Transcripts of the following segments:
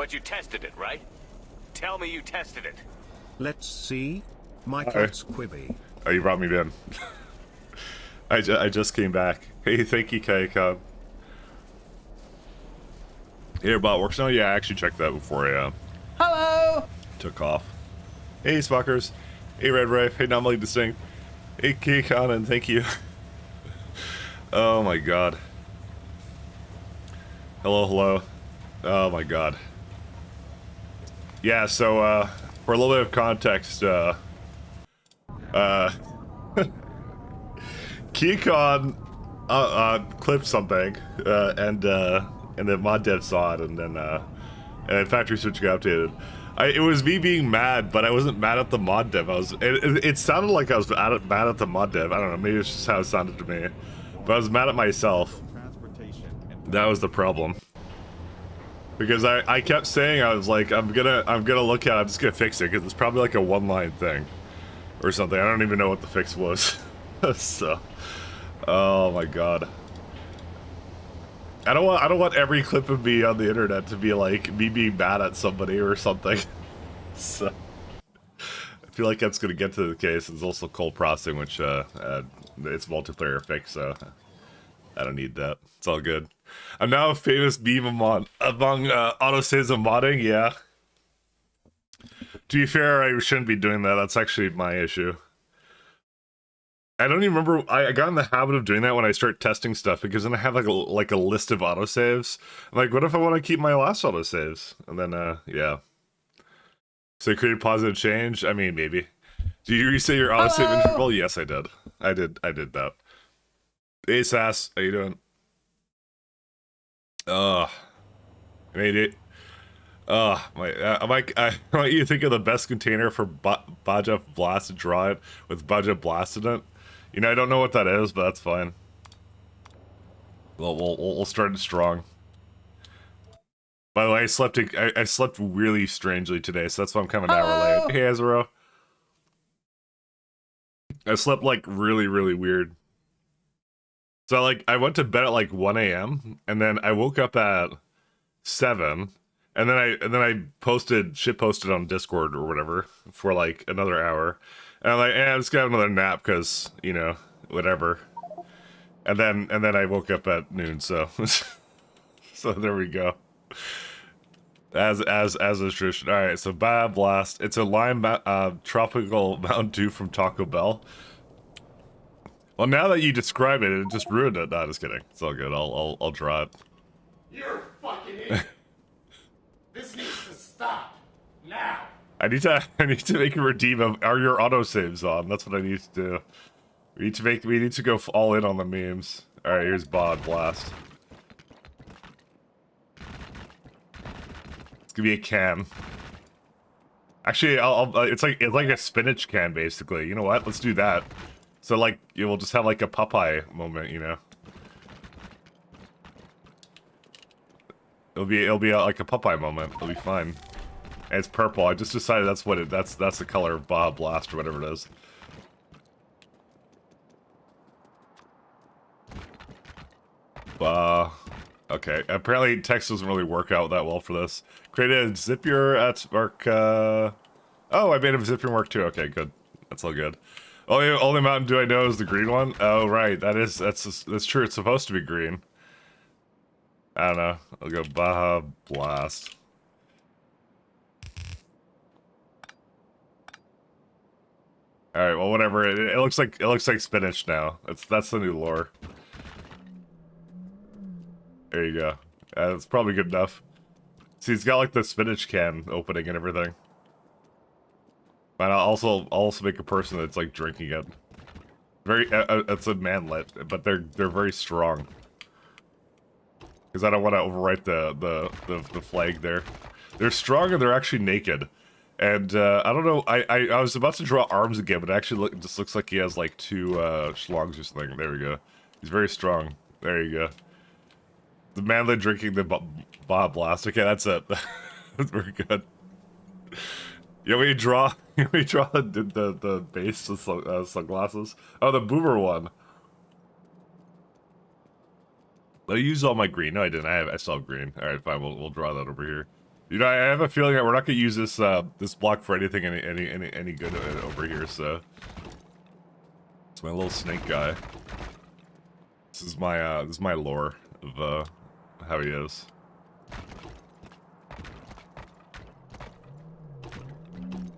But you tested it, right? Tell me you tested it. Let's see. My cat's Quibi. Oh, you brought me in. I just came back. Hey, thank you, Kaikon. Hey, bot works now? Yeah, I actually checked that before I Hello! took off. Hey, Spuckers. Hey, Red Rife. Hey, Anomaly Distinct. Hey, Kaikon, and thank you. Oh my god. Hello, hello. Oh my god. Yeah, so, for a little bit of context, Keycon clipped something, and the mod dev saw it, and then Factory Switch got updated. It was me being mad, but I wasn't mad at the mod dev. It sounded like I was mad at the mod dev. I don't know, maybe it's just how it sounded to me. But I was mad at myself. That was the problem. Because I kept saying, I was like, I'm gonna look at it, I'm just gonna fix it, because it's probably like a one-line thing. Or something. I don't even know what the fix was. So, oh my god. I don't want every clip of me on the internet to be like me being mad at somebody or something. So, I feel like that's gonna get to the case. It's also cold processing, which it's multiplayer fix, so I don't need that. It's all good. I'm now a famous meme among autosaves and modding. Yeah. To be fair, I shouldn't be doing that. That's actually my issue. I don't even remember. I got in the habit of doing that when I start testing stuff, because then I have like a list of autosaves. I'm like, what if I want to keep my last autosaves? And then, yeah. So create positive change? I mean, maybe. Did you reset your autosave interval? Yes, I did. I did that. Hey, Sass. How you doing? I made it. I want you to think of the best container for Baja Blast to draw it with Baja Blast in it. You know, I don't know what that is, but that's fine. Well, we'll start it strong. By the way, I slept really strangely today, so that's why I'm kind of an hour late. Hey, Azaro. I slept like really really weird. So like I went to bed at like 1 a.m. and then I woke up at 7. And then I posted on Discord or whatever for like another hour. And I'm like, I'm just gonna have another nap because, you know, whatever. And then I woke up at noon, so so there we go. As is tradition. Alright, so Bad Blast. It's a lime tropical Mountain Dew from Taco Bell. Well, now that you describe it, it just ruined it. No, just kidding. It's all good. I'll draw it. You're a fucking idiot. This needs to stop now. I need to make a redeem of are your autosaves on. That's what I need to do. We need to go all in on the memes. All right, here's Bod Blast. It's gonna be a can. Actually, it's like a spinach can basically. You know what? Let's do that. So like we'll just have like a Popeye moment, you know. It'll be like a Popeye moment. It'll be fine. And it's purple. I just decided that's what that's the color of Bob Blast or whatever it is. Okay. Apparently text doesn't really work out that well for this. Created a Zipper at work. Oh, I made a Zipper work too. Okay, good. That's all good. Only Mountain Dew I know is the green one. Oh right, that's true. It's supposed to be green. I don't know. I'll go Baja Blast. All right. Well, whatever. It looks like spinach now. That's the new lore. There you go. That's probably good enough. See, it's got like the spinach can opening and everything. And I'll also make a person that's like drinking it. Very. It's a manlet, but they're very strong. Because I don't want to overwrite the flag there. They're strong and they're actually naked. And I don't know, I was about to draw arms again, but it actually just looks like he has like 2 schlongs or something. There we go. He's very strong. There you go. The manlet drinking the Bob Blast. Okay, that's it. That's very good. Yeah, we draw the base with sunglasses. Oh, the boomer one. I used all my green. No, I didn't. I still have green. All right, fine. We'll draw that over here. You know, I have a feeling that we're not gonna use this this block for anything any good over here. So it's my little snake guy. This is my lore of how he is.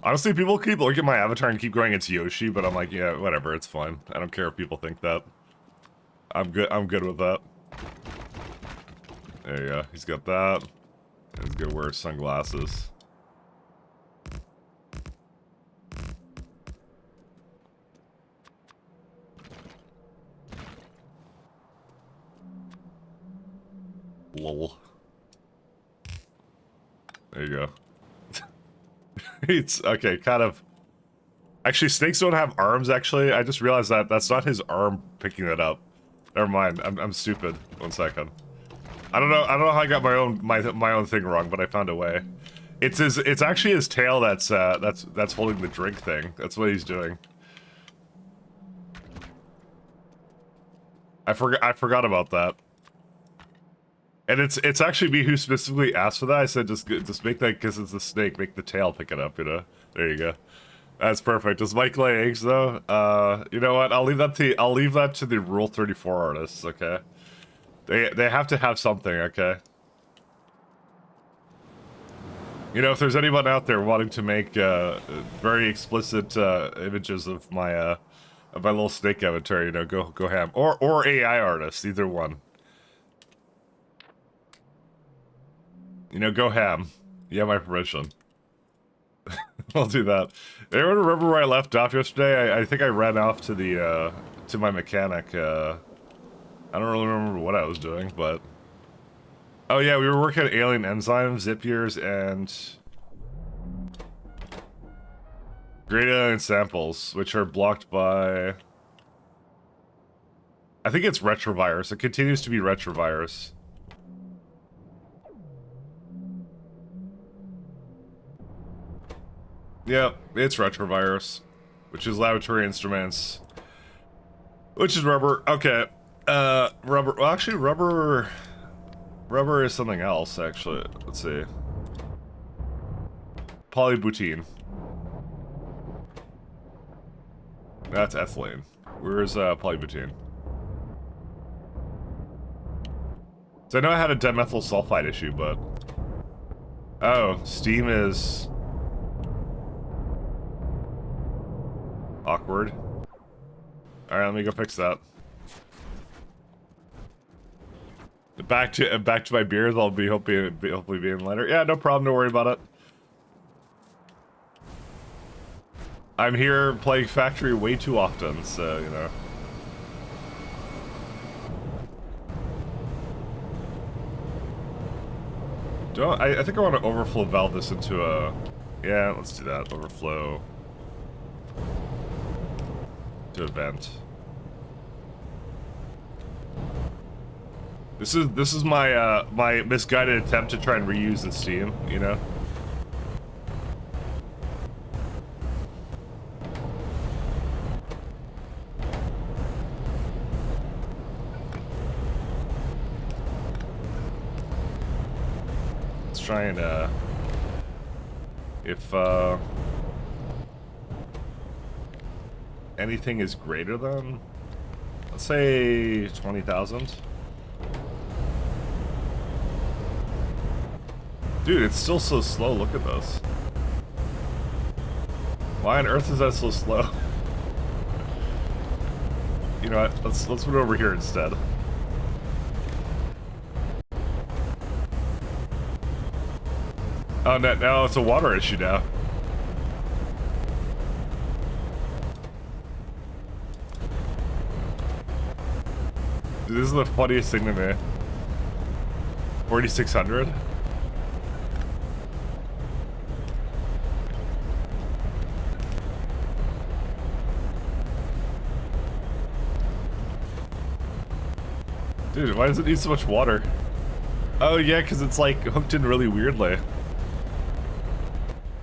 Honestly, people keep looking at my avatar and keep going, it's Yoshi, but I'm like, yeah, whatever, it's fine. I don't care if people think that. I'm good with that. There you go. He's got that. He's gonna wear sunglasses. Lol. There you go. It's okay, kind of. Actually, snakes don't have arms. Actually, I just realized that that's not his arm picking that up. Never mind. I'm stupid. 1 second. I don't know how I got my own thing wrong, but I found a way. It's actually his tail that's holding the drink thing. That's what he's doing. I forgot about that. And it's actually me who specifically asked for that. I said just make that, because it's a snake, make the tail pick it up, you know? There you go. That's perfect. Does Mike lay eggs though? You know what? I'll leave that to the Rule 34 artists, okay? They have to have something, okay? You know, if there's anyone out there wanting to make very explicit images of my little snake avatar, you know, go ham. Or AI artists, either one. You know, go ham. You have my permission. I'll do that. Anyone remember where I left off yesterday? I think I ran off to the to my mechanic. I don't really remember what I was doing, but oh yeah, we were working on alien enzymes, zip years, and great alien samples, which are blocked by, I think it's retrovirus. It continues to be retrovirus. Yep, it's retrovirus, which is laboratory instruments, which is rubber. Okay, rubber. Well, actually, rubber is something else. Actually, let's see. Polybutene. That's ethylene. Where's polybutene? So I know I had a dimethyl sulfide issue, but oh, steam is awkward. Alright, let me go fix that. Back to my beers. I'll be hopefully being later. Yeah, no problem. Don't worry about it. I'm here playing Factory way too often, so you know. I think I want to overflow valve this into a. Yeah, let's do that. Overflow to a vent. This is my my misguided attempt to try and reuse the steam, you know. Let's try and if anything is greater than, let's say 20,000. Dude, it's still so slow. Look at this. Why on earth is that so slow? You know what? Let's put it over here instead. Oh, no, now it's a water issue now. Dude, this is the funniest thing to me. 4,600? Dude, why does it need so much water? Oh yeah, because it's like hooked in really weirdly.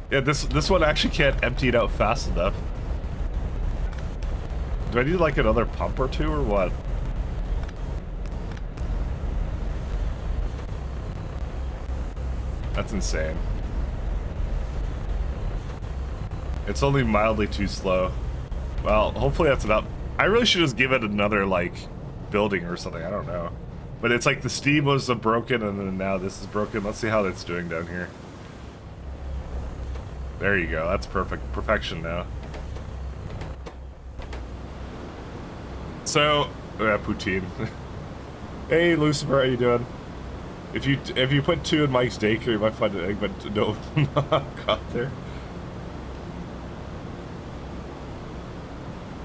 Yeah, this one actually can't empty it out fast enough. Do I need like another pump or two or what? That's insane. It's only mildly too slow. Well, hopefully that's enough. I really should just give it another, like, building or something. I don't know. But it's like the steam was broken, and then now this is broken. Let's see how it's doing down here. There you go. That's perfect. Perfection now. So, poutine. Hey, Lucifer, how you doing? If you put 2 in Mike's daycare, you might find an egg, but no, not got there.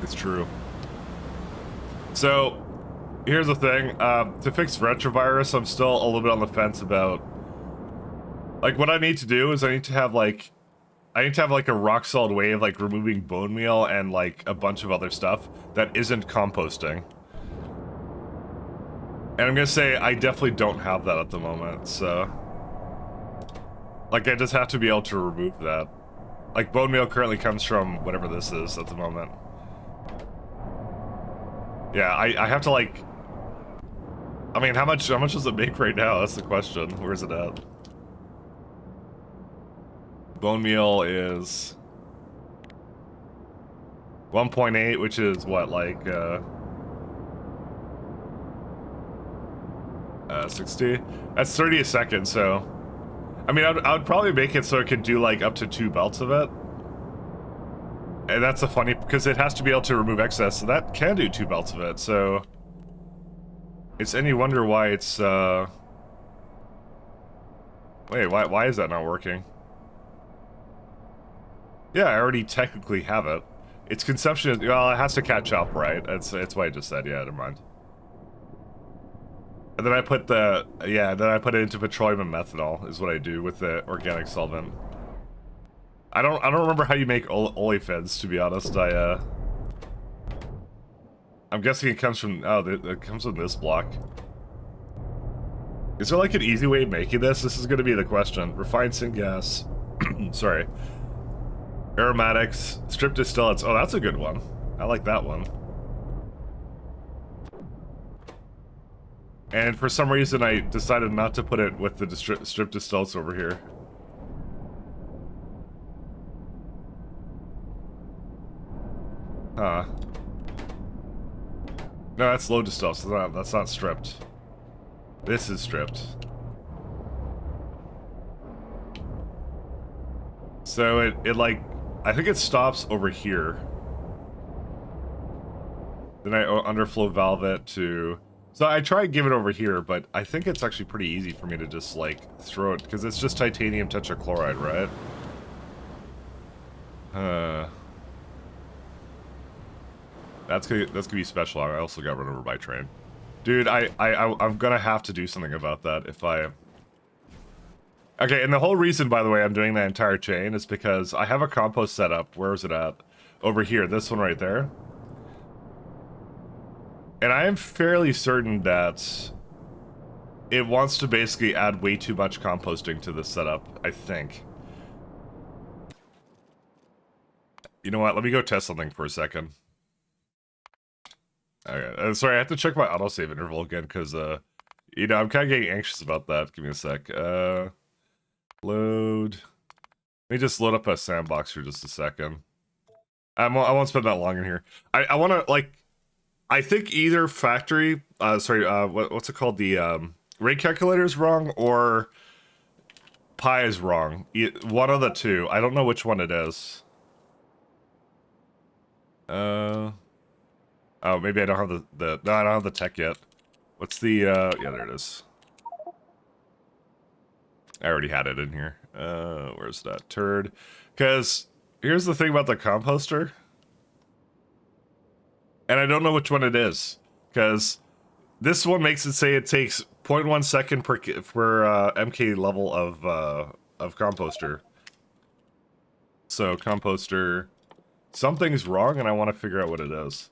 It's true. So, here's the thing. To fix retrovirus, I'm still a little bit on the fence about... Like, what I need to do is I need to have, like... a rock-solid way of, like, removing bone meal and, like, a bunch of other stuff that isn't composting. And I'm gonna say, I definitely don't have that at the moment, so... Like, I just have to be able to remove that. Like, bone meal currently comes from whatever this is at the moment. Yeah, I have to, like... I mean, how much does it make right now? That's the question. Where's it at? Bone meal is... 1.8, which is, what, like, 60? That's 30 a second, so... I mean, I would probably make it so it could do, like, up to 2 belts of it. And that's a funny... Because it has to be able to remove excess, so that can do 2 belts of it, so... It's any wonder why it's, Wait, why is that not working? Yeah, I already technically have it. Its consumption, well, it has to catch up, right? That's what I just said, yeah, never mind. And then I put the, yeah, then I put it into petroleum and methanol, is what I do with the organic solvent. I don't remember how you make olefins, to be honest. I'm guessing it comes from, oh, it comes from this block. Is there like an easy way of making this? This is going to be the question. Refined syngas. Sorry. Aromatics. Strip distillates. Oh, that's a good one. I like that one. And for some reason, I decided not to put it with the strip distillates over here. Huh. No, that's low distillates. So that's not stripped. This is stripped. So it like, I think it stops over here. Then I underflow valve it to... So I try and give it over here, but I think it's actually pretty easy for me to just like throw it, because it's just titanium tetrachloride, right? That's gonna be special. I also got run over by train. Dude, I'm gonna have to do something about that if I... Okay, and the whole reason, by the way, I'm doing that entire chain is because I have a compost setup. Where is it at? Over here, this one right there. And I am fairly certain that it wants to basically add way too much composting to this setup, I think. You know what? Let me go test something for a second. Okay, sorry, I have to check my autosave interval again, because, you know, I'm kind of getting anxious about that. Give me a sec. Load. Let me just load up a sandbox for just a second. I won't spend that long in here. I want to, like, I think either factory, what's it called? The, rate calculator is wrong, or pi is wrong. One of the two. I don't know which one it is. Oh, maybe I don't have no, I don't have the tech yet. What's the, yeah, there it is. I already had it in here. Where's that turd? Because here's the thing about the composter. And I don't know which one it is. Because this one makes it say it takes 0.1 second per MK level of composter. So, composter... Something's wrong, and I want to figure out what it is.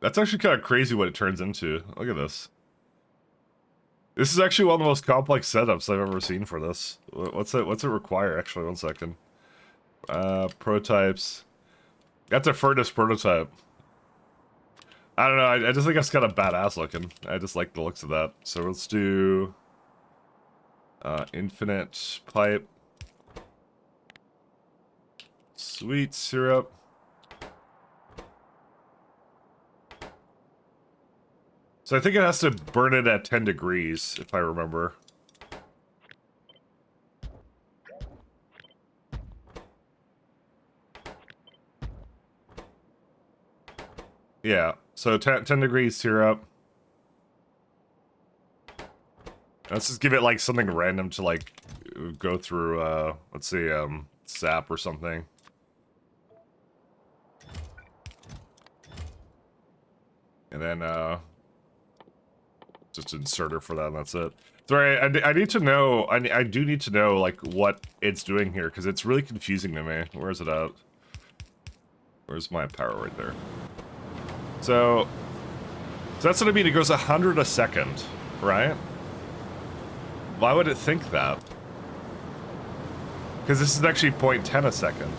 That's actually kind of crazy what it turns into. Look at this. This is actually one of the most complex setups I've ever seen for this. What's it require? Actually, 1 second. Prototypes. That's a furnace prototype. I don't know, I just think it's kind of badass looking. I just like the looks of that. So let's do... infinite pipe. Sweet syrup. So I think it has to burn it at 10 degrees, if I remember. Yeah, so 10 degrees syrup. Let's just give it like something random to like go through, let's see, sap or something. And then, just inserter for that, and that's it. Sorry, I need to know, I do need to know, like, what it's doing here, because it's really confusing to me. Where is it at? Where's my power right there? So that's what I mean, it goes 100 a second, right? Why would it think that? Because this is actually 0.10 a second.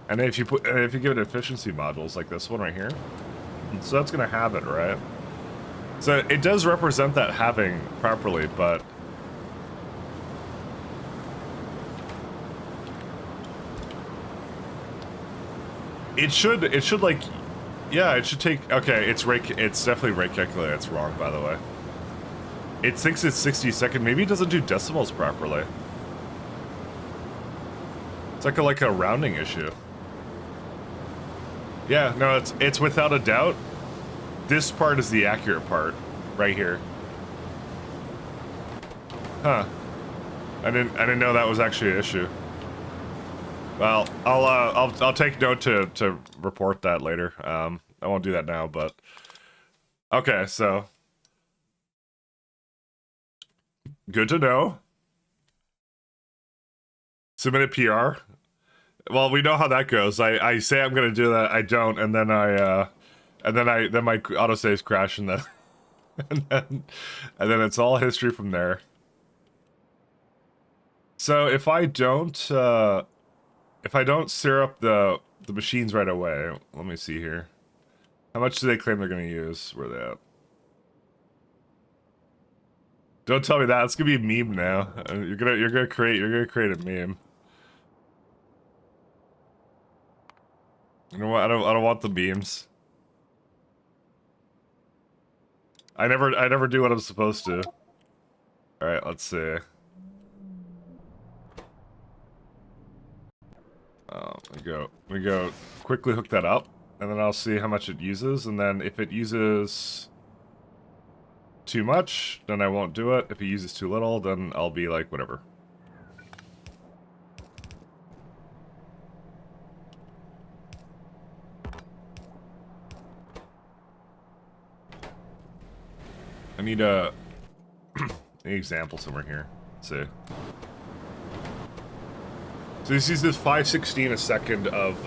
And if you give it efficiency modules like this one right here, so that's gonna have it, right? So it does represent that halving properly, but it should like, yeah, it should take, okay, it's definitely rate calculated. It's wrong, by the way. It thinks it's 60 second. Maybe it doesn't do decimals properly. It's like a rounding issue. Yeah, no, it's without a doubt. This part is the accurate part, right here. Huh. I didn't know that was actually an issue. Well, I'll take note to report that later. I won't do that now, but okay, so good to know. Submit a PR. Well, we know how that goes. I say I'm gonna do that, I don't, and then then my autosaves crash, and then and then it's all history from there. So if I don't syrup the machines right away, let me see here. How much do they claim they're gonna use? Where are they at? Don't tell me that. It's gonna be a meme now. You're gonna create a meme. You know what? I don't want the memes. I never do what I'm supposed to. All right, let's see. We go quickly hook that up, and then I'll see how much it uses, and then if it uses too much, then I won't do it. If it uses too little, then I'll be like, whatever. I need an example somewhere here. Let's see. So this uses 5/16 a second of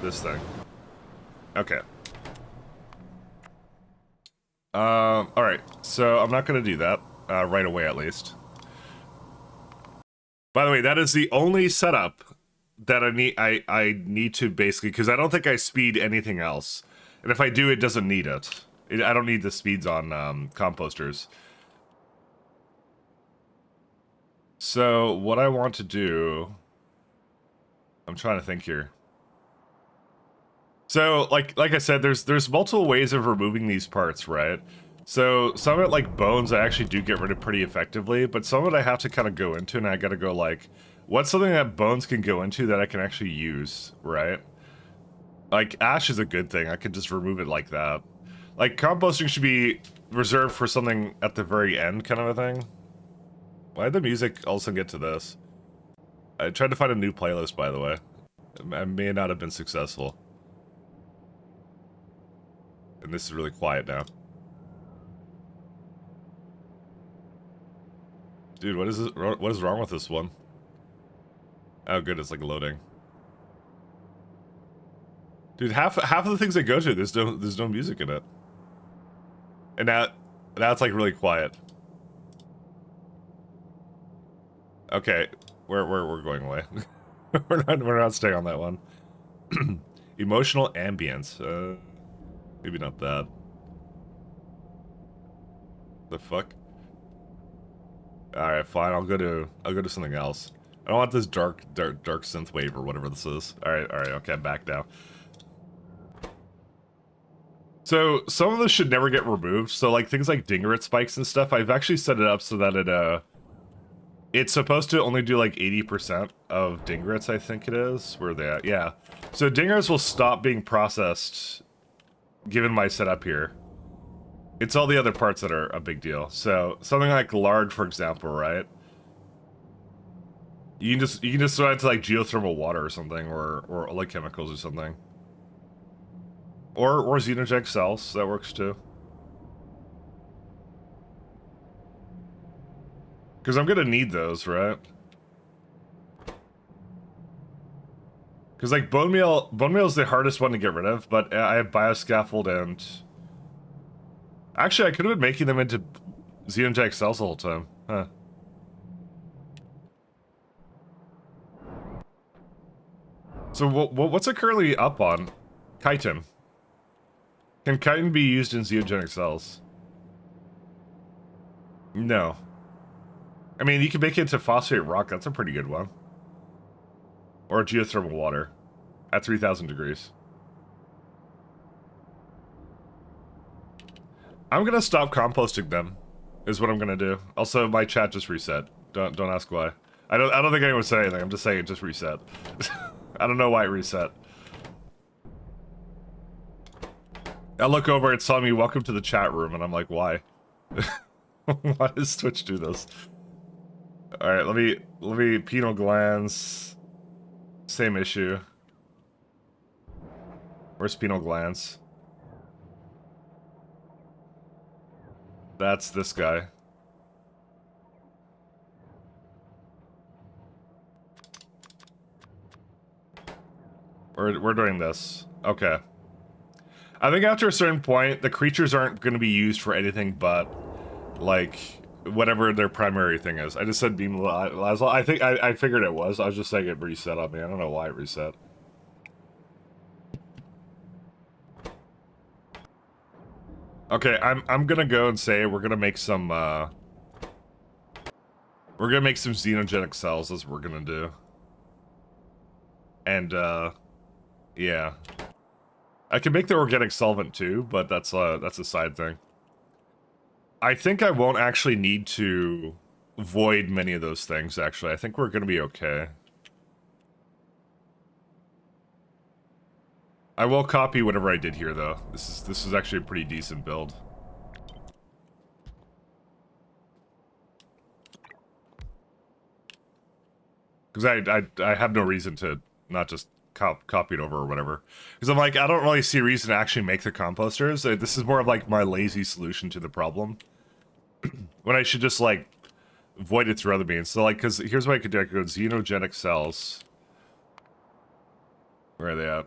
this thing. Okay. Alright, so I'm not gonna do that, right away at least. By the way, that is the only setup that I need to basically, because I don't think I speed anything else. And if I do, it doesn't need it. I don't need the speeds on composters. So what I want to do, I'm trying to think here. So like I said, there's multiple ways of removing these parts, right? So some of it, like bones, I actually do get rid of pretty effectively, but some of it I have to kind of go into, and I gotta go like, what's something that bones can go into that I can actually use, right? Like ash is a good thing. I could just remove it like that. Like composting should be reserved for something at the very end, kind of a thing. Why did the music also get to this? I tried to find a new playlist, by the way. I may not have been successful. And this is really quiet now. Dude, what is this? What is wrong with this one? Oh, good, it's like loading. Dude, half of the things I go to, there's no music in it. And now it's like really quiet. Okay, we're going away. we're not staying on that one. Emotional ambience. Maybe not that. The fuck? Alright, fine, I'll go to something else. I don't want this dark synthwave or whatever this is. Alright, okay, I'm back now. So, some of this should never get removed. So, like, things like dingeret spikes and stuff, I've actually set it up so that it's supposed to only do, like, 80% of dingerets, I think it is. Where are they at? Yeah. So, dingerets will stop being processed, given my setup here. It's all the other parts that are a big deal. So, something like lard, for example, right? You can just throw it to, like, geothermal water or something, or like chemicals or something. Or xenogenic cells, that works too. Because I'm gonna need those, right? Because, like, bone meal is the hardest one to get rid of, but I have bioscaffold and... Actually, I could have been making them into xenogenic cells the whole time. Huh. So, what's it currently up on? Chitin. Can chitin be used in xenogenic cells? No. I mean, you can make it into phosphate rock. That's a pretty good one. Or geothermal water. At 3,000 degrees. I'm gonna stop composting them. Is what I'm gonna do. Also, my chat just reset. Don't ask why. I don't think anyone said anything. I'm just saying it just reset. I don't know why it reset. I look over, it's telling me, welcome to the chat room, and I'm like, why? Why does Twitch do this? Alright, let me, pineal glands, same issue. Where's pineal glands? That's this guy. We're doing this. Okay. I think after a certain point, the creatures aren't going to be used for anything but, like, whatever their primary thing is. I just said beam lasma. I think I figured it was. I was just saying it reset on me. I don't know why it reset. Okay, I'm gonna go and say we're gonna make some xenogenic cells. That's what we're gonna do. And yeah. I can make the organic solvent too, but that's a side thing. I think I won't actually need to void many of those things, actually. I think we're gonna be okay. I will copy whatever I did here, though. This is actually a pretty decent build. Because I have no reason to not just copy it over or whatever. Because I'm like, I don't really see a reason to actually make the composters. This is more of like my lazy solution to the problem. When I should just like void it through other means. So like, because here's what I could do. I could go xenogenic cells. Where are they at?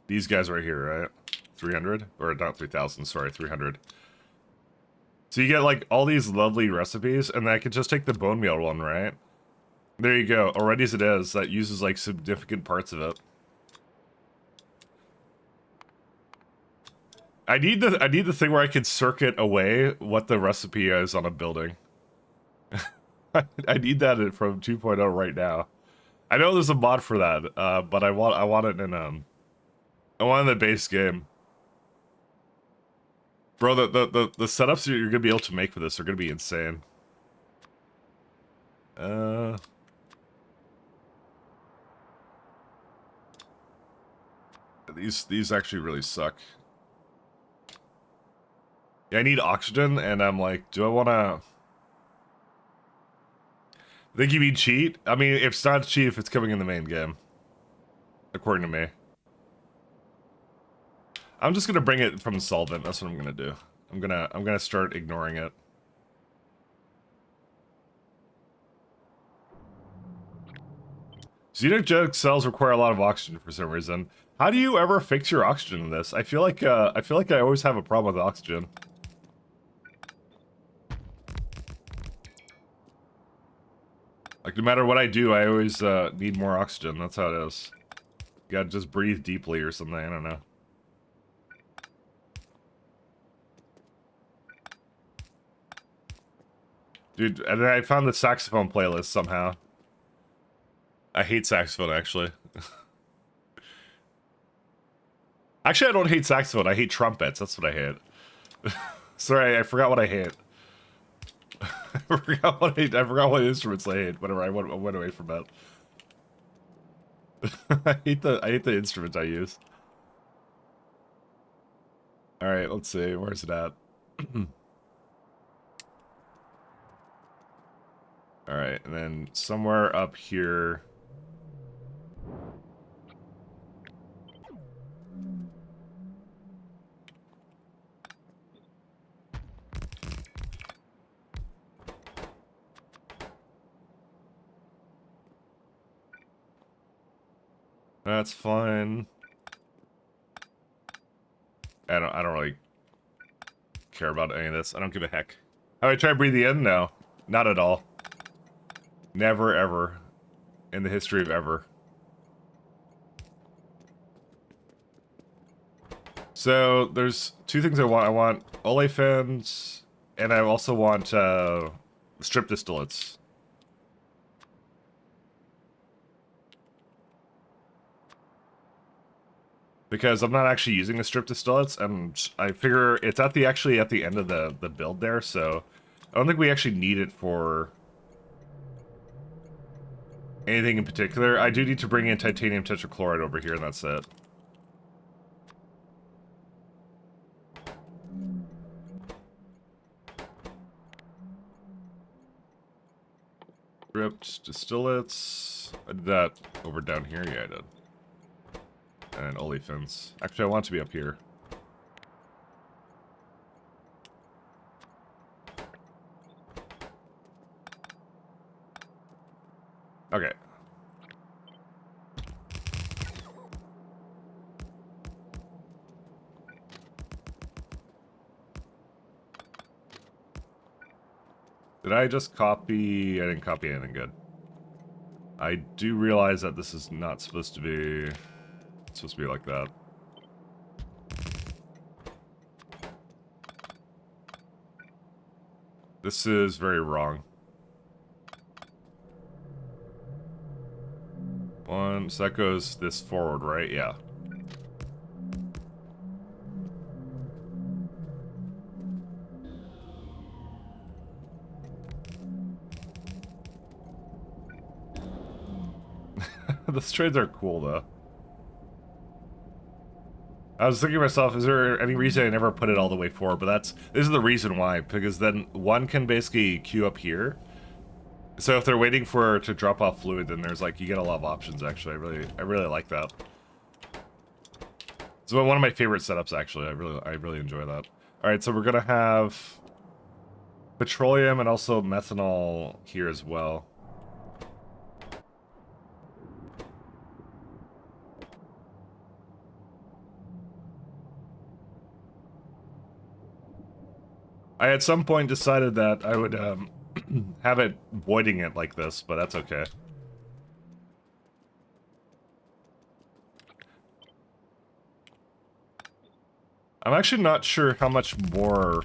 These guys right here, right? 300? Or not 3,000, sorry, 300. So you get like all these lovely recipes, and then I could just take the bone meal one, right? There you go. Already as it is, that uses like significant parts of it. I need the thing where I can circuit away what the recipe is on a building. I need that from 2.0 right now. I know there's a mod for that, but I want it in I want it in the base game. Bro, the setups you're gonna be able to make for this are gonna be insane. These actually really suck. Yeah, I need oxygen, and I'm like, do I wanna... Think you mean cheat? I mean, it's not cheat if it's coming in the main game. According to me. I'm just gonna bring it from the solvent, that's what I'm gonna do. I'm gonna start ignoring it. Xenogenic cells require a lot of oxygen for some reason. How do you ever fix your oxygen in this? I feel like I always have a problem with oxygen. Like, no matter what I do, I always need more oxygen. That's how it is. You gotta just breathe deeply or something, I don't know. Dude, and then I found the saxophone playlist somehow. I hate saxophone, actually. Actually, I don't hate saxophone. I hate trumpets. That's what I hate. Sorry, I forgot what I hate. I forgot what instruments I hate. Whatever, I went away from that. I hate the instrument I use. All right, let's see. Where's it at? All right, and then somewhere up here. That's fine. I don't really care about any of this. I don't give a heck. How do I try breathing in? No. Not at all. Never ever. In the history of ever. So, there's two things I want. I want olefins, and I also want strip distillates. Because I'm not actually using the strip distillates, and I figure it's actually at the end of the build there, so I don't think we actually need it for anything in particular. I do need to bring in titanium tetrachloride over here, and that's it. Stripped distillates. I did that over down here, yeah I did. And olefins. Actually, I want it to be up here. Okay. Did I just copy? I didn't copy anything good. I do realize that this is not supposed to be... It's supposed to be like that. This is very wrong. So that goes this forward, right? Yeah. Those trades are cool, though. I was thinking to myself, is there any reason I never put it all the way forward? But this is the reason why, because then one can basically queue up here. So if they're waiting for to drop off fluid, then there's like, you get a lot of options, actually. I really like that. It's one of my favorite setups, actually. I really enjoy that. Alright, so we're gonna have petroleum and also methanol here as well. I at some point decided that I would have it voiding it like this, but that's okay. I'm actually not sure how much more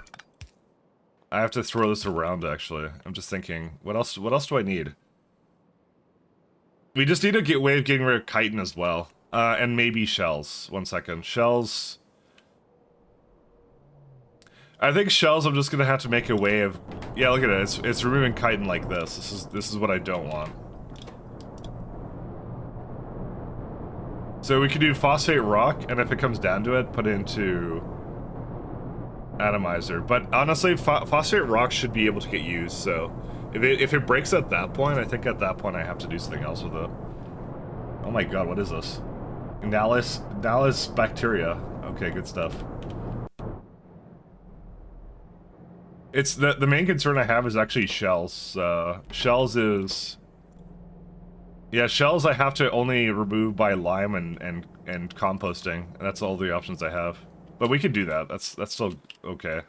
I have to throw this around, actually. I'm just thinking, what else do I need? We just need a way of getting rid of chitin as well. And maybe shells. One second. Shells... I think shells I'm just gonna have to make a way of... Yeah, look at it. It's removing chitin like this. This is what I don't want. So we could do phosphate rock, and if it comes down to it, put it into atomizer. But honestly, phosphate rock should be able to get used, so... If it breaks at that point, I think at that point I have to do something else with it. Oh my god, what is this? Nalis bacteria. Okay, good stuff. It's the main concern I have is actually shells. Shells is... Yeah, shells I have to only remove by lime and composting. And that's all the options I have. But we could do that. That's still okay.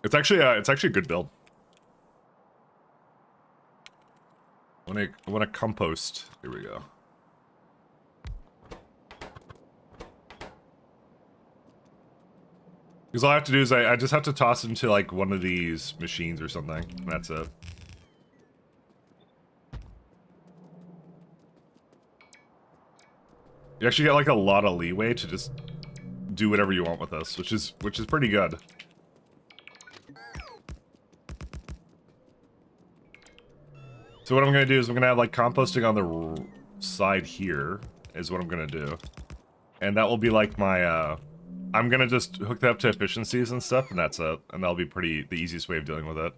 It's actually a good build. I want to compost. Here we go. Because all I have to do is I just have to toss it into like one of these machines or something. And that's it. You actually get like a lot of leeway to just do whatever you want with this, which is pretty good. So what I'm gonna do is I'm gonna have like composting on the side here is what I'm gonna do, and that will be like my. I'm gonna just hook that up to efficiencies and stuff, and that's it. And that'll be the easiest way of dealing with it.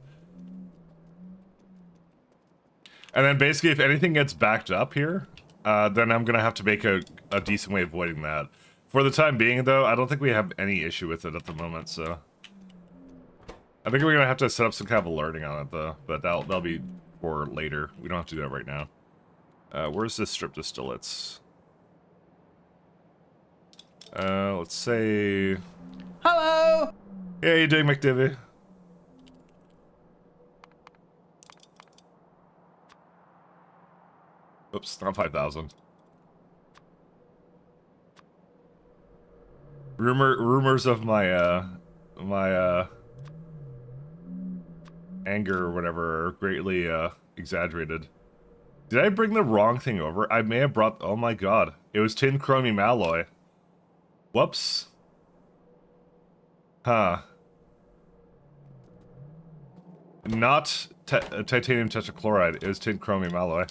And then basically, if anything gets backed up here, then I'm gonna have to make a decent way of avoiding that. For the time being, though, I don't think we have any issue with it at the moment, so... I think we're gonna have to set up some kind of alerting on it, though, but that'll be for later. We don't have to do that right now. Where's this strip distillates? Let's say... Hello! Hey, how you doing, McDivvy? Oops, not 5,000. Rumors of my, anger or whatever are greatly, exaggerated. Did I bring the wrong thing over? I may have brought... Oh my god. It was tin chromium alloy. Whoops. Huh. Not titanium tetrachloride. It was tin chromium alloy.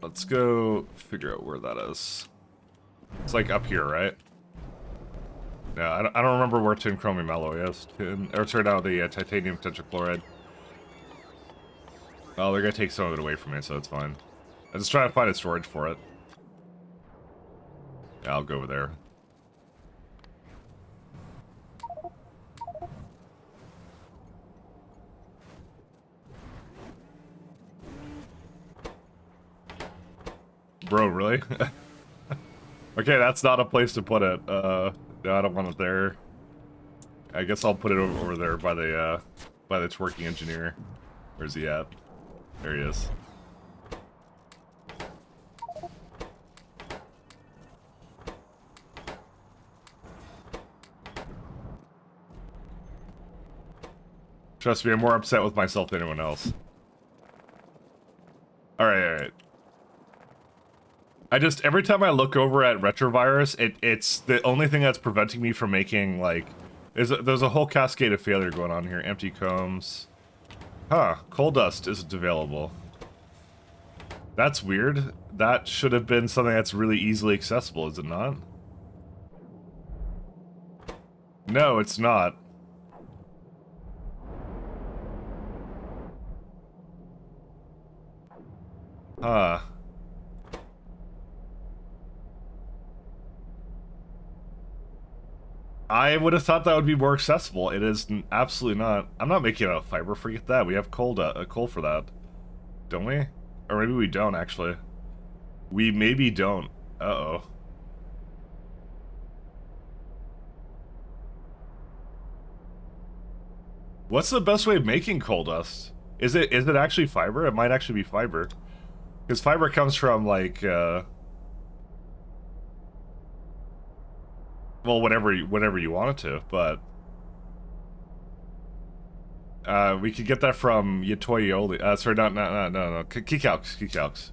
Let's go figure out where that is. It's like up here, right? No, I don't remember where tin chromium alloy is. Sorry, now the titanium tetrachloride. Oh, they're gonna take some of it away from me, so it's fine. I'm just trying to find a storage for it. Yeah, I'll go over there. Bro, really? Okay, that's not a place to put it. No, I don't want it there. I guess I'll put it over there by the twerking engineer. Where's he at? There he is. Trust me, I'm more upset with myself than anyone else. Alright. Every time I look over at Retrovirus, it's the only thing that's preventing me from making, like... There's a whole cascade of failure going on here. Empty combs. Huh, coal dust isn't available. That's weird. That should have been something that's really easily accessible, is it not? No, it's not. Huh. I would have thought that would be more accessible. It is absolutely not. I'm not making it out of fiber. Forget that. We have coal for that. Don't we? Or maybe we don't, actually. We maybe don't. Uh-oh. What's the best way of making coal dust? Is it actually fiber? It might actually be fiber. Because fiber comes from, like, well, whatever you want it to, but we could get that from Yatoyoli. Sorry, no. Keycalcs.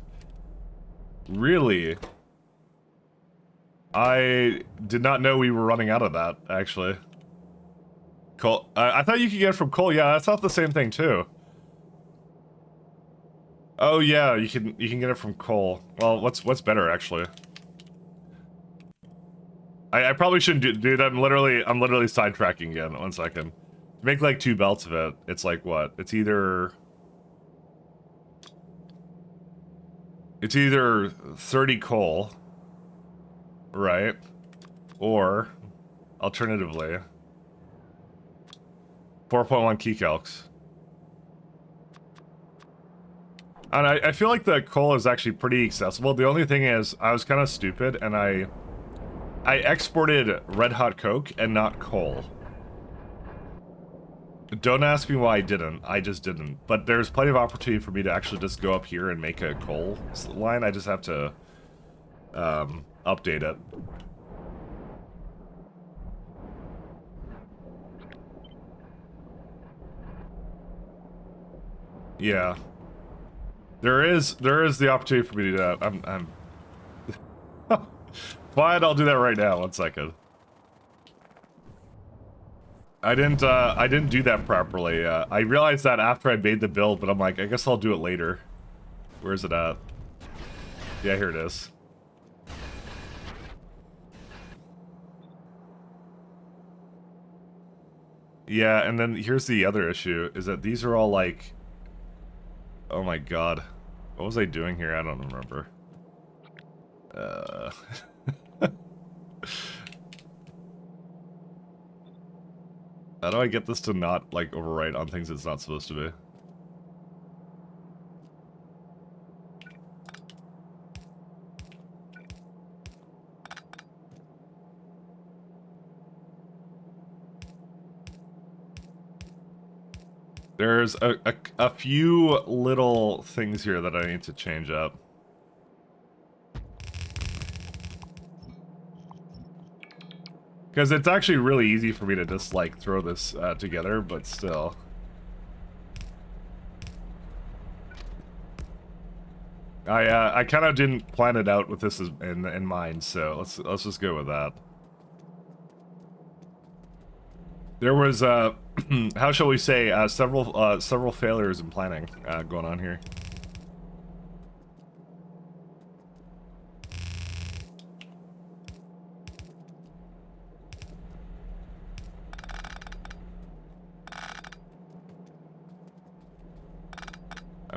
Really? I did not know we were running out of that, actually. Coal. I thought you could get it from coal. Yeah, that's not the same thing, too. Oh yeah, you can get it from coal. Well, what's better, actually? I probably shouldn't do that. I'm literally sidetracking again. 1 second. To make like 2 belts of it, it's like what? It's either 30 coal, right? Or alternatively 4.1 keycalcs. And I feel like the coal is actually pretty accessible. The only thing is, I was kind of stupid and I exported Red Hot Coke and not coal. Don't ask me why I didn't. I just didn't. But there's plenty of opportunity for me to actually just go up here and make a coal line. I just have to update it. Yeah. There is the opportunity for me to do that. I'm fine, I'll do that right now. 1 second. I didn't do that properly. I realized that after I made the build, but I'm like, I guess I'll do it later. Where's it at? Yeah, here it is. Yeah, and then here's the other issue, is that these are all like... Oh my god. What was I doing here? I don't remember. How do I get this to not, like, overwrite on things it's not supposed to be? There's a few little things here that I need to change up. Because it's actually really easy for me to just, like, throw this together, but still. I kind of didn't plan it out with this in mind, so let's just go with that. There was, how shall we say, several failures in planning going on here.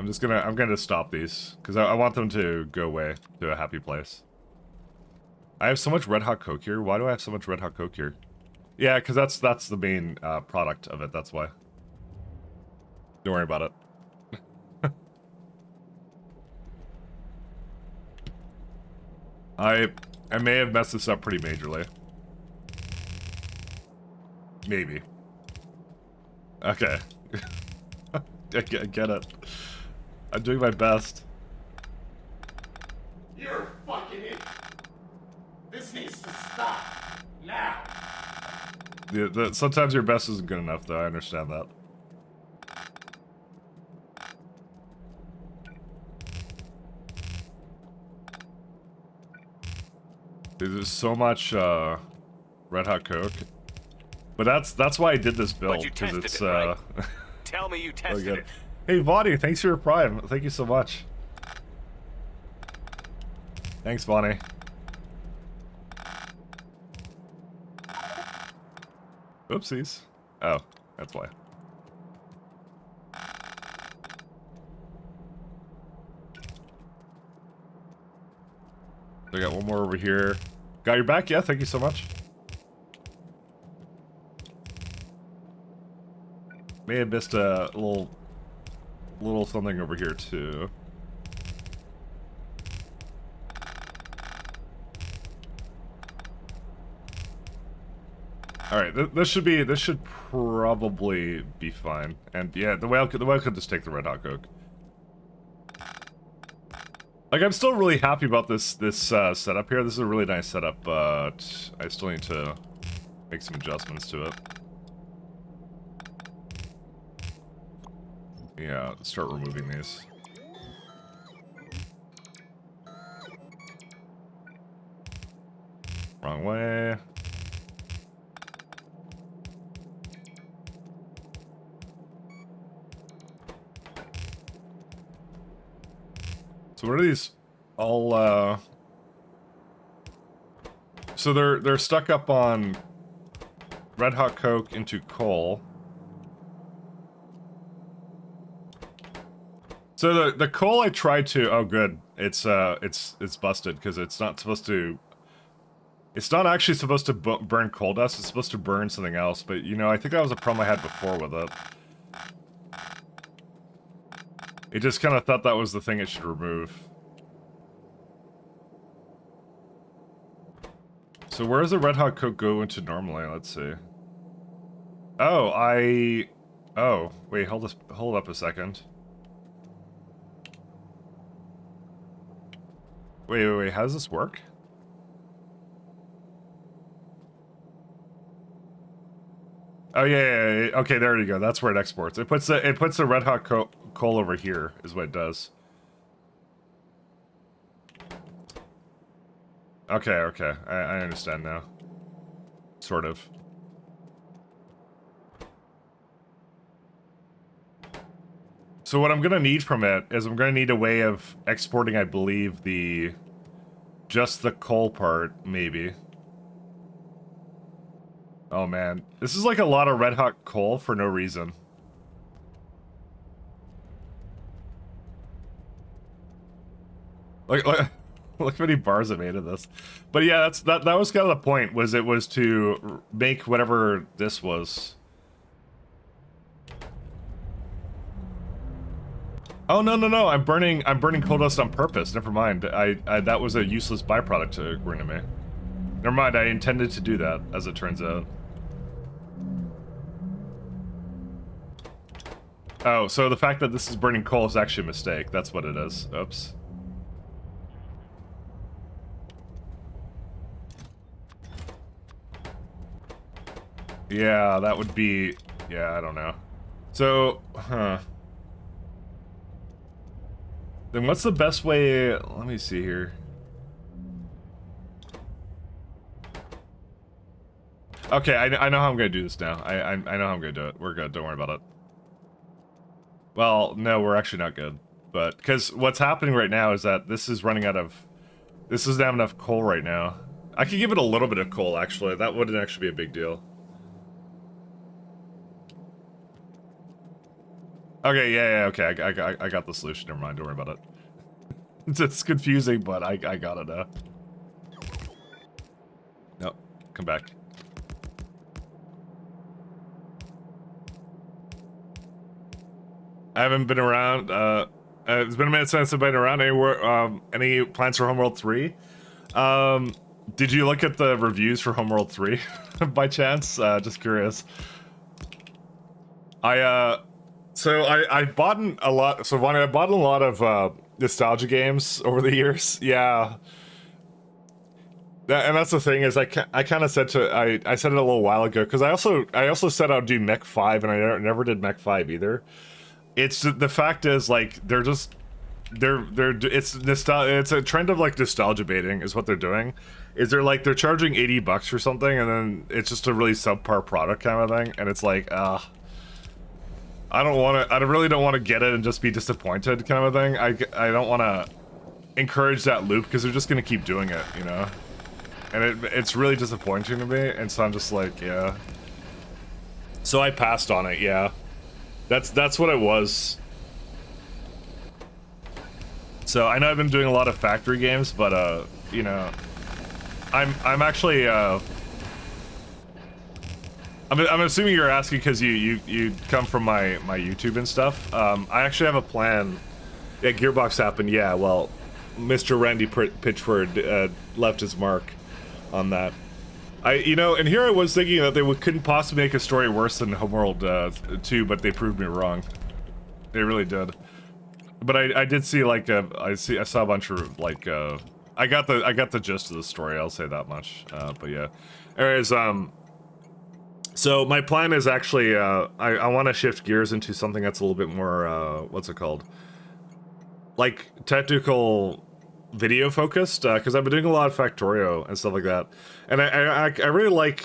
I'm gonna stop these, because I want them to go away to a happy place. I have so much Red Hot Coke here. Why do I have so much Red Hot Coke here? Yeah, because that's the main product of it, that's why. Don't worry about it. I may have messed this up pretty majorly. Maybe. Okay. I get it. I'm doing my best. You're a fucking idiot. This needs to stop. Now. Sometimes your best isn't good enough, though. I understand that. There's so much Red Hot Coke, but that's why I did this build, because it's right? Tell me you tested it. Hey Bonnie, thanks for your Prime. Thank you so much. Thanks, Bonnie. Oopsies. Oh, that's why. I got one more over here. Got your back? Yeah, thank you so much. May have missed a little something over here too. All right, this should probably be fine. And yeah, the whale could just take the Red Hot Coke. Like, I'm still really happy about this setup here. This is a really nice setup, but I still need to make some adjustments to it. Yeah, start removing these. Wrong way. So what are these all, so they're stuck up on Red Hot Coke into coal. So the coal I tried to, oh good, it's busted, because it's not supposed to, it's not actually supposed to burn coal dust, it's supposed to burn something else, but you know, I think that was a problem I had before with it. It just kind of thought that was the thing it should remove. So where does the Red Hot Coke go into normally? Let's see. Oh, Oh, wait, hold up a second. Wait, how does this work? Oh yeah. Okay, there you go. That's where it exports. It puts the red hot coal over here is what it does. Okay. I understand now. Sort of. So what I'm gonna need from it is I'm gonna need a way of exporting, I believe, just the coal part, maybe. Oh man, this is like a lot of red hot coal for no reason. Like look how many bars I made of this. But yeah, that was kind of the point, was it was to make whatever this was. Oh no, I'm burning coal dust on purpose. Never mind. I that was a useless byproduct according to me. Never mind, I intended to do that, as it turns out. Oh, so the fact that this is burning coal is actually a mistake. That's what it is. Oops. Yeah, that would be... Yeah, I don't know. So, Then what's the best way... Let me see here. Okay, I know how I'm gonna do this now. I know how I'm gonna do it. We're good, don't worry about it. Well, no, we're actually not good. But, because what's happening right now is that this is running out of... This doesn't have enough coal right now. I could give it a little bit of coal, actually. That wouldn't actually be a big deal. Okay, yeah, okay, I got the solution, never mind, don't worry about it. It's confusing, but I got it now. No, come back. I haven't been around, it's been a minute since I've been around anywhere, any plans for Homeworld 3? Did you look at the reviews for Homeworld 3, by chance? Just curious. So I bought a lot, so Vonnie, I bought a lot of, nostalgia games over the years, yeah. And that's the thing, is I kind of said I said it a little while ago, because I also said I'd do Mech 5, and I never did Mech 5 either. It's the fact is, like, it's a trend of, like, nostalgia baiting is what they're doing. Is they're charging $80 for something, and then it's just a really subpar product kind of thing, and it's like, I really don't want to get it and just be disappointed kind of a thing. I don't want to encourage that loop, because they're just going to keep doing it, you know? And it's really disappointing to me, and so I'm just like, yeah. So I passed on it, yeah. That's what it was. So I know I've been doing a lot of factory games, but you know, I'm actually I'm assuming you're asking because you come from my YouTube and stuff. I actually have a plan. Yeah, Gearbox happened. Yeah, well, Mr. Randy Pitchford left his mark on that. You know, and here I was thinking that they couldn't possibly make a story worse than Homeworld 2, but they proved me wrong. They really did. But I did see, like, I saw a bunch of, like, I got the gist of the story, I'll say that much. But yeah. Anyways, so my plan is actually, I want to shift gears into something that's a little bit more, what's it called? Like, technical video focused, because I've been doing a lot of Factorio and stuff like that, and I really like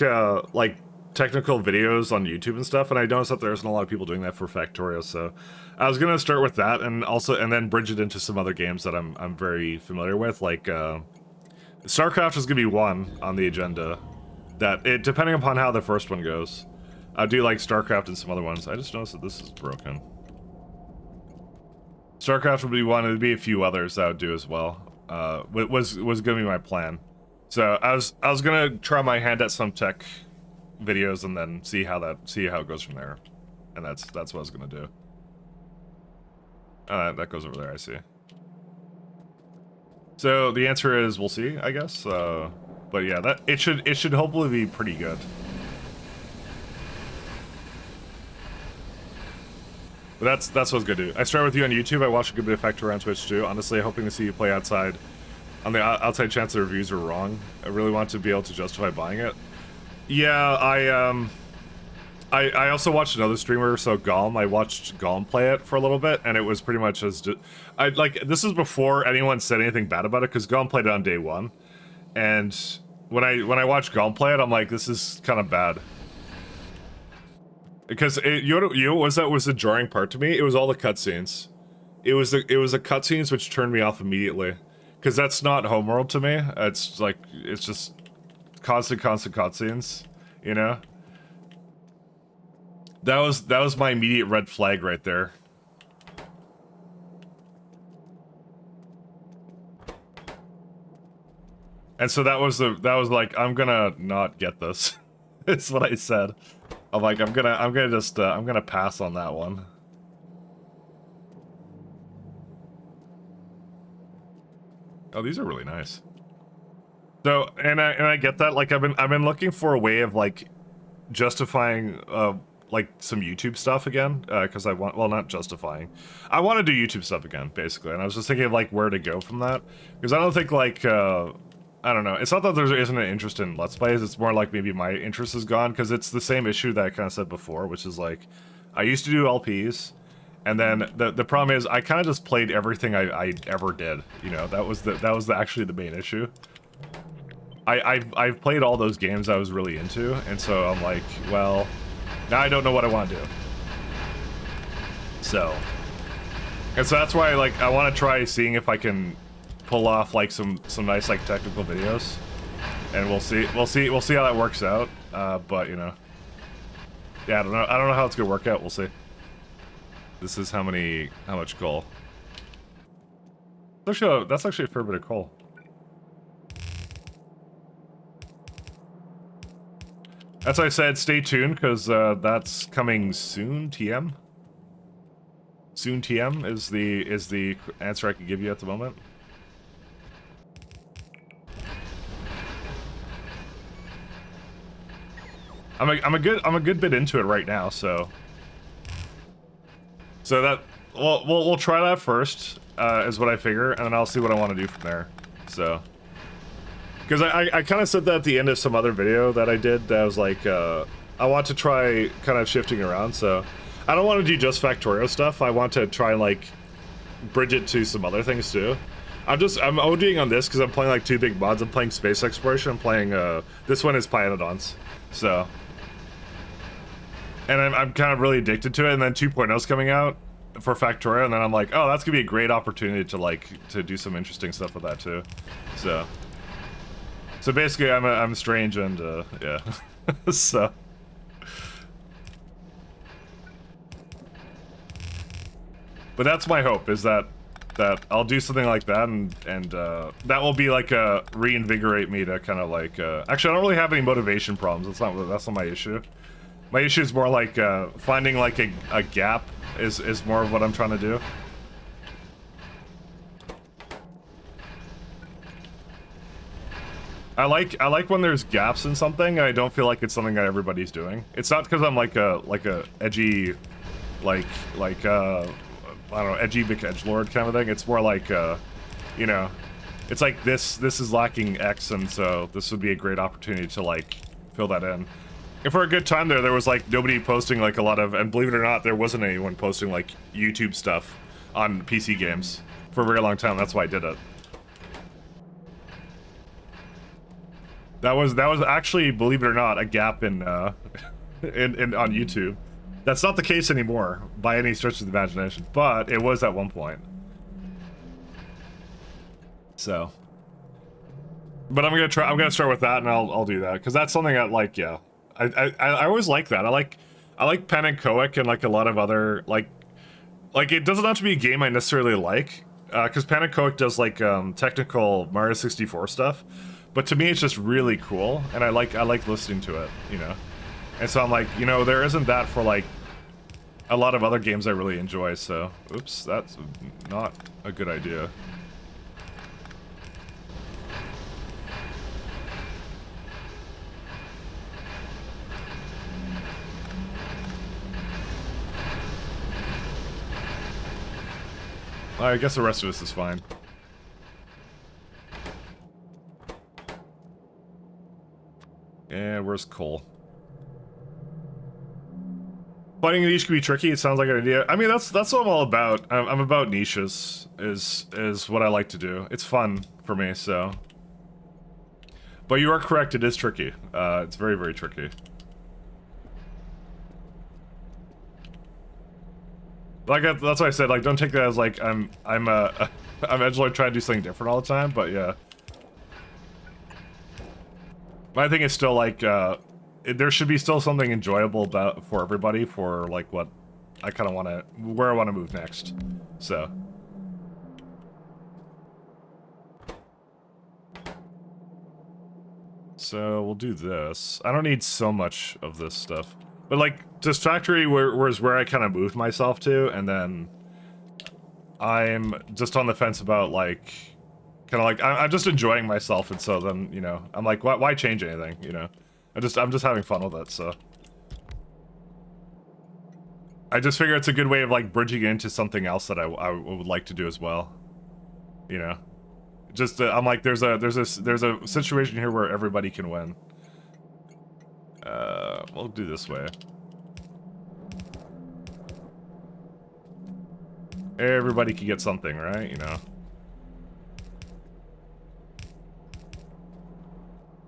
technical videos on YouTube and stuff, and I noticed that there isn't a lot of people doing that for Factorio, so I was gonna start with that, and then bridge it into some other games that I'm very familiar with, like StarCraft is gonna be one on the agenda. Depending upon how the first one goes, I do like StarCraft and some other ones. I just noticed that this is broken. StarCraft would be one, and there'd be a few others that I would do as well. Was gonna be my plan. So I was gonna try my hand at some tech videos and then see how it goes from there. And that's what I was gonna do. That goes over there, I see. So the answer is we'll see, I guess. But yeah, it should hopefully be pretty good. But that's what's good, dude. I started with you on YouTube. I watched a good bit of Factorio on Twitch too. Honestly, hoping to see you play outside. On the outside chance the reviews were wrong, I really want to be able to justify buying it. Yeah, I also watched another streamer, so Golm. I watched Golm play it for a little bit, and it was pretty much as this is before anyone said anything bad about it, because Golm played it on day one, and when I watched Golm play it, I'm like, this is kind of bad. Because you know what was the jarring part to me? It was all the cutscenes. It was the cutscenes which turned me off immediately. Because that's not Homeworld to me. It's like, it's just constant cutscenes, you know? That was my immediate red flag right there. And so that was like, I'm gonna not get this. It's what I said. I'm like, I'm gonna pass on that one. Oh, these are really nice. So, and I get that. Like, I've been looking for a way of like justifying like some YouTube stuff again, because I want, well, not justifying. I want to do YouTube stuff again, basically. And I was just thinking of like where to go from that, because I don't think like I don't know. It's not that there isn't an interest in Let's Plays. It's more like maybe my interest is gone, because it's the same issue that I kind of said before, which is like, I used to do LPs. And then the problem is I kind of just played everything I ever did. You know, that was actually the main issue. I've played all those games I was really into, and so I'm like, well, now I don't know what I want to do. So, and so that's why I want to try seeing if I can pull off like some nice like technical videos, and we'll see how that works out. But you know, yeah, I don't know how it's gonna work out. We'll see. This is how much coal? That's actually a fair bit of coal. That's why I said stay tuned, because that's coming soon, TM. Soon TM is the answer I can give you at the moment. I'm a good bit into it right now, so that we'll try that first, is what I figure, and then I'll see what I want to do from there. So, because I kind of said that at the end of some other video that I did, that I was like, I want to try kind of shifting around. So I don't want to do just Factorio stuff. I want to try and like bridge it to some other things too. I'm ODing on this because I'm playing like two big mods. I'm playing space exploration. I'm playing this one is Pyanodons. So. And I'm kind of really addicted to it, and then 2.0's coming out for Factorio, and then I'm like, oh, that's gonna be a great opportunity to do some interesting stuff with that too. So basically, I'm strange, and yeah. So, but that's my hope, is that I'll do something like that, and that will be like reinvigorate me to kind of like actually, I don't really have any motivation problems. That's not my issue. My issue is more like finding like a gap is more of what I'm trying to do. I like when there's gaps in something, and I don't feel like it's something that everybody's doing. It's not because I'm like a edgy, I don't know, edgy big edgelord kind of thing. It's more like you know, it's like this is lacking X, and so this would be a great opportunity to like fill that in. And for a good time there was like nobody posting like a lot of, and believe it or not, there wasn't anyone posting like YouTube stuff on PC games for a very long time. That's why I did it. That was actually, believe it or not, a gap in on YouTube. That's not the case anymore by any stretch of the imagination, but it was at one point. So, but I'm gonna start with that, and I'll do that, because that's something that, like, yeah. I always like that. I like Panacoic and like a lot of other like it doesn't have to be a game I necessarily like, because Panacoic does like technical Mario 64 stuff, but to me it's just really cool, and I like listening to it, you know. And so I'm like, you know, there isn't that for like a lot of other games I really enjoy. So, oops, that's not a good idea. I guess the rest of this is fine. Yeah, where's coal? Finding a niche can be tricky. It sounds like an idea. I mean, that's what I'm all about. I'm about niches. Is what I like to do. It's fun for me. So, but you are correct. It is tricky. It's very, very tricky. Like that's why I said, like, don't take that as like I'm edgelord trying to do something different all the time. But yeah, my thing is still like there should be still something enjoyable about for everybody for like what I kind of want to where I want to move next. So. So we'll do this. I don't need so much of this stuff. But like, this factory was where I kind of moved myself to, and then I'm just on the fence about like, kind of like, I'm just enjoying myself, and so then, you know, I'm like, why change anything, you know? I'm just having fun with it, so. I just figure it's a good way of like bridging into something else that I would like to do as well, you know? Just, I'm like, there's a situation here where everybody can win. We'll do this way. Everybody can get something, right? You know.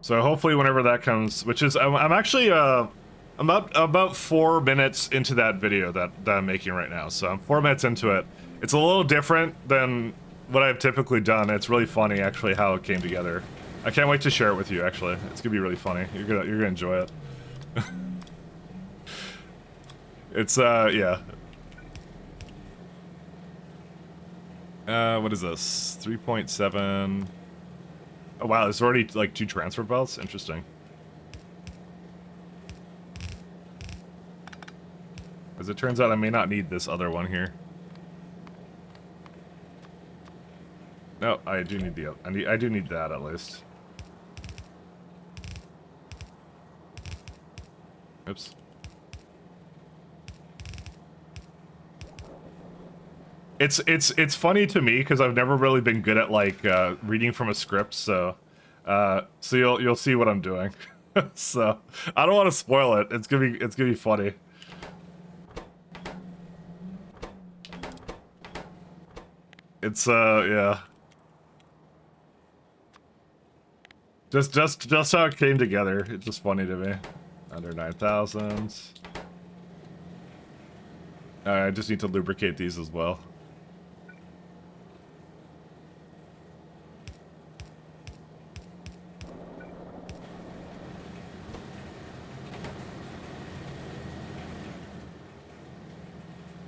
So hopefully whenever that comes, which is, I'm actually, I'm about 4 minutes into that video that I'm making right now. So I'm 4 minutes into it. It's a little different than what I've typically done. It's really funny, actually, how it came together. I can't wait to share it with you, actually. It's gonna be really funny. You're gonna enjoy it. It's, yeah. What is this? 3.7. Oh, wow, there's already, like, 2 transfer belts? Interesting. As it turns out, I may not need this other one here. No, I do need the, I do need that, at least. Oops. It's funny to me because I've never really been good at like reading from a script, so you'll see what I'm doing. So I don't want to spoil it. It's gonna be funny. It's yeah. Just how it came together. It's just funny to me. Under 9,000. I just need to lubricate these as well.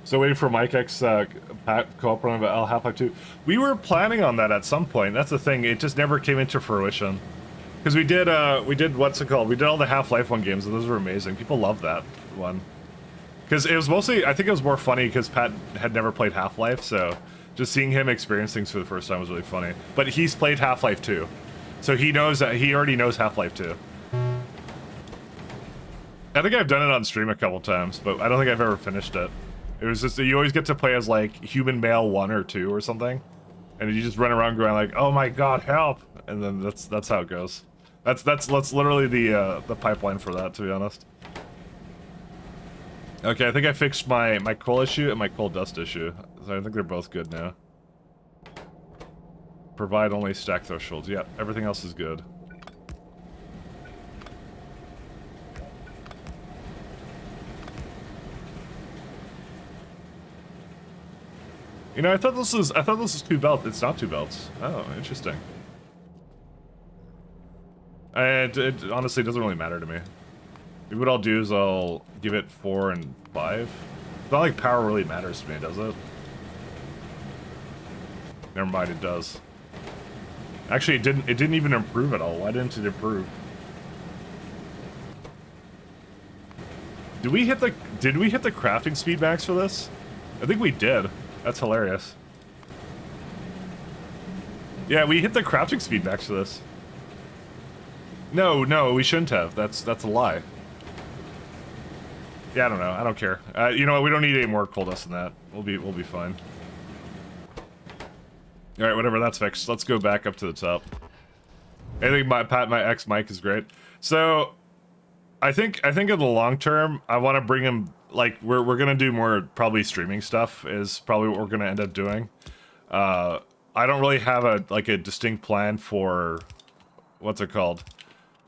So waiting for Mike X Pat co-op run about Half-Life 2. We were planning on that at some point. That's the thing. It just never came into fruition. Because we did what's it called? We did all the Half-Life 1 games, and those were amazing. People loved that one. Because it was mostly, I think it was more funny because Pat had never played Half-Life, so just seeing him experience things for the first time was really funny. But he's played Half-Life 2, so he knows that he already knows Half-Life 2. I think I've done it on stream a couple times, but I don't think I've ever finished it. It was just, you always get to play as like human male 1 or 2 or something, and you just run around going like, "Oh my god, help!" And then that's how it goes. That's literally the pipeline for that, to be honest. Okay, I think I fixed my coal issue and my coal dust issue, so I think they're both good now. Provide only stack thresholds. Yeah, everything else is good. You know, I thought this was 2 belts. It's not 2 belts. Oh, interesting. It honestly doesn't really matter to me. Maybe what I'll do is I'll give it 4 and 5. It's not like power really matters to me, does it? Never mind, it does. Actually, it didn't even improve at all. Why didn't it improve? Did we hit the crafting speed max for this? I think we did. That's hilarious. Yeah, we hit the crafting speed max for this. No, we shouldn't have. That's a lie. Yeah, I don't know. I don't care. You know what? We don't need any more coal dust than that. We'll be fine. All right, whatever, that's fixed. Let's go back up to the top. I think my ex mic is great. So, I think in the long term, I want to bring him, like, we're gonna do more probably streaming stuff is probably what we're gonna end up doing. I don't really have a distinct plan for what's it called,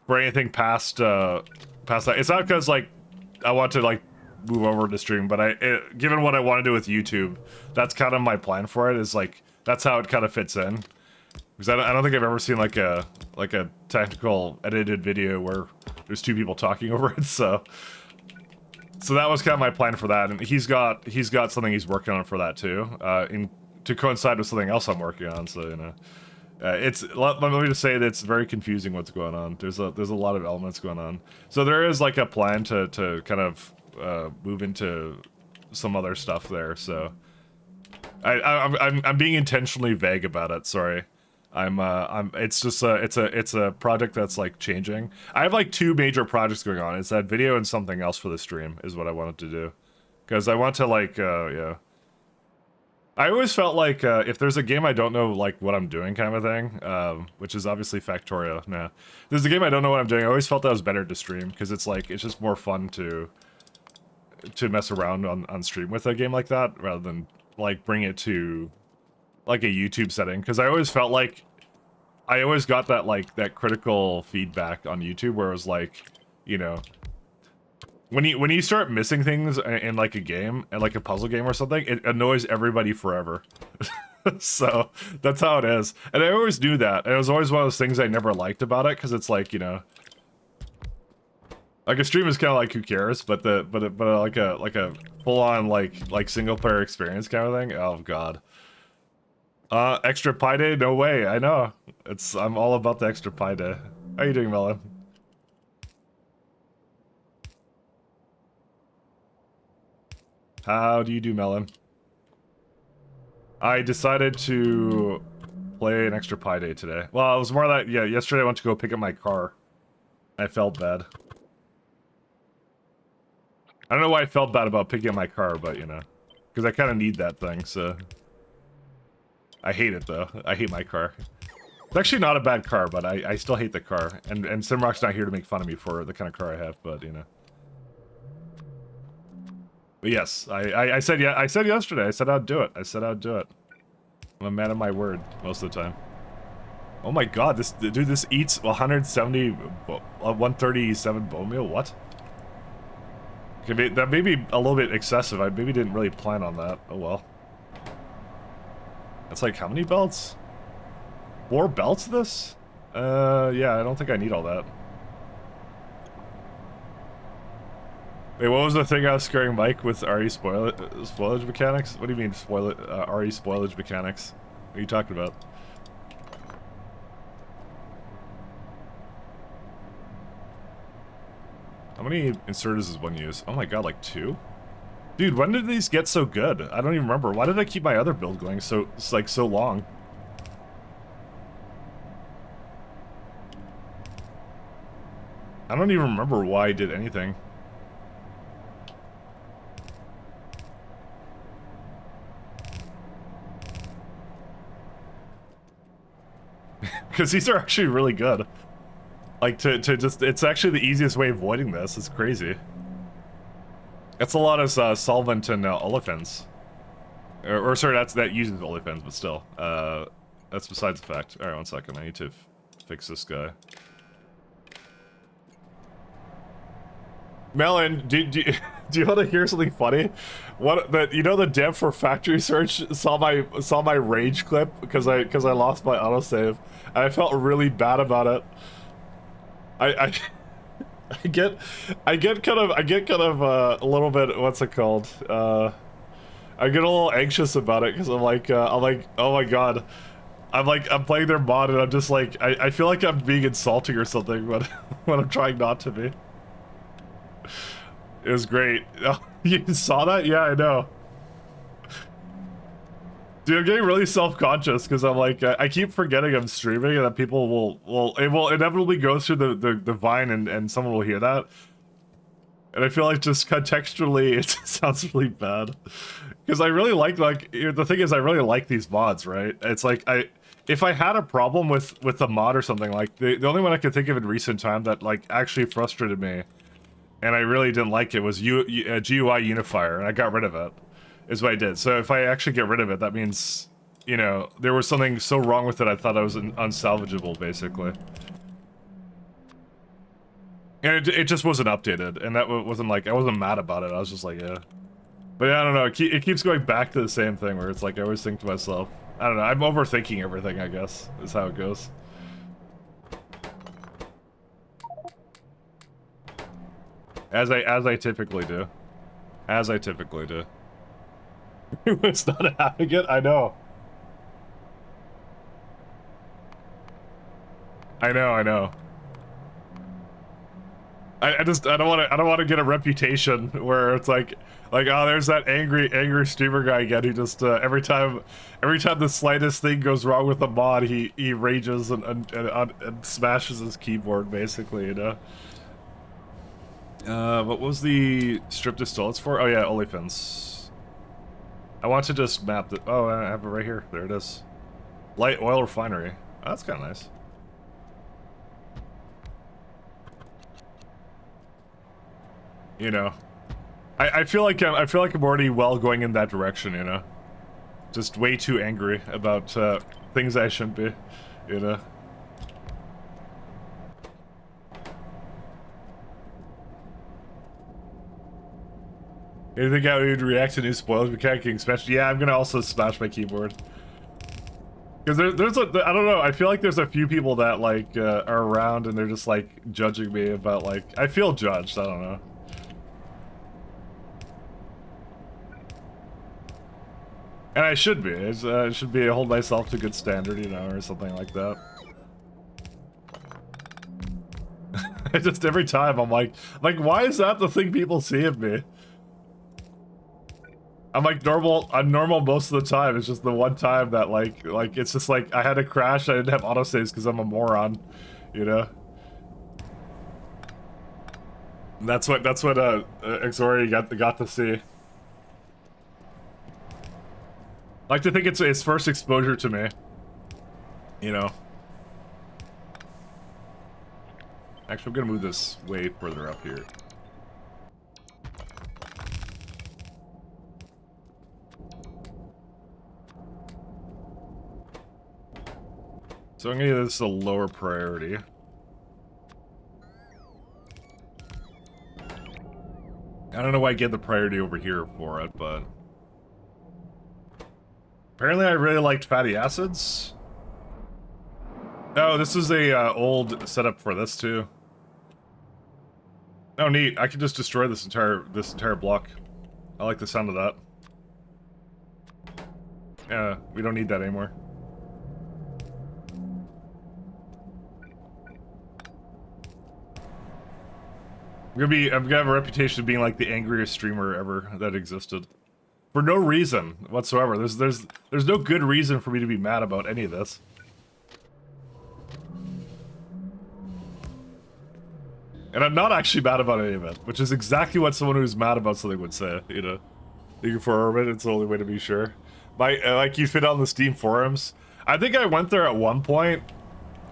for anything past that. It's not because like I want to like move over to stream, but given what I want to do with YouTube, that's kind of my plan for it. Is like that's how it kind of fits in. Because I don't think I've ever seen like a technical edited video where there's two people talking over it. So that was kind of my plan for that, and he's got something he's working on for that too, to coincide with something else I'm working on. So you know, let me just say that it's very confusing what's going on. There's a lot of elements going on. So there is like a plan to kind of move into some other stuff there. So I'm being intentionally vague about it. Sorry. It's just it's a project that's like changing. I have like two major projects going on. It's that video and something else for the stream is what I wanted to do. Because I want to like, yeah. I always felt like if there's a game I don't know like what I'm doing kind of a thing, which is obviously Factorio. Nah, there's a game I don't know what I'm doing. I always felt that was better to stream because it's like it's just more fun to mess around on stream with a game like that rather than like bring it to like a YouTube setting. Because I always felt like I always got that like that critical feedback on YouTube where it was like, you know, when you start missing things in like a game, and like a puzzle game or something, it annoys everybody forever. So that's how it is, and I always knew that. And it was always one of those things I never liked about it because it's like, you know, like a stream is kind of like who cares, but like a full on like single player experience kind of thing. Oh god. Extra Pi Day? No way. I know. I'm all about the extra Pi Day. How you doing, Melon? How do you do, Melon? I decided to play an extra Pi Day today. Well, it was more that, yeah, yesterday I went to go pick up my car. I felt bad. I don't know why I felt bad about picking up my car, but, you know. Because I kind of need that thing, so... I hate it, though. I hate my car. It's actually not a bad car, but I still hate the car. And Simrock's not here to make fun of me for the kind of car I have, but, you know. But yes, I said yesterday, I said I'd do it. I said I'd do it. I'm a man of my word most of the time. Oh my god, this eats 137 bone meal? What? Okay, that may be a little bit excessive. I maybe didn't really plan on that. Oh well. That's like how many belts? 4 belts of this? Yeah, I don't think I need all that. Wait, what was the thing I was scaring Mike with RE spoilage mechanics? What do you mean RE spoilage mechanics? What are you talking about? How many inserters does one use? Oh my god, like 2? Dude, when did these get so good? I don't even remember. Why did I keep my other build going so long? I don't even remember why I did anything. Because these are actually really good. Like, to just... It's actually the easiest way of avoiding this. It's crazy. It's a lot of solvent and olefins. Or sorry, that uses olefins, but still. That's besides the fact. Alright, 1 second. I need to fix this guy. Melon, do you want to hear something funny? You know the dev for Factory Search saw my rage clip because I lost my autosave, and I felt really bad about it. I get kind of a little bit, what's it called? I get a little anxious about it because I'm like, oh my god. I'm playing their mod and I'm just like, I feel like I'm being insulting or something when I'm trying not to be. It was great. Oh, you saw that? Yeah, I know. Dude, I'm getting really self-conscious because I'm like, I keep forgetting I'm streaming and that people it will inevitably go through the Vine and someone will hear that. And I feel like just contextually, it sounds really bad. Because I really like, the thing is, I really like these mods, right? It's like, if I had a problem with the mod or something, like, the only one I could think of in recent time that, like, actually frustrated me, and I really didn't like it, was GUI Unifier, and I got rid of it, is what I did. So if I actually get rid of it, that means, you know, there was something so wrong with it, I thought I was unsalvageable, basically. And it just wasn't updated, and that wasn't like, I wasn't mad about it, I was just like, yeah. But yeah, I don't know, it keeps going back to the same thing, where it's like, I always think to myself, I don't know, I'm overthinking everything, I guess, is how it goes. As I typically do. As I typically do. It's not having it, I know. I know. I don't want to get a reputation where it's like oh, there's that angry streamer guy again who just every time the slightest thing goes wrong with a mod, he rages and smashes his keyboard, basically, you know. What was the strip distillers for? Oh yeah, olefins. I want to just map the, oh, I have it right here. There it is. Light oil refinery. Oh, that's kind of nice. You know, I feel like I'm already well going in that direction, you know. Just way too angry about things I shouldn't be, you know. You think I would react to new spoilers mechanic getting smashed? Yeah, I'm gonna also smash my keyboard. Because there's I don't know, I feel like there's a few people that, like, are around and they're just, like, judging me about, like, I feel judged, I don't know. And I should be. I should be hold myself to good standard, you know, or something like that. Just every time I'm like, why is that the thing people see of me? I'm like normal. I'm normal most of the time. It's just the one time that like it's just like I had a crash. I didn't have autosaves because I'm a moron, you know. And that's what Exori got to see. I like to think it's his first exposure to me. You know. Actually, I'm gonna move this way further up here. So I'm gonna give this a lower priority. I don't know why I get the priority over here for it, but... Apparently I really liked fatty acids. Oh, this is a old setup for this too. Oh, neat. I can just destroy this entire block. I like the sound of that. Yeah, we don't need that anymore. I'm gonna have a reputation of being like the angriest streamer ever that existed. For no reason whatsoever. There's no good reason for me to be mad about any of this. And I'm not actually mad about any of it, which is exactly what someone who's mad about something would say, you know. Looking for Orbit, it's the only way to be sure. Like you fit on the Steam forums. I think I went there at one point,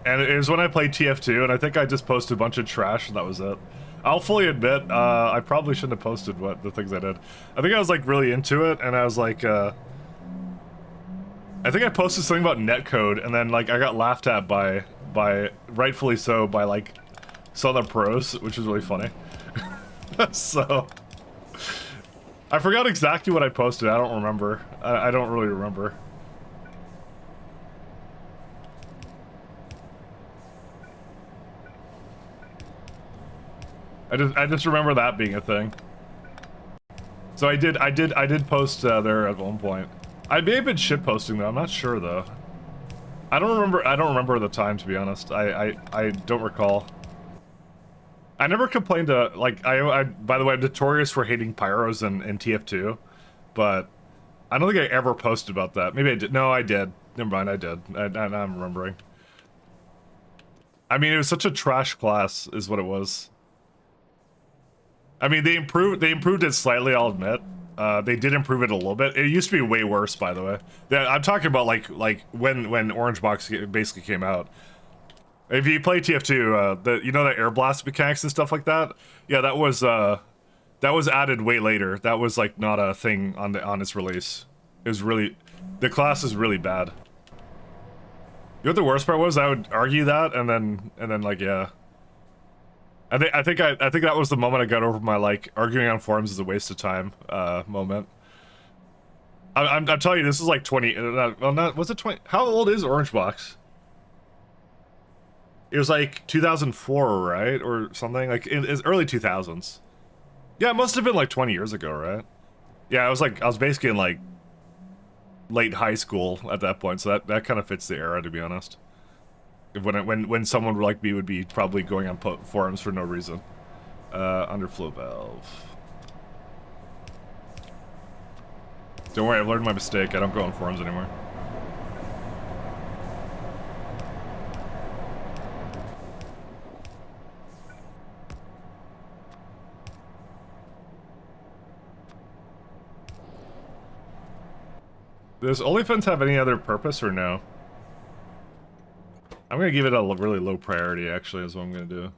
and it was when I played TF2, and I think I just posted a bunch of trash, and that was it. I'll fully admit, I probably shouldn't have posted the things I did. I think I was like really into it, and I was like, I think I posted something about netcode, and then like I got laughed at by rightfully so, by like some other pros, which was really funny. So I forgot exactly what I posted. I don't remember. I don't really remember. I just remember that being a thing. So I did post there at one point. I may have been shit posting though. I'm not sure though. I don't remember the time, to be honest. I don't recall. I never complained to, like, by the way, I'm notorious for hating pyros in TF2, but I don't think I ever posted about that. Maybe I did. No, I did. Never mind, I did. I'm remembering. I mean, it was such a trash class, is what it was. I mean, they improved it slightly, I'll admit. They did improve it a little bit. It used to be way worse, by the way. I'm talking about like when Orange Box basically came out. If you play TF2, you know the air blast mechanics and stuff like that. Yeah, that was added way later. That was like not a thing on its release. It was really, the class is really bad. You know what the worst part was? I would argue that, and then like yeah. I think that was the moment I got over my like arguing on forums is a waste of time moment. I'm telling you, this is like 20. Well, not was it 20? How old is Orange Box? It was like 2004, right, or something like it's early 2000s. Yeah, it must have been like 20 years ago, right? Yeah, I was basically in like late high school at that point, so that kind of fits the era, to be honest. When someone like me would be probably going on forums for no reason. Underflow valve. Don't worry, I've learned my mistake. I don't go on forums anymore. Does OnlyFans have any other purpose or no? I'm gonna give it a really low priority, actually, is what I'm gonna do.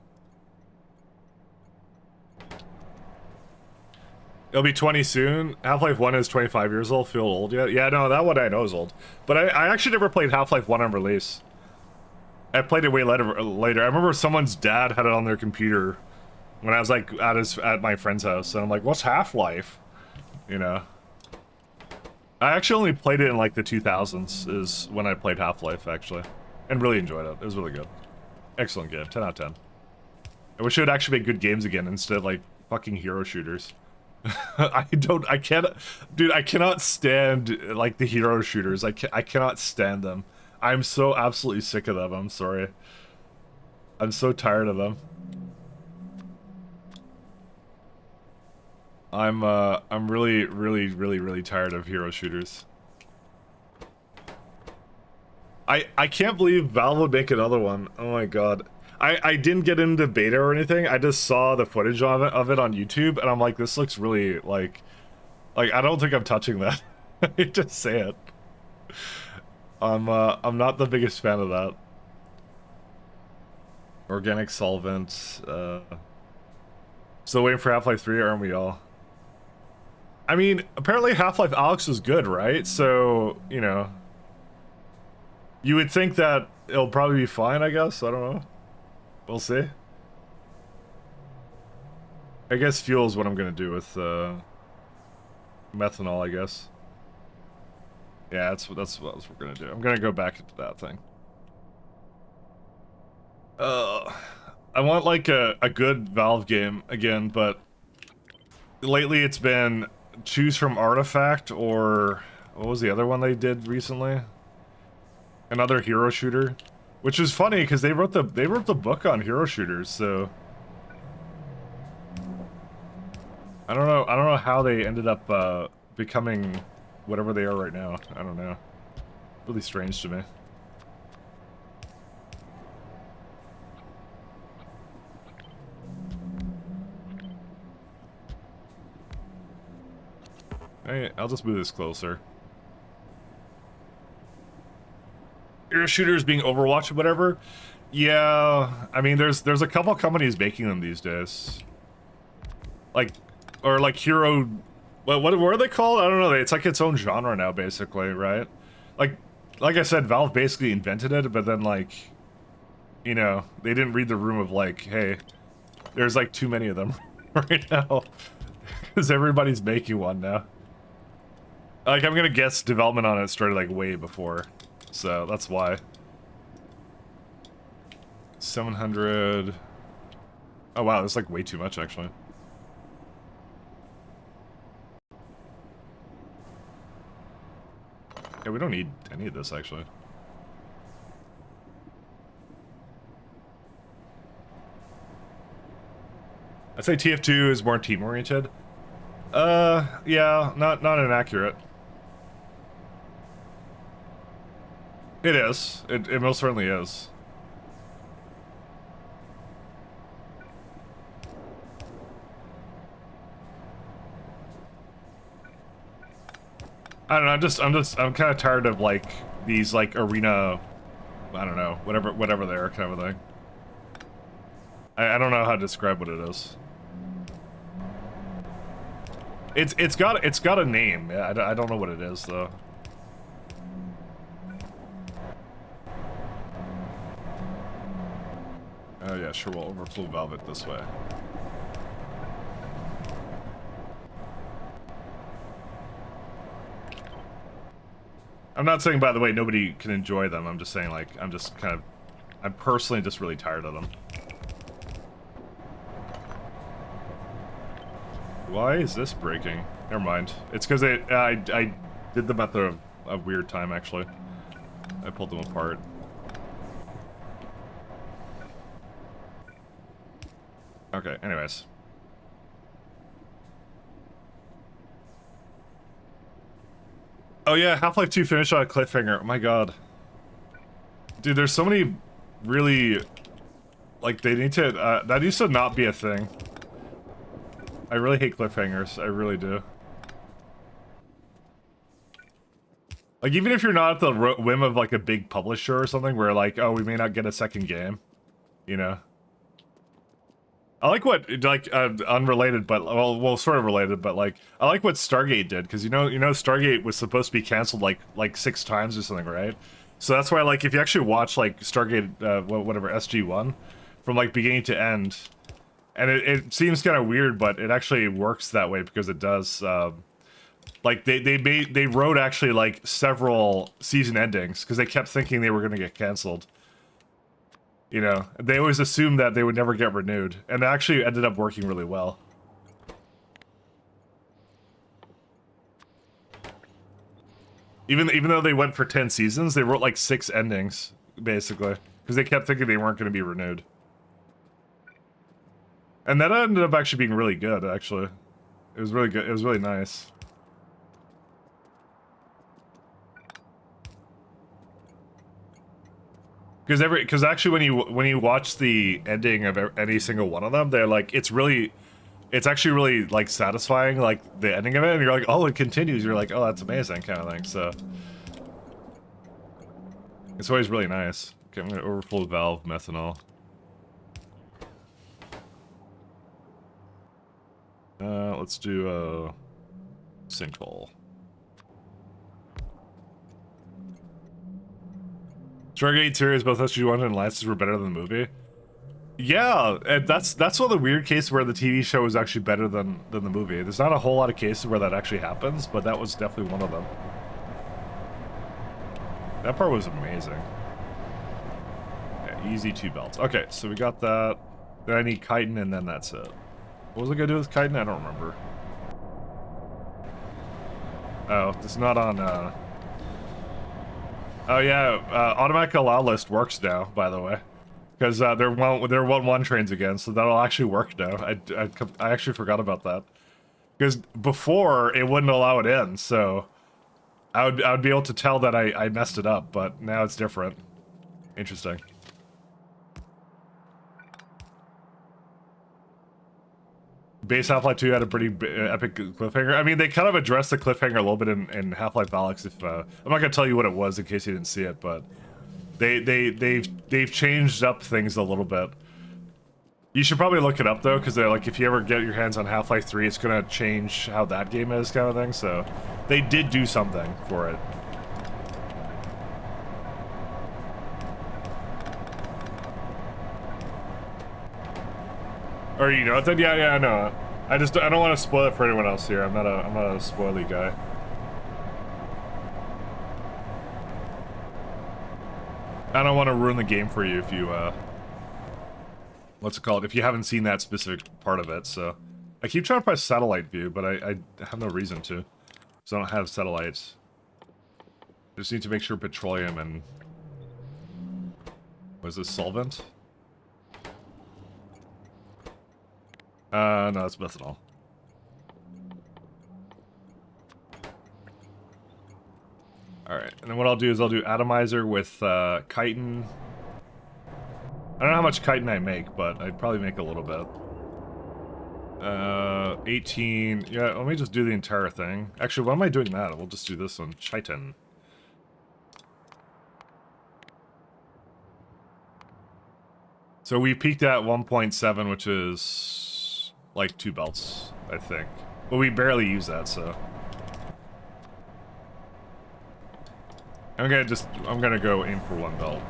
It'll be 20 soon. Half-Life 1 is 25 years old. Feel old yet? Yeah, no, that one I know is old. But I actually never played Half-Life 1 on release. I played it way later. I remember someone's dad had it on their computer when I was like at my friend's house, and I'm like, "What's Half-Life?" You know. I actually only played it in like the 2000s is when I played Half-Life, actually. And really enjoyed it. It was really good. Excellent game. 10 out of 10. I wish it would actually make good games again instead of like fucking hero shooters. I cannot stand like the hero shooters. I cannot stand them. I'm so absolutely sick of them. I'm sorry. I'm so tired of them. I'm really tired of hero shooters. I can't believe Valve would make another one. Oh my god. I didn't get into beta or anything. I just saw the footage of it on YouTube, and I'm like, this looks really like I don't think I'm touching that. I just say it. I'm not the biggest fan of that. Organic solvents. Still waiting for Half-Life 3, aren't we all? I mean, apparently Half-Life Alyx was good, right? So, you know, you would think that it'll probably be fine, I guess. I don't know. We'll see. I guess fuel is what I'm gonna do with methanol, I guess. Yeah, that's what we're gonna do. I'm gonna go back into that thing. I want like a good Valve game again, but lately it's been choose from Artifact or what was the other one they did recently? Another hero shooter, which is funny because they wrote the book on hero shooters, so I don't know how they ended up becoming whatever they are right now. I don't know. Really strange to me. Hey, I'll just move this closer. Hero shooters being Overwatch or whatever. Yeah, I mean, there's a couple companies making them these days. Like, or like hero. What are they called? I don't know. It's like its own genre now, basically, right? Like I said, Valve basically invented it, but then like, you know, they didn't read the room of like, hey, there's like too many of them right now, because everybody's making one now. Like, I'm gonna guess development on it started like way before, so that's why. 700. Oh wow, that's like way too much actually. Yeah, we don't need any of this actually. I'd say TF2 is more team-oriented. Yeah, not inaccurate. It is. It most certainly is. I don't know. I'm kind of tired of like these like arena, I don't know, whatever they are kind of a thing. I don't know how to describe what it is. It's got a name. I don't know what it is though. Oh yeah, sure. We'll overflow valve it this way. I'm not saying, by the way, nobody can enjoy them. I'm just saying, like, I'm personally just really tired of them. Why is this breaking? Never mind. It's because I did them at a weird time, actually. I pulled them apart. Okay, anyways. Oh yeah, Half-Life 2 finished on a cliffhanger. Oh my god. Dude, there's so many really... Like, they need to... that used to not be a thing. I really hate cliffhangers. I really do. Like, even if you're not at the whim of, like, a big publisher or something where, like, oh, we may not get a second game. You know? I like what, like, unrelated, but, well, sort of related, but, like, I like what Stargate did, because, you know, Stargate was supposed to be canceled, like 6 times or something, right? So that's why, like, if you actually watch, like, Stargate, whatever, SG-1, from, like, beginning to end, and it seems kind of weird, but it actually works that way, because it does, like, they wrote, actually, like, several season endings, because they kept thinking they were going to get canceled. You know, they always assumed that they would never get renewed, and it actually ended up working really well. Even though they went for 10 seasons, they wrote like 6 endings, basically, because they kept thinking they weren't going to be renewed. And that ended up actually being really good, actually. It was really good. It was really nice. Because actually when you watch the ending of any single one of them, they're like, it's actually really like satisfying, like the ending of it, and you're like, oh, it continues. You're like, oh, that's amazing, kind of thing. So it's always really nice. Okay, I'm gonna overflow valve methanol. Let's do sinkhole. Stargate series, both SG-1 and Lances were better than the movie. Yeah, and that's one of the weird cases where the TV show is actually better than the movie. There's not a whole lot of cases where that actually happens, but that was definitely one of them. That part was amazing. Yeah, easy 2 belts. Okay, so we got that. Then I need chitin, and then that's it. What was I gonna do with chitin? I don't remember. Oh, it's not on, Oh yeah, automatic allow list works now, by the way, because they're 1-1 trains again, so that'll actually work now. I actually forgot about that, because before it wouldn't allow it in, so I would be able to tell that I messed it up, but now it's different. Interesting. Base Half-Life 2 had a pretty epic cliffhanger. I mean, they kind of addressed the cliffhanger a little bit in Half-Life Alyx. If I'm not gonna tell you what it was in case you didn't see it, but they've changed up things a little bit. You should probably look it up though, because they're like, if you ever get your hands on Half-Life 3, it's gonna change how that game is, kind of thing. So they did do something for it. Or you know it then? Yeah, I know. I don't want to spoil it for anyone else here. I'm not a spoily guy. I don't want to ruin the game for you if you what's it called? If you haven't seen that specific part of it. So I keep trying to press satellite view, but I have no reason to. So I don't have satellites. Just need to make sure petroleum and was this solvent? No, it's methanol. Alright, and then what I'll do is I'll do atomizer with chitin. I don't know how much chitin I make, but I'd probably make a little bit. 18. Yeah, let me just do the entire thing. Actually, why am I doing that? We'll just do this one. Chitin. So we peaked at 1.7, which is like 2 belts, I think. But we barely use that, so. I'm gonna go aim for 1 belt.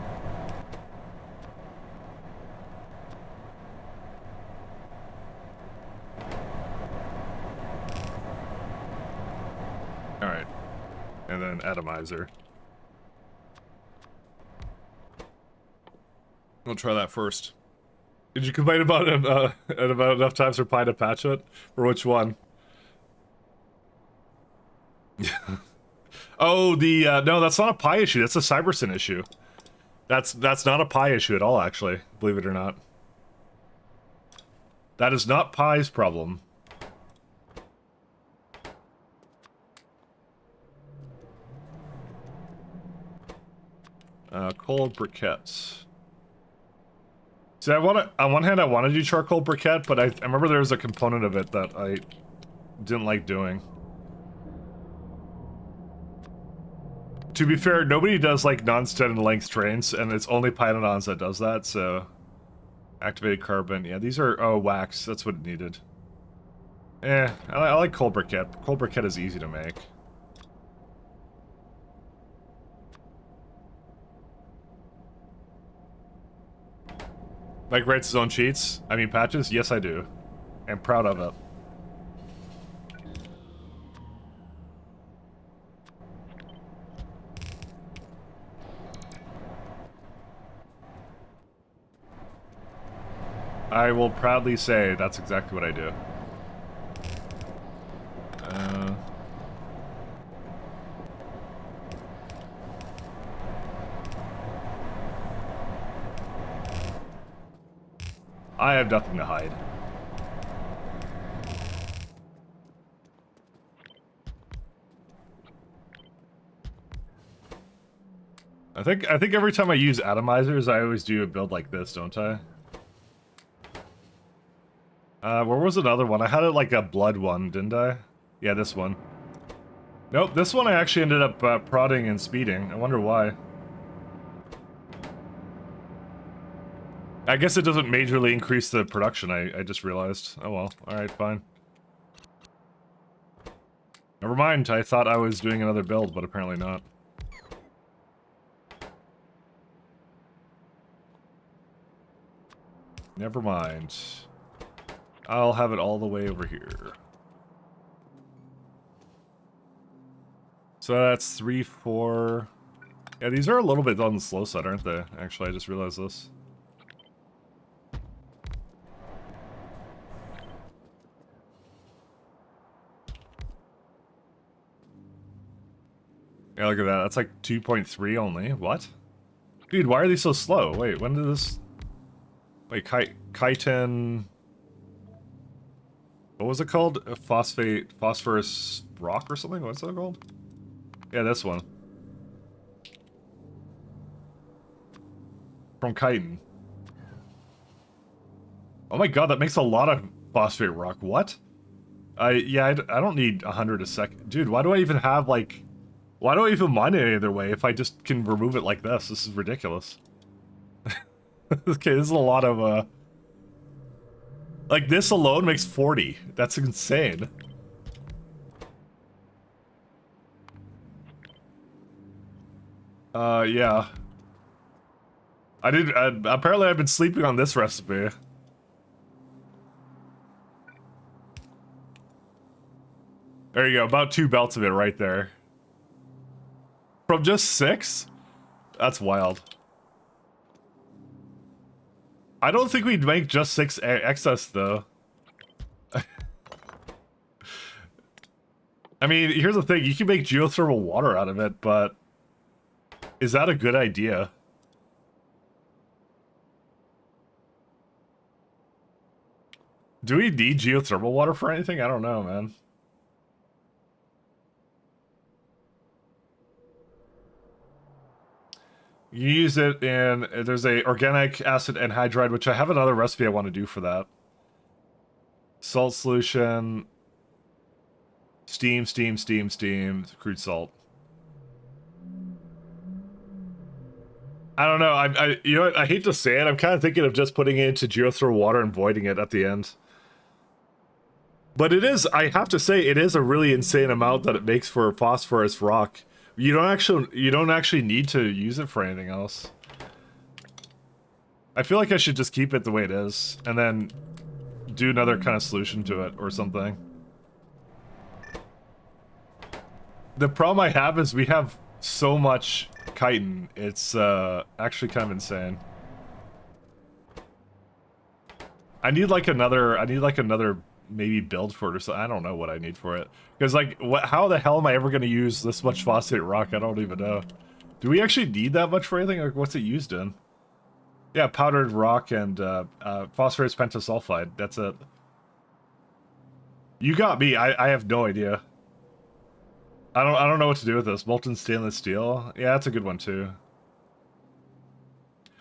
Alright. And then atomizer. We'll try that first. Did you complain about about enough times for Pi to patch it? For which one? Oh, no, that's not a Pi issue. That's a Cybersyn issue. That's not a Pi issue at all, actually. Believe it or not. That is not Pi's problem. Cold briquettes. See, on one hand, I want to do charcoal briquette, but I remember there was a component of it that I didn't like doing. To be fair, nobody does like non-standard length trains, and it's only Pyanodons that does that, so... Activated carbon, yeah, these are, oh, wax, that's what it needed. I like cold briquette. Cold briquette is easy to make. Mike writes his own cheats? I mean patches? Yes, I do. I'm proud of it. I will proudly say that's exactly what I do. I have nothing to hide. I think every time I use atomizers, I always do a build like this, don't I? Where was another one? I had it like a blood one, didn't I? Yeah, this one. Nope, this one I actually ended up prodding and speeding. I wonder why. I guess it doesn't majorly increase the production, I just realized. Oh well, alright, fine. Never mind, I thought I was doing another build, but apparently not. Never mind. I'll have it all the way over here. So that's 3, 4... Yeah, these are a little bit on the slow side, aren't they? Actually, I just realized this. Yeah, look at that. That's like 2.3 only. What? Dude, why are they so slow? Wait, when did this... Wait, chitin... What was it called? A phosphorus rock or something? What's that called? Yeah, this one. From chitin. Oh my god, that makes a lot of phosphate rock. What? Yeah, I don't need 100 a second. Dude, why do I even have, like... Why do I even mine it any other way if I just can remove it like this? This is ridiculous. Okay, this is a lot of, Like, this alone makes 40. That's insane. Yeah. Apparently I've been sleeping on this recipe. There you go, about 2 belts of it right there. From just 6? That's wild. I don't think we'd make just 6 excess, though. I mean, here's the thing. You can make geothermal water out of it, but... Is that a good idea? Do we need geothermal water for anything? I don't know, man. You use it in, there's a organic acid anhydride, which I have another recipe I want to do for that. Salt solution. Steam, steam, steam, steam. Crude salt. I don't know. You know what? I hate to say it. I'm kind of thinking of just putting it into geothermal water and voiding it at the end. But it is, I have to say, it is a really insane amount that it makes for phosphorus rock. You don't actually need to use it for anything else. I feel like I should just keep it the way it is, and then do another kind of solution to it or something. The problem I have is we have so much chitin. It's actually kind of insane. I need like another maybe build for it or something. I don't know what I need for it. Because like, how the hell am I ever going to use this much phosphate rock? I don't even know. Do we actually need that much for anything? Like, what's it used in? Yeah, powdered rock and phosphorus pentasulfide. That's it. You got me. I have no idea. I don't know what to do with this. Molten stainless steel. Yeah, that's a good one too.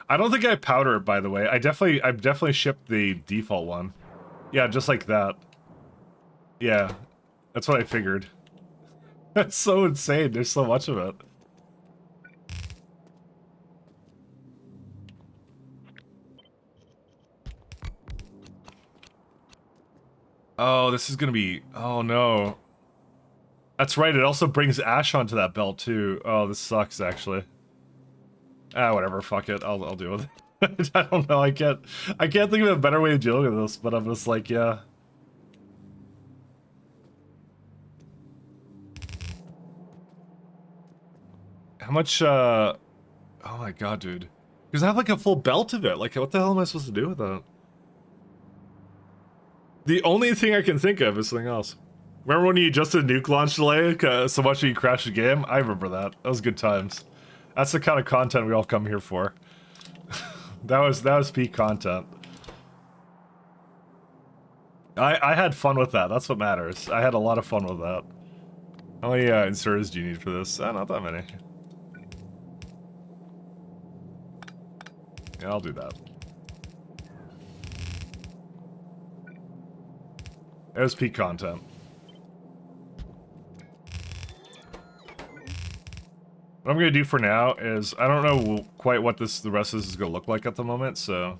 I don't think I powder it, by the way. I've definitely shipped the default one. Yeah, just like that. Yeah, that's what I figured. That's so insane. There's so much of it. Oh, this is gonna be... Oh, no. That's right, it also brings ash onto that belt, too. Oh, this sucks, actually. Ah, whatever, fuck it. I'll deal with it. I don't know, I can't think of a better way of dealing with this, but I'm just like, yeah. How much, Oh my god, dude. Because I have, like, a full belt of it. Like, what the hell am I supposed to do with that? The only thing I can think of is something else. Remember when you adjusted nuke launch delay so much that you crashed the game? I remember that. That was good times. That's the kind of content we all come here for. that was peak content. I had fun with that. That's what matters. I had a lot of fun with that. How many inserters do you need for this? Not that many. Yeah, I'll do that. It was peak content. What I'm gonna do for now is, I don't know quite what the rest of this is gonna look like at the moment, so...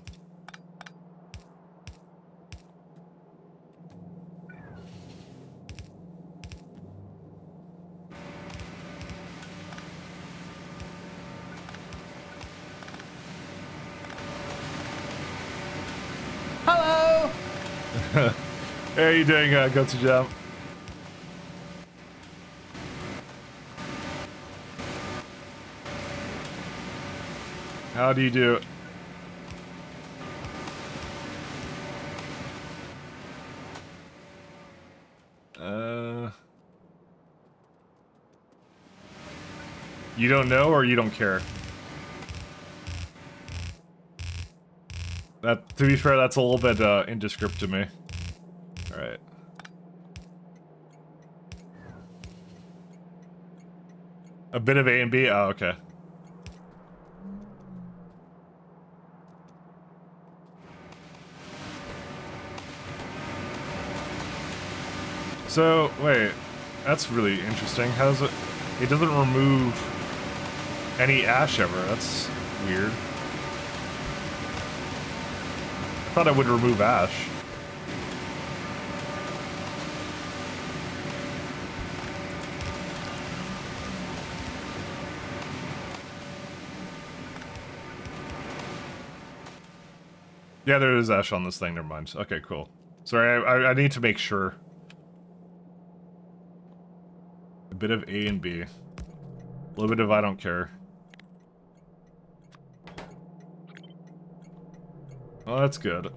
Hello! Hey, how you doing, Gotsu Jam? How do you do? You don't know or you don't care? That, to be fair, that's a little bit indescript to me. Alright. A bit of A and B? Oh, okay. So, wait. That's really interesting. How does it... It doesn't remove any ash ever. That's weird. I thought it would remove ash. Yeah, there is ash on this thing. Never mind. Okay, cool. Sorry, I need to make sure. A bit of A and B. A little bit of I don't care. Well, that's good.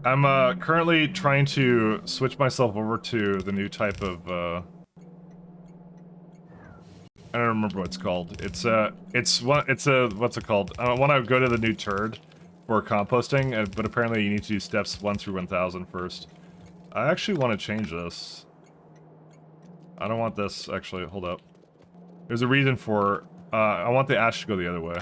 I'm currently trying to switch myself over to the new type of I don't remember what it's called. It's what's it called? I want to go to the new turd for composting, but apparently you need to do steps 1 through 1000 first. I actually want to change this. I don't want this, actually, hold up. There's a reason for, I want the ash to go the other way.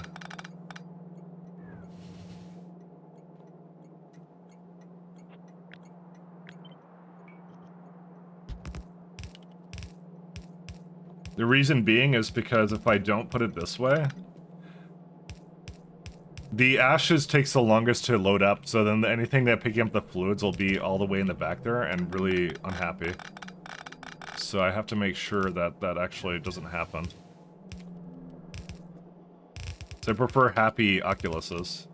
The reason being is because if I don't put it this way, the ashes takes the longest to load up, so then anything that picking up the fluids will be all the way in the back there and really unhappy. So I have to make sure that that actually doesn't happen. So I prefer happy oculuses.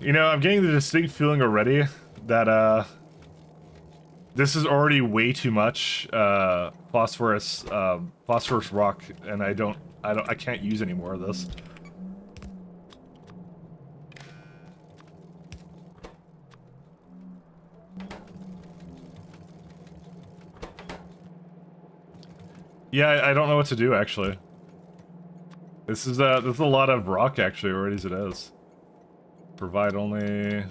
You know, I'm getting the distinct feeling already that, this is already way too much, phosphorus rock, and I can't use any more of this. Yeah, I don't know what to do, actually. This is a lot of rock, actually, already as it is. Provide only...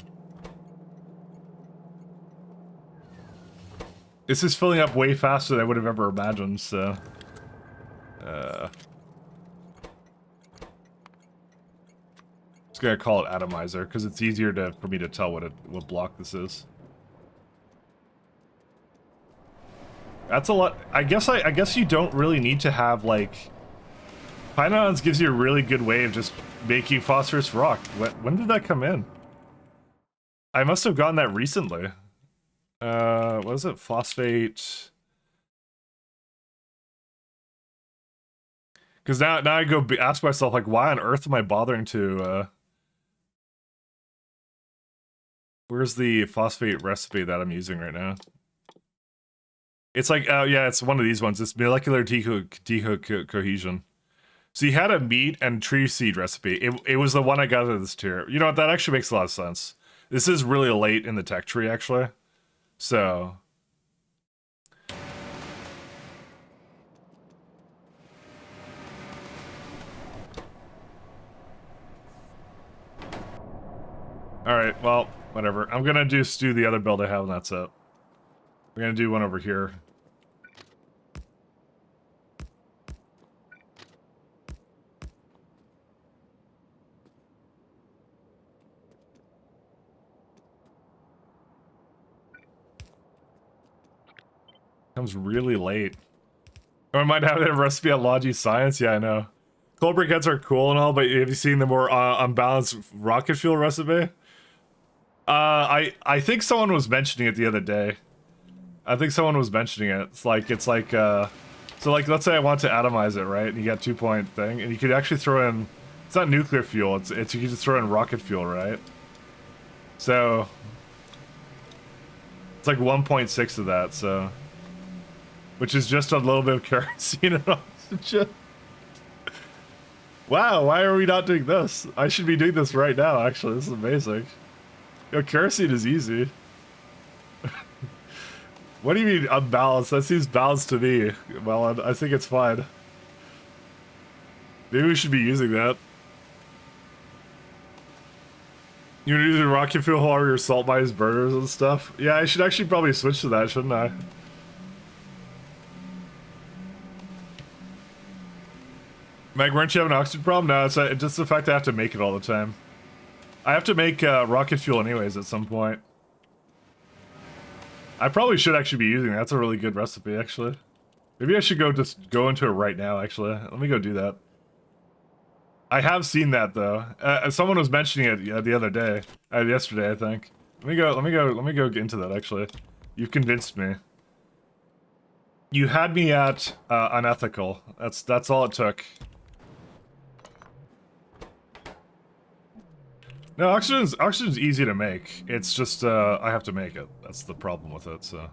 This is filling up way faster than I would have ever imagined, so... Just gonna call it atomizer, because it's easier for me to tell what block this is. That's a lot. I guess you don't really need to have, like... Pyanodons gives you a really good way of just making phosphorus rock. When did that come in? I must have gotten that recently. What is it? Phosphate... Because now I go ask myself, like, why on earth am I bothering to, Where's the phosphate recipe that I'm using right now? It's like, oh yeah, it's one of these ones. It's molecular cohesion. So you had a meat and tree seed recipe. It was the one I got out of this tier. You know what? That actually makes a lot of sense. This is really late in the tech tree, actually. So... Alright, well, whatever. I'm gonna just do the other build I have, and that's it. We're gonna do one over here. Comes really late. Or I might have a recipe on Logi Science. Yeah, I know. Cold briquettes are cool and all, but have you seen the more unbalanced rocket fuel recipe? I think someone was mentioning it the other day. I think someone was mentioning it. It's like, so like, let's say I want to atomize it, right? And you got 2-point thing, and you could actually throw in, it's not nuclear fuel, it's you can just throw in rocket fuel, right? So, it's like 1.6 of that, so. Which is just a little bit of kerosene and oxygen. Wow, why are we not doing this? I should be doing this right now, actually. This is amazing. Yo, kerosene is easy. What do you mean unbalanced? That seems balanced to me. Well, I think it's fine. Maybe we should be using that. You're using rocket fuel all your salt mines burners and stuff? Yeah, I should actually probably switch to that, shouldn't I? Meg, weren't you having an oxygen problem? No, it's just the fact I have to make it all the time. I have to make rocket fuel anyways at some point. I probably should actually be using that. That's a really good recipe, actually. Maybe I should just go into it right now, actually. Let me go do that. I have seen that, though. Someone was mentioning it the other day. Yesterday, I think. Let me go into that, actually. You've convinced me. You had me at unethical. That's all it took. No, oxygen's easy to make. It's just I have to make it. That's the problem with it, so.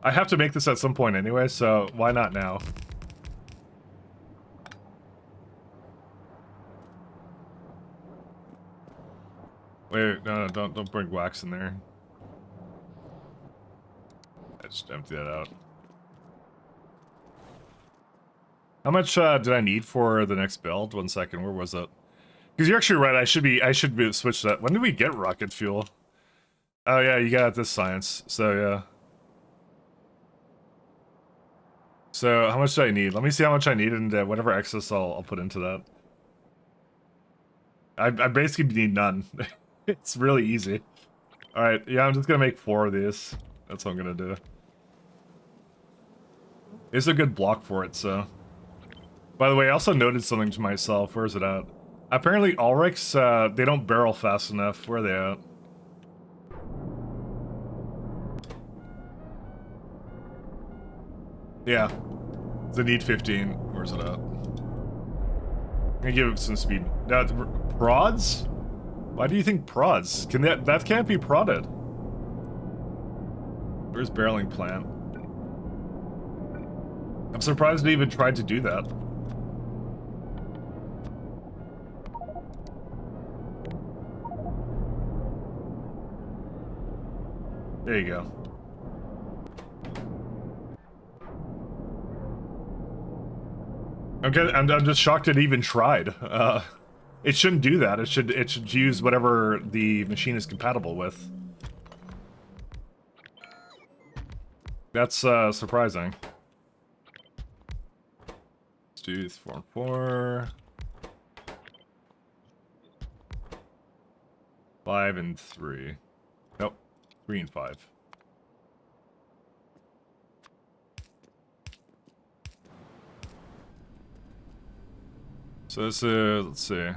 I have to make this at some point anyway, so why not now? Wait, no, don't bring wax in there. I just empty that out. How much did I need for the next build? 1 second, where was it? Because you're actually right. I should be switch that. When did we get rocket fuel? Oh yeah, you got this science. So yeah. So how much do I need? Let me see how much I need, and whatever excess I'll put into that. I basically need none. It's really easy. All right, yeah, I'm just gonna make 4 of these. That's what I'm gonna do. It's a good block for it, so. By the way, I also noted something to myself. Where is it at? Apparently, Ulrichs, they don't barrel fast enough. Where are they at? Yeah. They need 15. Where's it at? I'm gonna give it some speed. Prods? Why do you think prods? Can that can't be prodded. Where's barreling plant? I'm surprised they even tried to do that. There you go. Okay, I'm just shocked it even tried. It shouldn't do that. It should use whatever the machine is compatible with. That's surprising. Let's do this 4 and 4. 5 and 3. Nope. 3 and 5. So this is, let's see,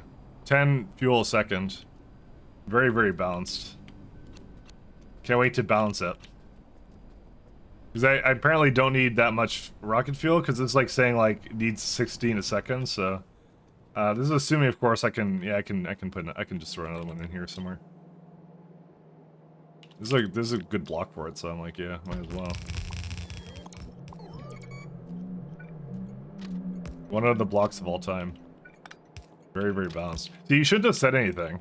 10 fuel a second. Very, very balanced. Can't wait to balance it. Because I apparently don't need that much rocket fuel, because it's like saying like it needs 16 a second, so. This is assuming, of course, I can just throw another one in here somewhere. This is a good block for it, so I'm like, yeah, might as well. One of the blocks of all time. Very, very balanced. See, you shouldn't have said anything.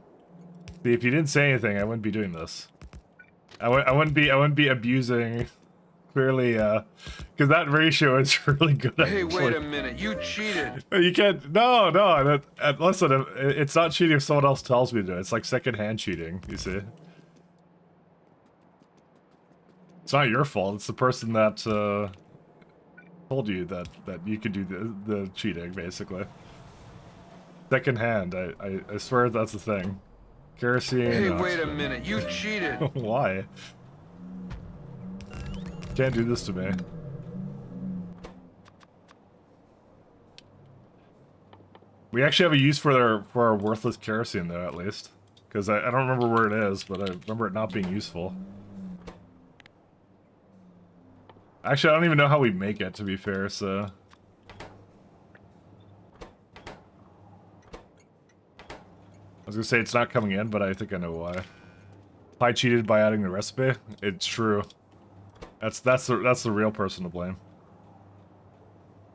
See, if you didn't say anything, I wouldn't be doing this. I wouldn't be abusing. Clearly, because that ratio is really good. Hey, wait a minute! You cheated. You can't. No. Listen, it's not cheating if someone else tells me to do it. It's like secondhand cheating. You see? It's not your fault. It's the person that told you that you could do the cheating, basically. Second hand, I swear that's the thing. Kerosene. Hey, wait a minute! You cheated. Why? Can't do this to me. We actually have a use for our worthless kerosene, though, at least. Because I don't remember where it is, but I remember it not being useful. Actually, I don't even know how we make it, to be fair, so... I was gonna say it's not coming in, but I think I know why. I cheated by adding the recipe. It's true. That's the real person to blame.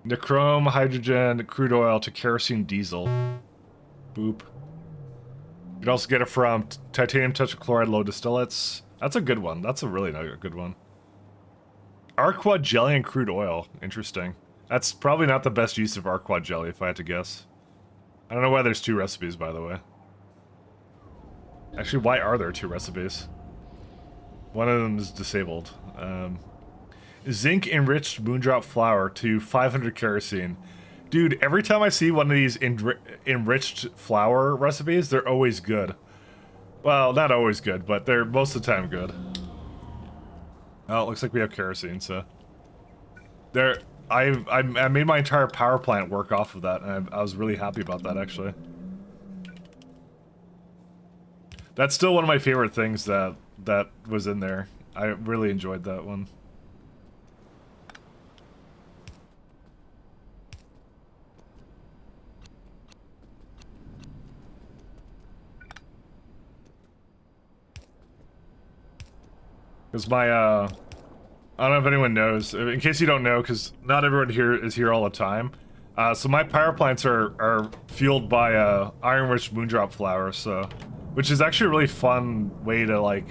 Nichrome, hydrogen, crude oil to kerosene diesel. Boop. You can also get it from titanium tetrachloride low distillates. That's a good one. That's a really good one. Arquad jelly and crude oil. Interesting. That's probably not the best use of Arquad jelly, if I had to guess. I don't know why there's 2 recipes, by the way. Actually, why are there 2 recipes? One of them is disabled. Zinc enriched moondrop flour to 500 kerosene. Dude, every time I see one of these enriched flour recipes, they're always good. Well, not always good, but they're most of the time good. Oh, it looks like we have kerosene, so... I made my entire power plant work off of that, and I was really happy about that, actually. That's still one of my favorite things that was in there. I really enjoyed that one. Because my, I don't know if anyone knows, in case you don't know, because not everyone here is here all the time. So my power plants are fueled by iron-rich moondrop flour, so... Which is actually a really fun way to, like,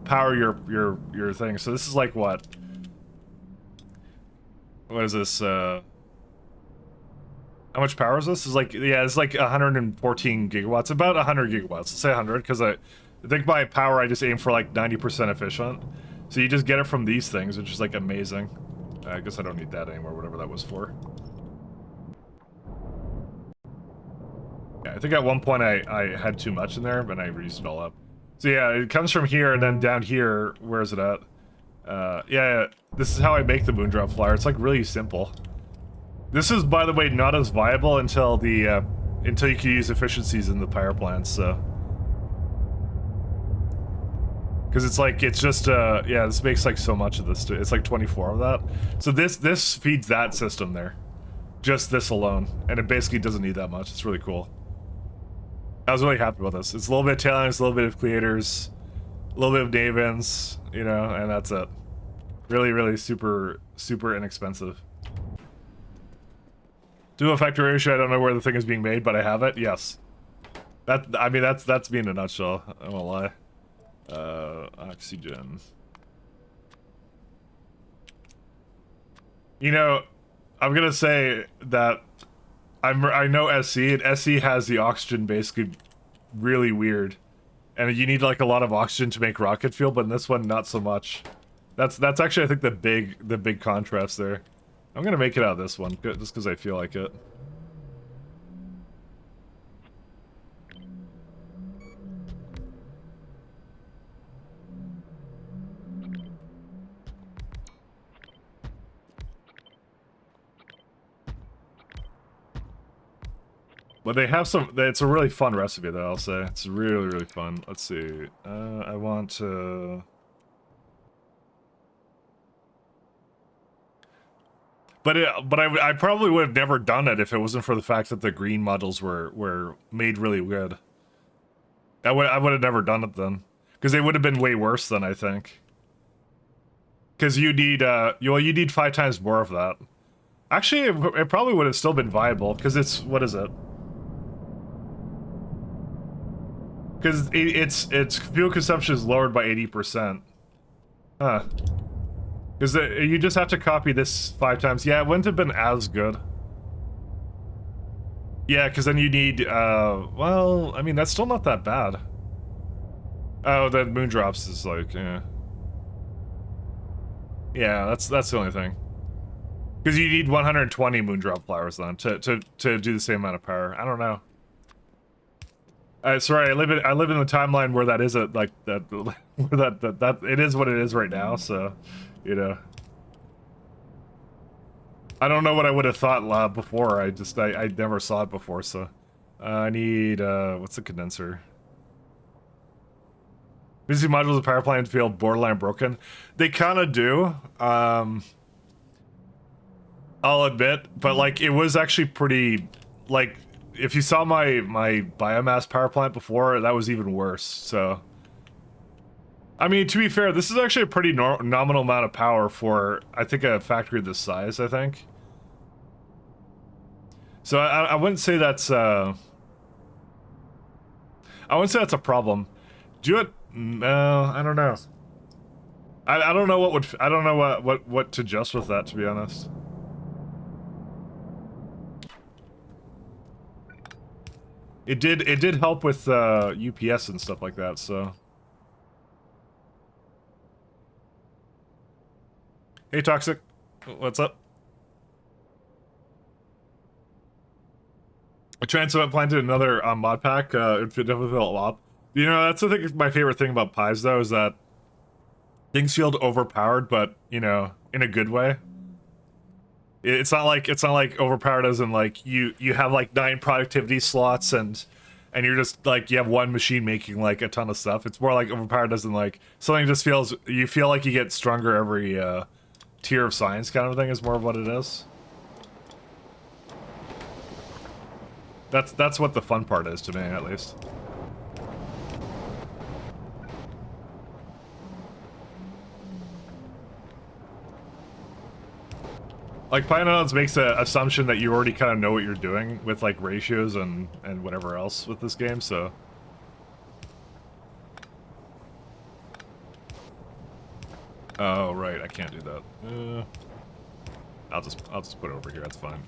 power your thing. So this is like what? What is this, How much power is this? Is like, yeah, it's like 114 gigawatts, about 100 gigawatts. Let's say 100, because I think by power I just aim for like 90% efficient. So you just get it from these things, which is like amazing. I guess I don't need that anymore, whatever that was for. Yeah, I think at one point I had too much in there, but I reused it all up. So yeah, it comes from here, and then down here, where is it at? Yeah, this is how I make the Moondrop Flyer. It's like really simple. This is, by the way, not as viable until the until you can use efficiencies in the power plants. So, because it's like it's just yeah, this makes like so much of this. It's like 24 of that. So this feeds that system there, just this alone, and it basically doesn't need that much. It's really cool. I was really happy with this. It's a little bit of Talons, a little bit of Creators, a little bit of Davins, you know, and that's it. Really, really super inexpensive. Do a factory ratio. I don't know where the thing is being made, but I have it. Yes. I mean, that's me in a nutshell. I won't lie. Oxygen. You know, I'm gonna say that I know SC, and SC has the oxygen basically really weird, and you need like a lot of oxygen to make rocket fuel, but in this one not so much. That's actually I think the big contrast there. I'm gonna make it out of this one just because I feel like it. But they have some. It's a really fun recipe, though. I'll say it's really fun. Let's see. I want to. But I probably would have never done it if it wasn't for the fact that the green modules were made really good. I would have never done it then, because they would have been way worse than I think. Because you need you need 5 times more of that. Actually, it probably would have still been viable because it's what is it? Because its fuel consumption is lowered by 80%. Huh. Because you just have to copy this 5 times. Yeah, it wouldn't have been as good. Yeah, because then you need, well, I mean, that's still not that bad. Oh, the Moondrops is like, yeah. Yeah, that's the only thing. Because you need 120 Moondrop flowers then to do the same amount of power. I don't know. Sorry, I live in the timeline where that isn't like that. Where that it is what it is right now. So, you know, I don't know what I would have thought before. I never saw it before. So, I need what's the condenser? Busy modules of power plant feel borderline broken. They kind of do. I'll admit, but like it was actually pretty like. If you saw my biomass power plant before, that was even worse, so... I mean, to be fair, this is actually a pretty nominal amount of power for, I think, a factory this size, I think. So I wouldn't say that's, I wouldn't say that's a problem. Do it... I don't know. I don't know I don't know what to adjust with that, to be honest. It did help with UPS and stuff like that, so. Hey Toxic, what's up? I Transcendent planted another mod pack, it definitely felt up. You know, that's I think my favorite thing about pies though, is that things feel overpowered, but you know, in a good way. It's not like overpowered as in like you have like 9 productivity slots and you're just like you have one machine making like a ton of stuff. It's more like overpowered as in like something just feels you feel like you get stronger every tier of science kind of thing is more of what it is. That's what the fun part is to me, at least. Like, Pyanodons makes an assumption that you already kind of know what you're doing with, like, ratios and whatever else with this game, so... Oh, right, I can't do that. I'll just put it over here, that's fine.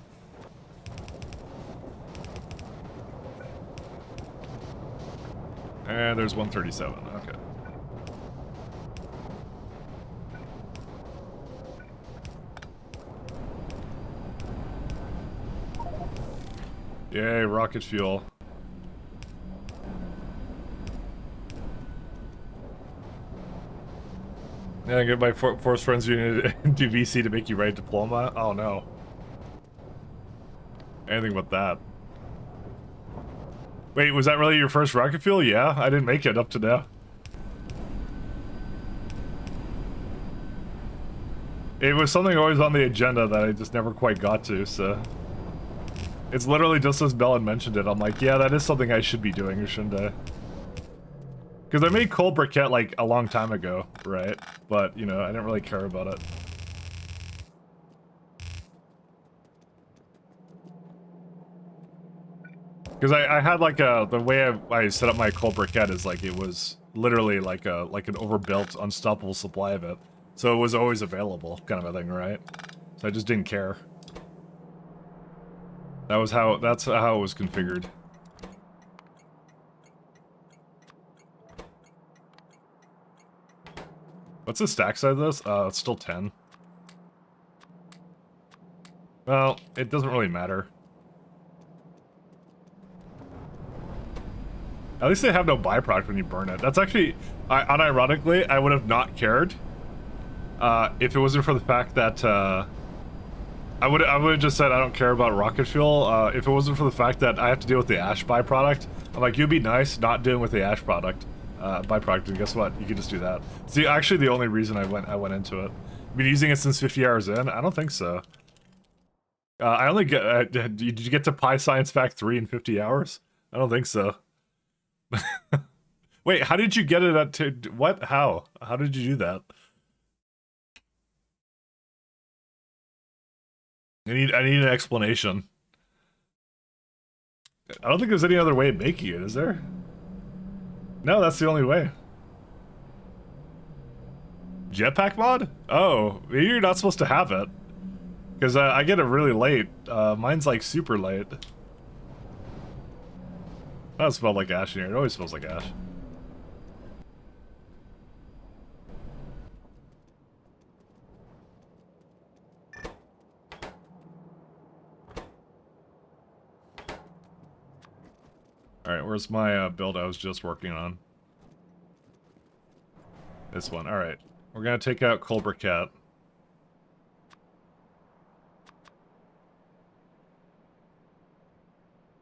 And there's 137. Okay. Yay, rocket fuel. Yeah, get my force friends unit into VC to make you write diploma? Oh no. Anything but that. Wait, was that really your first rocket fuel? Yeah, I didn't make it up to now. It was something always on the agenda that I just never quite got to, so... It's literally just as Bellin mentioned it, I'm like, yeah, that is something I should be doing, or shouldn't I? Because I made cold briquette, like, a long time ago, right? But, you know, I didn't really care about it. Because I had, like, the way I set up my cold briquette is, like, it was literally, like, an overbuilt, unstoppable supply of it. So it was always available, kind of a thing, right? So I just didn't care. That's how it was configured. What's the stack size of this? It's still 10. Well, it doesn't really matter. At least they have no byproduct when you burn it. That's actually, unironically, I would have not cared if it wasn't for the fact that I would have just said I don't care about rocket fuel. If it wasn't for the fact that I have to deal with the ash byproduct, I'm like, you'd be nice not dealing with the ash byproduct, and guess what? You can just do that. See, actually, the only reason I went into it. I've been using it since 50 hours in. I don't think so. I only get. Did you get to Pi Science Fact 3 in 50 hours? I don't think so. Wait, how did you get it at? What? How? How did you do that? I need an explanation. I don't think there's any other way of making it, is there? No, that's the only way. Jetpack mod? Oh, maybe you're not supposed to have it. Because I get it really late. Mine's like super late. That smelled like ash in here. It always smells like ash. Alright, where's my build I was just working on? This one. Alright. We're gonna take out cold briquette.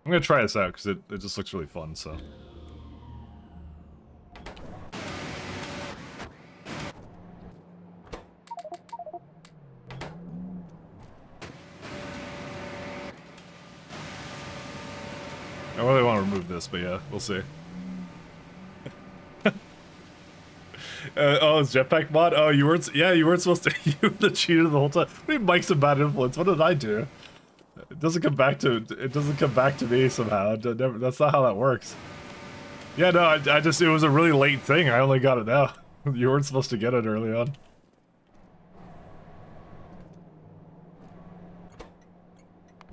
I'm gonna try this out because it just looks really fun, so. I really want to remove this, but yeah, we'll see. Oh, it's jetpack mod? Oh, you weren't supposed to. You were the cheater the whole time. What do you mean Mike's a bad influence? What did I do? It doesn't come back to me somehow. That's not how that works. Yeah, no, I just, it was a really late thing. I only got it now. You weren't supposed to get it early on.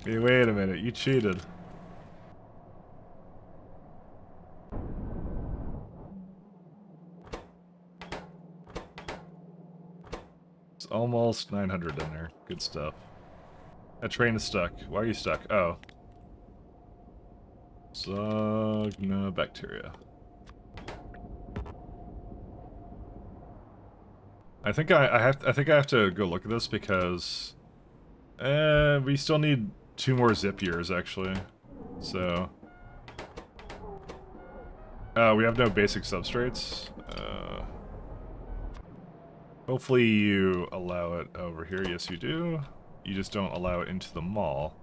Hey, wait a minute, you cheated. It's almost 900 in there. Good stuff. That train is stuck. Why are you stuck? Oh. Bacteria. I think I have to go look at this because we still need 2 more zip years actually. So we have no basic substrates. Hopefully you allow it over here. Yes, you do. You just don't allow it into the mall.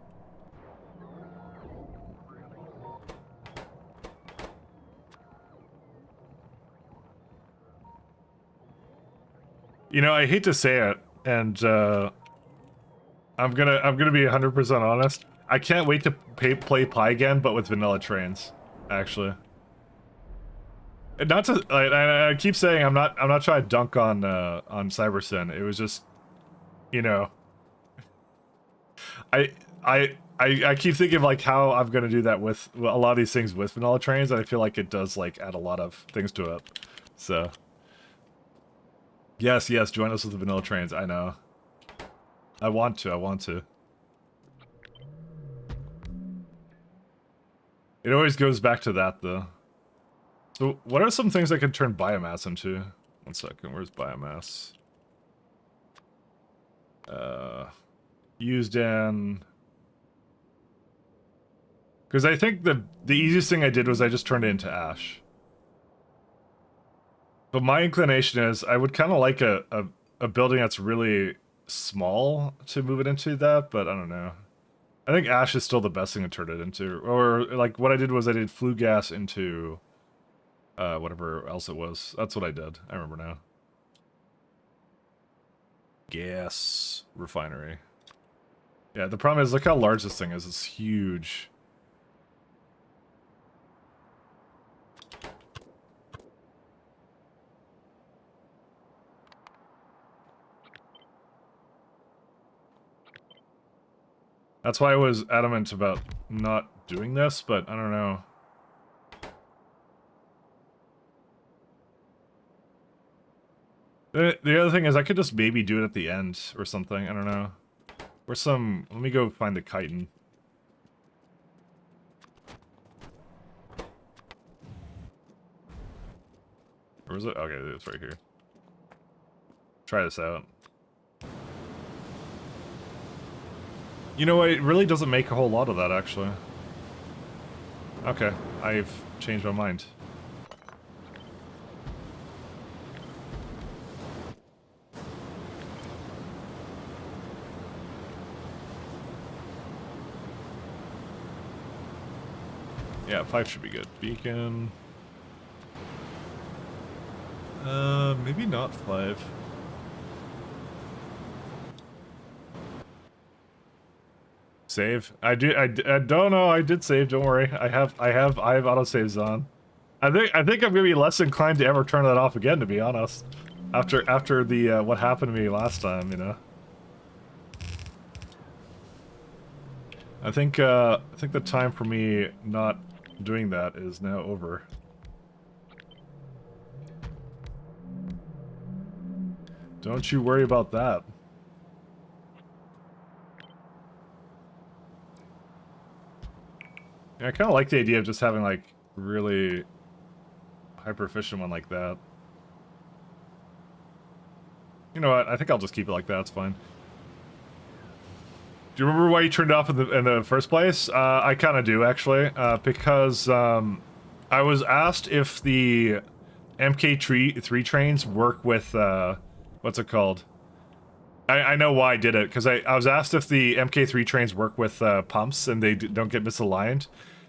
You know, I hate to say it, and I'm gonna be 100% honest. I can't wait to play Pi again, but with vanilla trains, actually. And not to, I keep saying I'm not trying to dunk on CyberSyn. It was just, you know, I I keep thinking of like how I'm gonna do that with a lot of these things with vanilla trains, and I feel like it does like add a lot of things to it. So yes, join us with the vanilla trains. I know. I want to. It always goes back to that though. So what are some things I can turn biomass into? 1 second, where's biomass? Used in... Because I think the easiest thing I did was I just turned it into ash. But my inclination is I would kind of like a building that's really small to move it into that, but I don't know. I think ash is still the best thing to turn it into. Or, like, what I did was I did flue gas into... whatever else it was. That's what I did. I remember now. Gas refinery. Yeah, the problem is, look how large this thing is. It's huge. That's why I was adamant about not doing this, but I don't know. The other thing is I could just maybe do it at the end or something. I don't know. Where's some... Let me go find the chitin. Where is it? Okay, it's right here. Try this out. You know what? It really doesn't make a whole lot of that, actually. Okay, I've changed my mind. Yeah, 5 should be good. Beacon. Maybe not 5. Save. I don't know. I did save. Don't worry. I have autosaves on. I think I'm gonna be less inclined to ever turn that off again, to be honest. After the what happened to me last time, you know. I think the time for me not doing that is now over. Don't you worry about that. Yeah, I kind of like the idea of just having, like, really hyper-efficient one like that. You know what? I think I'll just keep it like that. It's fine. Do you remember why you turned it off in the first place? I kind of do, actually. Because I was asked if the MK3 trains work with... what's it called? I know why I did it, because I was asked if the MK3 trains work with pumps and they don't get misaligned.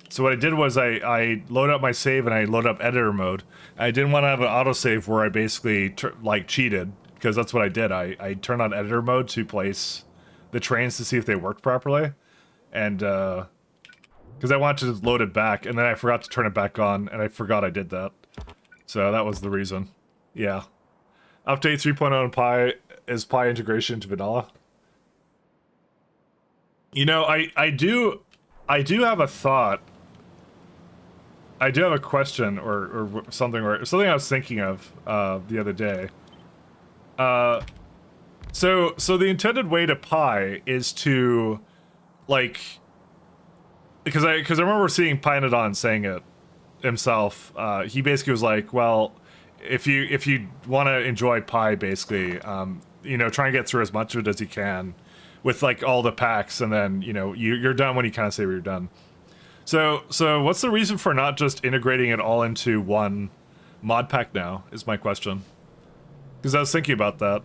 So what I did was I load up my save and I load up editor mode. I didn't want to have an autosave where I basically like cheated, because that's what I did. I turned on editor mode to place the trains to see if they worked properly, and because I wanted to load it back, and then I forgot to turn it back on, and I forgot I did that. So that was the reason. Yeah. Update 3.0 in Pi is Pi integration into vanilla. You know, I do have a thought. I do have a question or something I was thinking of the other day. So the intended way to Pi is to, like, because I remember seeing Pyanodons saying it himself. He basically was like, well, if you want to enjoy Pi, basically, you know, try and get through as much of it as you can with, like, all the packs, and then, you know, you're done when you kind of say you're done. So what's the reason for not just integrating it all into one mod pack now, is my question. Because I was thinking about that.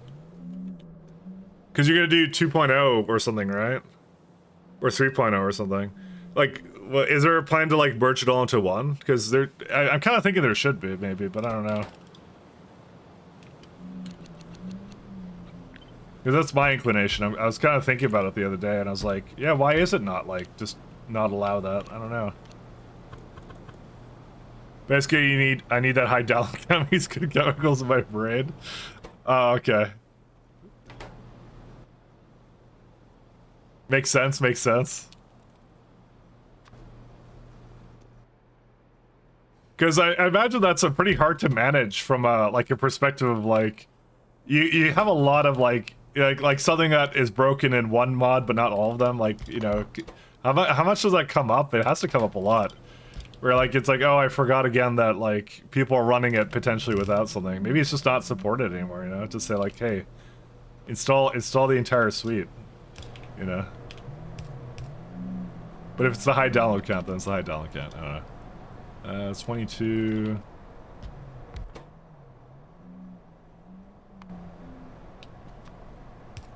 Because you're going to do 2.0 or something, right? Or 3.0 or something. Like, what, is there a plan to, like, merge it all into one? Because I'm kind of thinking there should be, maybe, but I don't know. Because that's my inclination. I was kind of thinking about it the other day, and I was like, yeah, why is it not, like, just not allow that? I don't know. Basically, I need that high these good chemicals in my brain. Oh, okay. Makes sense, makes sense. Because I imagine that's a pretty hard to manage from a like a perspective of like you have a lot of like something that is broken in one mod but not all of them. Like, you know, how much does that come up? It has to come up a lot. Where like it's like, oh, I forgot again that like people are running it potentially without something. Maybe it's just not supported anymore, you know? Just say like, hey, install the entire suite, you know? But if it's the high download count, then it's the high download count. I don't know. It's 22.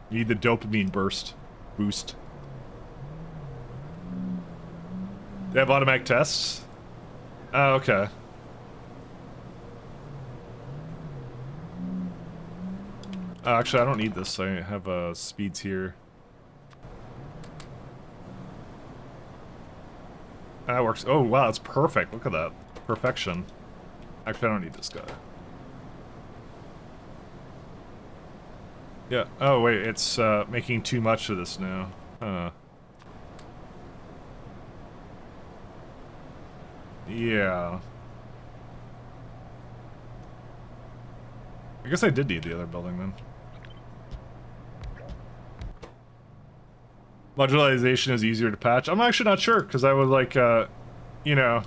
You need the dopamine boost. They have automatic tests? Oh, okay. Oh, actually, I don't need this. I have speeds here. That works. Oh, wow, it's perfect. Look at that. Perfection. Actually, I don't need this guy. Yeah. Oh, wait, it's making too much of this now. Yeah. I guess I did need the other building then. Modularization is easier to patch. I'm actually not sure, because I was like, you know...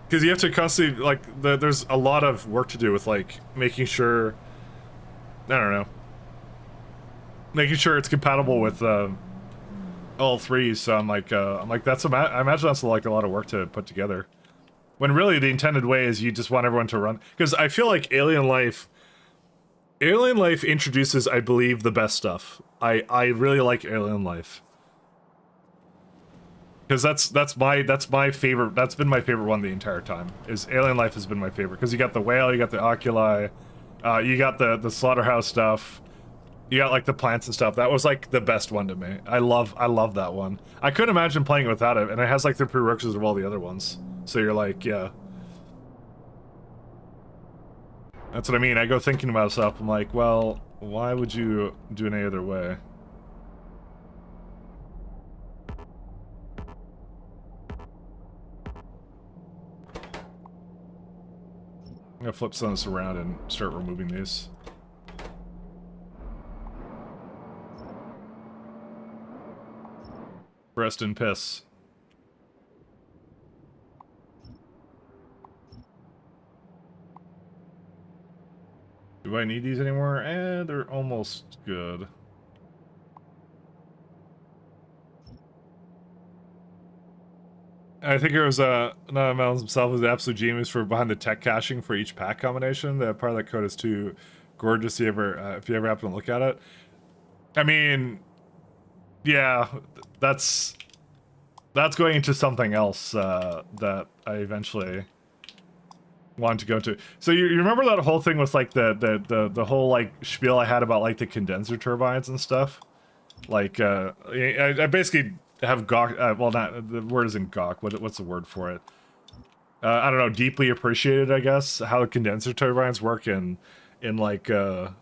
Because you have to constantly, like, there's a lot of work to do with, like, making sure... I don't know. Making sure it's compatible with, all three, so I'm like, that's I imagine that's like a lot of work to put together. When really the intended way is you just want everyone to run, because I feel like Alien Life introduces, I believe, the best stuff. I really like Alien Life. Because that's my favorite, that's been my favorite one the entire time, is Alien Life has been my favorite, because you got the whale, you got the oculi, you got the slaughterhouse stuff, you got like the plants and stuff. That was like the best one to me. I love that one. I couldn't imagine playing it without it, and it has like the prerequisites of all the other ones. So you're like, yeah. That's what I mean. I go thinking about stuff. I'm like, well, why would you do it any other way? I'm gonna flip some of this around and start removing these. Rest in piss. Do I need these anymore? They're almost good. I think it was Melons himself was the absolute genius for behind the tech caching for each pack combination. That part of that code is too gorgeous if you ever happen to look at it. I mean, yeah, that's going into something else that I eventually want to go to. So you remember that whole thing with like the whole like spiel I had about like the condenser turbines and stuff? Like I basically have gawk. Well, not the word isn't gawk. What's the word for it? I don't know. Deeply appreciated, I guess, how the condenser turbines work in like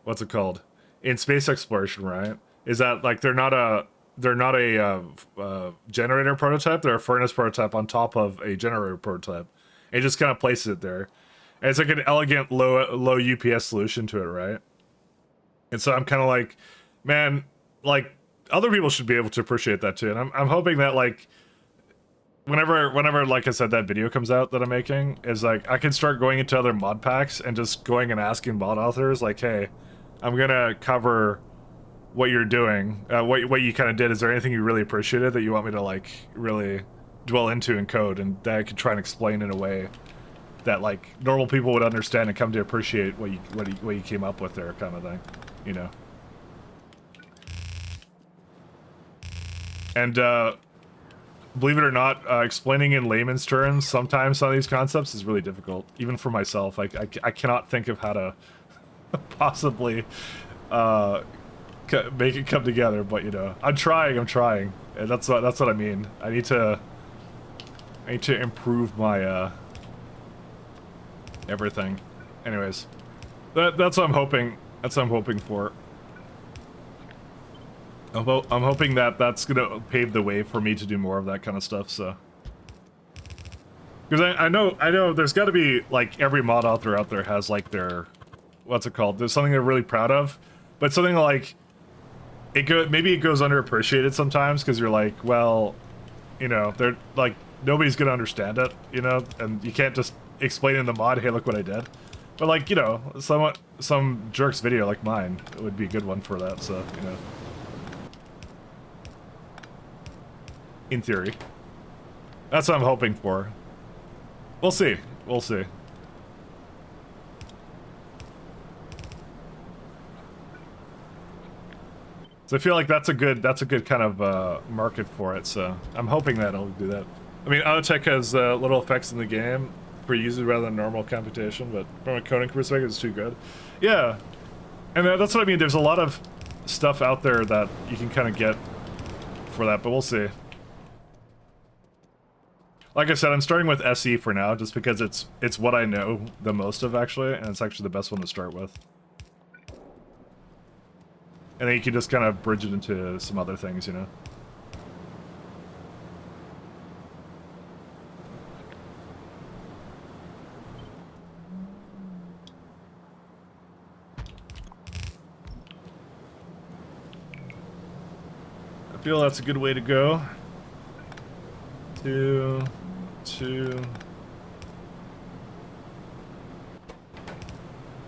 what's it called? In space exploration, right? Is that like they're not a generator prototype, they're a furnace prototype on top of a generator prototype. And it just kind of places it there. And it's like an elegant low UPS solution to it, right? And so I'm kind of like, man, like other people should be able to appreciate that too. And I'm hoping that like whenever like I said that video comes out that I'm making, is like I can start going into other mod packs and just going and asking mod authors like, hey, I'm gonna cover what you're doing, what you kind of did. Is there anything you really appreciated that you want me to like really dwell into in code, and that I could try and explain in a way that like normal people would understand and come to appreciate what you came up with there, kind of thing, you know. And believe it or not, explaining in layman's terms sometimes some of these concepts is really difficult, even for myself. I cannot think of how to possibly make it come together, but you know, I'm trying, and that's what I mean. I need to improve my everything. Anyways, that's what I'm hoping. That's what I'm hoping for. I'm hoping that that's gonna pave the way for me to do more of that kind of stuff. So, Because I know there's got to be, like, every mod author out there has, like, their, what's it called? There's something they're really proud of, but something like, maybe it goes underappreciated sometimes, because you're like, well, you know, they're, like, nobody's gonna understand it, you know, and you can't just explain in the mod, hey, look what I did. But, like, you know, some jerk's video like mine would be a good one for that, so, you know. In theory. That's what I'm hoping for. We'll see. We'll see. So I feel like that's a good kind of market for it. So I'm hoping that it'll do that. I mean, Autotech has little effects in the game for users rather than normal computation, but from a coding perspective, it's too good. Yeah, and that's what I mean. There's a lot of stuff out there that you can kind of get for that, but we'll see. Like I said, I'm starting with SE for now, just because it's what I know the most of, actually, and it's actually the best one to start with. And then you can just kind of bridge it into some other things, you know? I feel that's a good way to go. 2, 2.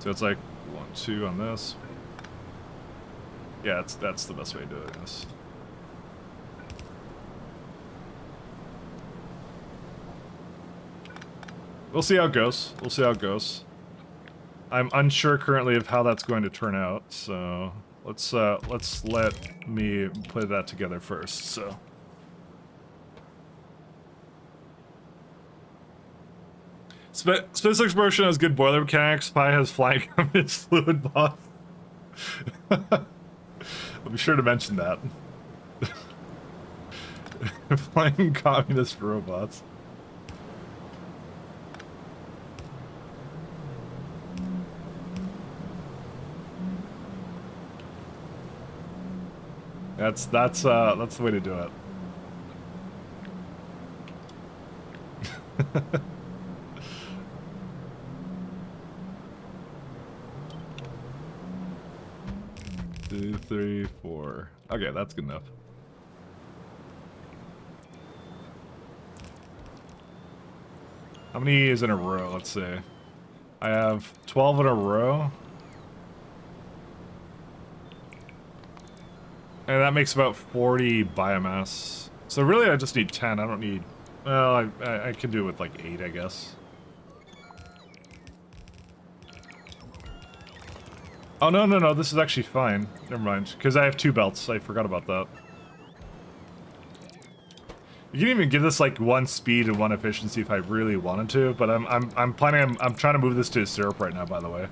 So it's like 1, 2 on this. Yeah, that's the best way to do it, I guess. We'll see how it goes. We'll see how it goes. I'm unsure currently of how that's going to turn out, so let's let me put that together first. So. Space exploration has good boiler mechanics. Pi has flying communist fluid boss. I'll be sure to mention that. Flying communist robots. That's the way to do it. 2, 3, 4. Okay, that's good enough. How many is in a row? Let's see. I have 12 in a row. And that makes about 40 biomass. So really I just need 10. I don't need... Well, I can do it with like 8, I guess. Oh, no, this is actually fine. Never mind, because I have 2 belts. I forgot about that. You can even give this like 1 speed and 1 efficiency if I really wanted to, but I'm trying to move this to syrup right now, by the way.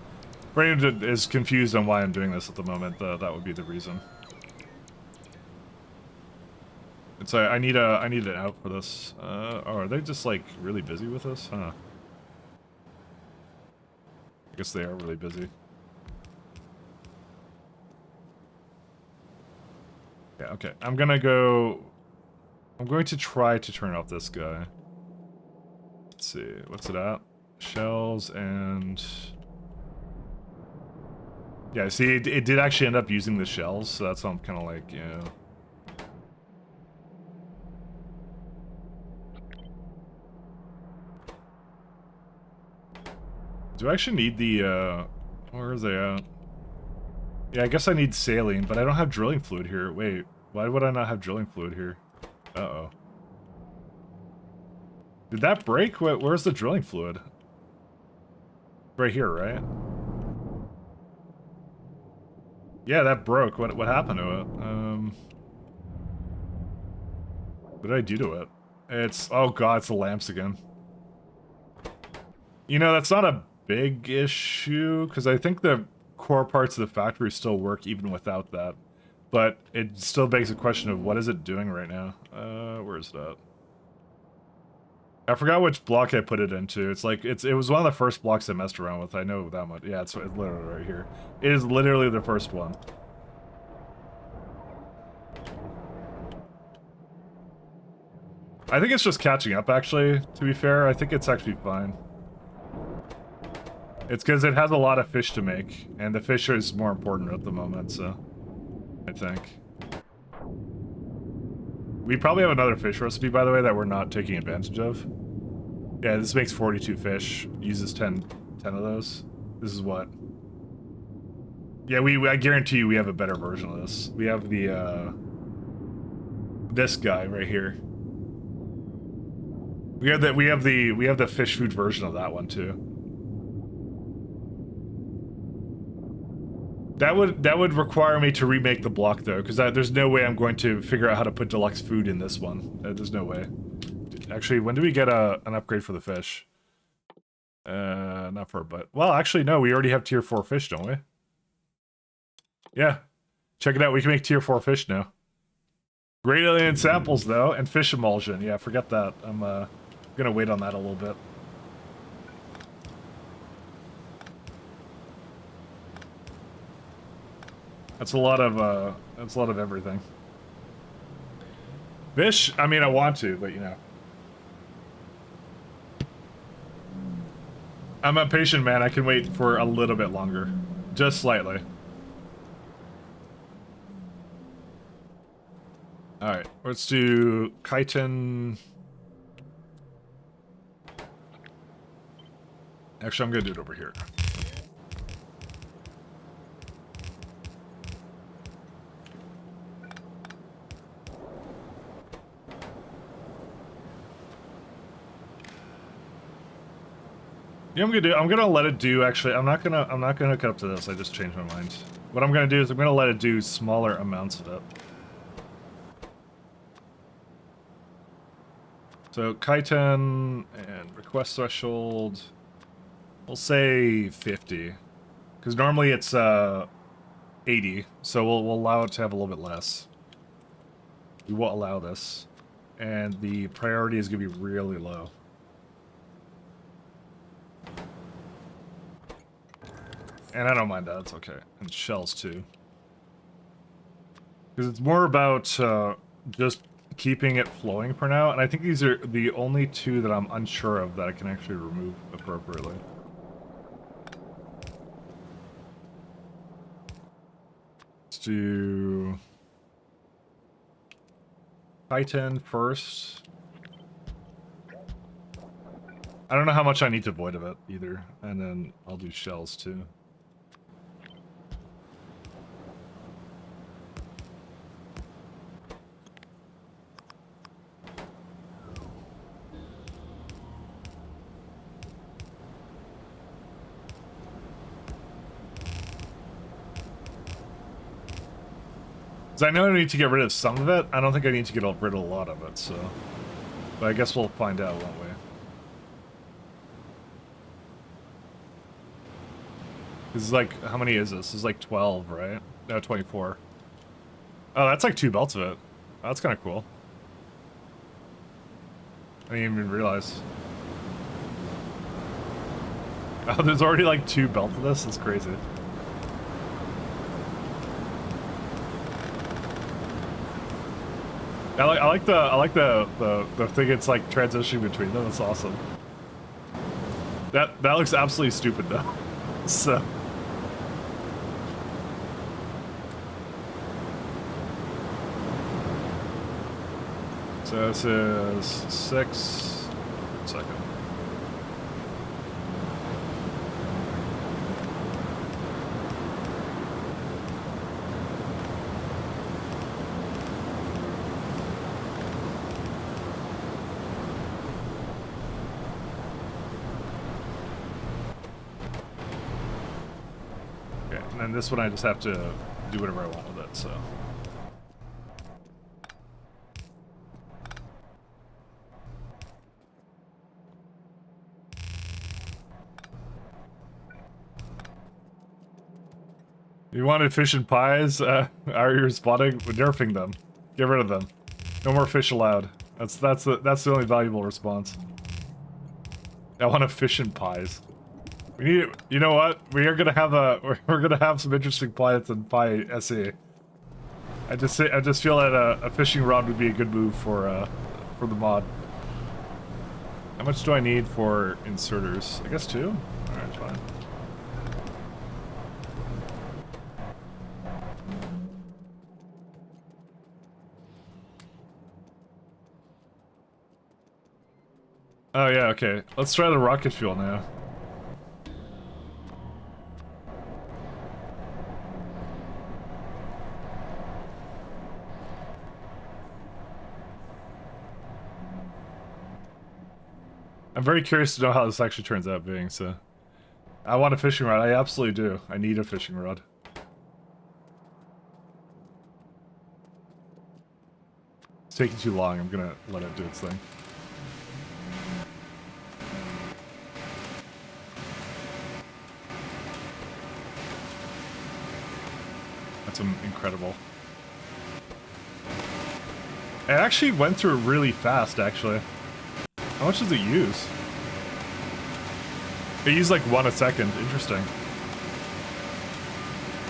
For anyone who is confused on why I'm doing this at the moment, that would be the reason. It's I need an out for this. Oh, are they just like really busy with this? Huh. I guess they are really busy. Yeah, okay. I'm going to try to turn off this guy. Let's see. What's it at? Shells and... Yeah, see, it did actually end up using the shells, so that's why I'm kind of like, yeah. Do I actually need the, where is they at? Yeah, I guess I need saline, but I don't have drilling fluid here. Wait, why would I not have drilling fluid here? Uh-oh. Did that break? Where's the drilling fluid? Right here, right? Yeah, that broke. What happened to it? What did I do to it? It's... Oh god, it's the lamps again. You know, that's not a big issue, because I think the core parts of the factory still work even without that. But it still begs the question of what is it doing right now? Where is that? I forgot which block I put it into. It's like, it was one of the first blocks I messed around with. I know that much. Yeah, it's literally right here. It is literally the first one. I think it's just catching up, actually, to be fair. I think it's actually fine. It's because it has a lot of fish to make, and the fish is more important at the moment, so... I think. We probably have another fish recipe, by the way, that we're not taking advantage of. Yeah, this makes 42 fish. Uses 10 of those. This is what? Yeah, I guarantee you we have a better version of this. We have the, this guy right here. We have the fish food version of that one too. That would require me to remake the block though, because there's no way I'm going to figure out how to put deluxe food in this one. There's no way. Actually, when do we get an upgrade for the fish? Not for a but. Well, actually, no. We already have tier 4 fish, don't we? Yeah. Check it out. We can make tier 4 fish now. Great alien samples though, and fish emulsion. Yeah, forget that. I'm gonna wait on that a little bit. That's a lot of everything. Fish, I mean, I want to, but you know. I'm a patient man, I can wait for a little bit longer. Just slightly. Alright, let's do chitin. Actually, I'm gonna do it over here. Yeah, I'm gonna let it do, actually, I'm not gonna cut up to this, I just changed my mind. What I'm gonna do is I'm gonna let it do smaller amounts of it. So, chitin and request threshold, we'll say 50. Because normally it's 80, so we'll allow it to have a little bit less. We won't allow this. And the priority is gonna be really low. And I don't mind that, it's okay. And shells too. Because it's more about just keeping it flowing for now, and I think these are the only two that I'm unsure of that I can actually remove appropriately. Let's do chitin first. I don't know how much I need to void of it either, and then I'll do shells too. I know I need to get rid of some of it. I don't think I need to get rid of a lot of it, so... But I guess we'll find out, won't we? This is like... How many is this? This is like 12, right? No, 24. Oh, that's like 2 belts of it. Oh, that's kind of cool. I didn't even realize. Oh, there's already like 2 belts of this? That's crazy. I like the thing it's like transitioning between them. That's awesome. That looks absolutely stupid though. So this is 6. 1 second. And this one I just have to do whatever I want with it, so. You wanted fish and pies? Are you responding? We're nerfing them. Get rid of them. No more fish allowed. That's the only valuable response. I want a fish and pies. We need, you know what? We are gonna have we're gonna have some interesting planets in Pi SE. I just feel that a fishing rod would be a good move for the mod. How much do I need for inserters? I guess 2? Alright, fine. Oh yeah, okay. Let's try the rocket fuel now. I'm very curious to know how this actually turns out being, so... I want a fishing rod, I absolutely do. I need a fishing rod. It's taking too long, I'm gonna let it do its thing. That's incredible. It actually went through really fast, actually. How much does it use? It used like 1 a second. Interesting.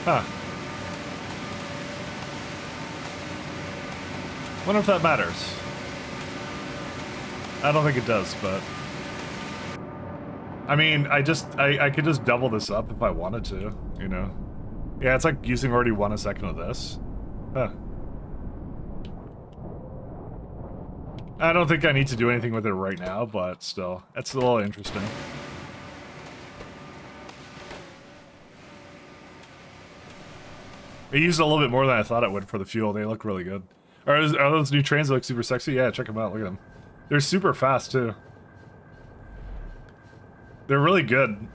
Huh. Wonder if that matters. I don't think it does, but... I mean, I could just double this up if I wanted to, you know? Yeah, it's like using already 1 a second of this. Huh. I don't think I need to do anything with it right now, but still, it's a little interesting. It used a little bit more than I thought it would for the fuel. They look really good. Are those new trains that look super sexy? Yeah, check them out. Look at them. They're super fast, too. They're really good.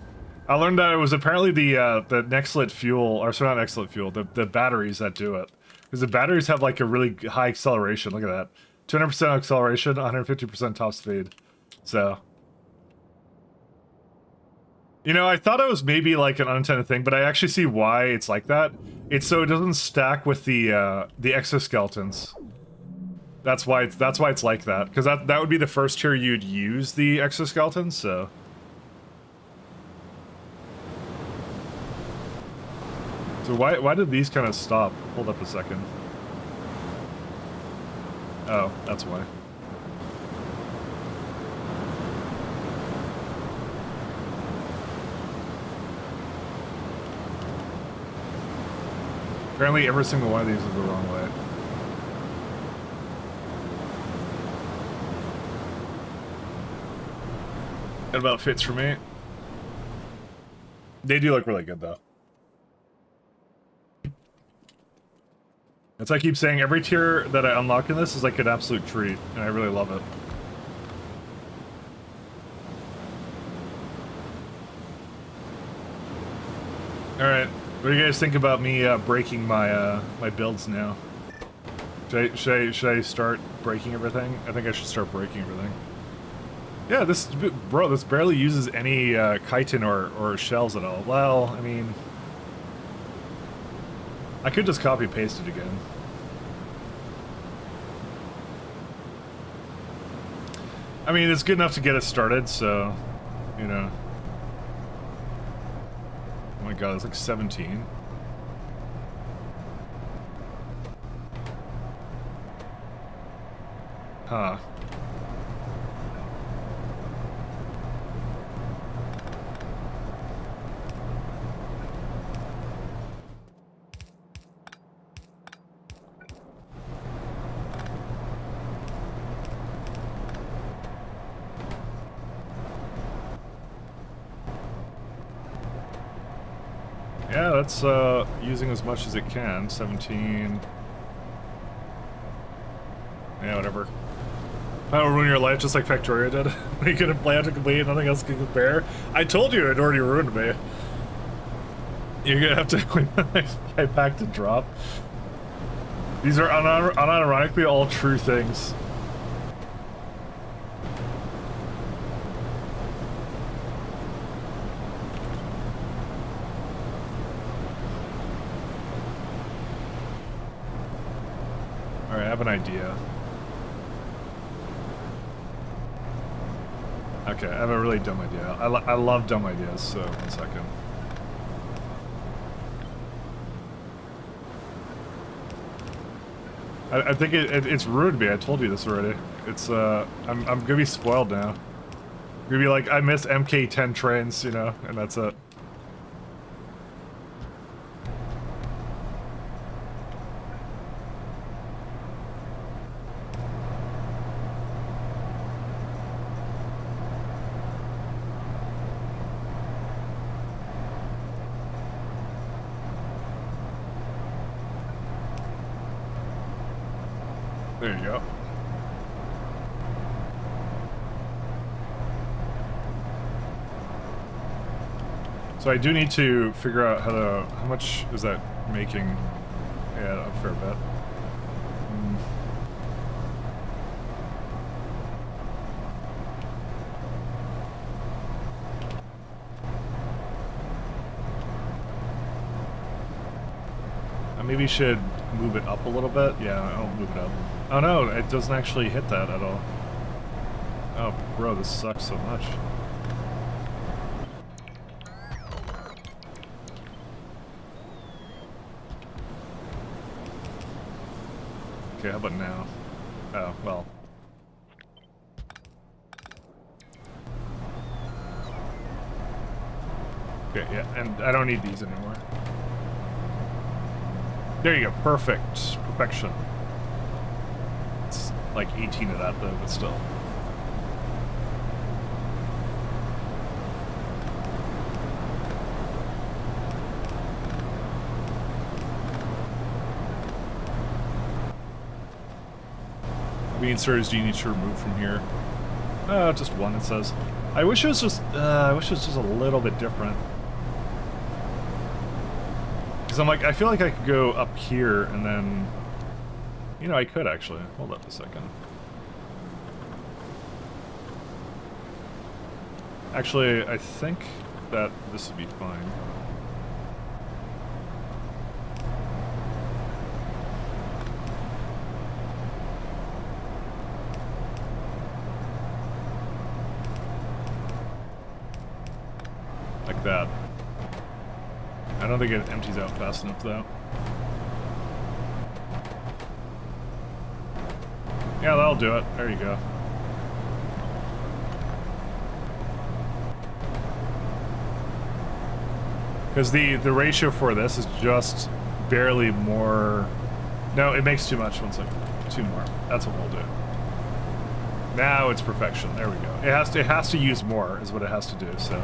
I learned that it was apparently the Nextlit fuel, or sorry, not Nextlit fuel, the batteries that do it. Because the batteries have like a really high acceleration. Look at that. 200% acceleration, 150% top speed. So, you know, I thought it was maybe like an unintended thing, but I actually see why it's like that. It's so it doesn't stack with the exoskeletons. That's why it's like that. Because that would be the first tier you'd use the exoskeletons. So. So why did these kind of stop? Hold up a second. Oh, that's why. Apparently every single one of these is the wrong way. That about fits for me. They do look really good though. That's why I keep saying every tier that I unlock in this is like an absolute treat, and I really love it. Alright, what do you guys think about me breaking my my builds now? Should I start breaking everything? I think I should start breaking everything. Yeah, this barely uses any chitin or shells at all. Well, I mean, I could just copy paste it again. I mean, it's good enough to get us started, so, you know. Oh my god, it's like 17. Huh. Yeah, that's using as much as it can. 17. Yeah, whatever. That'll ruin your life just like Factorio did. You couldn't plan to complete, nothing else can compare. I told you it already ruined me. You're gonna have to wait for the next pack to drop. These are unironically all true things. Alright, I have an idea. Okay, I have a really dumb idea. I love dumb ideas, so 1 second. I think it's ruined me. I told you this already. It's I'm gonna be spoiled now. You'd be like, I miss MK10 trains, you know, and that's it. There you go. So I do need to figure out how much is that making? Yeah, a fair bit. I maybe should move it up a little bit. Yeah, I'll move it up. Oh no, it doesn't actually hit that at all. Oh, bro, this sucks so much. Okay, how about now? Oh, well. Okay, yeah, and I don't need these anymore. There you go, perfect. Perfection. It's like 18 of that though, but still. How many inserters do you need to remove from here? Just one, it says. I wish it was just a little bit different. Because I'm like, I feel like I could go up here and then... You know, I could actually. Hold up a second. Actually, I think that this would be fine. Like that. I don't think it empties out fast enough though. Yeah, that'll do it. There you go. Because the ratio for this is just barely more... No, it makes too much. 1 second. 2 more. That's what we'll do. Now it's perfection. There we go. It has to use more is what it has to do, so...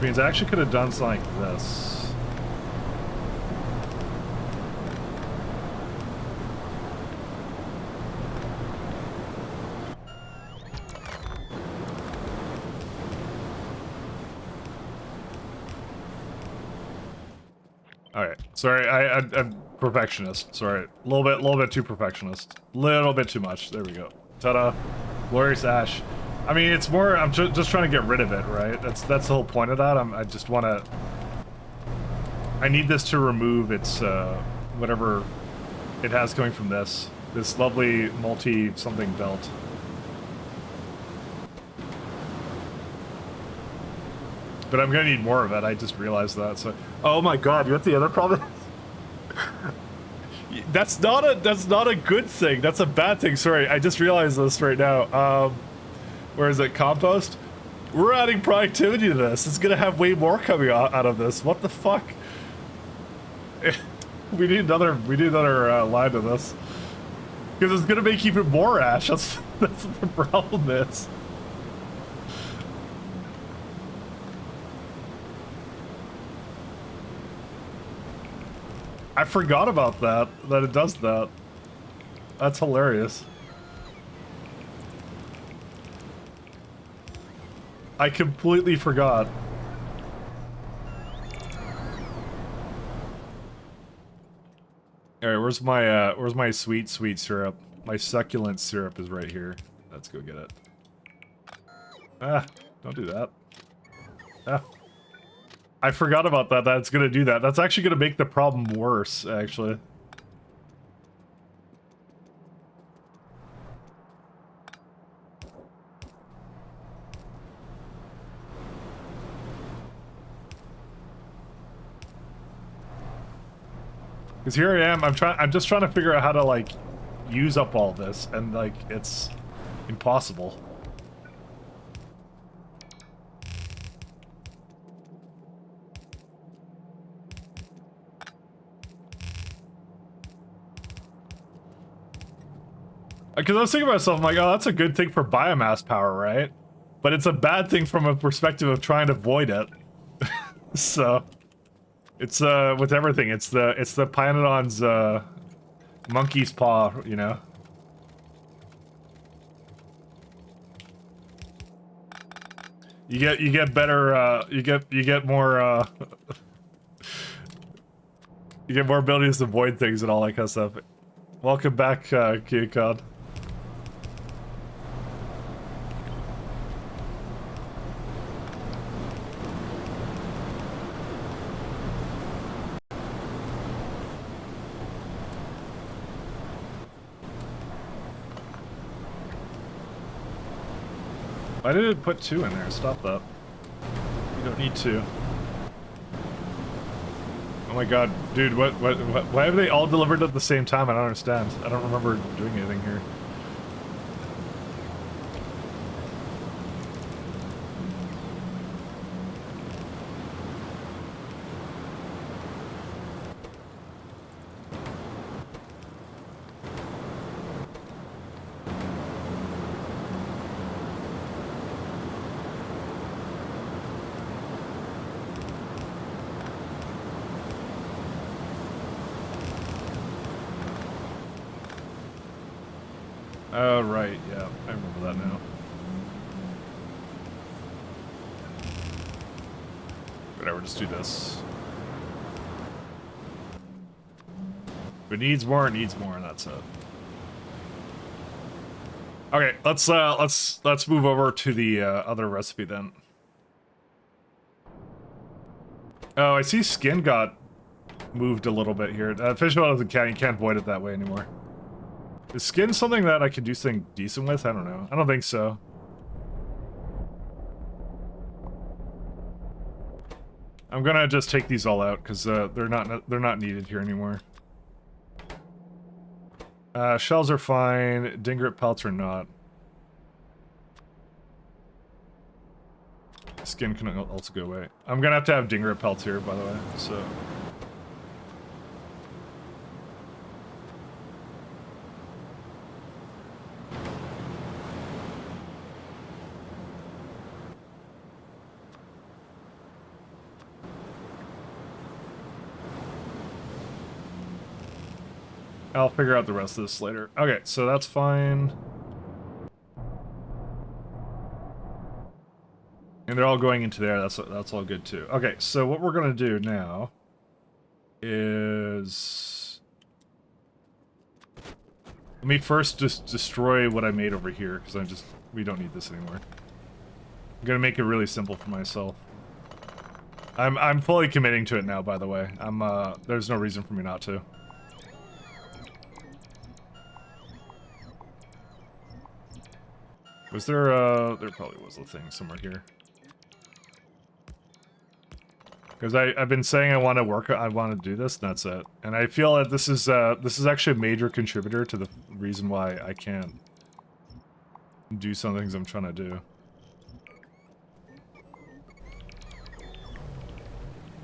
Means I actually could have done something like this. All right, sorry, I'm perfectionist. Sorry, a little bit too perfectionist, little bit too much. There we go. Ta-da, glorious ash. I mean, it's more, I'm just trying to get rid of it, right? That's the whole point of that. I just want to... I need this to remove its, whatever it has coming from this. This lovely multi-something belt. But I'm gonna need more of it, I just realized that, so... Oh my god, you know what the other problem is? That's not a good thing, that's a bad thing, sorry, I just realized this right now. Where is it? Compost? We're adding productivity to this. It's gonna have way more coming out of this. What the fuck? We need another line to this. Because it's gonna make even more ash. That's what the problem is. I forgot about that it does that. That's hilarious. I completely forgot. Alright, where's my sweet syrup? My succulent syrup is right here. Let's go get it. Ah, don't do that. Ah. I forgot about that, that's gonna do that. That's actually gonna make the problem worse, actually. Because here I am, I'm just trying to figure out how to, like, use up all this, and, like, it's impossible. Because I was thinking to myself, I'm like, oh, that's a good thing for biomass power, right? But it's a bad thing from a perspective of trying to avoid it. So, it's, with everything, it's the Pyanodons, monkey's paw, you know? You get better, you get more, you get more abilities to avoid things and all that kind of stuff. Welcome back, Kyukon. Why did it put 2 in there? Stop that. You don't need to. Oh my god, dude, what, why have they all delivered at the same time? I don't understand. I don't remember doing anything here. Oh, right, yeah, I remember that now. Whatever, just do this. If it needs more, and that's it. Okay, let's move over to the other recipe then. Oh, I see skin got moved a little bit here. Fish oil doesn't count, you can't void it that way anymore. Is skin something that I could do something decent with? I don't know. I don't think so. I'm gonna just take these all out because they're not needed here anymore. Shells are fine. Dingrit pelts are not. Skin can also go away. I'm gonna have to have dingrit pelts here, by the way. So. I'll figure out the rest of this later. Okay, so that's fine. And they're all going into there. That's all good too. Okay, so what we're gonna do now is let me first just destroy what I made over here because we don't need this anymore. I'm gonna make it really simple for myself. I'm fully committing to it now. By the way, there's no reason for me not to. Was there, there probably was a thing somewhere here. Because I've been saying I want to do this, and that's it. And I feel that this is actually a major contributor to the reason why I can't do some things I'm trying to do.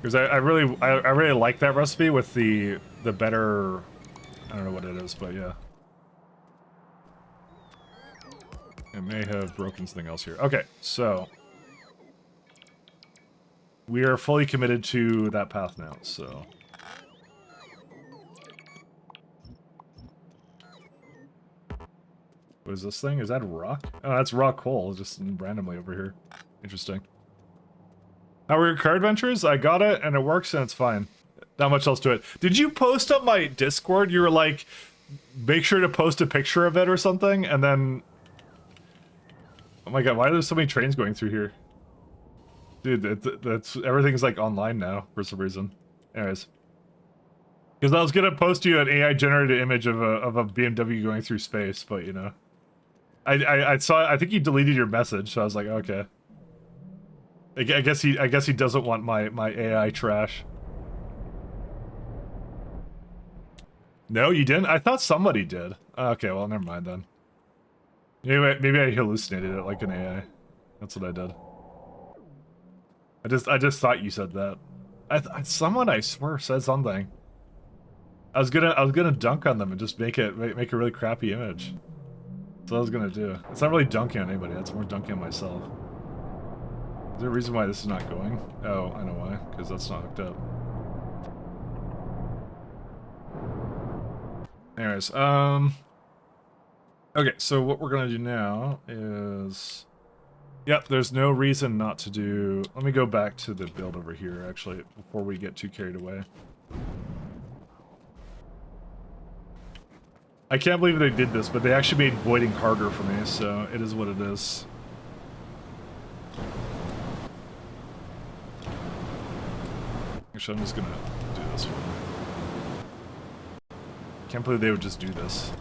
Because I really like that recipe with the better, I don't know what it is, but yeah. It may have broken something else here. Okay, so we are fully committed to that path now, so. What is this thing? Is that rock? Oh, that's rock coal, just randomly over here. Interesting. How were your car adventures? I got it, and it works, and it's fine. Not much else to it. Did you post on my Discord? You were like, make sure to post a picture of it or something, and then... Oh my god, why are there so many trains going through here? Dude, everything's like online now for some reason. Anyways. Because I was gonna post you an AI generated image of a BMW going through space, but you know. I saw, I think you deleted your message, so I was like, okay. I guess he doesn't want my AI trash. No, you didn't? I thought somebody did. Okay, well, never mind then. Maybe I hallucinated it like an AI. That's what I did. I just thought you said that. Someone, I swear, said something. I was gonna dunk on them and just make a really crappy image. That's what I was gonna do. It's not really dunking on anybody. That's more dunking on myself. Is there a reason why this is not going? Oh, I know why. Because that's not hooked up. Anyways, okay, so what we're gonna do now is... Yep, there's no reason not to do... Let me go back to the build over here, actually, before we get too carried away. I can't believe they did this, but they actually made voiding harder for me, so it is what it is. Actually, I'm just gonna do this one. Can't believe they would just do this.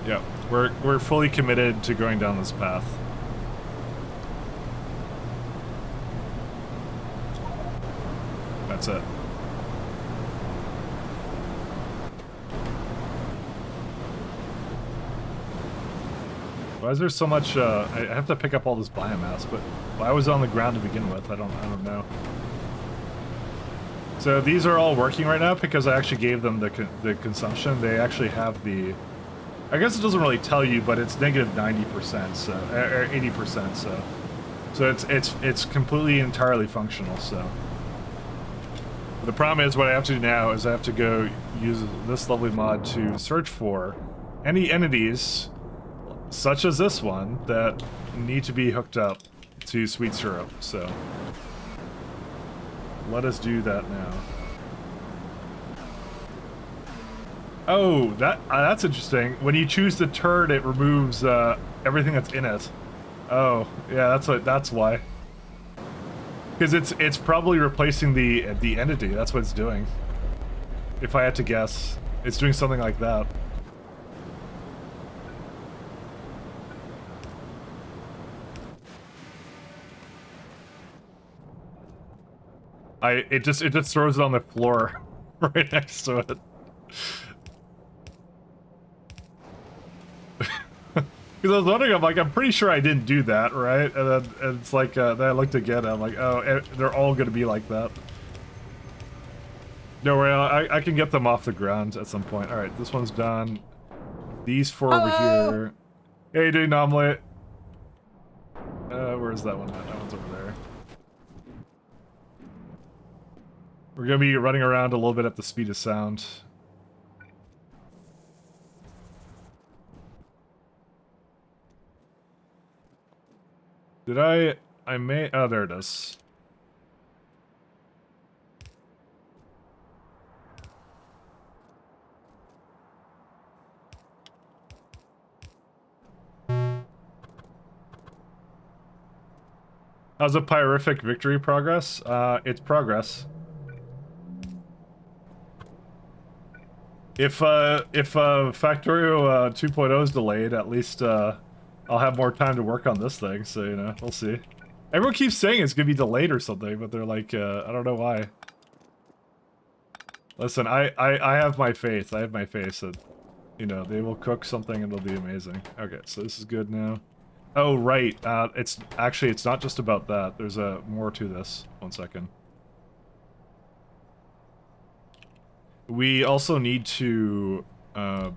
Yeah, we're fully committed to going down this path. That's it. Why is there so much, I have to pick up all this biomass, but why was it on the ground to begin with? I don't know. So these are all working right now because I actually gave them the consumption. They actually have the, I guess it doesn't really tell you, but it's negative 90%, so, or 80%, so it's completely entirely functional, so. But the problem is what I have to do now is I have to go use this lovely mod to search for any entities such as this one that need to be hooked up to sweet syrup, so let us do that now. Oh, that's interesting. When you choose the turd, it removes everything that's in it. Oh, yeah, that's why. Because it's probably replacing the entity. That's what it's doing. If I had to guess, it's doing something like that. It just throws it on the floor right next to it. Because I was wondering, I'm pretty sure I didn't do that, right? And then it's like, then I looked again, and I'm like, oh, they're all gonna be like that. No worry, I can get them off the ground at some point. Alright, this one's done. These four over here. Hey, you doing, Omelet? Where's that one at? That one's over there. We're gonna be running around a little bit at the speed of sound. Did I may, oh, there it is. How's a pyrrific victory progress? It's progress. If Factorio 2.0 is delayed, at least I'll have more time to work on this thing, so, you know, we'll see. Everyone keeps saying it's gonna be delayed or something, but they're like, I don't know why. Listen, I have my faith. I have my faith that, you know, they will cook something and it'll be amazing. Okay, so this is good now. Oh, right. It's not just about that. There's more to this. 1 second. We also need to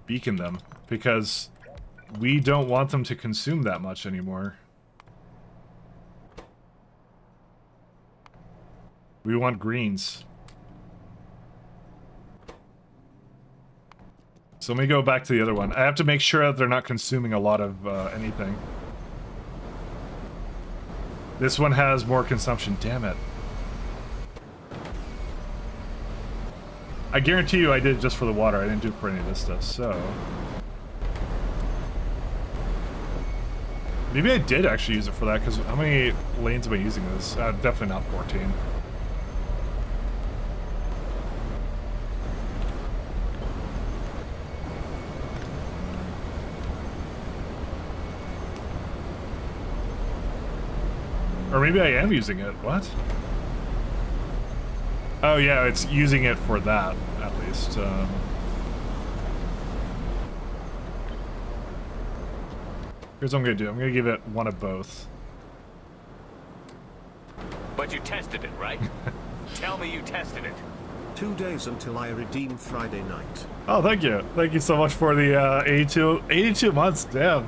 beacon them because we don't want them to consume that much anymore. We want greens. So let me go back to the other one. I have to make sure that they're not consuming a lot of anything. This one has more consumption. Damn it. I guarantee you I did it just for the water. I didn't do it for any of this stuff, so... Maybe I did actually use it for that, because how many lanes am I using this? Definitely not 14. Or maybe I am using it. What? Oh yeah, it's using it for that, at least. Here's what I'm gonna do. I'm gonna give it one of both. But you tested it, right? Tell me you tested it. 2 days until I redeem Friday night. Oh, thank you. Thank you so much for the 82 months. Damn.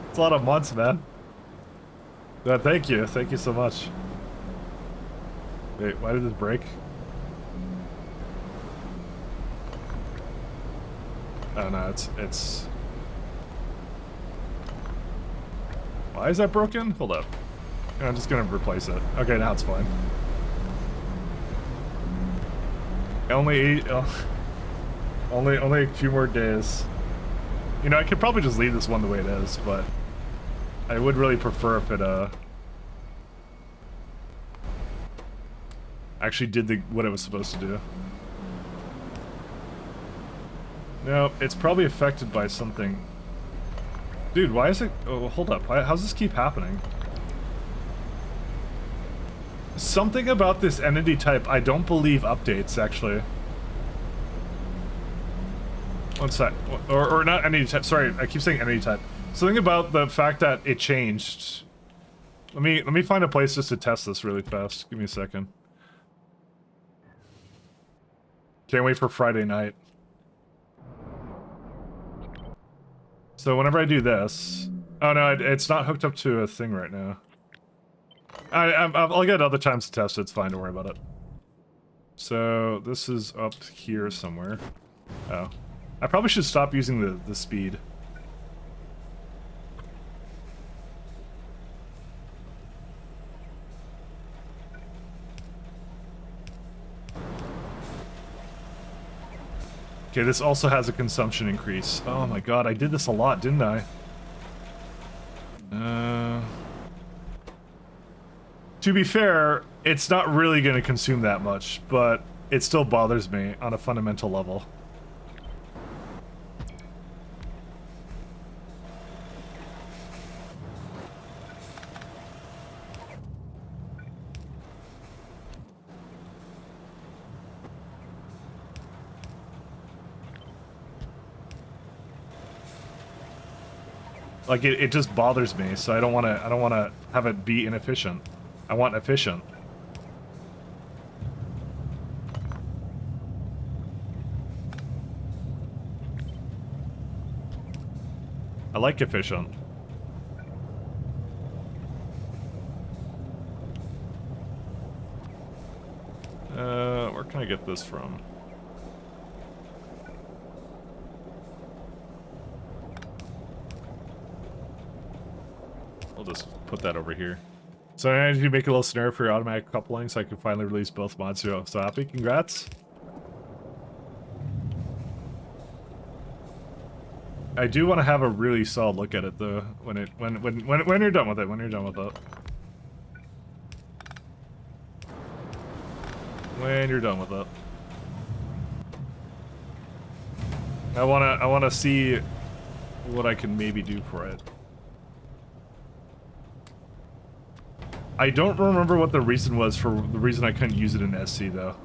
It's a lot of months, man. Yeah, thank you. Thank you so much. Wait, why did this break? Oh no, it's... Why is that broken? Hold up. I'm just gonna replace it. Okay, now it's fine. Only a few more days. You know, I could probably just leave this one the way it is, but I would really prefer if it actually did what it was supposed to do. No, it's probably affected by something. Dude, why is it... Oh, hold up. How's this keep happening? Something about this entity type I don't believe updates, actually. One sec. Or not entity type. Sorry, I keep saying entity type. Something about the fact that it changed. Let me find a place just to test this really fast. Give me a second. Can't wait for Friday night. So whenever I do this... Oh no, it's not hooked up to a thing right now. I'll get other times to test it, it's fine, don't worry about it. So, this is up here somewhere. Oh. I probably should stop using the speed. Okay, this also has a consumption increase. Oh my god, I did this a lot, didn't I? To be fair, it's not really going to consume that much, but it still bothers me on a fundamental level. Like it just bothers me, so I don't want to have it be inefficient. I want efficient. I like efficient. Where can I get this from? I'll just put that over here. So I need to make a little scenario for your automatic coupling so I can finally release both mods. So happy. Congrats. I do want to have a really solid look at it though when you're done with it. When you're done with it. When you're done with it. I wanna see what I can maybe do for it. I don't remember what the reason was for the reason I couldn't use it in SC though.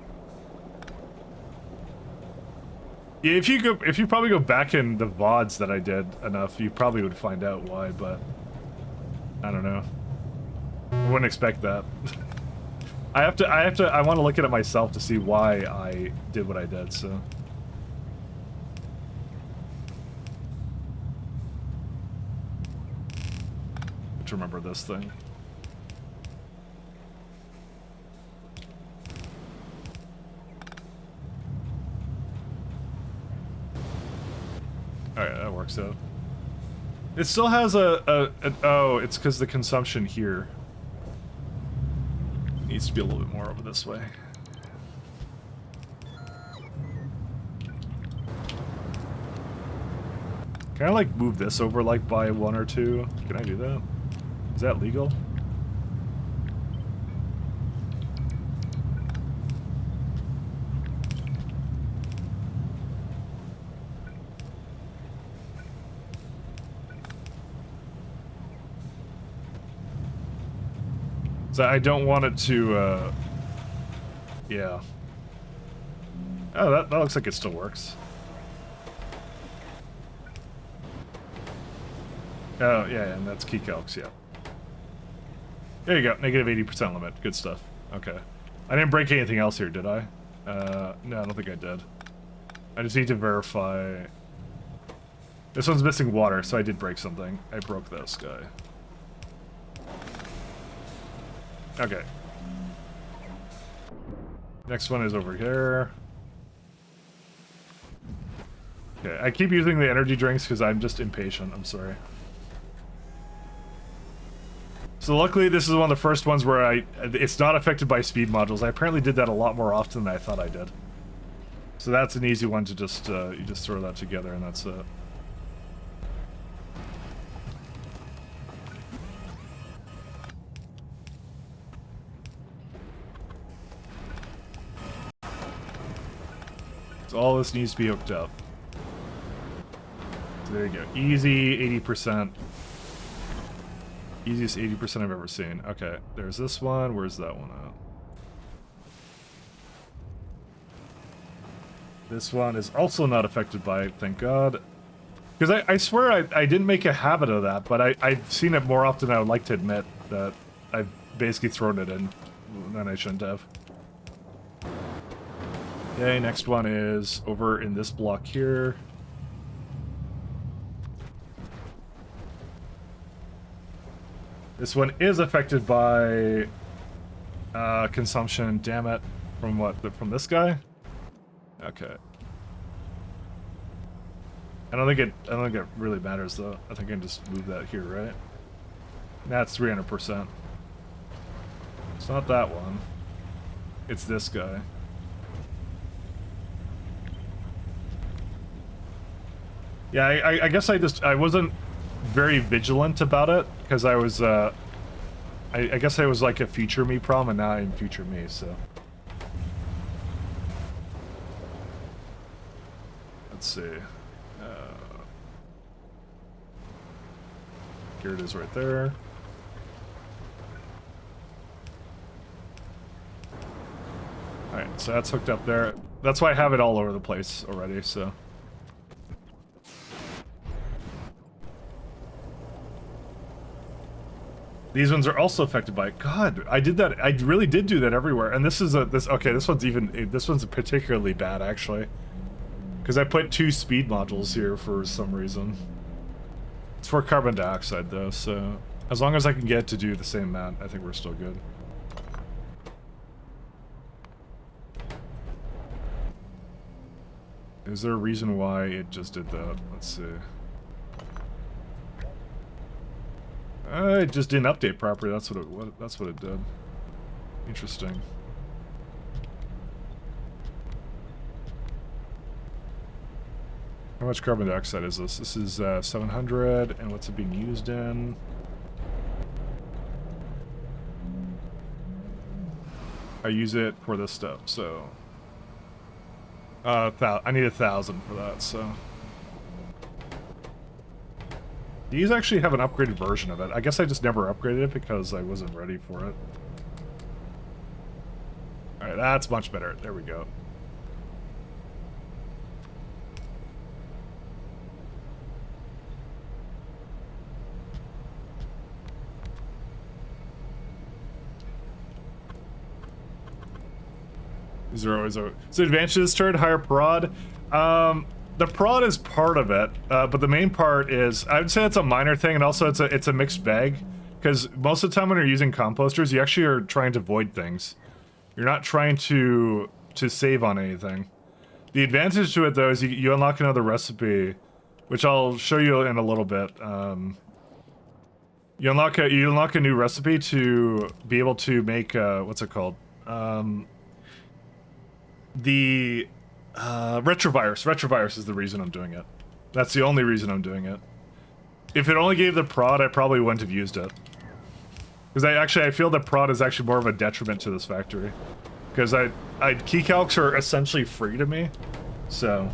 Yeah, if you probably go back in the VODs that I did enough, you probably would find out why, but I don't know. I wouldn't expect that. I want to look at it myself to see why I did what I did, so. Let's remember this thing. Alright, that works out. It still has oh, it's because the consumption here needs to be a little bit more over this way. Can I like move this over like by 1 or 2? Can I do that? Is that legal? So I don't want it to, yeah. Oh, that looks like it still works. Oh, yeah, and that's key calcs, yeah. There you go, negative 80% limit. Good stuff. Okay. I didn't break anything else here, did I? No, I don't think I did. I just need to verify... This one's missing water, so I did break something. I broke this guy. Okay. Next one is over here. Okay, I keep using the energy drinks because I'm just impatient. I'm sorry. So luckily, this is one of the first ones where it's not affected by speed modules. I apparently did that a lot more often than I thought I did. So that's an easy one to just, you just throw that together and that's it. So all this needs to be hooked up. So there you go. Easy 80%. Easiest 80% I've ever seen. Okay, there's this one. Where's that one at? This one is also not affected by it, thank God. Because I swear I didn't make a habit of that, but I've seen it more often than I would like to admit that I've basically thrown it in than I shouldn't have. Okay, next one is over in this block here. This one is affected by consumption. Damn it! From what? From this guy? Okay. I don't think it really matters though. I think I can just move that here, right? That's 300%. It's not that one. It's this guy. Yeah, I guess I wasn't very vigilant about it because I was I guess I was like a future me problem and now I'm future me, so let's see. Here it is right there. Alright, so that's hooked up there. That's why I have it all over the place already, so. These ones are also affected by it. God, I did that. I really did do that everywhere. And this is okay, this one's particularly bad actually. Because I put 2 speed modules here for some reason. It's for carbon dioxide though, so as long as I can get it to do the same amount, I think we're still good. Is there a reason why it just did that? Let's see. It just didn't update properly. That's what it did. Interesting. How much carbon dioxide is this? This is 700, and what's it being used in? I use it for this stuff, so I need 1,000 for that, so. These actually have an upgraded version of it. I guess I just never upgraded it because I wasn't ready for it. Alright, that's much better. There we go. Is there always a... So advantage of this turret, higher prod. The prod is part of it, but the main part is, I would say it's a minor thing, and also it's a mixed bag, because most of the time when you're using composters, you actually are trying to void things. You're not trying to save on anything. The advantage to it though is you unlock another recipe, which I'll show you in a little bit. You unlock a new recipe to be able to make what's it called? The retrovirus. Retrovirus is the reason I'm doing it. That's the only reason I'm doing it. If it only gave the prod, I probably wouldn't have used it. Because I feel that prod is actually more of a detriment to this factory. Because key calcs are essentially free to me. So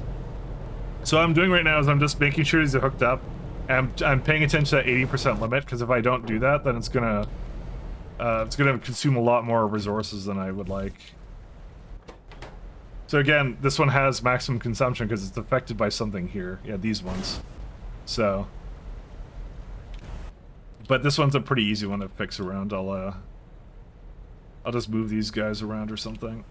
what I'm doing right now is I'm just making sure these are hooked up. And I'm paying attention to that 80% limit, because if I don't do that, then it's gonna consume a lot more resources than I would like. So again, this one has maximum consumption because it's affected by something here. Yeah, these ones. So, but this one's a pretty easy one to fix around. I'll just move these guys around or something.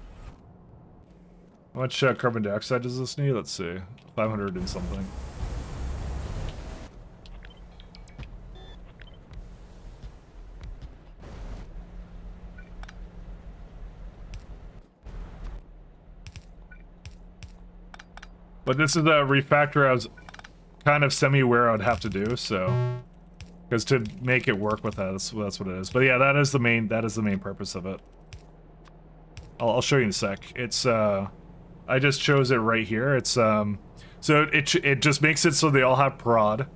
How much carbon dioxide does this need? Let's see, 500 and something. But this is a refactor I was kind of semi-aware I'd have to do, so... Because to make it work with that, that's what it is. But yeah, that is the main purpose of it. I'll show you in a sec. It's, I just chose it right here. It's, so it just makes it so they all have prod.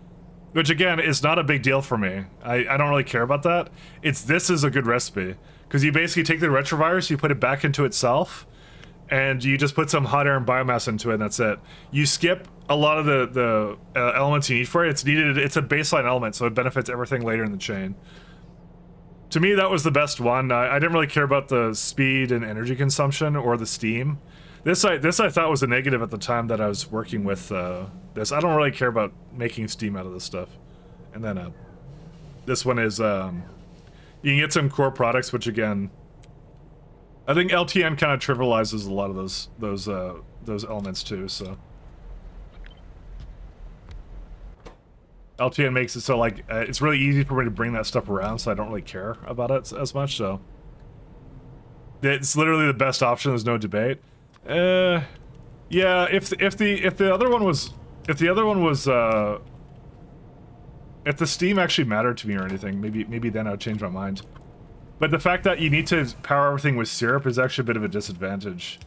Which again, is not a big deal for me. I don't really care about that. This is a good recipe. Because you basically take the retrovirus, you put it back into itself, and you just put some hot air and biomass into it, and that's it. You skip a lot of the elements you need for it. It's a baseline element, so it benefits everything later in the chain. To me, that was the best one. I didn't really care about the speed and energy consumption or the steam. This I thought was a negative at the time that I was working with this. I don't really care about making steam out of this stuff. And then this one is, you can get some core products, which again, I think LTN kind of trivializes a lot of those elements too, so. LTN makes it so, like, it's really easy for me to bring that stuff around, so I don't really care about it as much, so. It's literally the best option, there's no debate. Yeah, if the other one was, if the steam actually mattered to me or anything, maybe then I'd change my mind. But the fact that you need to power everything with syrup is actually a bit of a disadvantage.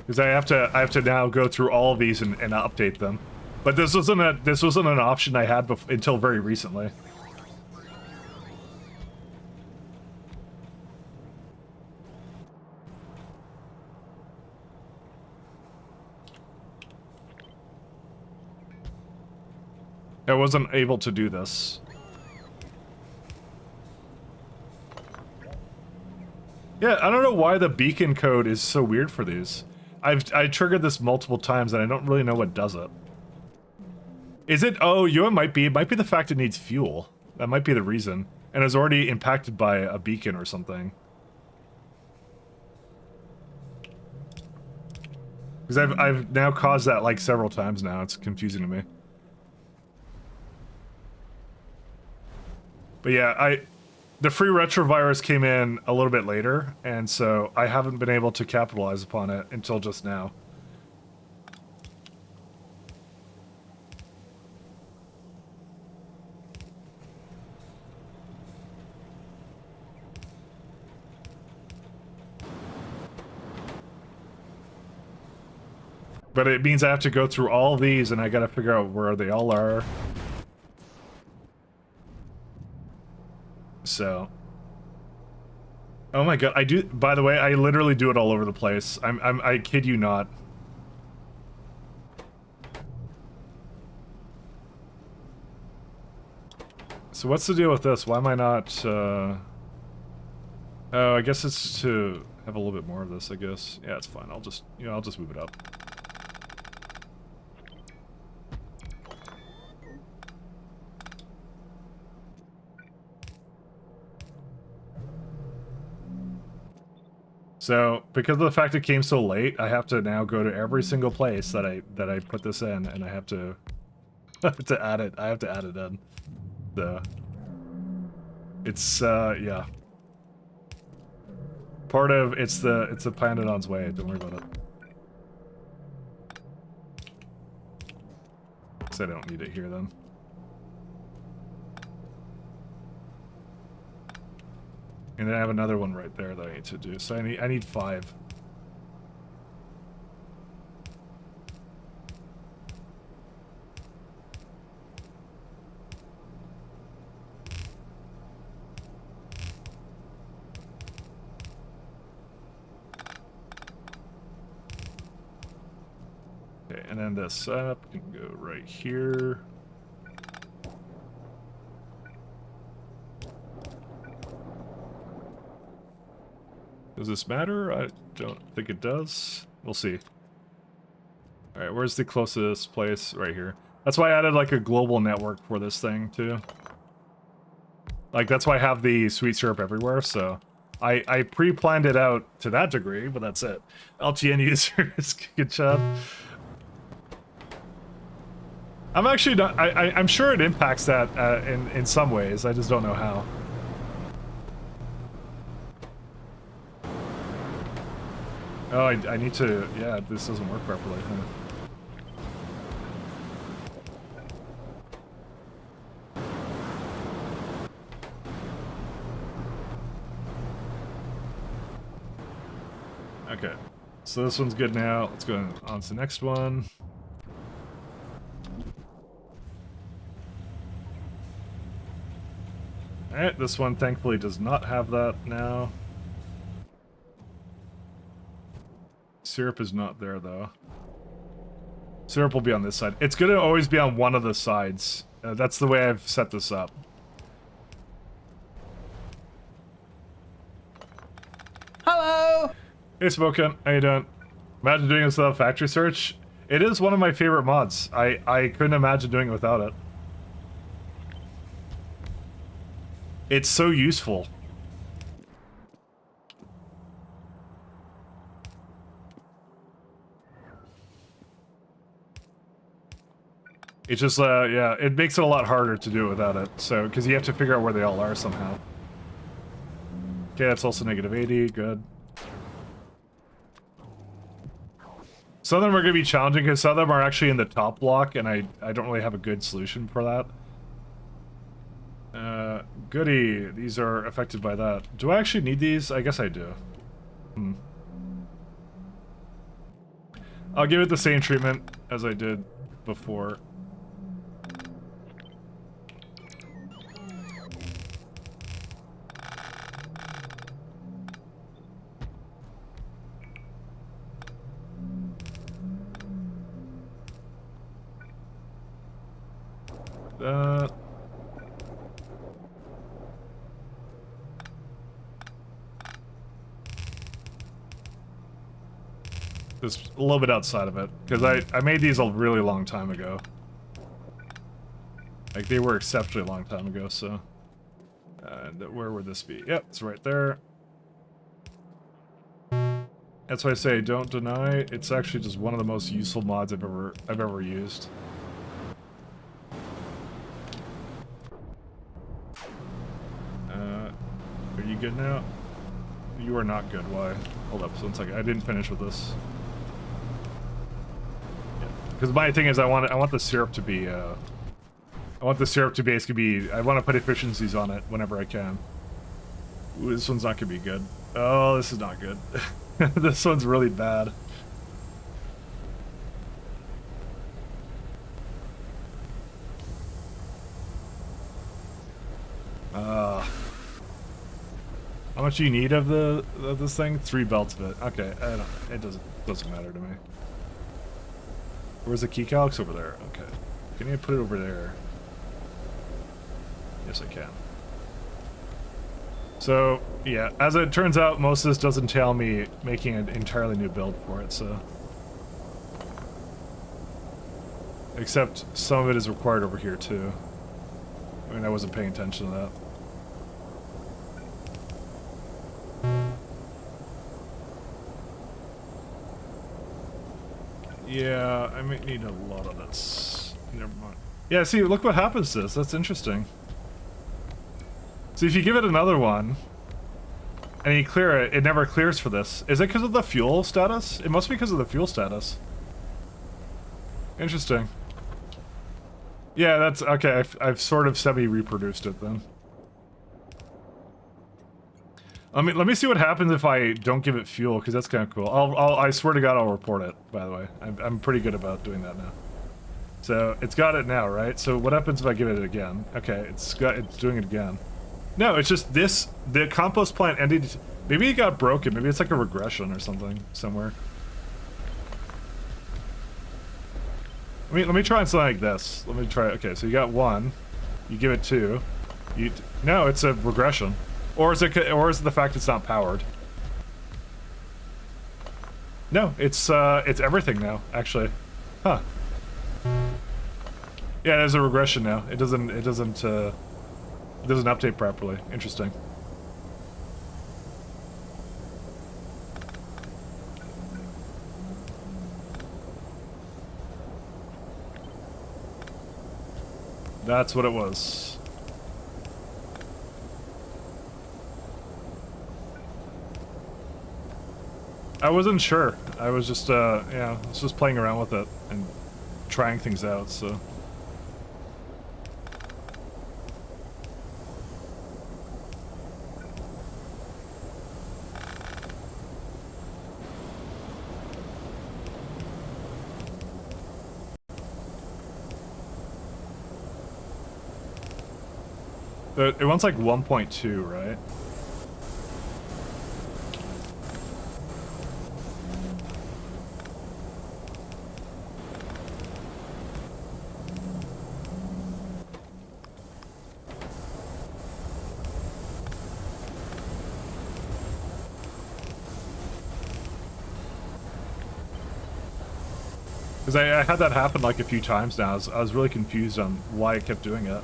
Because I have to now go through all of these and update them. But this wasn't an option I had until very recently. I wasn't able to do this. Yeah, I don't know why the beacon code is so weird for these. I triggered this multiple times and I don't really know what does it. Is it? Oh, it might be the fact it needs fuel. That might be the reason. And it's already impacted by a beacon or something. Because I've now caused that like several times now. It's confusing to me. But yeah, the free retrovirus came in a little bit later, and so I haven't been able to capitalize upon it until just now. But it means I have to go through all these, and I gotta figure out where they all are. So, oh my god, I do. By the way, I literally do it all over the place. I kid you not. So what's the deal with this? Why am I not? Oh, I guess it's to have a little bit more of this. I guess. Yeah, it's fine. I'll just move it up. So, because of the fact it came so late, I have to now go to every single place that I put this in, and I have to add it. I have to add it in. So, it's yeah. Part of it's the Pyanodons way. Don't worry about it. So I don't need it here then. And then I have another one right there that I need to do. So I need 5. line this up. We can go right here. Does this matter? I don't think it does. We'll see. Alright, where's the closest place? Right here. That's why I added like a global network for this thing too. Like that's why I have the sweet syrup everywhere, so I pre-planned it out to that degree, but that's it. LTN users, good job. I'm actually not, I'm sure it impacts that in some ways, I just don't know how. Oh, I need to, yeah, this doesn't work properly. Huh? Okay, so this one's good now. Let's go on to the next one. Alright, this one thankfully does not have that now. Syrup is not there though. Syrup will be on this side. It's gonna always be on one of the sides. That's the way I've set this up. Hello! Hey Smokin', how you doing? Imagine doing this without factory search. It is one of my favorite mods. I couldn't imagine doing it without it. It's so useful. It's just, yeah, it makes it a lot harder to do it without it. So, because you have to figure out where they all are somehow. Okay, that's also negative 80, good. Some of them are going to be challenging because some of them are actually in the top block, and I don't really have a good solution for that. Goody, these are affected by that. Do I actually need these? I guess I do. I'll give it the same treatment as I did before. Just a little bit outside of it, because I made these a really long time ago. Like, they were exceptionally long time ago, so... where would this be? Yep, it's right there. That's why I say, don't deny. It's actually just one of the most useful mods I've ever used. Are you good now? You are not good. Why? Hold up, 1 second. I didn't finish with this. Because my thing is, I want the syrup to be. I want the syrup to basically be. I want to put efficiencies on it whenever I can. Ooh, this one's not gonna be good. Oh, this is not good. This one's really bad. How much do you need of this thing? 3 belts of it. Okay, it doesn't matter to me. Where's the key calcs? Over there. Okay. Can you put it over there? Yes, I can. So, yeah, as it turns out, most of this does entail me making an entirely new build for it, so... Except some of it is required over here, too. I mean, I wasn't paying attention to that. Yeah, I might need a lot of this. Never mind. Yeah, see, look what happens to this. That's interesting. See, if you give it another one, and you clear it, it never clears for this. Is it because of the fuel status? It must be because of the fuel status. Interesting. Yeah, that's... Okay, I've sort of semi-reproduced it then. Let me see what happens if I don't give it fuel, because that's kind of cool. I swear to God, I'll report it, by the way. I'm pretty good about doing that now. So, it's got it now, right? So, what happens if I give it again? Okay, it's doing it again. No, it's just this, the compost plant ended, maybe it got broken, maybe it's like a regression or something, somewhere. Let me try something like this. Let me try. Okay, so you got 1. You give it 2. No, it's a regression. Or is it the fact it's not powered? No, it's everything now, actually. Huh. Yeah, there's a regression now. It doesn't update properly. Interesting. That's what it was. I wasn't sure. I was just, yeah, I was just playing around with it and trying things out, so. It wants like 1.2, right? Because I had that happen like a few times now. I was really confused on why it kept doing it.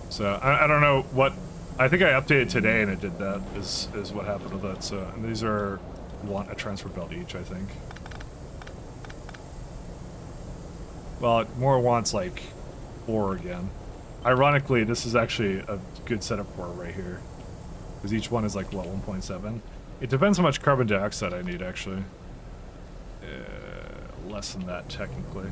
So I don't know what. I think I updated today and it did that. Is what happened with it. So and these want a transfer belt each, I think. Well, it more wants like 4 again. Ironically, this is actually a good setup for it right here. Because each one is like, what, 1.7? It depends how much carbon dioxide I need, actually. Less than that, technically.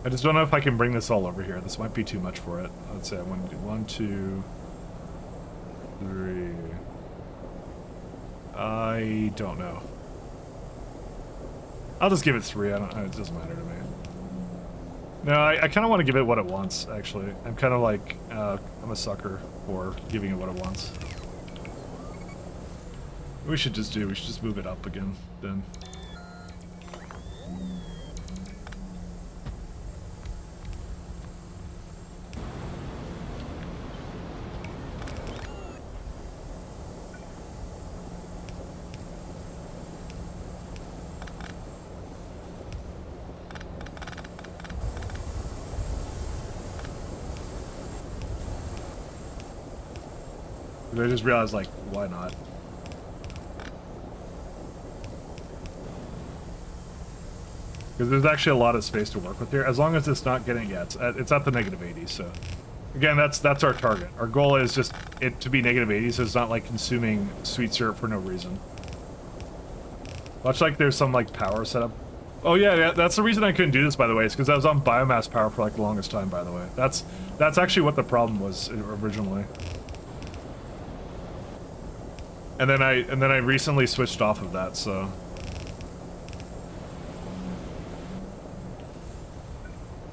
I just don't know if I can bring this all over here. This might be too much for it. Let's say I want to do 1, 2, 3. I don't know. I'll just give it 3. It doesn't matter to me. No, I kind of want to give it what it wants, actually. I'm kind of like, I'm a sucker for giving it what it wants. We should just move it up again, then. I just realized, like, why not? Because there's actually a lot of space to work with here. As long as it's not getting, yeah, it's at the -80, so. Again, that's our target. Our goal is just it to be -80, so it's not, like, consuming sweet syrup for no reason. Much like there's some, like, power setup. Oh, yeah, that's the reason I couldn't do this, by the way, is because I was on biomass power for, like, the longest time, by the way. That's actually what the problem was originally. And then I recently switched off of that, so.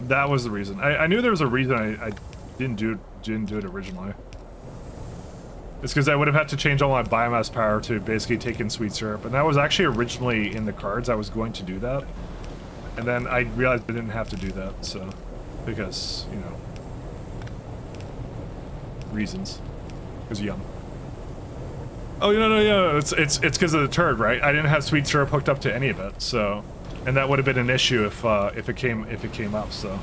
That was the reason. I knew there was a reason I didn't do it originally. It's because I would have had to change all my biomass power to basically take in sweet syrup, and that was actually originally in the cards. I was going to do that, and then I realized I didn't have to do that, so because you know reasons. Because yum. Oh no, it's because of the turd, right? I didn't have sweet syrup hooked up to any of it, so, and that would have been an issue if it came up, so.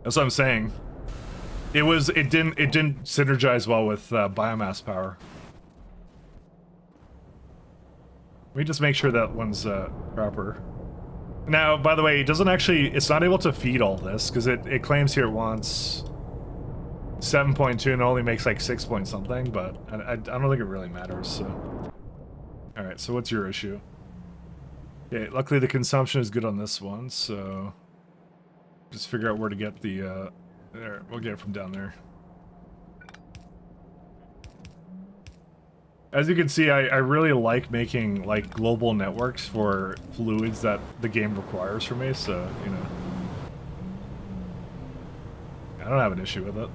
That's what I'm saying. It didn't synergize well with biomass power. Let me just make sure that one's proper. Now, by the way, it doesn't actually, it's not able to feed all this, because it claims here it wants 7.2 and it only makes like 6 point something, but I don't think it really matters, so. Alright, so what's your issue? Okay, luckily the consumption is good on this one, so. Just figure out where to get the, there, we'll get it from down there. As you can see, I really like making like global networks for fluids that the game requires for me, so, you know. I don't have an issue with it.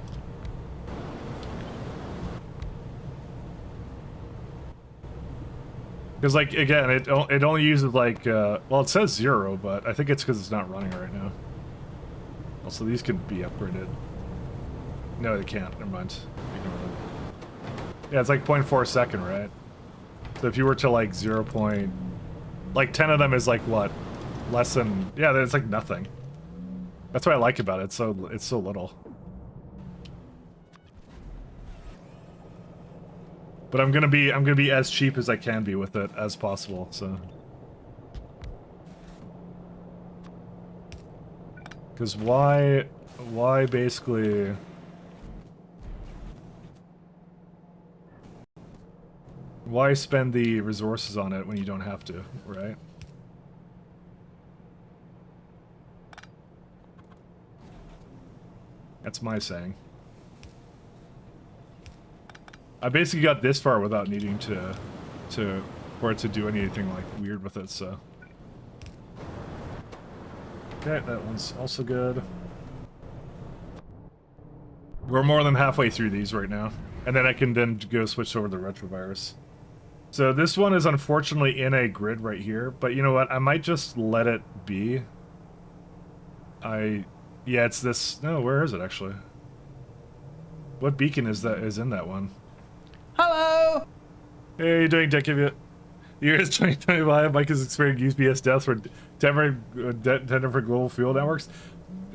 Because, like, again, it only uses, like, well, it says 0, but I think it's because it's not running right now. Also, these can be upgraded. No, they can't. Never mind. Ignore them. Yeah, it's like 0.4 second, right? So if you were to, like, 0. Like, 10 of them is, like, what? Less than... Yeah, it's, like, nothing. That's what I like about it. It's so little. But I'm gonna be as cheap as I can be with it as possible, so. Cause why basically why spend the resources on it when you don't have to, right? That's my saying. I basically got this far without needing for it to do anything like weird with it, so. Okay, that one's also good. We're more than halfway through these right now. And then I can then go switch over to the retrovirus. So this one is unfortunately in a grid right here, but you know what? I might just let it be. Yeah, it's this. No, where is it actually? What beacon is in that one? Hello! Hey, how you doing, Dick? The year is 2025. Mike is experiencing UPS deaths for tender for global fuel networks.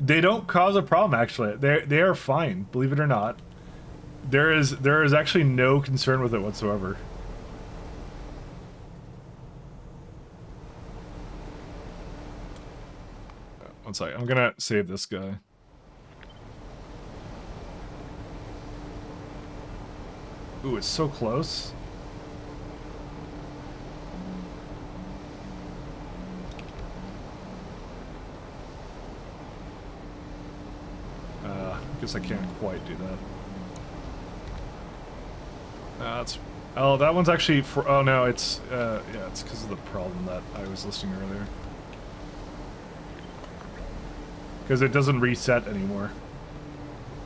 They don't cause a problem, actually. They are fine, believe it or not. There is actually no concern with it whatsoever. One second. I'm gonna save this guy. Ooh, it's so close. Guess I can't quite do that. Oh, that one's actually for. Oh no, it's yeah, it's because of the problem that I was listing earlier. Because it doesn't reset anymore.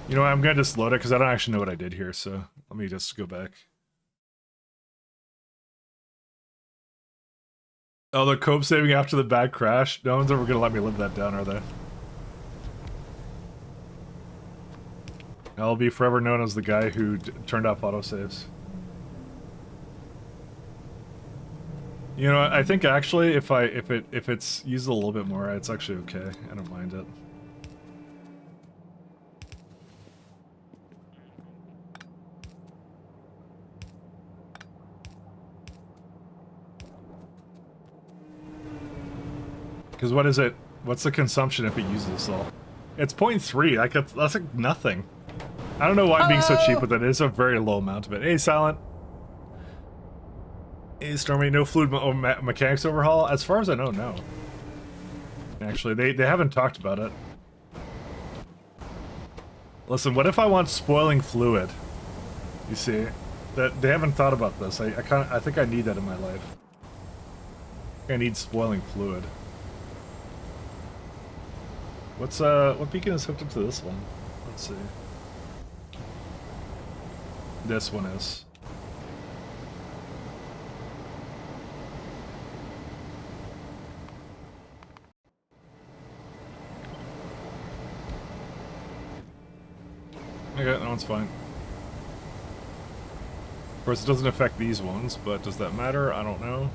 You know what, I'm gonna just load it because I don't actually know what I did here, so let me just go back. Oh, the cope saving after the bad crash? No one's ever gonna let me live that down, are they? I'll be forever known as the guy who turned off autosaves. You know, I think actually if it's used a little bit more, it's actually okay. I don't mind it. Because what is it? What's the consumption if it uses this all? It's 0.3. That's like nothing. I don't know why I'm being so cheap with it. It's a very low amount of it. Hey, Silent. Hey, Stormy. No fluid mechanics overhaul? As far as I know, no. Actually, they haven't talked about it. Listen, what if I want spoiling fluid? You see, that they haven't thought about this. I think I need that in my life. I need spoiling fluid. What beacon is hooked up to this one? Let's see. This one is. Okay, that one's fine. Of course, it doesn't affect these ones, but does that matter? I don't know.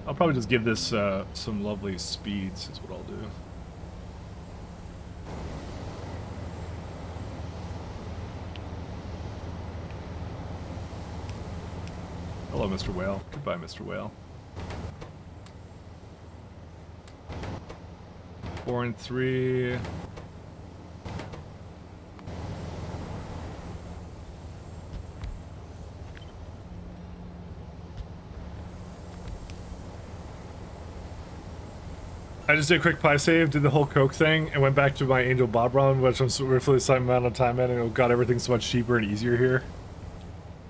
I'll probably just give this some lovely speeds, is what I'll do. Hello, Mr. Whale. Goodbye, Mr. Whale. 4 and 3. I just did a quick pie save, did the whole Coke thing, and went back to my Angel Bob run, which I'm really the same amount of time in, and it got everything so much cheaper and easier here.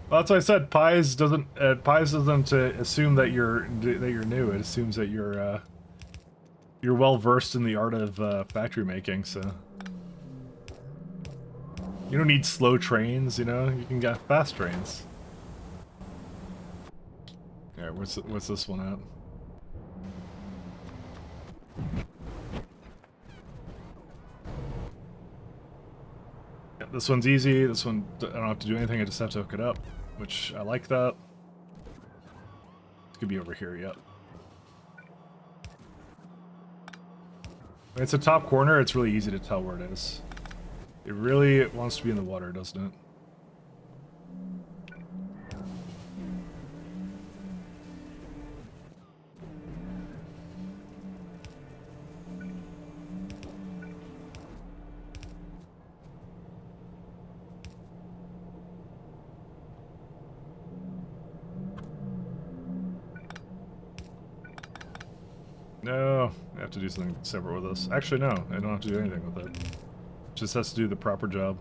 Well, that's what I said. Pies doesn't assume that you're new. It assumes that you're well versed in the art of factory making. So you don't need slow trains. You know, you can get fast trains. All right, what's this one at? Yeah, this one's easy. This one I don't have to do anything. I just have to hook it up, which I like that. It could be over here. Yep. When it's a top corner, it's really easy to tell where it is. It really wants to be in the water, doesn't it? No, I have to do something separate with this. Actually, no, I don't have to do anything with it. Just has to do the proper job.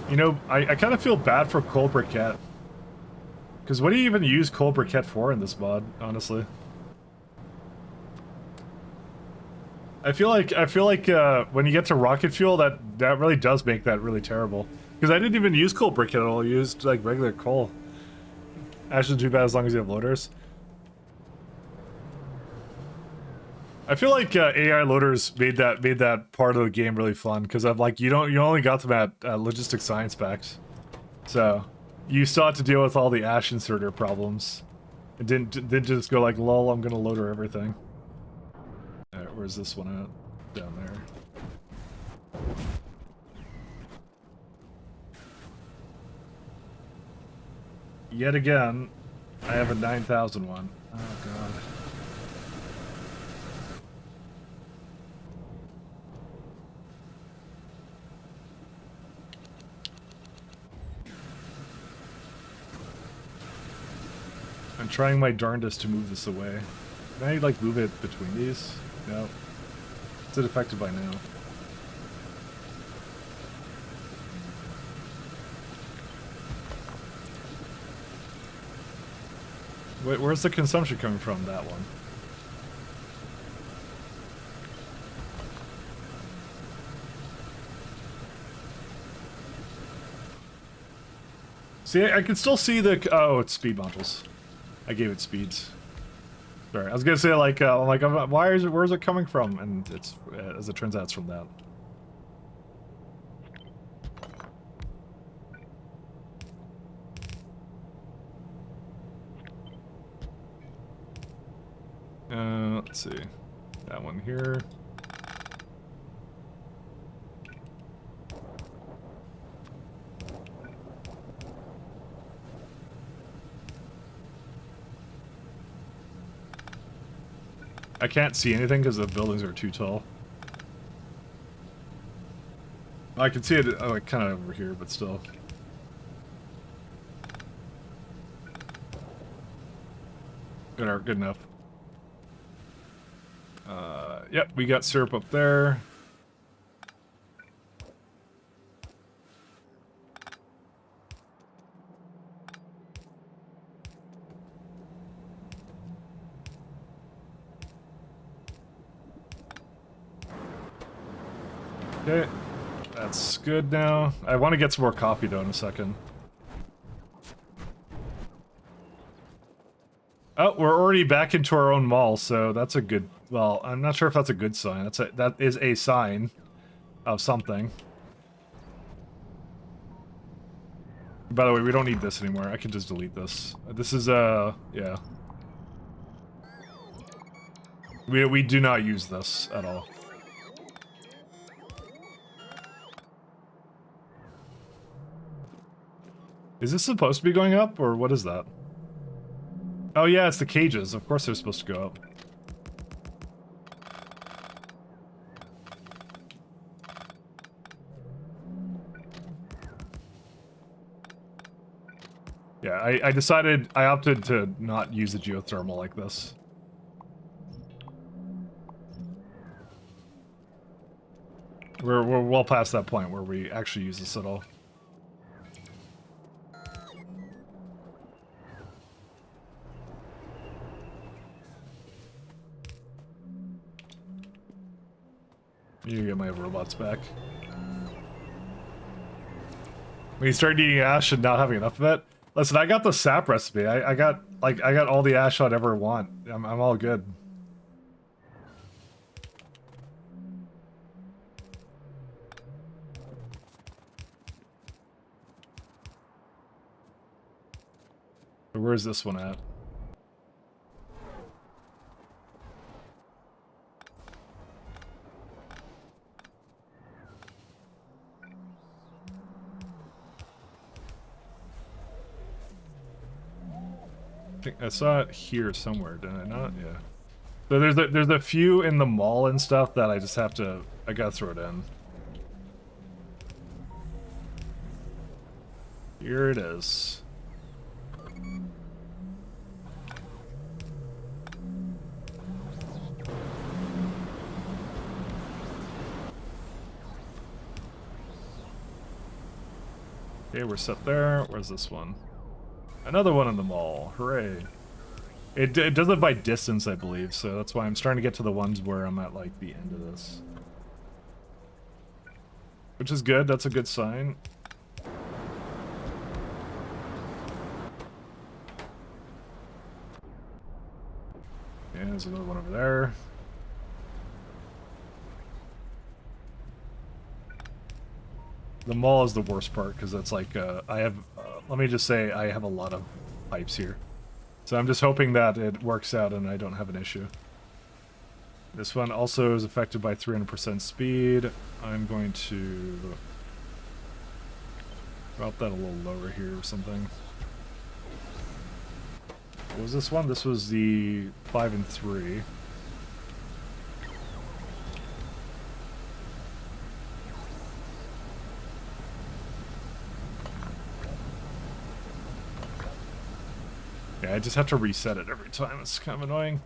You know, I kind of feel bad for coal briquette. Because what do you even use coal briquette for in this mod, honestly? I feel like when you get to rocket fuel, that really does make that really terrible. Because I didn't even use coal briquette at all. I used like regular coal. Actually, too bad as long as you have loaders. I feel like AI loaders made that part of the game really fun because I'm like you only got them at logistics science packs, so you still had to deal with all the ash inserter problems. It didn't just go like lol, I'm gonna loader everything. All right, where's this one at? Down there. Yet again, I have a 9,000 one. Oh god. I'm trying my darndest to move this away. Can I, like, move it between these? No. Is it affected by now? Wait, where's the consumption coming from, that one? See, I can still see the... Oh, it's speed modules. I gave it speeds. Sorry, I was gonna say like, where's it coming from? And it's, as it turns out, it's from that. Let's see, that one here. I can't see anything because the buildings are too tall. I can see it like kind of over here, but still. Good enough. Yep, we got syrup up there. Okay, that's good now. I want to get some more coffee though in a second. Oh, we're already back into our own mall, so that's a good... Well, I'm not sure if that's a good sign. That is a sign of something. By the way, we don't need this anymore. I can just delete this. This is, yeah. We do not use this at all. Is this supposed to be going up, or what is that? Oh yeah, it's the cages. Of course they're supposed to go up. Yeah, I opted to not use the geothermal like this. We're well past that point where we actually use this at all. You get my robots back. When you start eating ash and not having enough of it, listen, I got the sap recipe. I got all the ash I'd ever want. I'm all good. So where's this one at? I think I saw it here somewhere, did I not? Yeah. So there's a few in the mall and stuff that I just have to, I gotta throw it in. Here it is. Okay, we're set there. Where's this one? Another one in the mall. Hooray. It does it by distance, I believe, so that's why I'm starting to get to the ones where I'm at, like, the end of this. Which is good. That's a good sign. Yeah, there's another one over there. The mall is the worst part, because it's like, I have, let me just say, I have a lot of pipes here. So I'm just hoping that it works out and I don't have an issue. This one also is affected by 300% speed. I'm going to drop that a little lower here or something. What was this one? This was the 5 and 3. Yeah, I just have to reset it every time. It's kind of annoying.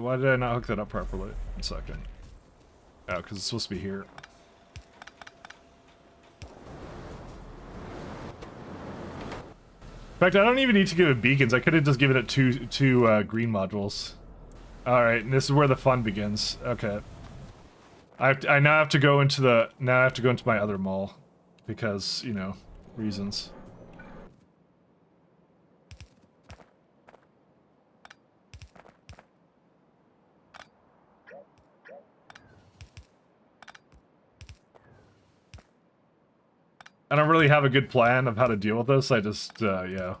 Why did I not hook that up properly? 1 second. Oh, because it's supposed to be here. In fact, I don't even need to give it beacons. I could have just given it two green modules. Alright, and this is where the fun begins. Okay. I now have to go into my other mall. Because, you know, reasons. I don't really have a good plan of how to deal with this. I just, yeah.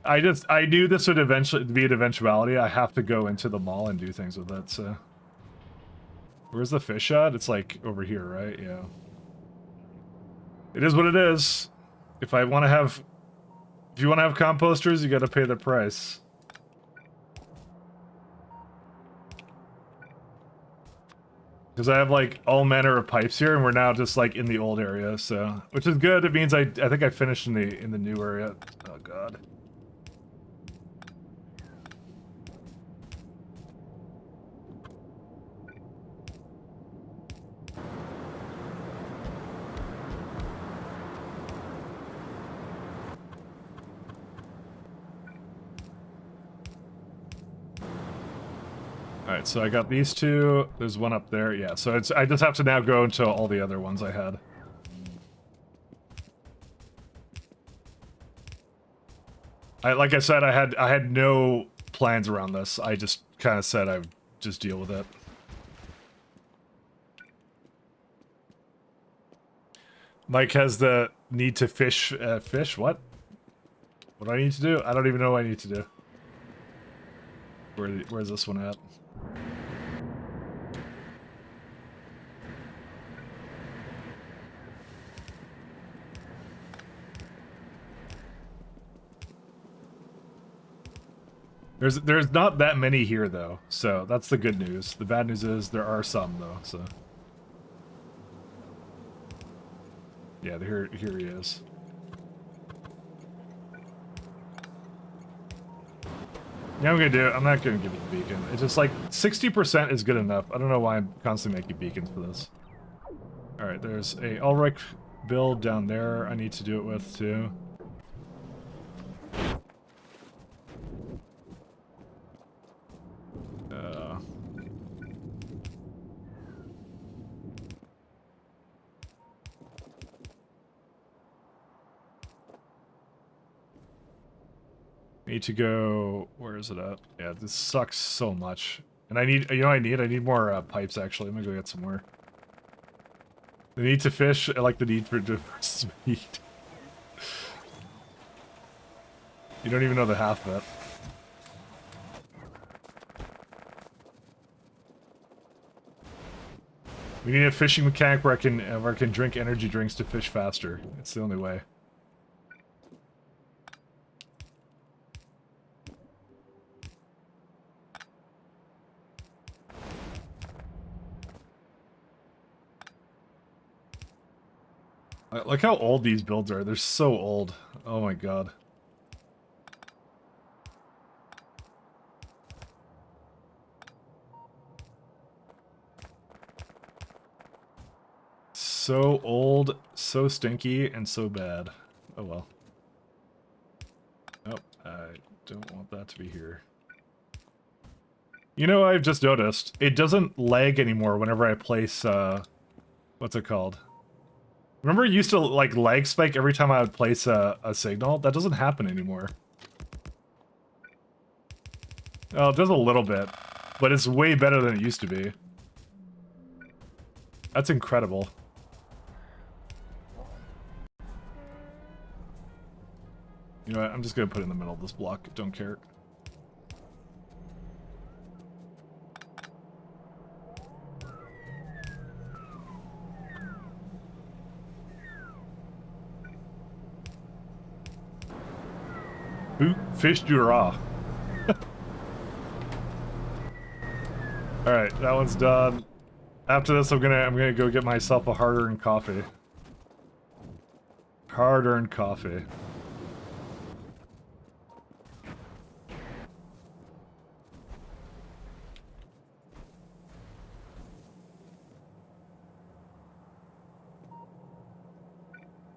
I knew this would eventually be an eventuality. I have to go into the mall and do things with it, so. Where's the fish at? It's like over here, right? Yeah. It is what it is. If you want to have composters, you gotta pay the price. Because I have like all manner of pipes here, and we're now just like in the old area, so. Which is good, it means I think I finished in the new area. Oh god. Alright, so I got these two. There's one up there. Yeah, so I just have to now go into all the other ones I had. Like I said, I had no plans around this. I just kind of said I would just deal with it. Mike has the need to fish. Fish? What? What do I need to do? I don't even know what I need to do. Where's this one at? There's not that many here though, so that's the good news. The bad news is there are some though, so. Yeah, here he is. Yeah, I'm gonna do it. I'm not gonna give it the beacon. It's just like 60% is good enough. I don't know why I'm constantly making beacons for this. Alright, there's a Ulrich build down there I need to do it with too. Need to go, where is it at? Yeah, this sucks so much. And I need, you know what I need? I need more pipes actually. I'm gonna go get some more. The need to fish, I like the need for speed. You don't even know the half of it. We need a fishing mechanic where I can drink energy drinks to fish faster. It's the only way. Look how old these builds are. They're so old. Oh my god. So old, so stinky, and so bad. Oh well. Nope, I don't want that to be here. You know, I've just noticed, it doesn't lag anymore whenever I place, what's it called? Remember it used to, like, lag spike every time I would place a signal? That doesn't happen anymore. Oh, it does a little bit, but it's way better than it used to be. That's incredible. You know what, I'm just gonna put it in the middle of this block, don't care. Ooh, fish du raw. Alright, that one's done. After this I'm gonna go get myself a hard-earned coffee. Hard-earned coffee.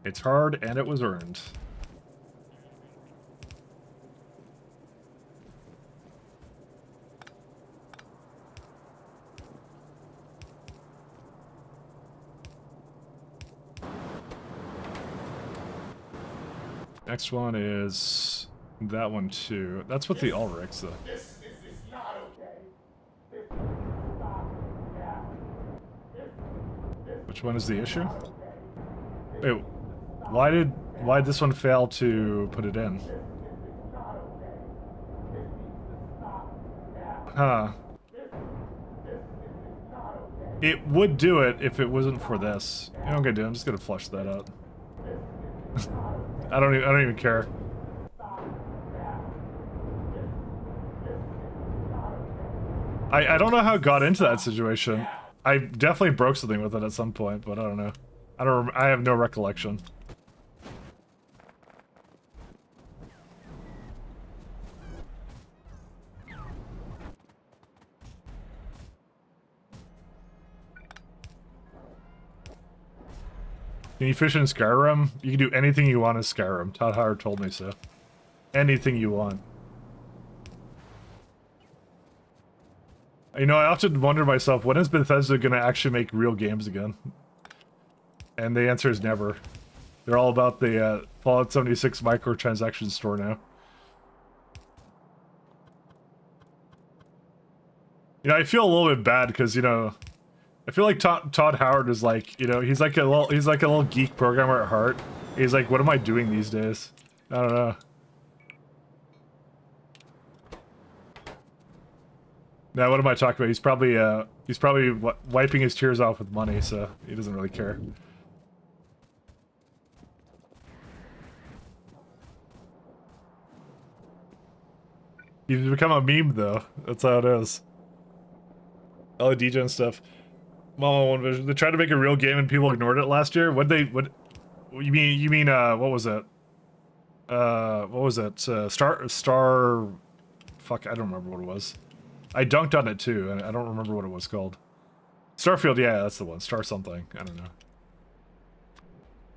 It's hard and it was earned. Next one is that one too. That's with the Ulrichs though. This is not okay. This needs to stop now. Which one is the issue? Wait, why'd this one fail to put it in? Huh. It would do it if it wasn't for this. You know what I'm gonna do? I'm just gonna flush that out. I don't even care. I don't know how it got into that situation. I definitely broke something with it at some point, but I don't know. I have no recollection. Can you fish in Skyrim? You can do anything you want in Skyrim. Todd Howard told me so. Anything you want. You know, I often wonder myself, when is Bethesda gonna actually make real games again? And the answer is never. They're all about the Fallout 76 microtransaction store now. You know, I feel a little bit bad because, you know, I feel like Todd Howard is like, you know, he's like a little geek programmer at heart. He's like, what am I doing these days? I don't know. Now, what am I talking about? He's probably wiping his tears off with money, so he doesn't really care. He's become a meme, though. That's how it is. All the DJ and stuff. Mama One Vision. They tried to make a real game and people ignored it last year. What you mean? What was it? What was it? Star. Fuck, I don't remember what it was. I dunked on it too, and I don't remember what it was called. Starfield, yeah, that's the one. Star something. I don't know.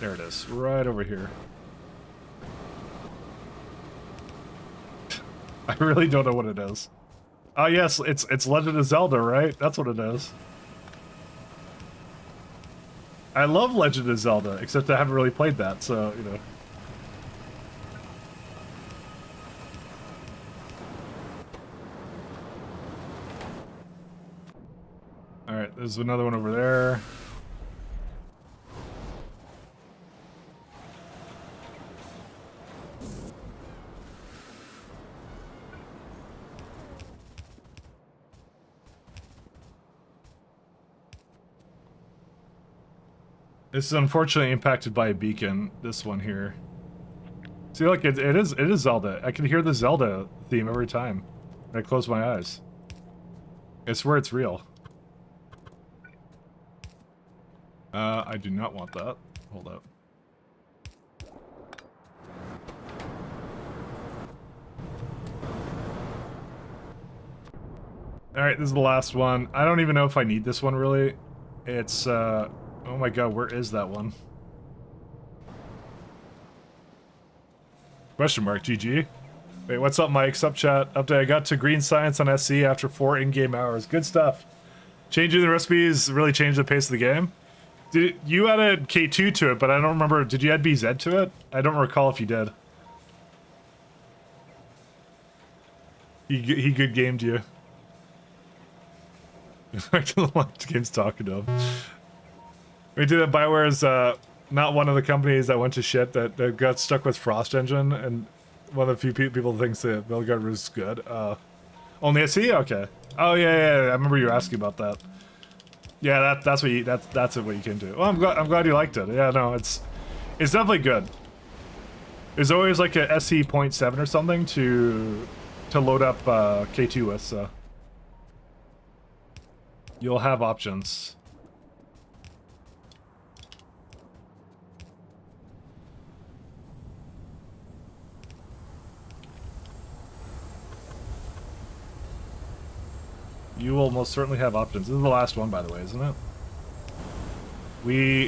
There it is, right over here. I really don't know what it is. Oh yes, it's Legend of Zelda, right? That's what it is. I love Legend of Zelda, except I haven't really played that, so, you know. Alright, there's another one over there. This is unfortunately impacted by a beacon, this one here. See, look, it is Zelda. I can hear the Zelda theme every time when I close my eyes. I swear it's real. I do not want that. Hold up. Alright, this is the last one. I don't even know if I need this one, really. It's, oh my god, where is that one? Question mark, GG. Wait, what's up, Mike? Sup, chat? Update, I got to green science on SC after 4 in-game hours. Good stuff. Changing the recipes really changed the pace of the game. You added K2 to it, but I don't remember. Did you add BZ to it? I don't recall if you did. He good gamed you. I don't know what game's talking to him. We did that. Bioware is not one of the companies that went to shit that got stuck with Frost Engine, and one of the few people thinks that Belgard was good. Only SE? Okay. Oh yeah, I remember you were asking about that. Yeah, that's what you that's what you came to. Well, I'm glad you liked it. Yeah, no, it's definitely good. There's always like a SE 0.7 or something to load up K2 with, so you'll have options. You will most certainly have options. This is the last one, by the way, isn't it?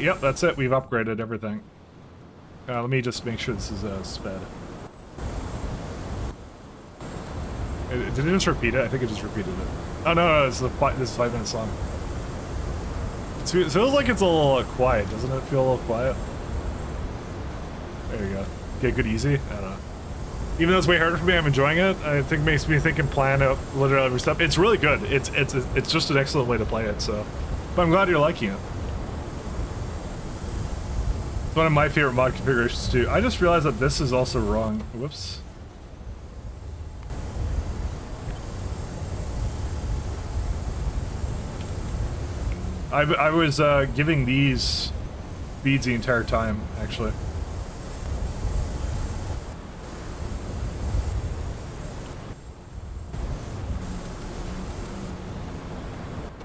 Yep, that's it. We've upgraded everything. Let me just make sure this is sped. Did it just repeat it? I think it just repeated it. Oh no, this is 5 minutes long. It feels like it's a little quiet, doesn't it? Feel a little quiet. There you go. Get good easy. I don't know. Even though it's way harder for me, I'm enjoying it. I think it makes me think and plan out literally every step. It's really good. It's just an excellent way to play it. So, but I'm glad you're liking it. It's one of my favorite mod configurations too. I just realized that this is also wrong. Whoops. I was giving these beads the entire time, actually.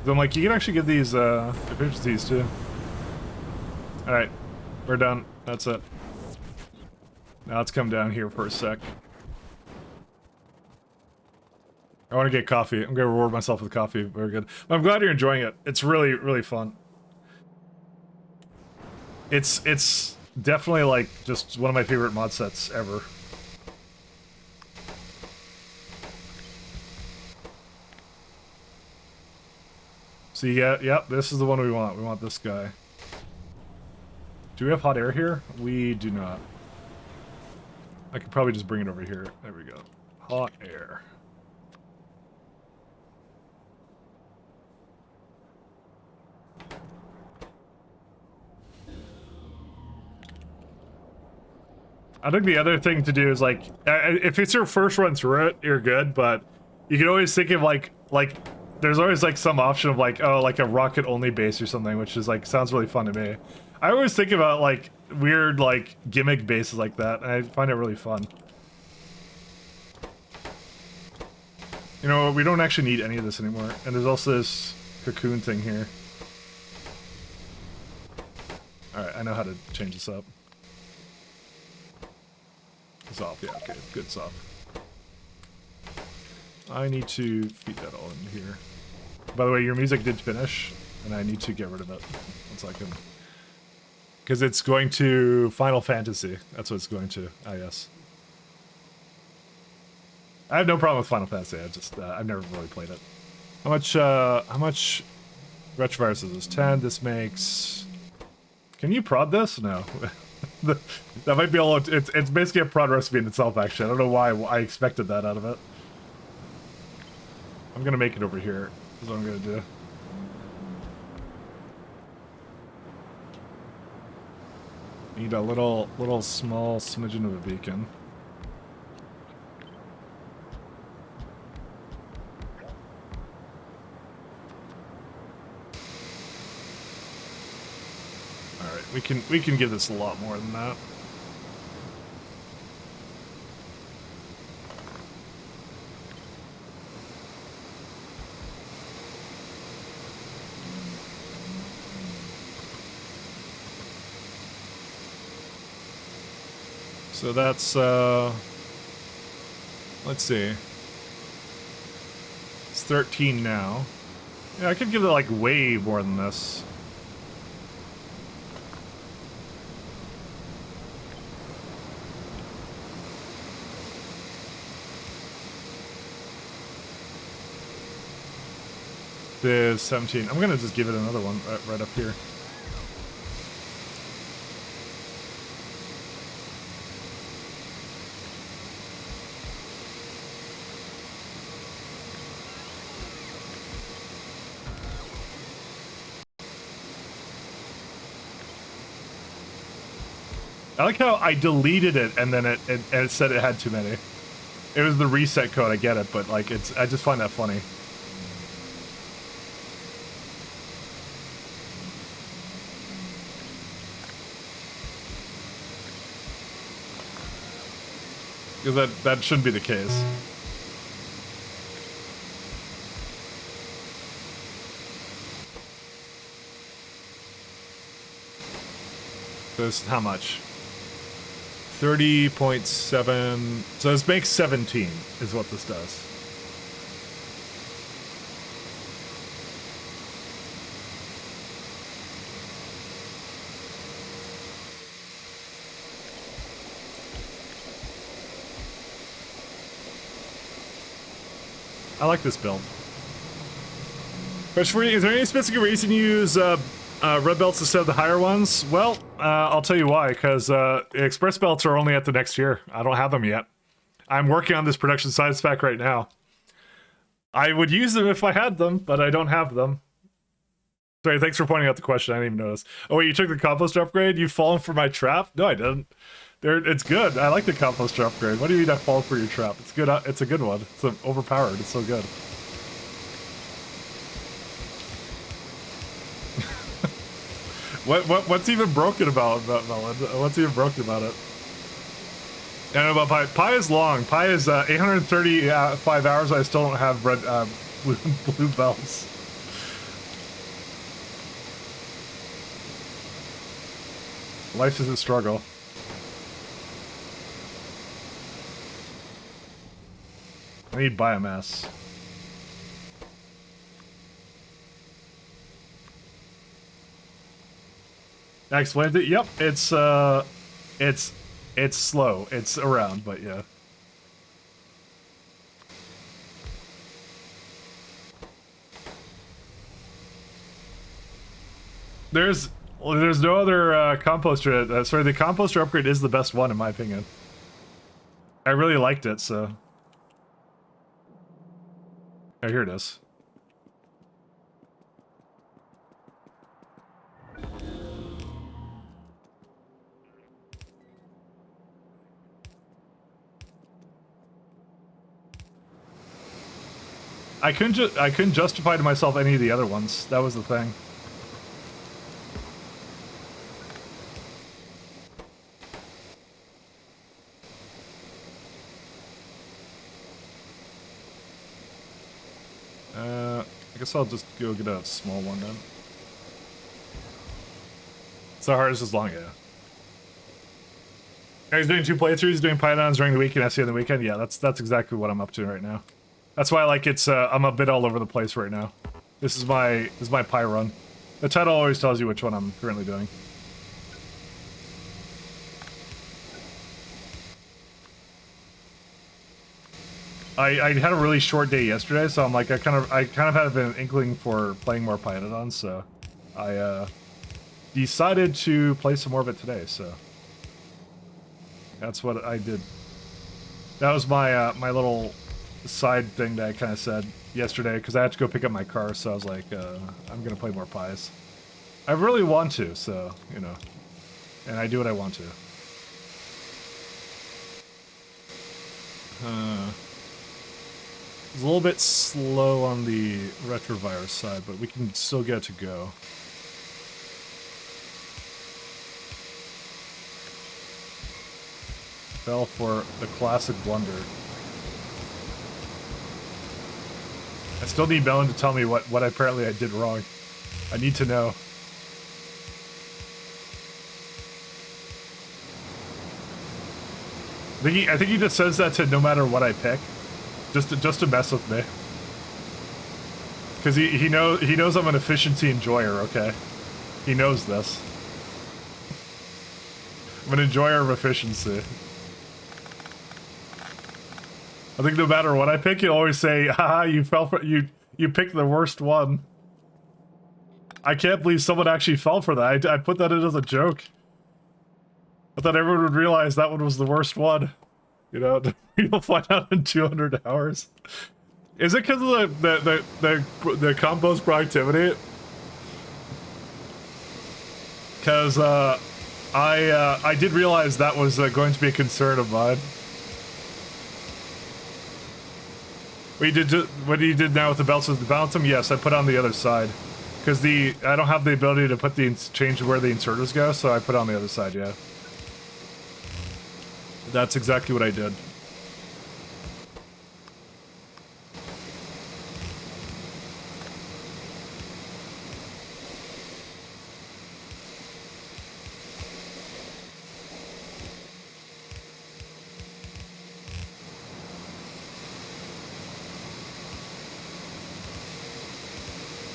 So I'm like, you can actually give these efficiencies too. Alright, we're done. That's it. Now let's come down here for a sec. I want to get coffee. I'm going to reward myself with coffee. Very good. I'm glad you're enjoying it. It's really, really fun. It's definitely like just one of my favorite mod sets ever. So yeah, yep, this is the one we want. We want this guy. Do we have hot air here? We do not. I could probably just bring it over here. There we go. Hot air. I think the other thing to do is like, if it's your first run through it, you're good, but you can always think of like there's always like some option of like, oh, like a rocket only base or something, which is like, sounds really fun to me. I always think about like weird like gimmick bases like that, and I find it really fun. You know, we don't actually need any of this anymore, and there's also this cocoon thing here. Alright, I know how to change this up. It's off, yeah, okay, good, it's off. I need to feed that all in here. By the way, your music did finish, and I need to get rid of it. 1 second. Because it's going to Final Fantasy. That's what it's going to, I guess. I have no problem with Final Fantasy. I just I've never really played it. How much retrovirus is this? 10. This makes. Can you prod this? No. That might be all. It's basically a prod recipe in itself. Actually, I don't know why I expected that out of it. I'm gonna make it over here. Is what I'm gonna do. Need a little small smidgen of a beacon. We can give this a lot more than that. So that's let's see. It's 13 now. Yeah, I could give it like way more than this. Is 17. I'm gonna just give it another one right up here. I like how I deleted it and then it said it had too many. It was the reset code, I get it, but like I just find that funny. Because that shouldn't be the case. This is how much? 30.7. So this makes 17 is what this does. I like this build. Is there any specific reason you use red belts instead of the higher ones? Well, I'll tell you why, because express belts are only at the next year. I don't have them yet. I'm working on this production side spec right now. I would use them if I had them, but I don't have them. Sorry, thanks for pointing out the question. I didn't even notice. Oh wait, you took the composter upgrade? You've fallen for my trap? No, I didn't. It's good. I like the composter upgrade. What do you mean I fall for your trap? It's good. It's a good one. It's overpowered. It's so good. What's even broken about Melon? What's even broken about it? I don't know about Pi. Pi is long. Pi is 835 hours. I still don't have red blue belts. Life is a struggle. I need biomass. I explained it. Yep, it's slow. It's around, but yeah. There's no other composter. Sorry, the composter upgrade is the best one in my opinion. I really liked it, so. Oh, here it is. I couldn't justify to myself any of the other ones. That was the thing. I guess I'll just go get a small one then. So hard is long, yeah. He's doing 2 playthroughs, doing Pyanodons during the week and SE on the weekend. Yeah, that's exactly what I'm up to right now. That's why like I'm a bit all over the place right now. This is my Pi run. The title always tells you which one I'm currently doing. I had a really short day yesterday, so I'm like, I kind of have an inkling for playing more Pyanodons, so I decided to play some more of it today, so that's what I did. That was my my little side thing that I kind of said yesterday, because I had to go pick up my car, so I was like, I'm gonna play more Pies. I really want to, so, you know, and I do what I want to. It's a little bit slow on the retrovirus side, but we can still get it to go. Fell for the classic blunder. I still need Bellin to tell me what apparently I did wrong. I need to know. I think he just says that to no matter what I pick, just to mess with me. Because he knows I'm an efficiency enjoyer. Okay, he knows this. I'm an enjoyer of efficiency. I think no matter what I pick, he'll always say, haha, you fell for you picked the worst one. I can't believe someone actually fell for that. I put that in as a joke. I thought everyone would realize that one was the worst one. You know, you'll find out in 200 hours. Is it because of the compo's productivity? Because I did realize that was going to be a concern of mine. What you did now with the belts is to balance them? Yes, I put on the other side. Because I don't have the ability to put change where the inserters go, so I put on the other side, yeah. That's exactly what I did.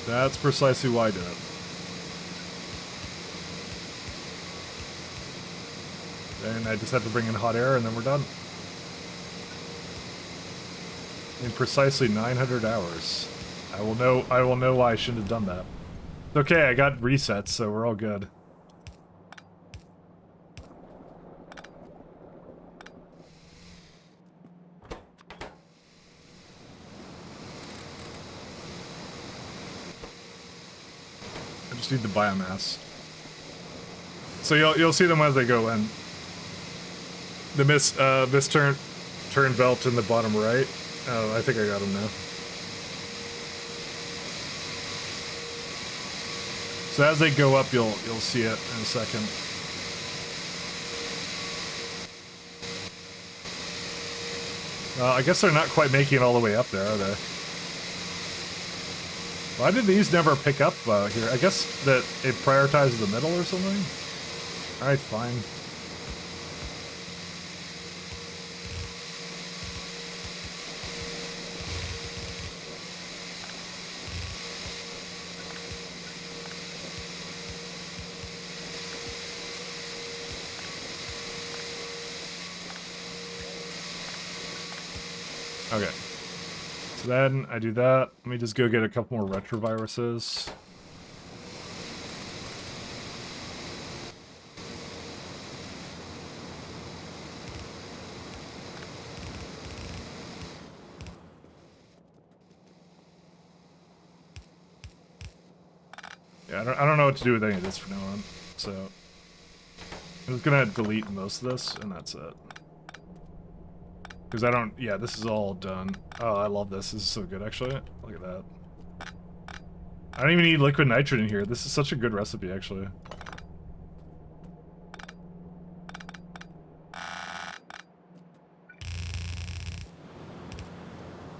That's precisely why I did it. And I just have to bring in hot air and then we're done. In precisely 900 hours. I will know why I shouldn't have done that. Okay, I got resets, so we're all good. I just need the biomass. So you'll see them as they go in. The miss turn belt in the bottom right. Oh, I think I got them now. So as they go up, you'll see it in a second. I guess they're not quite making it all the way up there, are they? Why did these never pick up here? I guess that it prioritizes the middle or something? Alright, fine. Okay. So then I do that. Let me just go get a couple more retroviruses. Yeah, I don't know what to do with any of this from now on. So I'm just gonna delete most of this, and that's it. Because I don't... Yeah, this is all done. Oh, I love this. This is so good, actually. Look at that. I don't even need liquid nitrogen here. This is such a good recipe, actually. I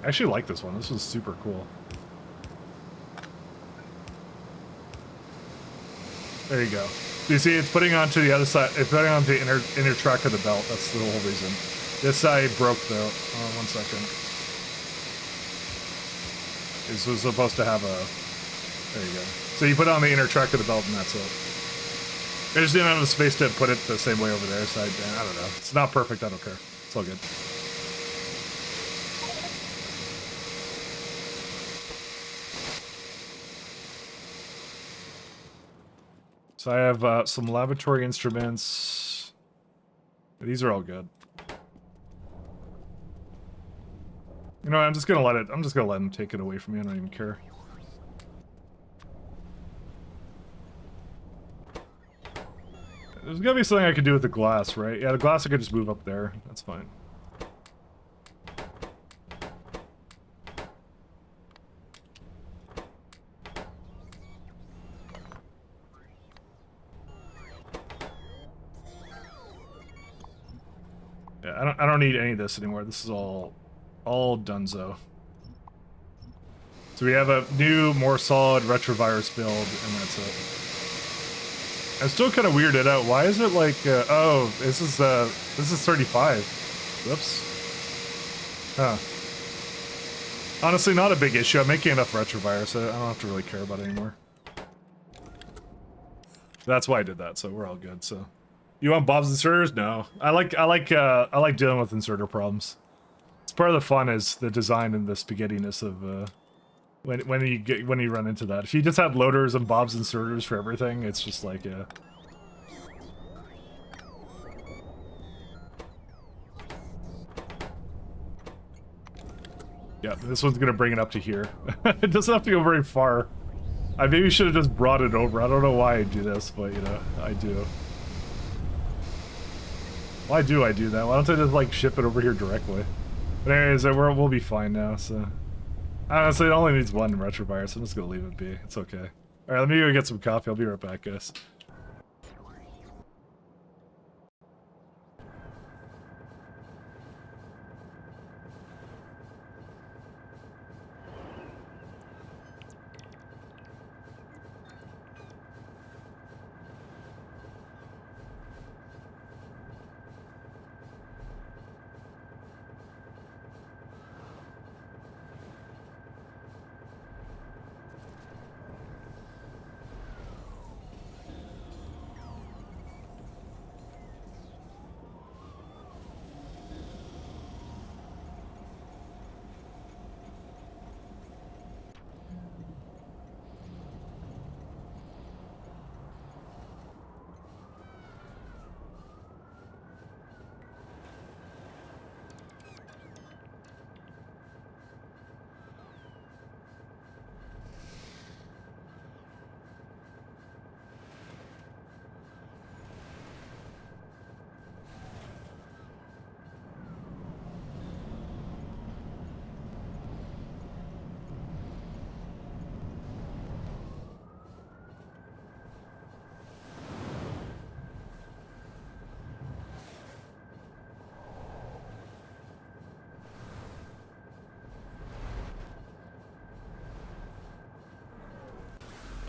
actually like this one. This was super cool. There you go. You see, it's putting onto the other side. It's putting onto the inner track of the belt. That's the whole reason. This side broke though. Oh, 1 second. This was supposed to have a... There you go. So you put on the inner track of the belt and that's it. I just didn't have the space to put it the same way over there, so I don't know. It's not perfect, I don't care. It's all good. So I have some laboratory instruments. These are all good. You know, I'm just gonna let them take it away from me. I don't even care. There's gotta be something I can do with the glass, right? Yeah, the glass I could just move up there. That's fine. Yeah, I don't need any of this anymore. This is all donezo. So we have a new, more solid retrovirus build, and that's it. I'm still kind of weirded out. Why is it like, oh, this is 35. Whoops. Huh. Honestly, not a big issue. I'm making enough retrovirus. I don't have to really care about it anymore. That's why I did that, so we're all good, so. You want Bob's inserters? No. I like dealing with inserter problems. It's part of the fun is the design and the spaghettiness of when you run into that. If you just have loaders and Bob's inserters for everything, it's just like yeah, this one's gonna bring it up to here. It doesn't have to go very far. I maybe should have just brought it over. I don't know why I do this, but you know, I do. Why do I do that? Why don't I just like ship it over here directly? But anyways, we'll be fine now, so. Honestly, it only needs one retrovirus. I'm just gonna leave it be. It's okay. Alright, let me go get some coffee. I'll be right back, guys.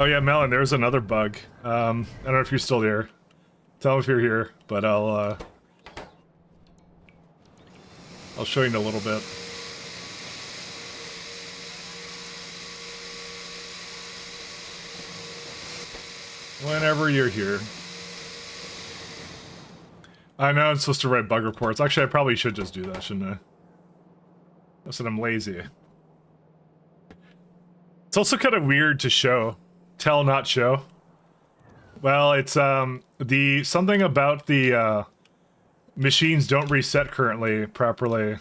Oh yeah, Melon, there's another bug. I don't know if you're still here. Tell me if you're here, but I'll show you in a little bit. Whenever you're here. I know I'm supposed to write bug reports. Actually, I probably should just do that, shouldn't I? Listen, I'm lazy. It's also kind of weird to show. Tell, not show. Well, it's something about the machines don't reset currently properly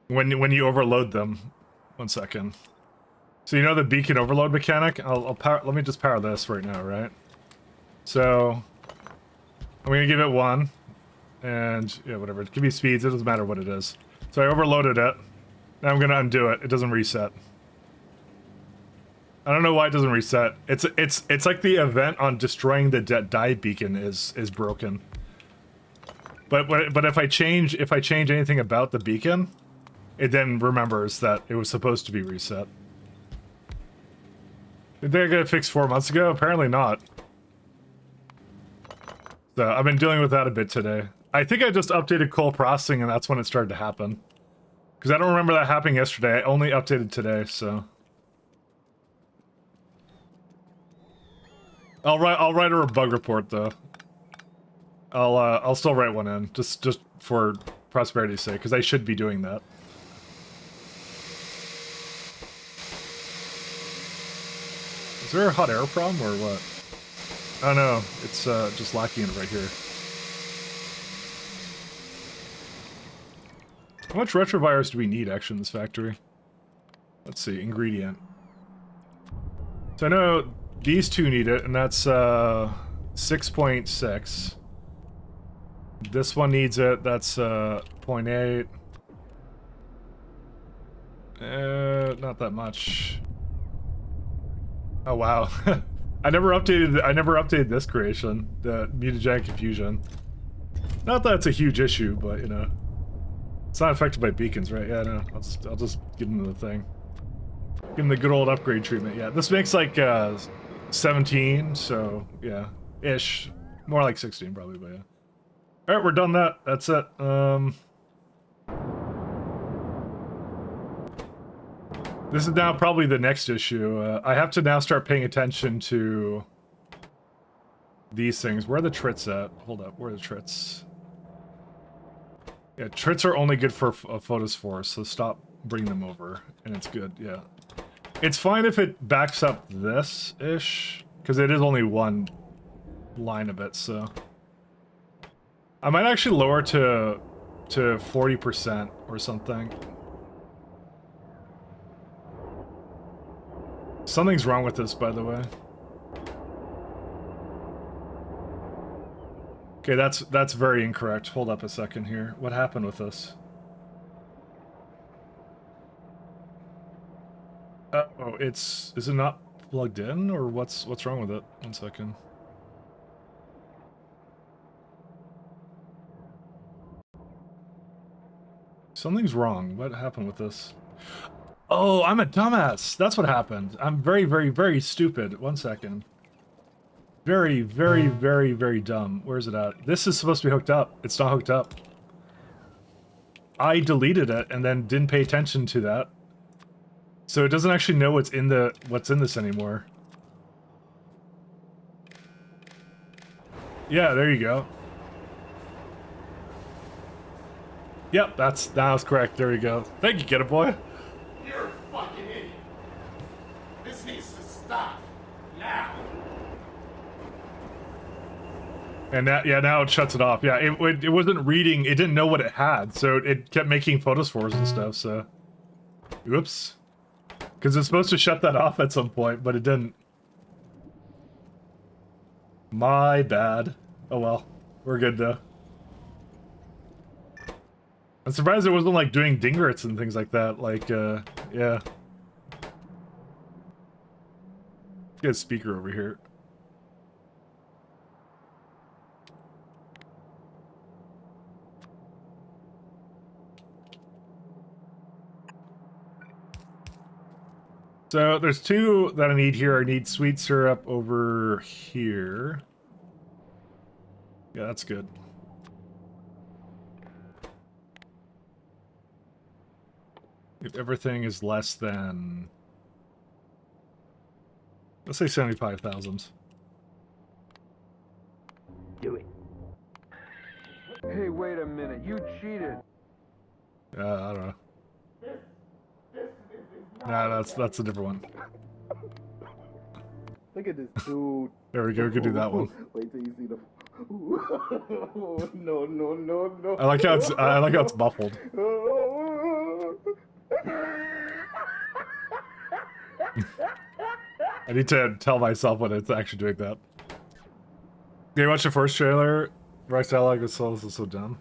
when you overload them. 1 second. So you know the beacon overload mechanic? Let me just power this right now, right? So I'm gonna give it 1, and yeah, whatever. Give me speeds. It doesn't matter what it is. So I overloaded it. Now I'm gonna undo it. It doesn't reset. I don't know why it doesn't reset. It's like the event on destroying the die beacon is broken. But if I change anything about the beacon, it then remembers that it was supposed to be reset. Did they get it fixed 4 months ago? Apparently not. So I've been dealing with that a bit today. I think I just updated coal processing and that's when it started to happen. Because I don't remember that happening yesterday. I only updated today, so. I'll write a bug report though. I'll still write one in just for prosperity's sake because I should be doing that. Is there a hot air problem or what? Oh no, it's just lacking it right here. How much retrovirus do we need actually in this factory? Let's see, ingredient. So I know these two need it, and that's 6.6. This one needs it, that's 0.8. Not that much. Oh wow. I never updated this creation, the mutagenic confusion. Not that it's a huge issue, but you know. It's not affected by beacons, right? Yeah, no. I'll just give them the thing. Give them the good old upgrade treatment. Yeah, this makes like 17, so yeah, ish. More like 16 probably, but yeah. All right, we're done that. That's it. This is now probably the next issue. I have to now start paying attention to these things. Where are the trits at? Hold up, where are the trits? Yeah, trits are only good for photospores, so stop bringing them over, and it's good, yeah. It's fine if it backs up this-ish, because it is only one line of it, so... I might actually lower to 40% or something. Something's wrong with this, by the way. Okay, that's very incorrect. Hold up a second here. What happened with this? Oh, is it not plugged in, or what's wrong with it? 1 second. Something's wrong. What happened with this? Oh, I'm a dumbass. That's what happened. I'm very, very, very stupid. 1 second. Very, very, very, very dumb. Where's it at? This is supposed to be hooked up. It's not hooked up. I deleted it and then didn't pay attention to that. So it doesn't actually know what's in this anymore. Yeah, there you go. Yep, that was correct. There you go. Thank you, Get It Boy. You're a fucking idiot. This needs to stop. Now. And that, yeah, now it shuts it off. Yeah, it wasn't reading, it didn't know what it had, so it kept making photospores and stuff, so... Oops. Because it's supposed to shut that off at some point, but it didn't. My bad. Oh well. We're good though. I'm surprised it wasn't like doing dingrets and things like that, like, yeah. Get a speaker over here. So there's two that I need here. I need sweet syrup over here. Yeah, that's good. If everything is less than... Let's say 75,000. Do it. Hey, wait a minute. You cheated. I don't know. Nah, that's a different one. Look at this dude. There we go, we could do that one. Wait till you see the. No. I like how it's muffled. I need to tell myself when it's actually doing that. Did you watch the first trailer? Rex Dialogue was so dumb.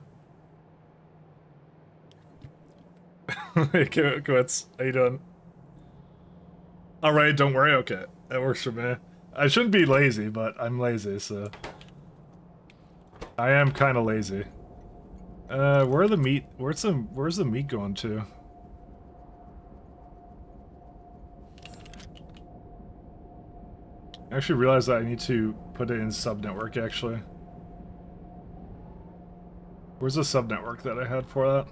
Hey, Quits. How you doing? Alright, don't worry, okay. That works for me. I shouldn't be lazy, but I'm lazy, so... I am kinda lazy. Where are the meat? Where's the meat going to? I actually realized that I need to put it in subnetwork, actually. Where's the subnetwork that I had for that?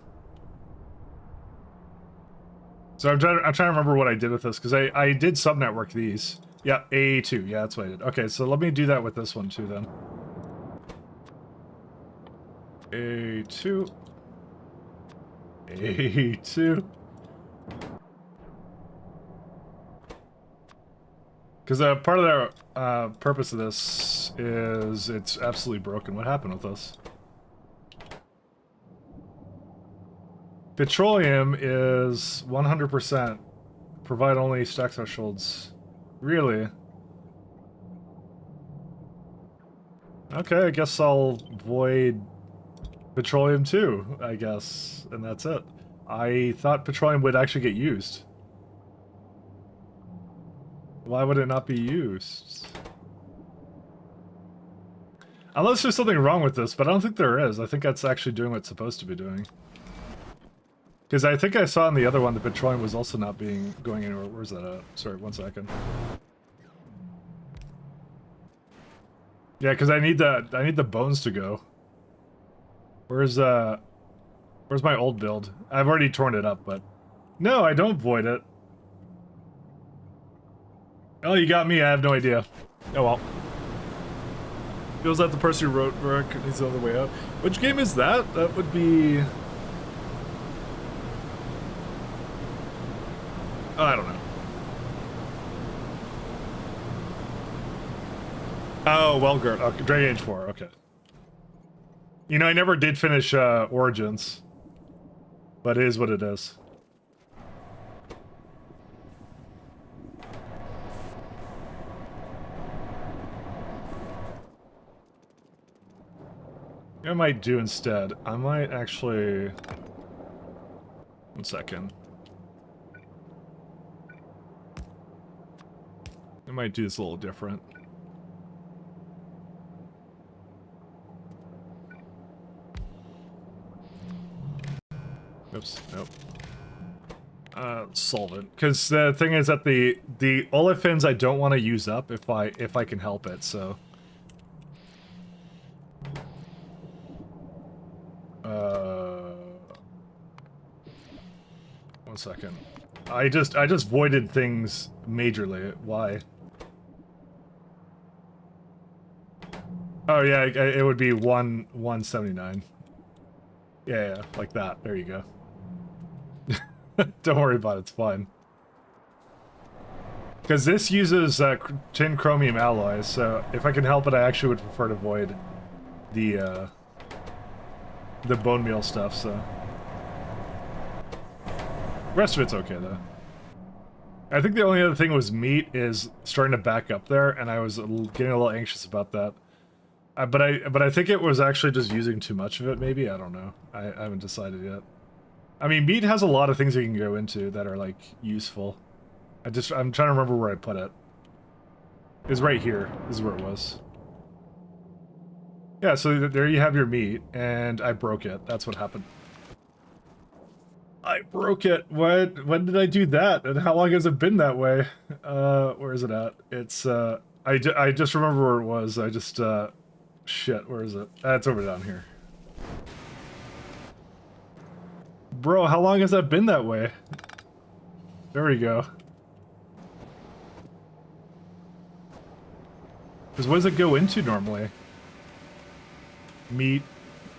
So I'm trying to remember what I did with this, because I did subnetwork these. Yeah, A2, yeah, that's what I did. Okay, so let me do that with this one too then. A2. A2. Because part of purpose of this is it's absolutely broken. What happened with this? Petroleum is 100%. Provide only stack thresholds. Really? Okay, I guess I'll void petroleum too, I guess. And that's it. I thought petroleum would actually get used. Why would it not be used? Unless there's something wrong with this, but I don't think there is. I think that's actually doing what it's supposed to be doing. Because I think I saw in the other one the petroleum was also not going anywhere. Where's that at? Sorry, 1 second. Yeah, because I need the bones to go. Where's my old build? I've already torn it up, but no, I don't void it. Oh, you got me. I have no idea. Oh well. Feels like the person who wrote Rook is on the way out. Which game is that? That would be. Oh, I don't know. Oh, Welgert. Okay, Dragon Age 4. Okay. You know, I never did finish Origins, but it is what it is. What I might do instead, I might actually... 1 second. I might do this a little different. Oops, nope. Solvent. Because the thing is that the olefins I don't want to use up if I can help it, so... 1 second. I just voided things majorly. Why? Oh yeah, it would be 179. Yeah, like that. There you go. Don't worry about it. It's fine. Because this uses tin chromium alloys, so if I can help it, I actually would prefer to void the bone meal stuff. So. The rest of it's okay, though. I think the only other thing was meat is starting to back up there, and I was getting a little anxious about that. But I think it was actually just using too much of it, maybe? I don't know. I haven't decided yet. I mean, meat has a lot of things you can go into that are, like, useful. I'm trying to remember where I put it. It was right here. This is where it was. Yeah, so there you have your meat, and I broke it. That's what happened. I broke it. When did I do that? And how long has it been that way? Where is it at? It's, I just remember where it was. I just, shit, where is it? It's over down here. Bro, how long has that been that way? There we go. Because what does it go into normally? Meat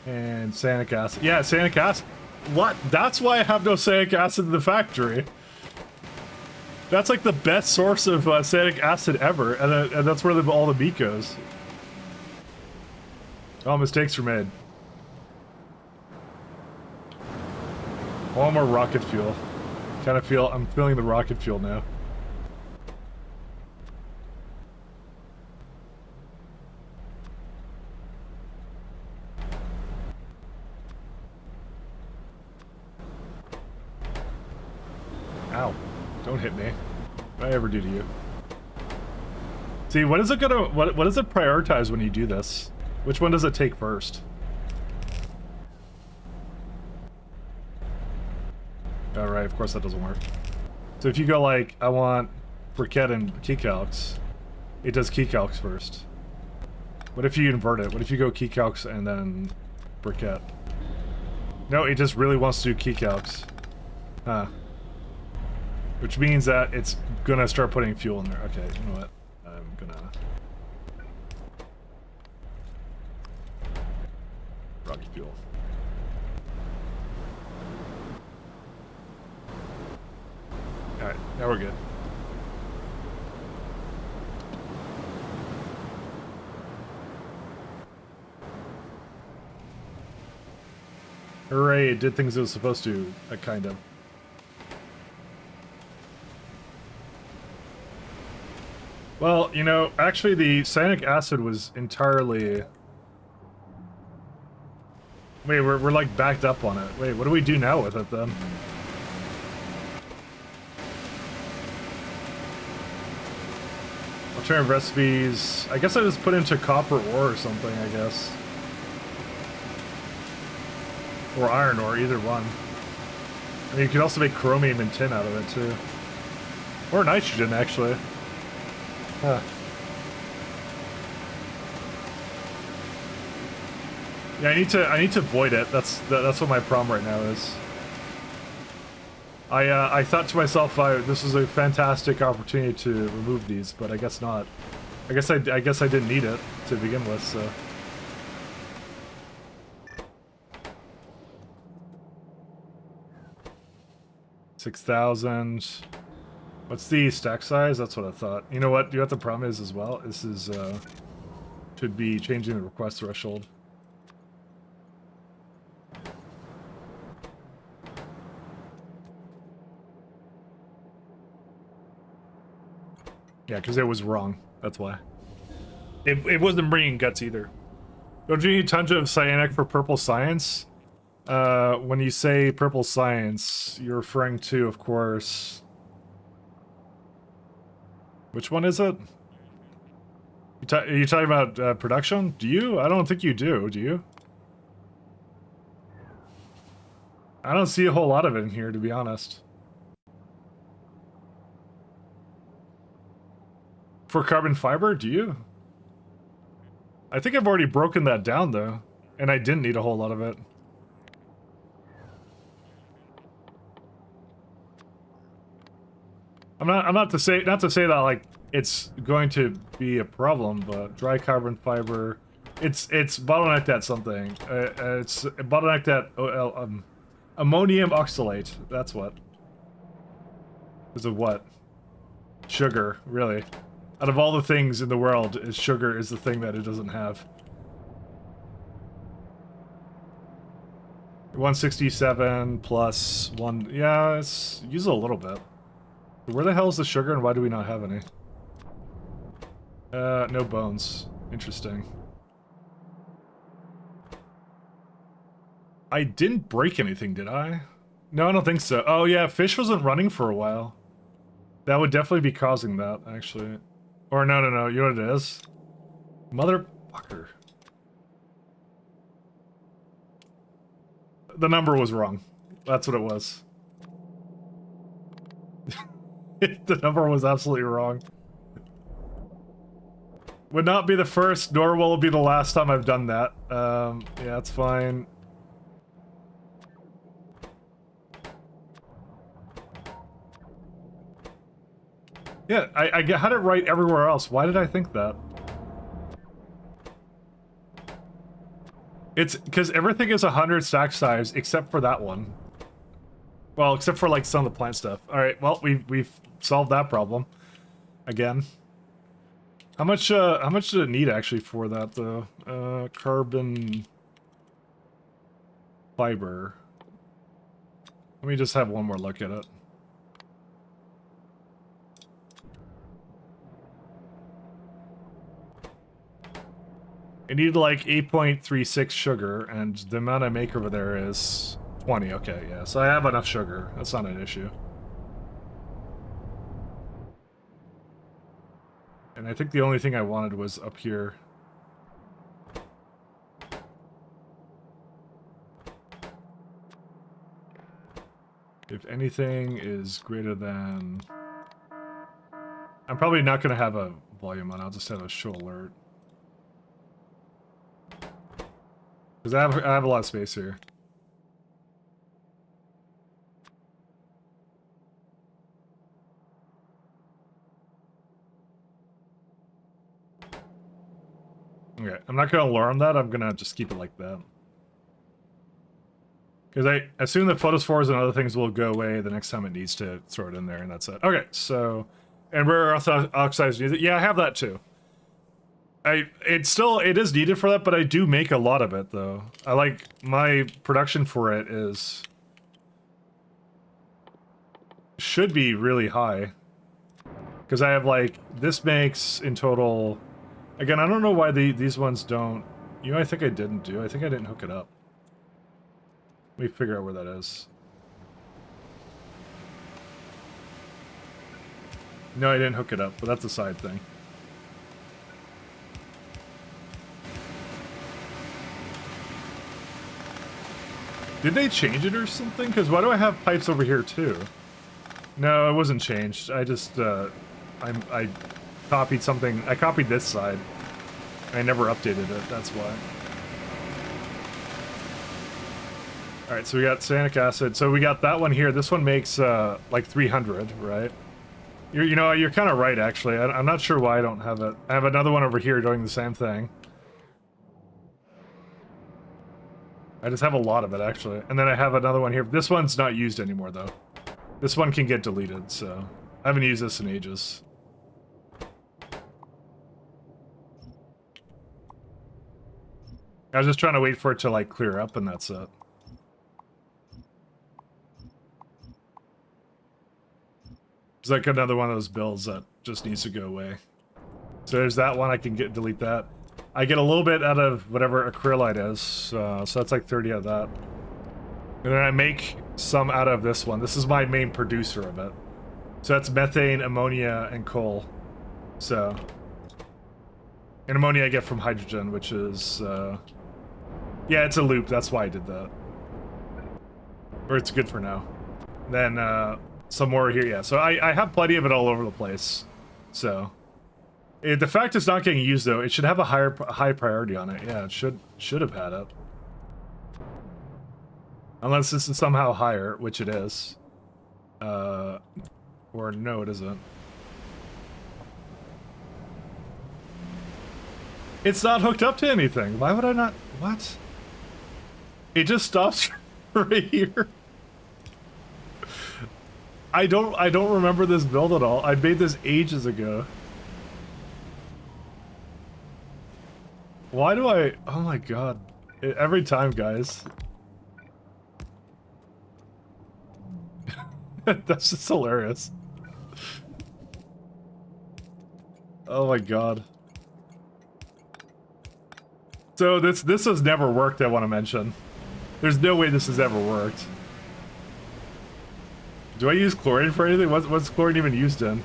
and sanic acid. Yeah, sanic acid. What? That's why I have no sanic acid in the factory. That's like the best source of sanic acid ever, and that's where all the meat goes. Oh, mistakes were made. All more rocket fuel. I'm feeling the rocket fuel now. Ow. Don't hit me. What did I ever do to you? See, what does it prioritize when you do this? Which one does it take first? Alright, of course that doesn't work. So if you go like, I want briquette and key calcs, it does key calcs first. What if you invert it? What if you go key calcs and then briquette? No, it just really wants to do key calcs. Huh. Which means that it's gonna start putting fuel in there. Okay, you know what? I'm gonna... rocket fuel. Alright, now we're good. Hooray, it did things it was supposed to, kind of. Well, you know, actually the cyanic acid was entirely... Wait, we're like backed up on it. Wait, what do we do now with it then? Alternative recipes... I guess I just put into copper ore or something, I guess. Or iron ore, either one. I mean, you could also make chromium and tin out of it, too. Or nitrogen, actually. Huh. Yeah, I need to void it. That's what my problem right now is. I thought to myself, this is a fantastic opportunity to remove these, but I guess not. I guess I didn't need it to begin with, so. 6,000. What's the stack size? That's what I thought. You know what? You know what the problem is as well? This is, should be changing the request threshold. Yeah, because it was wrong. That's why. It wasn't bringing guts either. Don't you need tons of cyanic for purple science? When you say purple science, you're referring to, of course... Which one is it? Are you talking about production? Do you? I don't think you do you? I don't see a whole lot of it in here, to be honest. For carbon fiber, do you? I think I've already broken that down, though. And I didn't need a whole lot of it. I'm not to say that like it's going to be a problem, but dry carbon fiber, it's bottlenecked at something. It's bottlenecked at ammonium oxalate. That's what. Is of what? Sugar, really. Out of all the things in the world, sugar is the thing that it doesn't have. 167 plus 1. Yeah, it's use it a little bit. Where the hell is the sugar and why do we not have any? No bones. Interesting. I didn't break anything, did I? No, I don't think so. Oh yeah, fish wasn't running for a while. That would definitely be causing that, actually. Or no, you know what it is? Motherfucker. The number was wrong. That's what it was. The number was absolutely wrong. Would not be the first, nor will it be the last time I've done that. Yeah, that's fine. Yeah, I had it right everywhere else. Why did I think that? It's because everything is 100 stack size except for that one. Well, except for like some of the plant stuff. All right, well we've solved that problem again. How much did it need actually for that though? Carbon fiber. Let me just have one more look at it. It needed like 8.36 sugar, and the amount I make over there is 20. Okay, yeah, so I have enough sugar. That's not an issue. And I think the only thing I wanted was up here. If anything is greater than... I'm probably not going to have a volume on, I'll just have a show alert. Because I have a lot of space here. Okay, I'm not going to alarm that, I'm going to just keep it like that. Because I assume that photophores and other things will go away the next time it needs to throw it in there, and that's it. Okay, so... And rare earth oxides, yeah, I have that too. it is needed for that, but I do make a lot of it though. I like my production for it should be really high. Because I have like, this makes in total, again, I don't know why these ones don't, you know, I think I didn't do, I think I didn't hook it up. Let me figure out where that is. No, I didn't hook it up, but that's a side thing. Did they change it or something? Because why do I have pipes over here too? No, it wasn't changed. I just, I copied something. I copied this side. I never updated it, that's why. Alright, so we got cyanic acid. So we got that one here. This one makes, like 300, right? You know, you're kind of right, actually. I'm not sure why I don't have it. I have another one over here doing the same thing. I just have a lot of it, actually. And then I have another one here. This one's not used anymore, though. This one can get deleted, so... I haven't used this in ages. I was just trying to wait for it to, like, clear up, and that's it. It's like another one of those builds that just needs to go away. So there's that one, I can delete that. I get a little bit out of whatever acrylite is, so that's like 30 out of that. And then I make some out of this one. This is my main producer of it. So that's methane, ammonia, and coal. So... And ammonia I get from hydrogen, which is, yeah, it's a loop, that's why I did that. Or it's good for now. Then, some more here, yeah. So I have plenty of it all over the place. So... the fact it's not getting used, though, it should have a high priority on it. Yeah, it should have had it. Unless this is somehow higher, which it is. Or no, it isn't. It's not hooked up to anything. Why would I not? What? It just stops right here. I don't remember this build at all. I made this ages ago. Why do I... Oh my god. Every time, guys. That's just hilarious. Oh my god. So this has never worked, I want to mention. There's no way this has ever worked. Do I use chlorine for anything? What's chlorine even used in?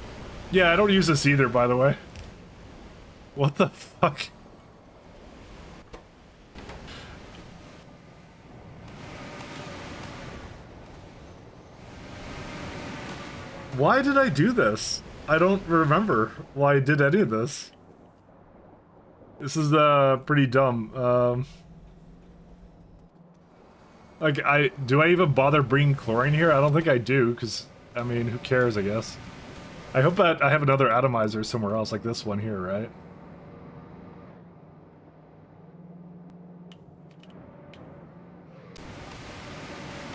Yeah, I don't use this either, by the way. What the fuck? Why did I do this? I don't remember why I did any of this. This is pretty dumb. Like, do I even bother bringing chlorine here? I don't think I do, because, I mean, who cares, I guess. I hope that I have another atomizer somewhere else, like this one here, right?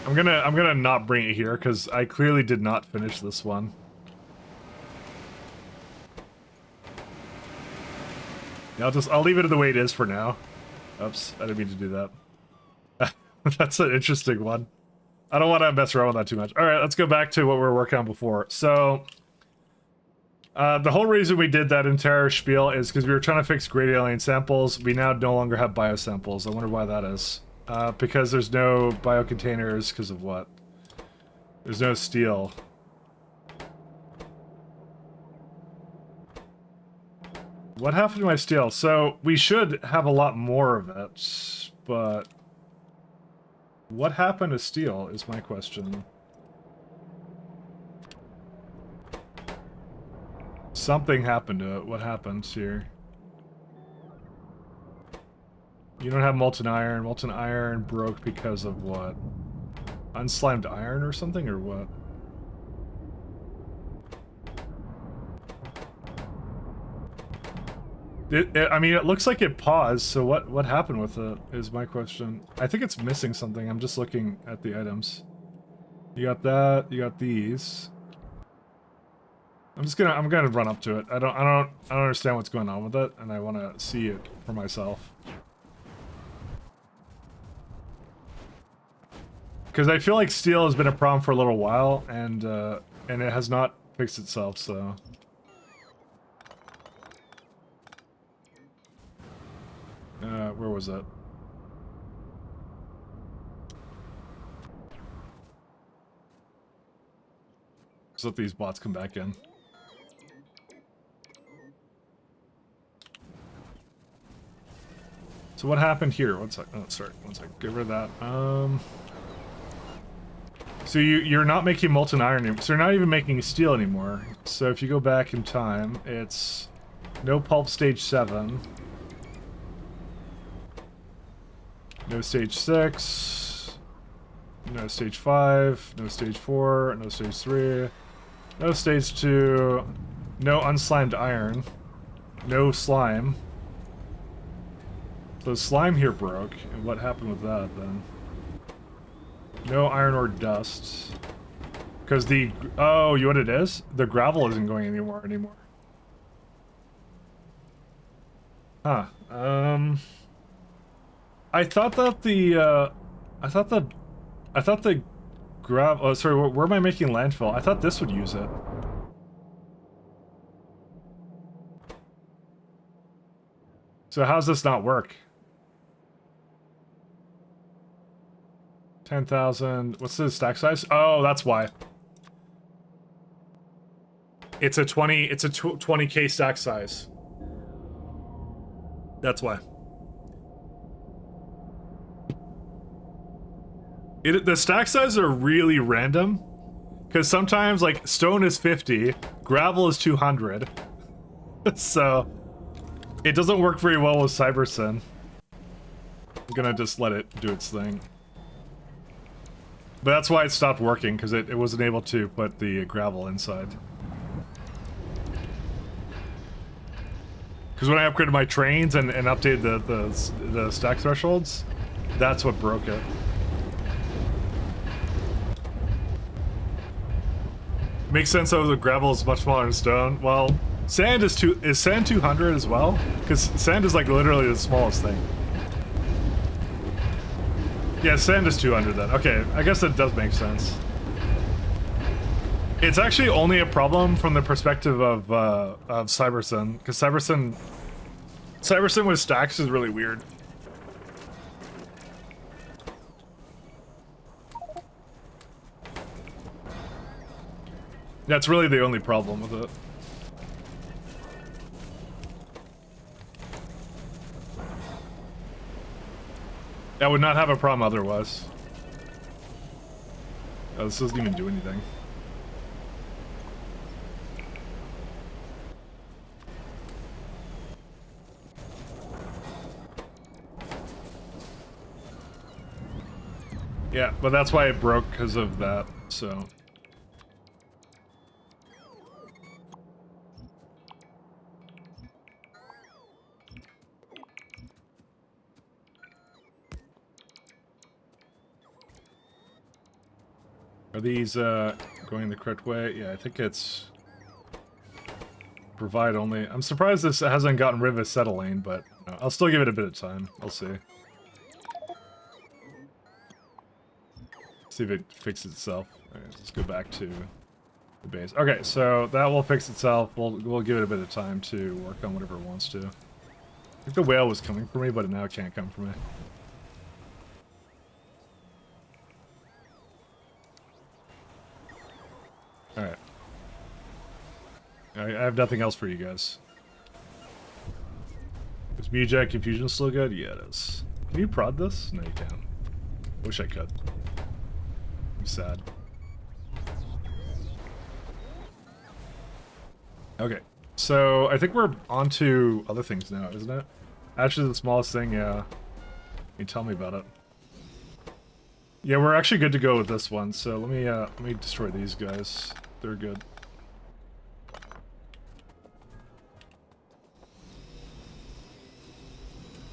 I'm gonna not bring it here, because I clearly did not finish this one. Yeah, I'll leave it the way it is for now. Oops, I didn't mean to do that. That's an interesting one. I don't want to mess around with that too much. Alright, let's go back to what we were working on before. So, the whole reason we did that entire spiel is because we were trying to fix great alien samples. We now no longer have biosamples. I wonder why that is. Because there's no biocontainers, because of what? There's no steel. What happened to my steel? So, we should have a lot more of it, but... What happened to steel is my question. Something happened to it. What happened here? You don't have molten iron. Molten iron broke because of what? Unslimed iron or something, or what? I mean, it looks like it paused, so what happened with it is my question. I think it's missing something. I'm just looking at the items. You got that, you got these. I'm gonna run up to it. I don't understand what's going on with it, and I want to see it for myself. Because I feel like steel has been a problem for a little while, and it has not fixed itself. So. Where was that? Just let these bots come back in. So what happened here? One sec. Oh, sorry. One sec. Get rid of that. So you're not making molten iron anymore. So you're not even making steel anymore. So if you go back in time, it's no pulp stage 7. No stage 6. No stage 5. No stage 4. No stage 3. No stage 2. No unslimed iron. No slime. So slime here broke, and what happened with that then? No iron ore dust. Because the... Oh, you know what it is? The gravel isn't going anymore. Huh. I thought that the... I thought the gravel... Oh, sorry, where am I making landfill? I thought this would use it. So how's this not work? 10,000. What's the stack size? Oh, that's why. It's a 20k stack size. That's why. The stack sizes are really random. Because sometimes, like, stone is 50, gravel is 200. So, it doesn't work very well with Cybersyn. I'm gonna just let it do its thing. But that's why it stopped working, because it wasn't able to put the gravel inside. Because when I upgraded my trains and updated the stack thresholds, that's what broke it. Makes sense though, the gravel is much smaller than stone. Well, sand is sand 200 as well? Because sand is like literally the smallest thing. Yeah, sand is 200 then. Okay, I guess that does make sense. It's actually only a problem from the perspective of Cybersyn, because Cybersyn with stacks is really weird. That's really the only problem with it. I would not have a problem otherwise. Oh, this doesn't even do anything. Yeah, but that's why it broke, because of that, so... Are these going the correct way? Yeah, I think it's provide only. I'm surprised this hasn't gotten rid of acetylene, but I'll still give it a bit of time. We'll see. See if it fixes itself. Alright, let's go back to the base. Okay, so that will fix itself. We'll give it a bit of time to work on whatever it wants to. I think the whale was coming for me, but now it can't come for me. Alright. I have nothing else for you guys. Is Mujak Confusion still good? Yeah, it is. Can you prod this? No, you can't. Wish I could. I'm sad. Okay. So, I think we're on to other things now, isn't it? Actually, the smallest thing, yeah. You tell me about it. Yeah, we're actually good to go with this one, so let me destroy these guys. They're good.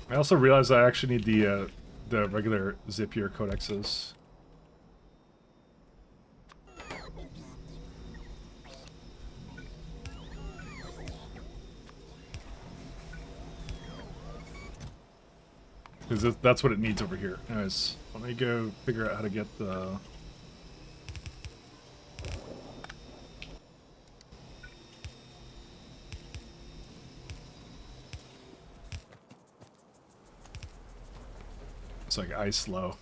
I also realized I actually need the regular Zapier codexes. Because that's what it needs over here. Anyways, let me go figure out how to get the... It's like ice low.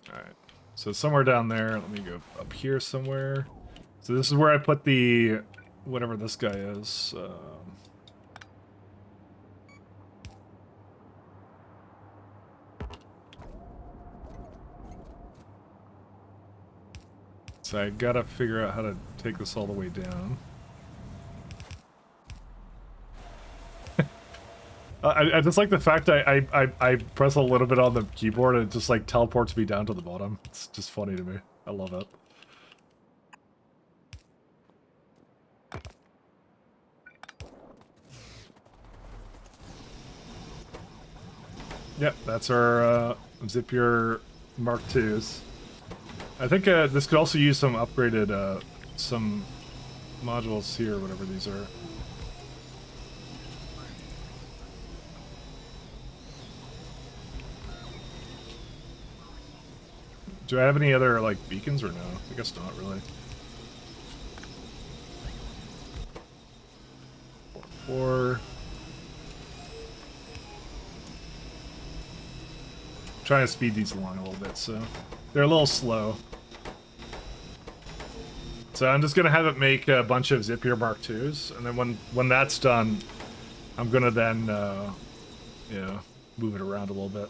Alright. So somewhere down there, let me go up here somewhere. So this is where I put the... whatever this guy is. So I gotta figure out how to take this all the way down. I just like the fact I press a little bit on the keyboard and it just like teleports me down to the bottom. It's just funny to me. I love it. Yep, that's our Zapier Mark IIs. I think this could also use some upgraded some modules here, whatever these are. Do I have any other, like, beacons or no? I guess not, really. 4. Trying to speed these along a little bit, so they're a little slow. So I'm just gonna have it make a bunch of Zapier Mark IIs, and then when that's done, I'm gonna then, yeah, move it around a little bit.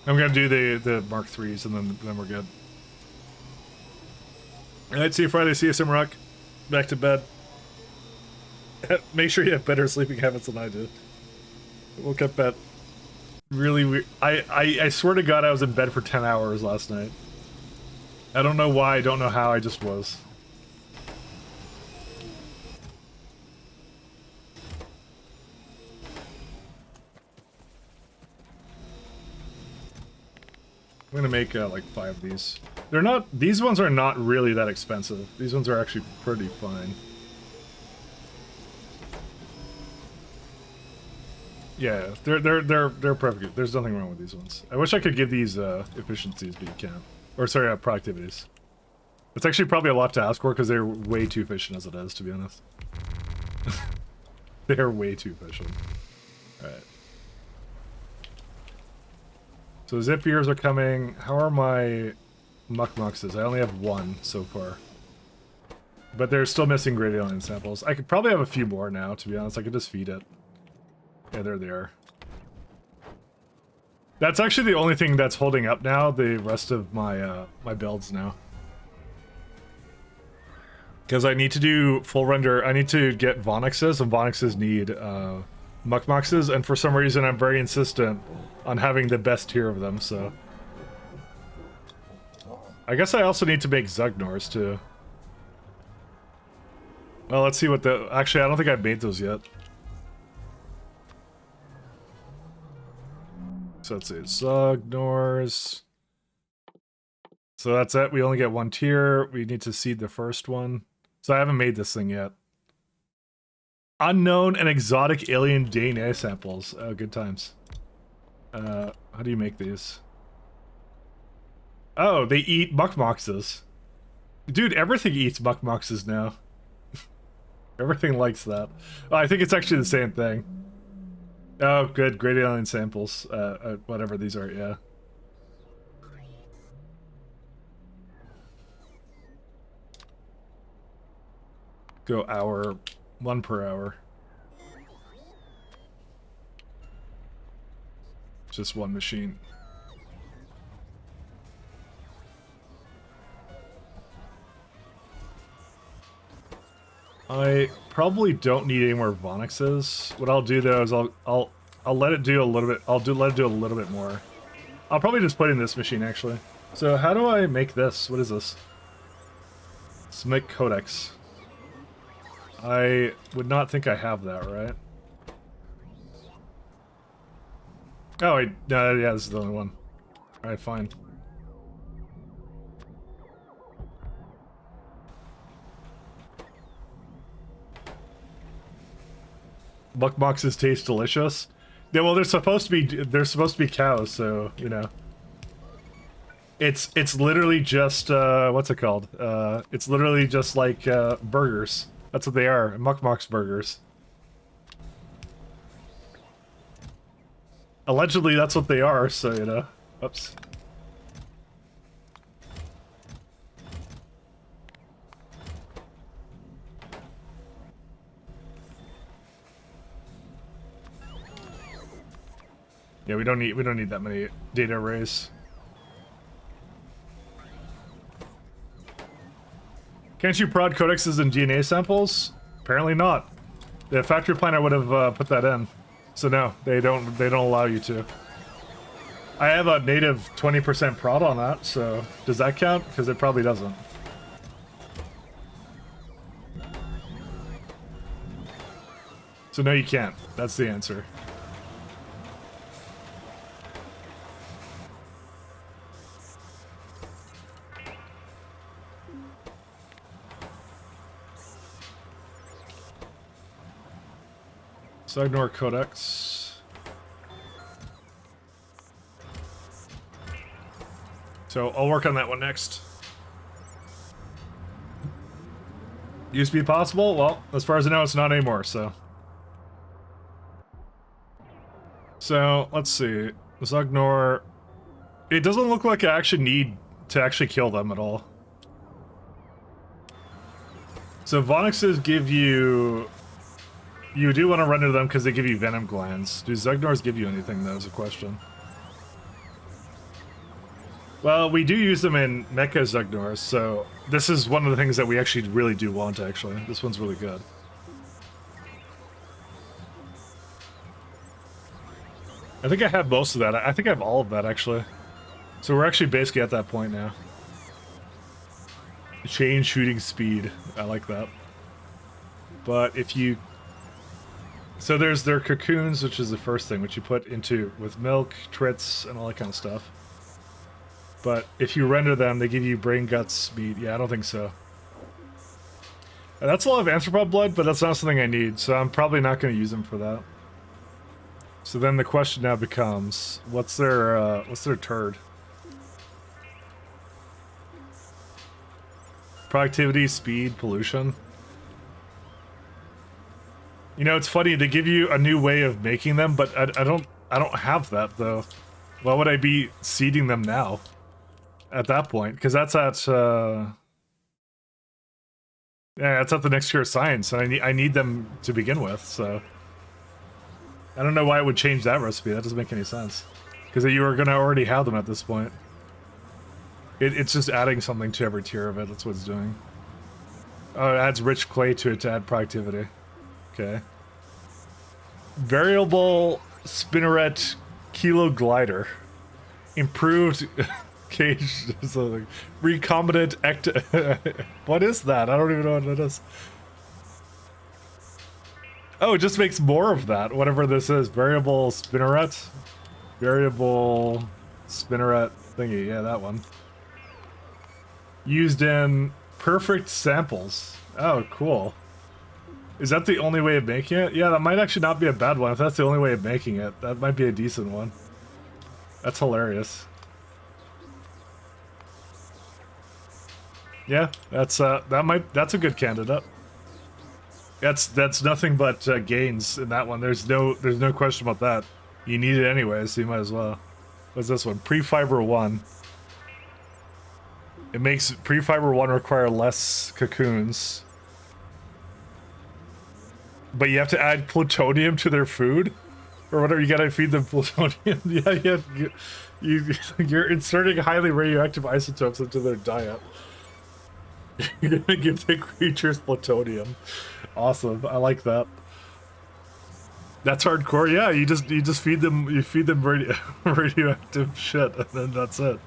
I'm gonna do the Mark IIIs, and then we're good. Alright, see you Friday, see you Simrock. Back to bed. Make sure you have better sleeping habits than I do. Woke up at really weird. I swear to God I was in bed for 10 hours last night. I don't know why, I don't know how, I just was. I'm gonna make like 5 of these. They're not. These ones are not really that expensive. These ones are actually pretty fine. Yeah, they're perfect. There's nothing wrong with these ones. I wish I could give these efficiencies, but you can't. Or sorry, productivities. It's actually probably a lot to ask for because they're way too efficient as it is, to be honest. They're way too efficient. All right. So Zapiers are coming. How are my Muckmuxes? I only have 1 so far. But they're still missing great alien samples. I could probably have a few more now, to be honest. I could just feed it. Yeah, there they are. That's actually the only thing that's holding up now, the rest of my my builds now. Because I need to do full render, I need to get Vonixes, and Vonixes need Muckmuxes, and for some reason I'm very insistent on having the best tier of them, so... I guess I also need to make Zugnors, too. Well, let's see what the... Actually, I don't think I've made those yet. So let's see, Zugnors... So that's it, we only get 1 tier, we need to seed the first one. So I haven't made this thing yet. Unknown and exotic alien DNA samples. Oh, good times. How do you make these? Oh, they eat Muckmuxes. Dude, everything eats Muckmuxes now. Everything likes that. Oh, I think it's actually the same thing. Oh, good. Great alien samples. Whatever these are, yeah. Go hour. 1 per hour. Just 1 machine. I probably don't need any more Vonixes. What I'll do though is I'll let it do a little bit. Let it do a little bit more. I'll probably just put in this machine actually. So how do I make this? What is this? Let's make codex. I would not think I have that, right? Oh, wait, no, yeah, this is the only one. Alright, fine. Muckmuxes taste delicious. Yeah, well, they're supposed to be cows, so you know. It's literally just what's it called? It's literally just like burgers. That's what they are, Mukmuk's burgers. Allegedly, that's what they are. So you know. Oops. Yeah, we don't need that many data arrays. Can't you prod codexes and DNA samples? Apparently not. The factory planner would have put that in. So no, they don't allow you to. I have a native 20% prod on that, so does that count? Because it probably doesn't. So no, you can't. That's the answer. So ignore codex. So I'll work on that one next. Used to be possible? Well, as far as I know, it's not anymore, so. So, let's see. Let's ignore... It doesn't look like I actually need to actually kill them at all. So Vonixes give you... You do want to render them because they give you venom glands. Do Zegnors give you anything, though, is a question. Well, we do use them in Mecha Zegnors, so this is one of the things that we actually really do want, actually. This one's really good. I think I have most of that. I think I have all of that, actually. So we're actually basically at that point now. Chain shooting speed. I like that. But if you... So there's their cocoons, which is the first thing, which you put into with milk, trits, and all that kind of stuff. But if you render them, they give you brain guts meat. Yeah, I don't think so. And that's a lot of anthropod blood, but that's not something I need, so I'm probably not going to use them for that. So then the question now becomes, what's their turd? Productivity, speed, pollution. You know, it's funny, they give you a new way of making them, but I don't have that though. Why would I be seeding them now? At that point, because that's at yeah, that's at the next year of science, and I need them to begin with, so I don't know why it would change that recipe. That doesn't make any sense, because you were gonna already have them at this point. It's just adding something to every tier of it. That's what it's doing. Oh, it adds rich clay to it to add productivity. Okay. Variable spinneret kilo glider. Improved cage. Something. Recombinant what is that? I don't even know what it is. Oh, it just makes more of that, whatever this is. Variable spinneret. Variable spinneret thingy. Yeah, that one. Used in perfect samples. Oh, cool. Is that the only way of making it? Yeah, that might actually not be a bad one. If that's the only way of making it, that might be a decent one. That's hilarious. Yeah, that's a good candidate. That's nothing but gains in that one. There's no question about that. You need it anyways, so you might as well. What's this one? Pre-fiber 1. It makes pre-fiber 1 require less cocoons. But you have to add plutonium to their food? Or whatever, you gotta feed them plutonium. Yeah, you're inserting highly radioactive isotopes into their diet. You're gonna give the creatures plutonium. Awesome, I like that. That's hardcore. Yeah, you just feed them radioactive shit, and then that's it.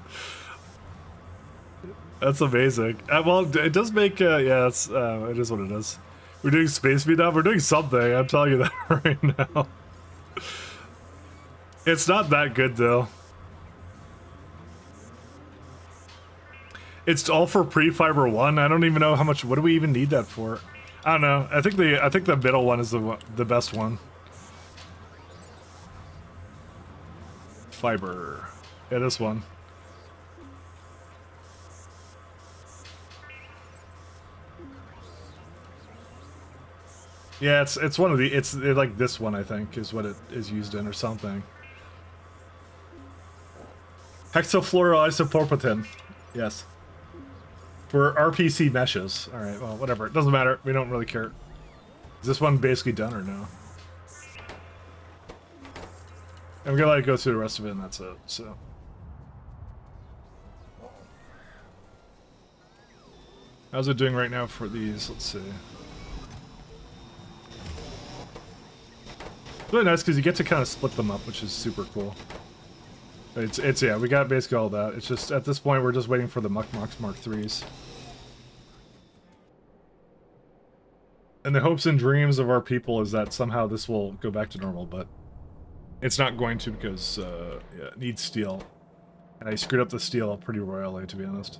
That's amazing. Well, it does make yeah, it's it is what it is. We're doing space speed now. We're doing something. I'm telling you that right now. It's not that good though. It's all for pre-fiber 1. I don't even know how much. What do we even need that for? I don't know. I think the middle one is the best one. fiber. Yeah, this one. Yeah, it's one of the it's like this one I think is what it is used in or something. Hexafluoroisopropyl. Yes. For RPC meshes. All right. Well, whatever. It doesn't matter. We don't really care. Is this one basically done or no? I'm gonna let it go through the rest of it, and that's it. So. How's it doing right now for these? Let's see. It's really nice because you get to kind of split them up, which is super cool. It's yeah, we got basically all that. It's just at this point we're just waiting for the Mark 3s. And the hopes and dreams of our people is that somehow this will go back to normal, but it's not going to because yeah, it needs steel. And I screwed up the steel pretty royally, to be honest.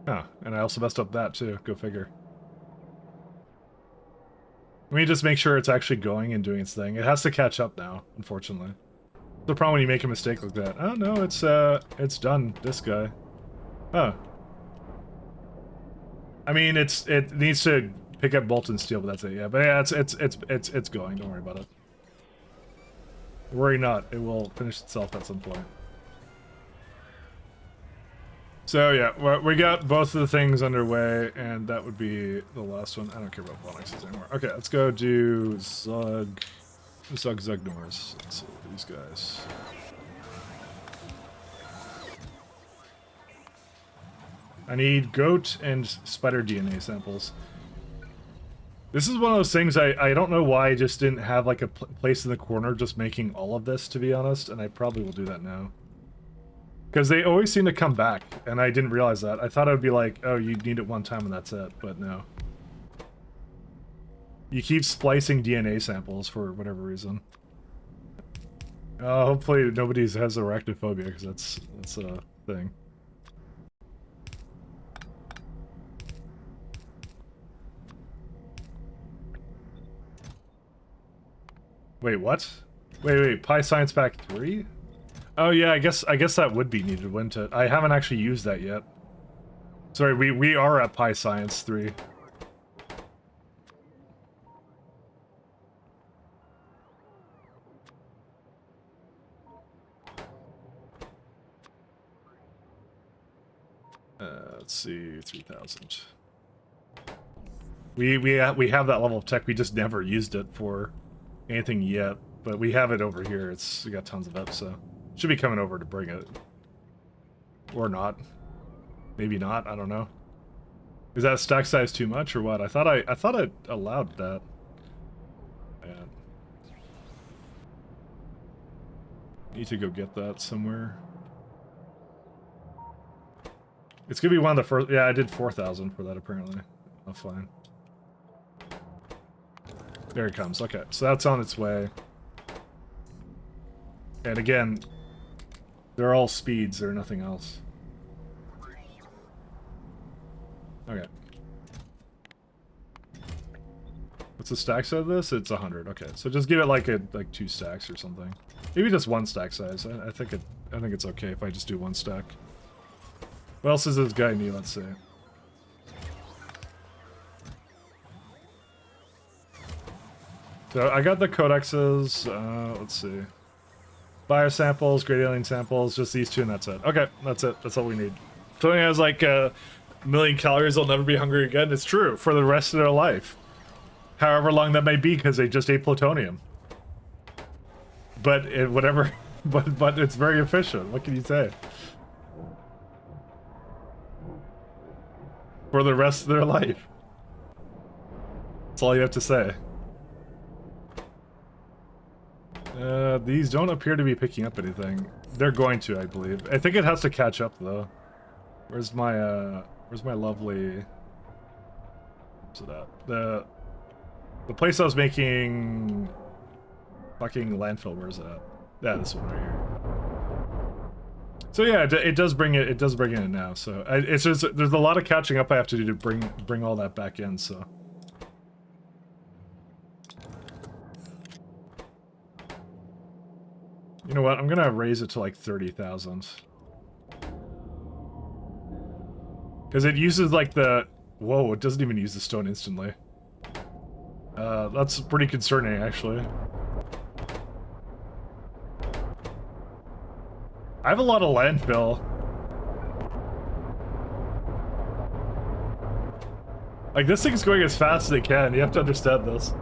Huh, and I also messed up that too, go figure. Let me just make sure it's actually going and doing its thing. It has to catch up now, unfortunately. The problem when you make a mistake like that. Oh no, it's done, this guy. Oh. I mean it needs to pick up molten steel, but that's it, yeah. But yeah, it's going, don't worry about it. Worry not, it will finish itself at some point. So yeah, we got both of the things underway, and that would be the last one. I don't care about Bonexes anymore. Okay, let's go do Zugnors. Let's see these guys. I need goat and spider DNA samples. This is one of those things I don't know why I just didn't have like a place in the corner just making all of this, to be honest, and I probably will do that now. Because they always seem to come back, and I didn't realize that. I thought it would be like, oh, you need it one time and that's it, but no. You keep splicing DNA samples for whatever reason. Hopefully nobody has arachnophobia, because that's a thing. Wait, what? Wait, Pi Science Pack 3? Oh yeah, I guess that would be needed, wouldn't it? I haven't actually used that yet. Sorry, we are at Pi Science 3. Let's see, 3,000. We have that level of tech. We just never used it for anything yet, but we have it over here. We got tons of it, so should be coming over to bring it, or not. Maybe not. I don't know. Is that stack size too much or what? I thought I allowed that. Yeah. Need to go get that somewhere. It's gonna be one of the first. Yeah, I did 4,000 for that apparently. Oh, fine. There it comes. Okay, so that's on its way. And again, they're all speeds. They're nothing else. Okay. What's the stack size of this? It's 100. Okay, so just give it like 2 stacks or something. Maybe just 1 stack size. I think it's okay if I just do 1 stack. What else does this guy need? Let's see. So I got the codexes. Let's see. Biosamples, great alien samples, just these 2, and that's it. Okay, that's it. That's all we need. Something has like a million calories, they'll never be hungry again. It's true for the rest of their life, however long that may be, because they just ate plutonium. But whatever. But it's very efficient. What can you say? For the rest of their life. That's all you have to say. These don't appear to be picking up anything. They're going to, I believe. I think it has to catch up, though. Where's my lovely... What's that? The place I was making... Fucking landfill, where's that? Yeah, this one right here. So yeah, it does bring it. It does bring it in now. So it's just there's a lot of catching up I have to do to bring all that back in. So You know what? I'm gonna raise it to like 30,000. Because it uses like the... Whoa, it doesn't even use the stone instantly. That's pretty concerning, actually. I have a lot of landfill. Like, this thing's going as fast as it can. You have to understand this.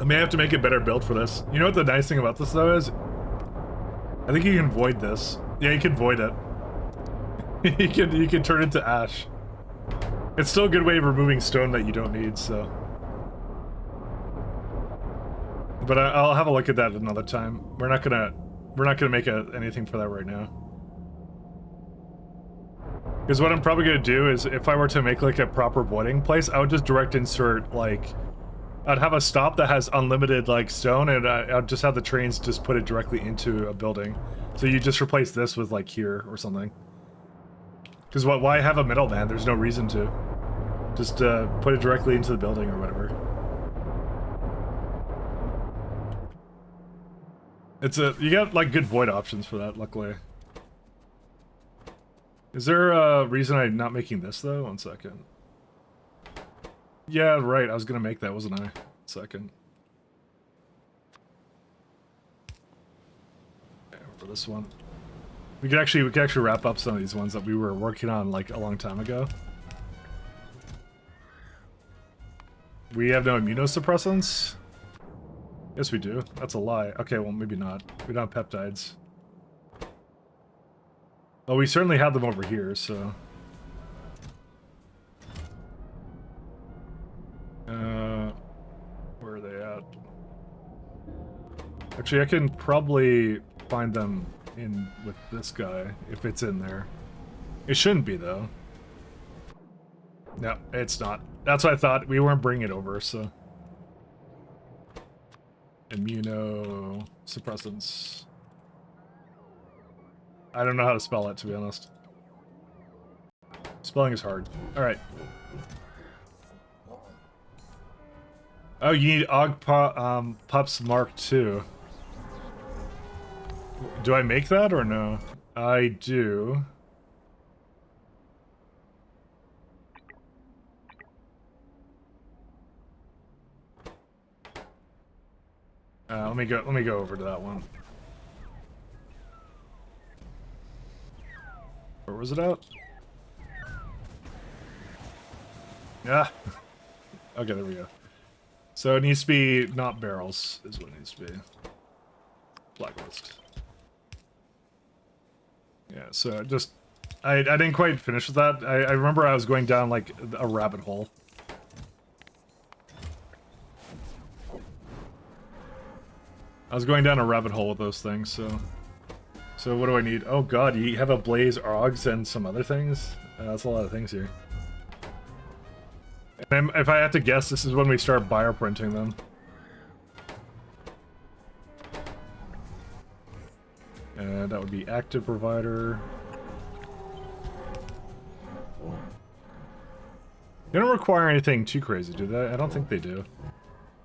I may have to make a better build for this. You know what the nice thing about this, though, is? I think you can void this. Yeah, you can void it. you can turn it to ash. It's still a good way of removing stone that you don't need, so... But I'll have a look at that another time. We're not gonna make anything for that right now. Because what I'm probably gonna do is, if I were to make like a proper voiding place, I would just direct insert like... I'd have a stop that has unlimited like stone, and I'd just have the trains just put it directly into a building. So you just replace this with like here or something. Because why have a middleman? There's no reason to. Just put it directly into the building or whatever. You got like good void options for that, luckily. Is there a reason I'm not making this though? 1 second. Yeah, right. I was gonna make that, wasn't I? 1 second. Okay, for this one, we could actually wrap up some of these ones that we were working on like a long time ago. We have no immunosuppressants. Yes, we do. That's a lie. Okay, well, maybe not. We don't have peptides. Well, we certainly have them over here, so... Where are they at? Actually, I can probably find them in with this guy, if it's in there. It shouldn't be, though. No, it's not. That's what I thought. We weren't bringing it over, so... Immunosuppressants. I don't know how to spell it, to be honest. Spelling is hard. Alright. Oh, you need Pups Mark II. Do I make that or no? I do. Let me go over to that one. Where was it at? Yeah. Okay, there we go. So it needs to be not barrels, is what it needs to be. Blacklist. Yeah, so just I didn't quite finish with that. I remember I was going down like a rabbit hole. I was going down a rabbit hole with those things, so... So what do I need? Oh god, you have a blaze, Augs, and some other things? That's a lot of things here. And if I had to guess, this is when we start bioprinting them. And that would be active provider. They don't require anything too crazy, do they? I don't think they do.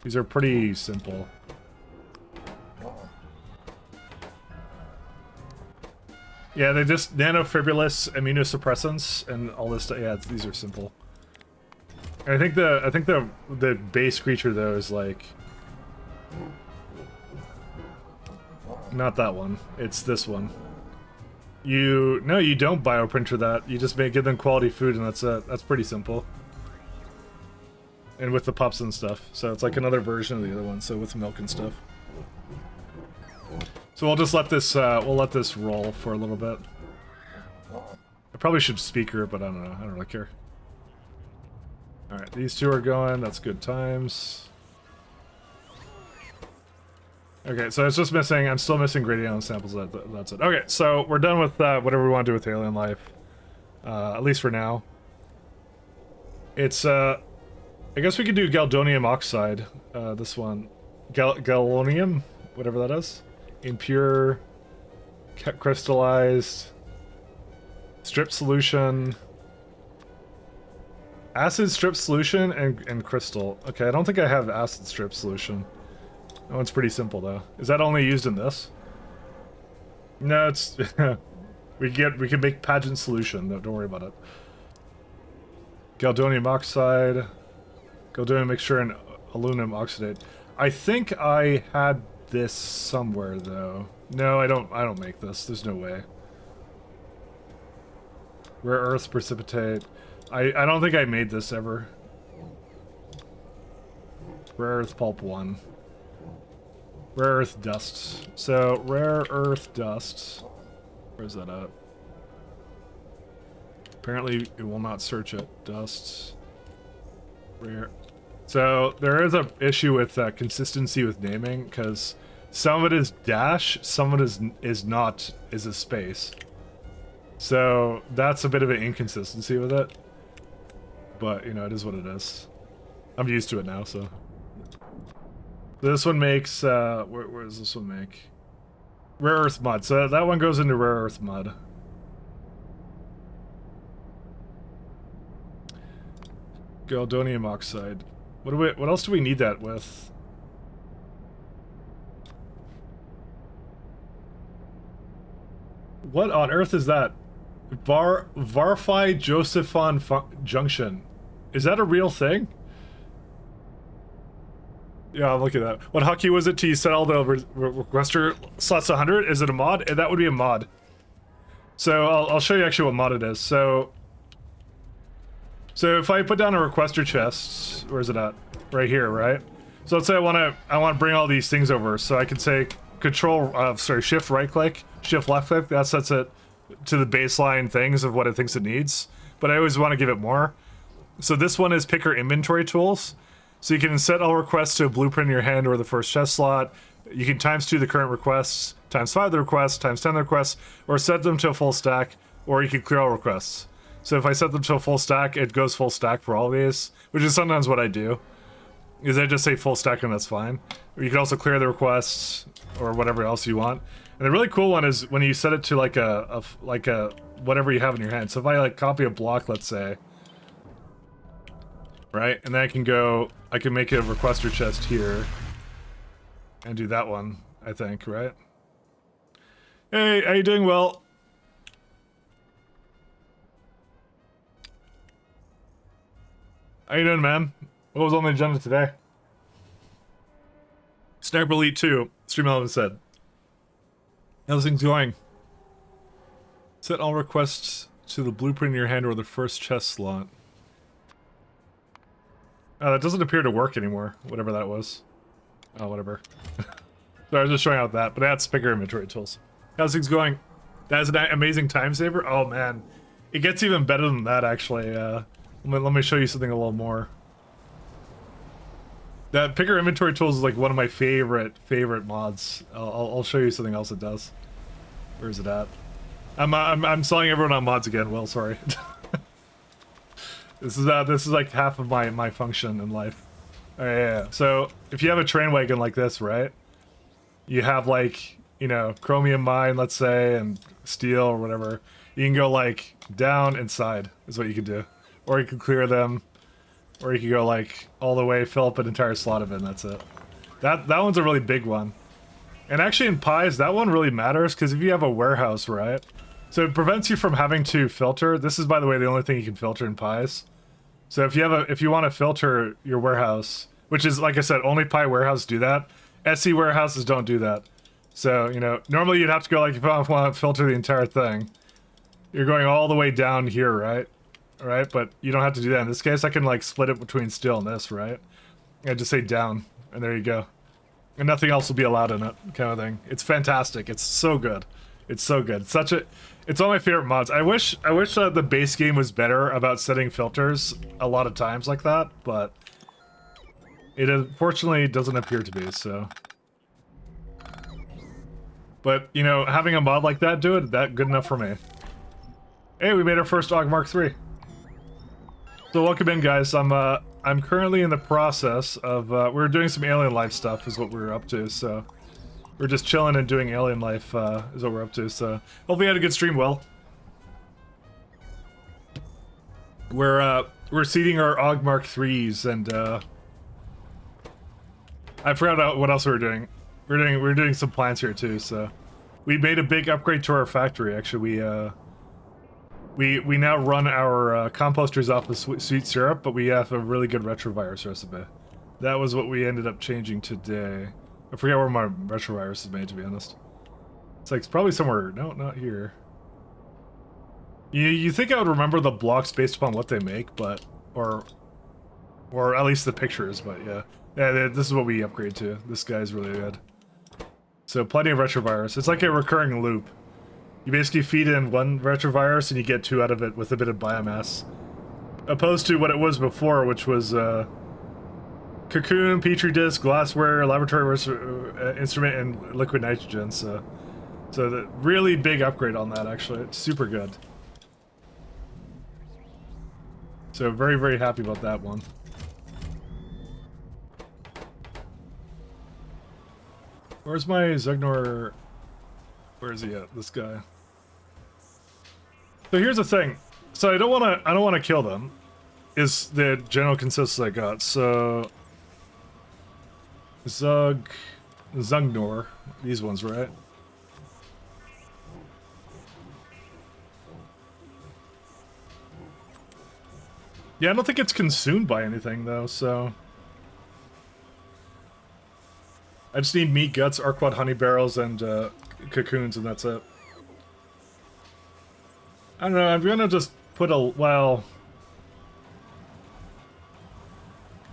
These are pretty simple. Yeah, they just nanofibrillous immunosuppressants and all this stuff. Yeah, these are simple. And I think the base creature though is like not that one. It's this one. You don't bioprinter that. You just give them quality food and that's it. That's pretty simple. And with the pups and stuff. So it's like another version of the other one, so with milk and stuff. So we'll just let this roll for a little bit. I probably should speaker it, but I don't know. I don't really care. Alright, these two are going. That's good times. Okay, so it's just missing. I'm still missing gradient samples. That's it. Okay, so we're done with whatever we want to do with alien life. At least for now. It's, I guess we could do Galdonium oxide. This one. Galonium? Whatever that is. Impure, crystallized, strip solution, acid strip solution, and crystal. Okay, I don't think I have acid strip solution. That one's pretty simple though. Is that only used in this? No, it's we can make pageant solution. Don't worry about it. Galldonium oxide, galldonium mixture, and aluminum oxidate. I think I had this somewhere though. No, I don't make this. There's no way. Rare earth precipitate. I don't think I made this ever. Rare earth pulp 1. Rare earth dust. So, rare earth dust. Where's that at? Apparently, it will not search it. Dust. Rare. So, there is a issue with consistency with naming, because some of it is dash, some of it is a space. So, that's a bit of an inconsistency with it. But, you know, it is what it is. I'm used to it now, so. This one makes, where does this one make? Rare earth mud. So that one goes into rare earth mud. Galldonium oxide. What else do we need that with? What on earth is that? Varphi Josephon Junction. Is that a real thing? Yeah, I'm looking at that. What hotkey was it to set all the requester slots to 100? Is it a mod? That would be a mod. So I'll show you actually what mod it is. So if I put down a requester chest, where is it at? Right here, right? So let's say I want to bring all these things over. So I can say shift right click, shift left click. That sets it to the baseline things of what it thinks it needs. But I always want to give it more. So this one is picker inventory tools. So you can set all requests to a blueprint in your hand or the first chest slot. You can ×2 the current requests, ×5 the requests, ×10 the requests, or set them to a full stack, or you can clear all requests. So if I set them to a full stack, it goes full stack for all of these, which is sometimes what I do. Is I just say full stack and that's fine. Or you can also clear the requests or whatever else you want. And the really cool one is when you set it to like a whatever you have in your hand. So if I like copy a block, let's say, right, and then I can make a requester chest here and do that one, I think, right? Hey, how you doing? Well, how you doing, man? What was on the agenda today? Sniper Elite 2, Stream Element said. How's things going? Set all requests to the blueprint in your hand or the first chest slot. That doesn't appear to work anymore, whatever that was. Oh, whatever. So I was just showing out that, but that's picker inventory tools. How's things going? That's an amazing time saver? Oh man. It gets even better than that, actually. Let me show you something a little more. That picker inventory tools is like one of my favorite mods. I'll show you something else it does. Where is it at? I'm selling everyone on mods again. Well, sorry. This is like half of my function in life. Yeah. So if you have a train wagon like this, right? You have like, you know, chromium mine, let's say, and steel or whatever. You can go like down and side is what you can do, or you can clear them, or you can go like all the way, fill up an entire slot of it, and that's it. That one's a really big one. And actually in pies, that one really matters because if you have a warehouse, right? So it prevents you from having to filter. This is, by the way, the only thing you can filter in pies. So if you want to filter your warehouse, which is, like I said, only pie warehouses do that. SE warehouses don't do that. So, you know, normally you'd have to go like, if I want to filter the entire thing, you're going all the way down here, right? Right? But you don't have to do that. In this case, I can like split it between steel and this, right? I just say down, and there you go. And nothing else will be allowed in it, kind of thing. It's fantastic. It's so good. It's so good. It's one of my favorite mods. I wish the base game was better about setting filters a lot of times like that, but it unfortunately doesn't appear to be, so. But, you know, having a mod like that do it, that good enough for me. Hey, we made our first AUG Mark III. So welcome in, guys. I'm currently in the process of, we're doing some alien life stuff is what we're up to, so. We're just chilling and doing alien life, is what we're up to, so. Hopefully you had a good stream, Will. We're seeding our AUG Mark IIIs, and, I forgot what else we were doing. We're doing some plants here too. So we made a big upgrade to our factory. Actually, we now run our composters off of sweet syrup, but we have a really good retrovirus recipe. That was what we ended up changing today. I forget where my retrovirus is made, to be honest. It's like, it's probably somewhere... No, not here. You think I would remember the blocks based upon what they make, but... Or at least the pictures, but yeah. Yeah, this is what we upgrade to. This guy's really good. So, plenty of retrovirus. It's like a recurring loop. You basically feed in one retrovirus and you get 2 out of it with a bit of biomass. Opposed to what it was before, which was, cocoon, petri dish, glassware, laboratory instrument, and liquid nitrogen. So the really big upgrade on that, actually. It's super good. So very, very happy about that one. Where's my Zugnor? Where is he at? This guy. So here's the thing. So I don't wanna kill them. Is the general consensus I got. So Zugnor. These ones, right? Yeah, I don't think it's consumed by anything, though, so... I just need meat, guts, Arquad honey barrels, and cocoons, and that's it. I don't know, I'm gonna just put a... well...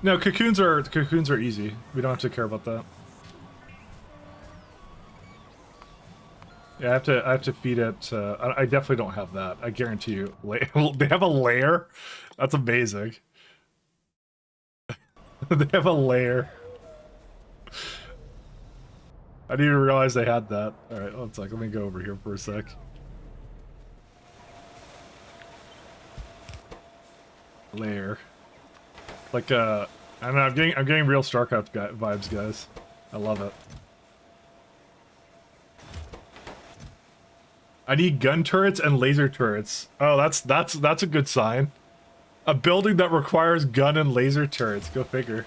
No, cocoons are easy. We don't have to care about that. Yeah, I have to feed it. I definitely don't have that. I guarantee you. They have a layer. That's amazing. They have a layer. I didn't even realize they had that. All right, one sec. Let me go over here for a sec. Layer. Like I don't know. I'm getting real StarCraft vibes, guys. I love it. I need gun turrets and laser turrets. Oh, that's a good sign. A building that requires gun and laser turrets. Go figure.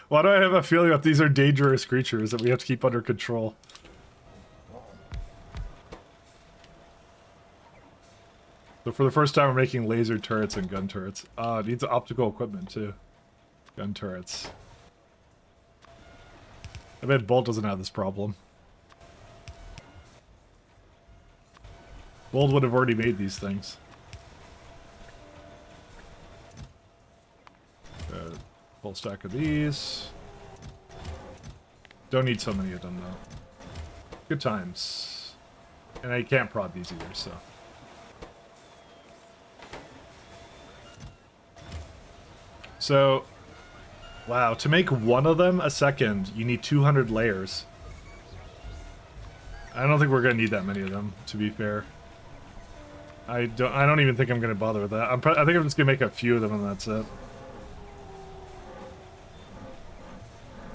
Why do I have a feeling that these are dangerous creatures that we have to keep under control? So for the first time, we're making laser turrets and gun turrets. It needs optical equipment too. Gun turrets. I bet Bolt doesn't have this problem. Bolt would have already made these things. Full stack of these. Don't need so many of them though. Good times. And I can't prod these either, so. So, wow, to make one of them a second, you need 200 layers. I don't think we're gonna need that many of them, to be fair. I don't even think I'm gonna bother with that. I think I'm just gonna make a few of them and that's it.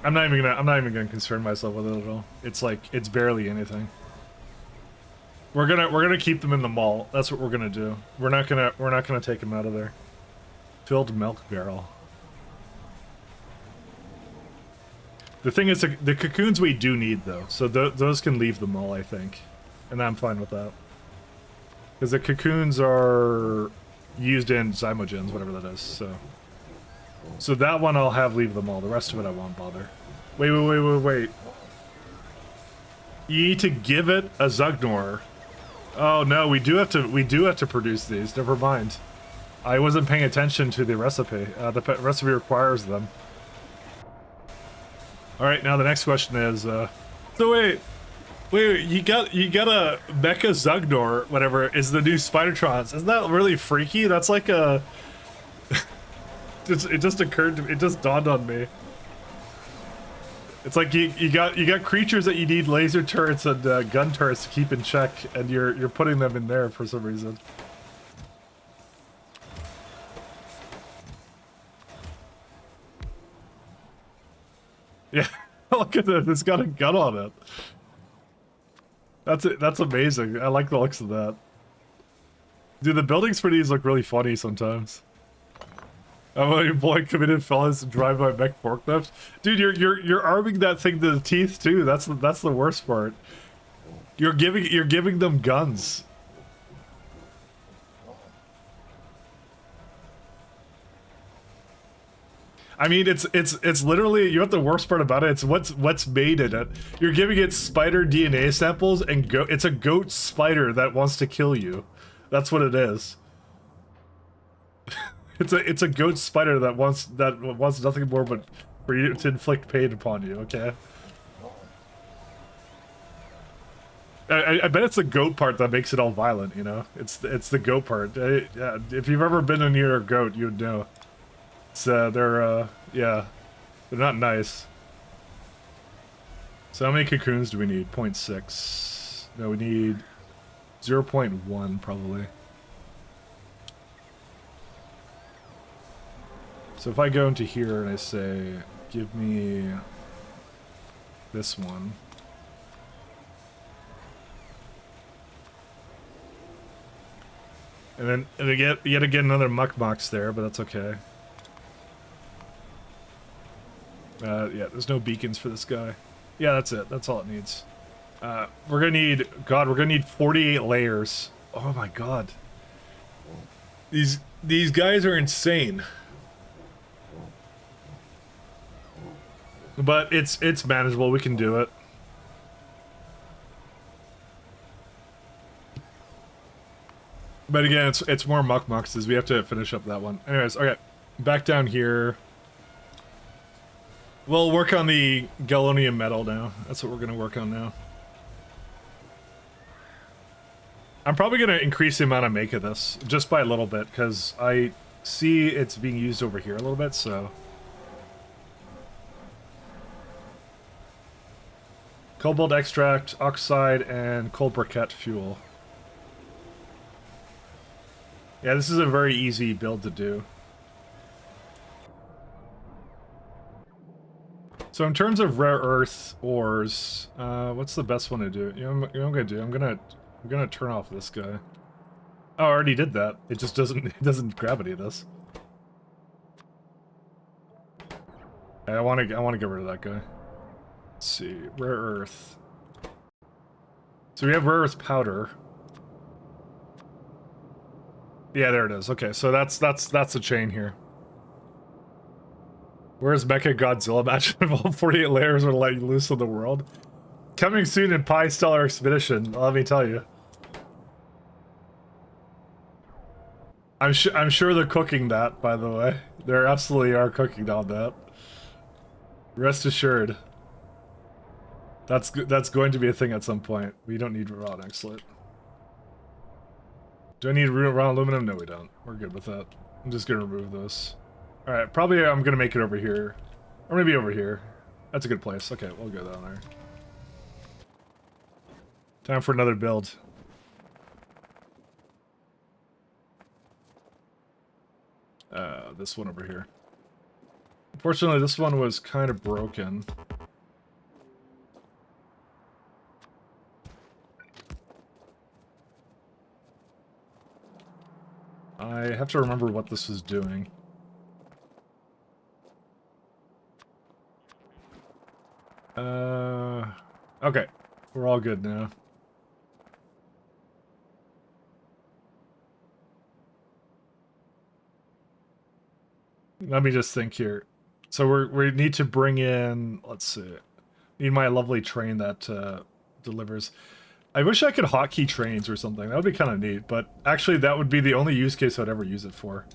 I'm not even gonna concern myself with it at all. It's like, it's barely anything. We're gonna keep them in the mall. That's what we're gonna do. We're not gonna take them out of there. Filled milk barrel. The thing is, the cocoons we do need though, so those can leave the mall, I think, and I'm fine with that. Because the cocoons are used in zymogens, whatever that is. So that one I'll have leave the mall. The rest of it I won't bother. Wait. You need to give it a Zugnor. Oh no, we do have to produce these. Never mind. I wasn't paying attention to the recipe. The recipe requires them. All right, now the next question is, so wait, you got a Mecha Zugnor, whatever, is the new Spidertrons. Isn't that really freaky? That's like a... it just occurred to me, it just dawned on me. It's like you got creatures that you need laser turrets and gun turrets to keep in check, and you're putting them in there for some reason. Yeah, look at this. It's got a gun on it. That's amazing. I like the looks of that. Dude, the buildings for these look really funny sometimes. Oh, your boy committed fellas to drive by mech forklift. Dude, you're arming that thing to the teeth too. That's the worst part. You're giving them guns. I mean, it's literally, you know what the worst part about it? It's what's made in it. You're giving it spider DNA samples, and it's a goat spider that wants to kill you. That's what it is. It's a goat spider that wants nothing more but for you to inflict pain upon you. Okay. I bet it's the goat part that makes it all violent. You know, it's the goat part. Yeah, if you've ever been near a goat, you'd know. It's yeah, they're not nice. So how many cocoons do we need? 0.6. No, we need 0.1 probably. So if I go into here and I say, give me this one. And then yet again another muckbox there, but that's okay. Yeah, there's no beacons for this guy. Yeah, that's it. That's all it needs. We're gonna need 48 layers. Oh my god. These guys are insane. But it's manageable. We can do it. But again, it's more muckboxes. We have to finish up that one. Anyways, okay. Back down here. We'll work on the galonium metal now. That's what we're going to work on now. I'm probably going to increase the amount I make of this, just by a little bit, because I see it's being used over here a little bit, so... Cobalt extract, oxide, and coal briquette fuel. Yeah, this is a very easy build to do. So in terms of rare earth ores, what's the best one to do? You know what I'm gonna do? I'm gonna turn off this guy. Oh, I already did that. It just doesn't grab any of this. I want to get rid of that guy. Let's see, rare earth. So we have rare earth powder. Yeah, there it is. Okay, so that's the chain here. Where's Mecha Godzilla? Imagine if all 48 layers were let loose on the world. Coming soon in Pi Stellar Expedition, let me tell you. I'm sure they're cooking that, by the way. They absolutely are cooking on that. Rest assured. That's going to be a thing at some point. We don't need raw excellent. Do I need raw aluminum? No, we don't. We're good with that. I'm just gonna remove this. Alright, probably I'm gonna make it over here. Or maybe over here. That's a good place. Okay, we'll go down there. Time for another build. This one over here. Unfortunately, this one was kind of broken. I have to remember what this is doing. Okay. We're all good now. Let me just think here. So we need to bring in, let's see. Need my lovely train that delivers. I wish I could hotkey trains or something. That would be kind of neat, but actually that would be the only use case I'd ever use it for.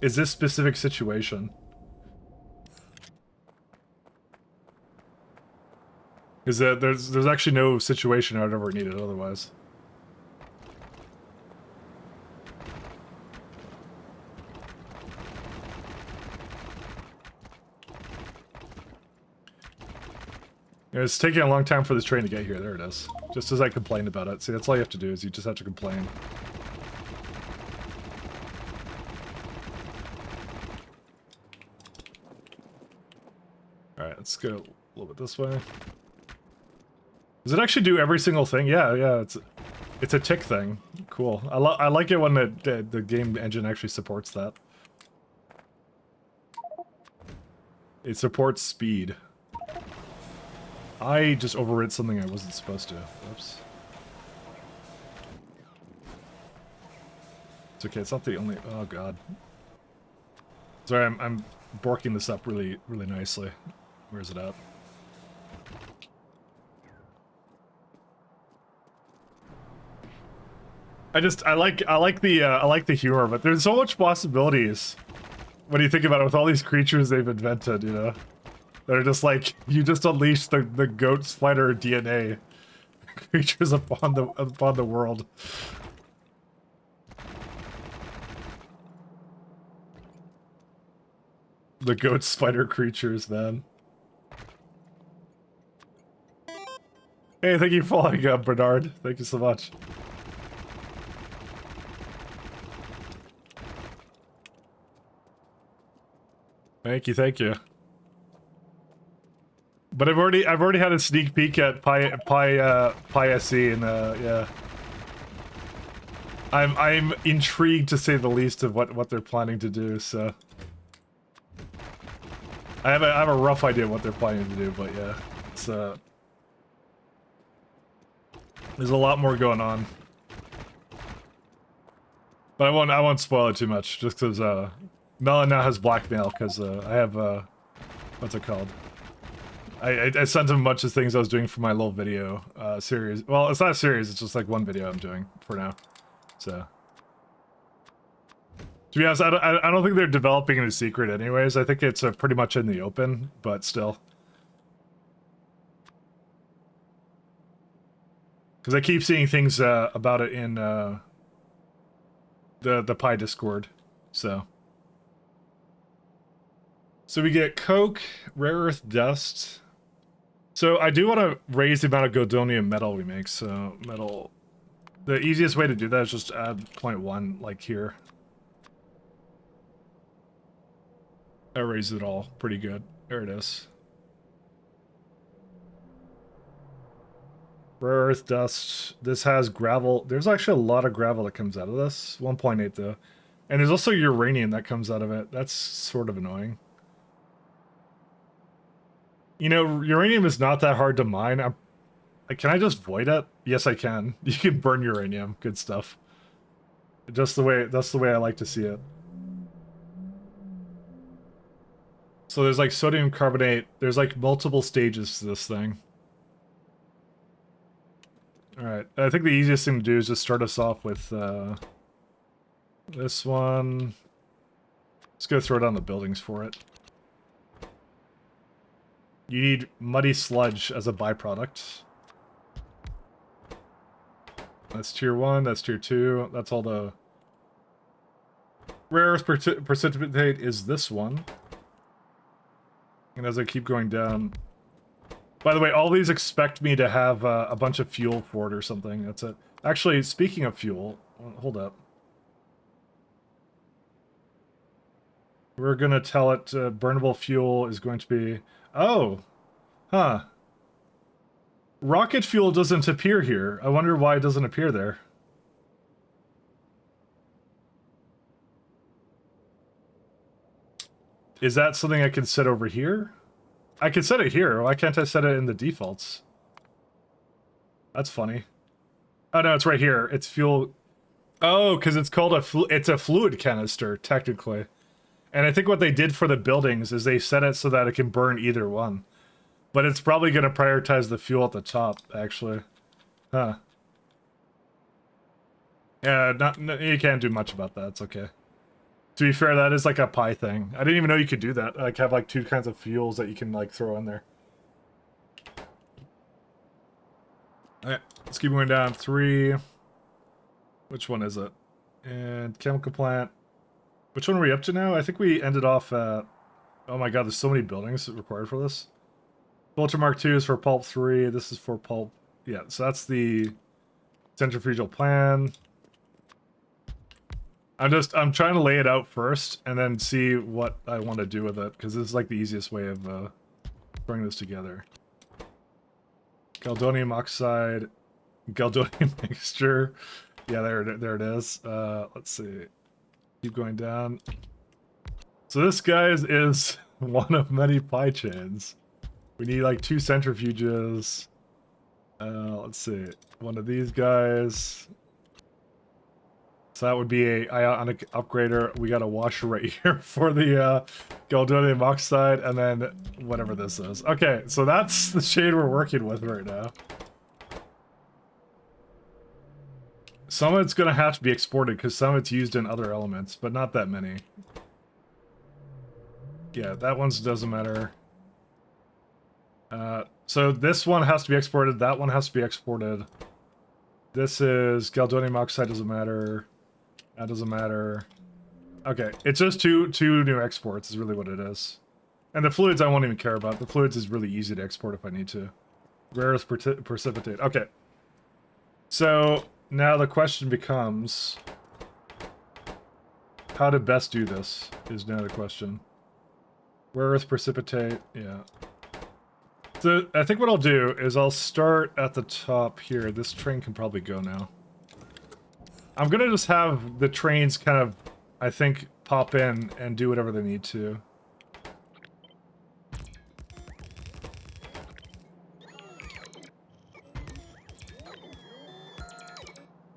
Is this specific situation. Is that there's actually no situation I'd ever need it otherwise. It's taking a long time for this train to get here. There it is. Just as I complained about it. See, that's all you have to do is you just have to complain. Alright, let's go a little bit this way. Does it actually do every single thing? Yeah, it's a tick thing. Cool. I like it when the game engine actually supports that. It supports speed. I just overrid something I wasn't supposed to. Oops. It's okay, it's not the only... Oh, God. Sorry, I'm borking this up really nicely. Where's it at? I like the humor, but there's so much possibilities when you think about it with all these creatures they've invented, you know? That are just like, you just unleash the goat spider DNA creatures upon the world. The goat spider creatures, man. Hey, thank you for following up, Bernard. Thank you so much. Thank you. But I've already had a sneak peek at Pi SE, and yeah. I'm intrigued to say the least of what they're planning to do, so I have a rough idea what they're planning to do, but yeah, it's there's a lot more going on. But I won't spoil it too much, just because Mela now has blackmail, because I have what's it called? I sent him a bunch of things I was doing for my little video series. Well, it's not a series, it's just like one video I'm doing for now. So, to be honest, I don't think they're developing in a secret anyways. I think it's pretty much in the open, but still. Because I keep seeing things about it in the Pi Discord, so. So we get coke, rare earth dust. So I do want to raise the amount of Godonium metal we make, so metal... The easiest way to do that is just add 0.1, like here. That raises it all pretty good. There it is. Rare earth dust. This has gravel. There's actually a lot of gravel that comes out of this. 1.8 though. And there's also uranium that comes out of it. That's sort of annoying. You know, uranium is not that hard to mine. Can I just void it? Yes, I can. You can burn uranium. Good stuff. That's the way I like to see it. So there's like sodium carbonate. There's like multiple stages to this thing. Alright, I think the easiest thing to do is just start us off with this one. Let's go throw down the buildings for it. You need muddy sludge as a byproduct. That's tier 1, that's tier 2, that's all the... Rare earth precipitate is this one. And as I keep going down... By the way, all these expect me to have a bunch of fuel for it or something, that's it. Actually, speaking of fuel, hold up. We're gonna tell it burnable fuel is going to be... Oh! Huh. Rocket fuel doesn't appear here. I wonder why it doesn't appear there. Is that something I can set over here? I can set it here. Why can't I set it in the defaults? That's funny. Oh no, it's right here. It's fuel... Oh, because it's called it's a fluid canister, technically. And I think what they did for the buildings is they set it so that it can burn either one. But it's probably going to prioritize the fuel at the top, actually. Huh. Yeah, you can't do much about that. It's okay. To be fair, that is like a Pi thing. I didn't even know you could do that. Like, have like 2 kinds of fuels that you can like throw in there. Alright, let's keep going down. 3. Which one is it? And chemical plant. Which one are we up to now? I think we ended off at... Oh my god, there's so many buildings required for this. Filter Mark 2 is for pulp 3. This is for pulp... Yeah, so that's the centrifugal plan. I'm trying to lay it out first and then see what I want to do with it, because this is like the easiest way of throwing this together. Galdonium oxide, Galdonium mixture. Yeah, there it is. Let's see. Keep going down. So this guy is one of many pie chains. We need like 2 centrifuges. Let's see. One of these guys. So that would be a ionic upgrader. We got a washer right here for the galvanium oxide, and then whatever this is. Okay, so that's the shade we're working with right now. Some of it's gonna have to be exported because some of it's used in other elements, but not that many. Yeah, that one doesn't matter. So this one has to be exported, that one has to be exported. This is galvanium oxide, doesn't matter. That doesn't matter. Okay, it's just two new exports is really what it is. And the fluids I won't even care about. The fluids is really easy to export if I need to. Rare earth precipitate. Okay. So now the question becomes how to best do this is now the question. Rare earth precipitate, yeah. So I think what I'll do is I'll start at the top here. This train can probably go now. I'm gonna just have the trains kind of, I think, pop in and do whatever they need to.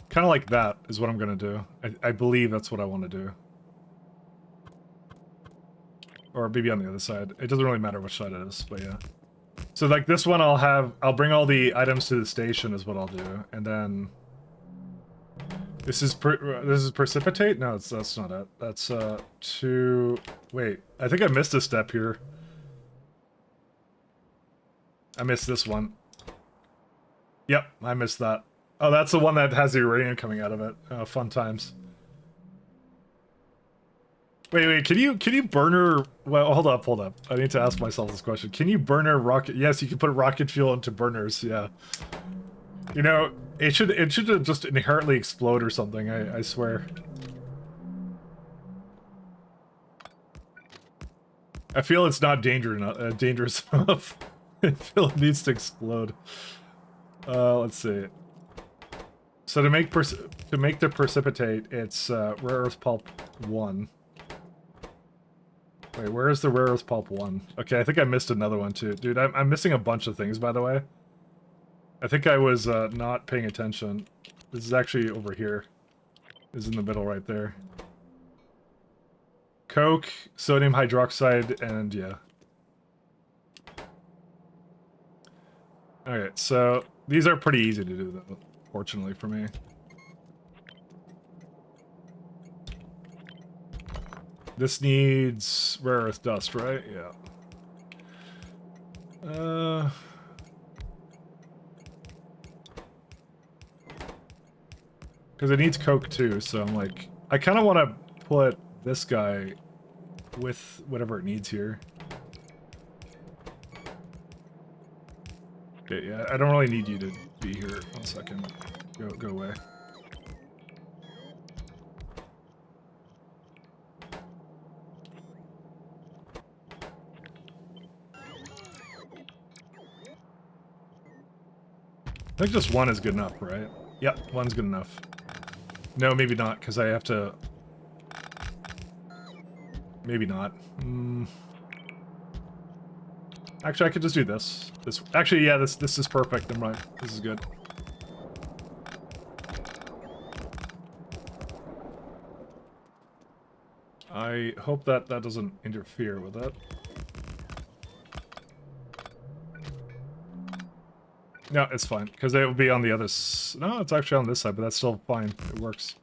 Kind of like that is what I'm gonna do. I believe that's what I want to do. Or maybe on the other side. It doesn't really matter which side it is, but yeah. So like this one I'll bring all the items to the station is what I'll do. And then this is precipitate? No, that's not it. That's wait, I think I missed a step here. I missed this one. Yep, I missed that. Oh, that's the one that has the uranium coming out of it. Oh, fun times. Wait, can you burner... Well, hold up. I need to ask myself this question. Can you burner rocket... Yes, you can put rocket fuel into burners, yeah. You know, it should just inherently explode or something, I swear. I feel it's not dangerous enough. I feel it needs to explode. Let's see. So to make the precipitate, it's rare earth pulp 1. Wait, where is the rare earth pulp 1? Okay, I think I missed another one too. Dude, I'm missing a bunch of things, by the way. I think I was not paying attention. This is actually over here. This is in the middle right there. Coke, sodium hydroxide, and yeah. Alright, so these are pretty easy to do though, fortunately for me. This needs rare earth dust, right? Yeah. Because it needs coke too, so I'm like... I kind of want to put this guy with whatever it needs here. Okay, yeah, I don't really need you to be here. 1 second. Go away. I think just 1 is good enough, right? Yep, 1's good enough. No, maybe not, because I have to... Maybe not. Actually, I could just do this. Actually, yeah, this is perfect. I'm right. This is good. I hope that doesn't interfere with it. No, it's fine, because it will be on the other no, it's actually on this side, but that's still fine. It works.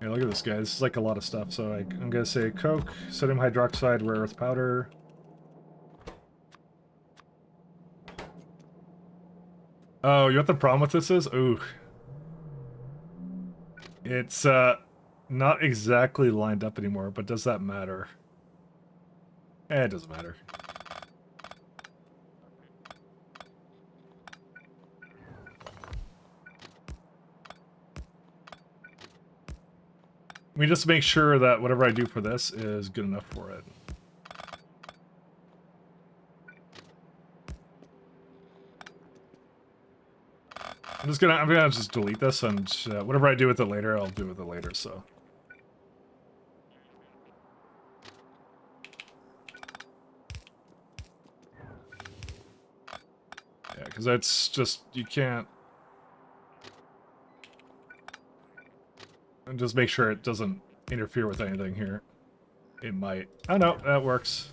Yeah, look at this, guys. This is like a lot of stuff. So I'm going to say coke, sodium hydroxide, rare earth powder. Oh, you know what the problem with this is? Ooh. It's not exactly lined up anymore, but does that matter? It doesn't matter. We just make sure that whatever I do for this is good enough for it. I'm gonna just delete this, and whatever I do with it later, I'll do with it later. So because it's just, you can't... And just make sure it doesn't interfere with anything here. It might. Oh no, that works.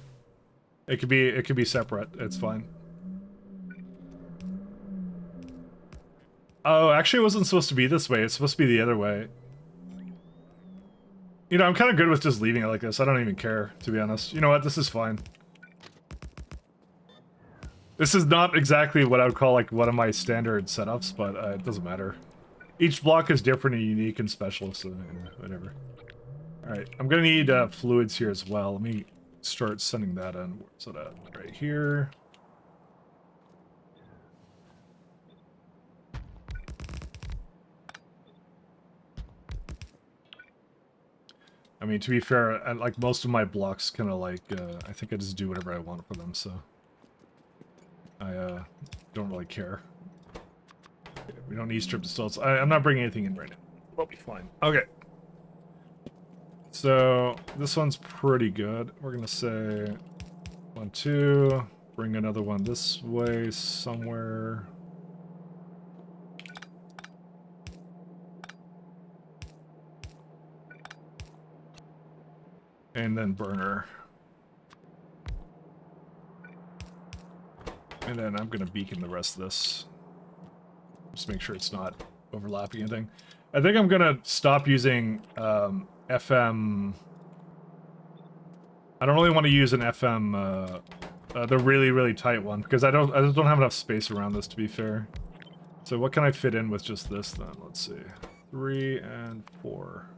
It could be separate. It's fine. Oh, actually it wasn't supposed to be this way. It's supposed to be the other way. You know, I'm kind of good with just leaving it like this. I don't even care, to be honest. You know what? This is fine. This is not exactly what I would call like one of my standard setups, but it doesn't matter. Each block is different and unique and special, so whatever. Alright, I'm gonna need fluids here as well. Let me start sending that in. So that right here. I mean, to be fair, like most of my blocks kind of like, I think I just do whatever I want for them, so I don't really care. We don't need strip distills. I'm not bringing anything in right now. We'll be fine. Okay. So this one's pretty good. We're gonna say 1, 2. Bring another one this way somewhere. And then burner. And then I'm gonna beacon the rest of this. Just make sure it's not overlapping anything. I think I'm gonna stop using FM. I don't really want to use an FM, the really tight one, because I just don't have enough space around this, to be fair. So what can I fit in with just this then? Let's see, 3 and 4.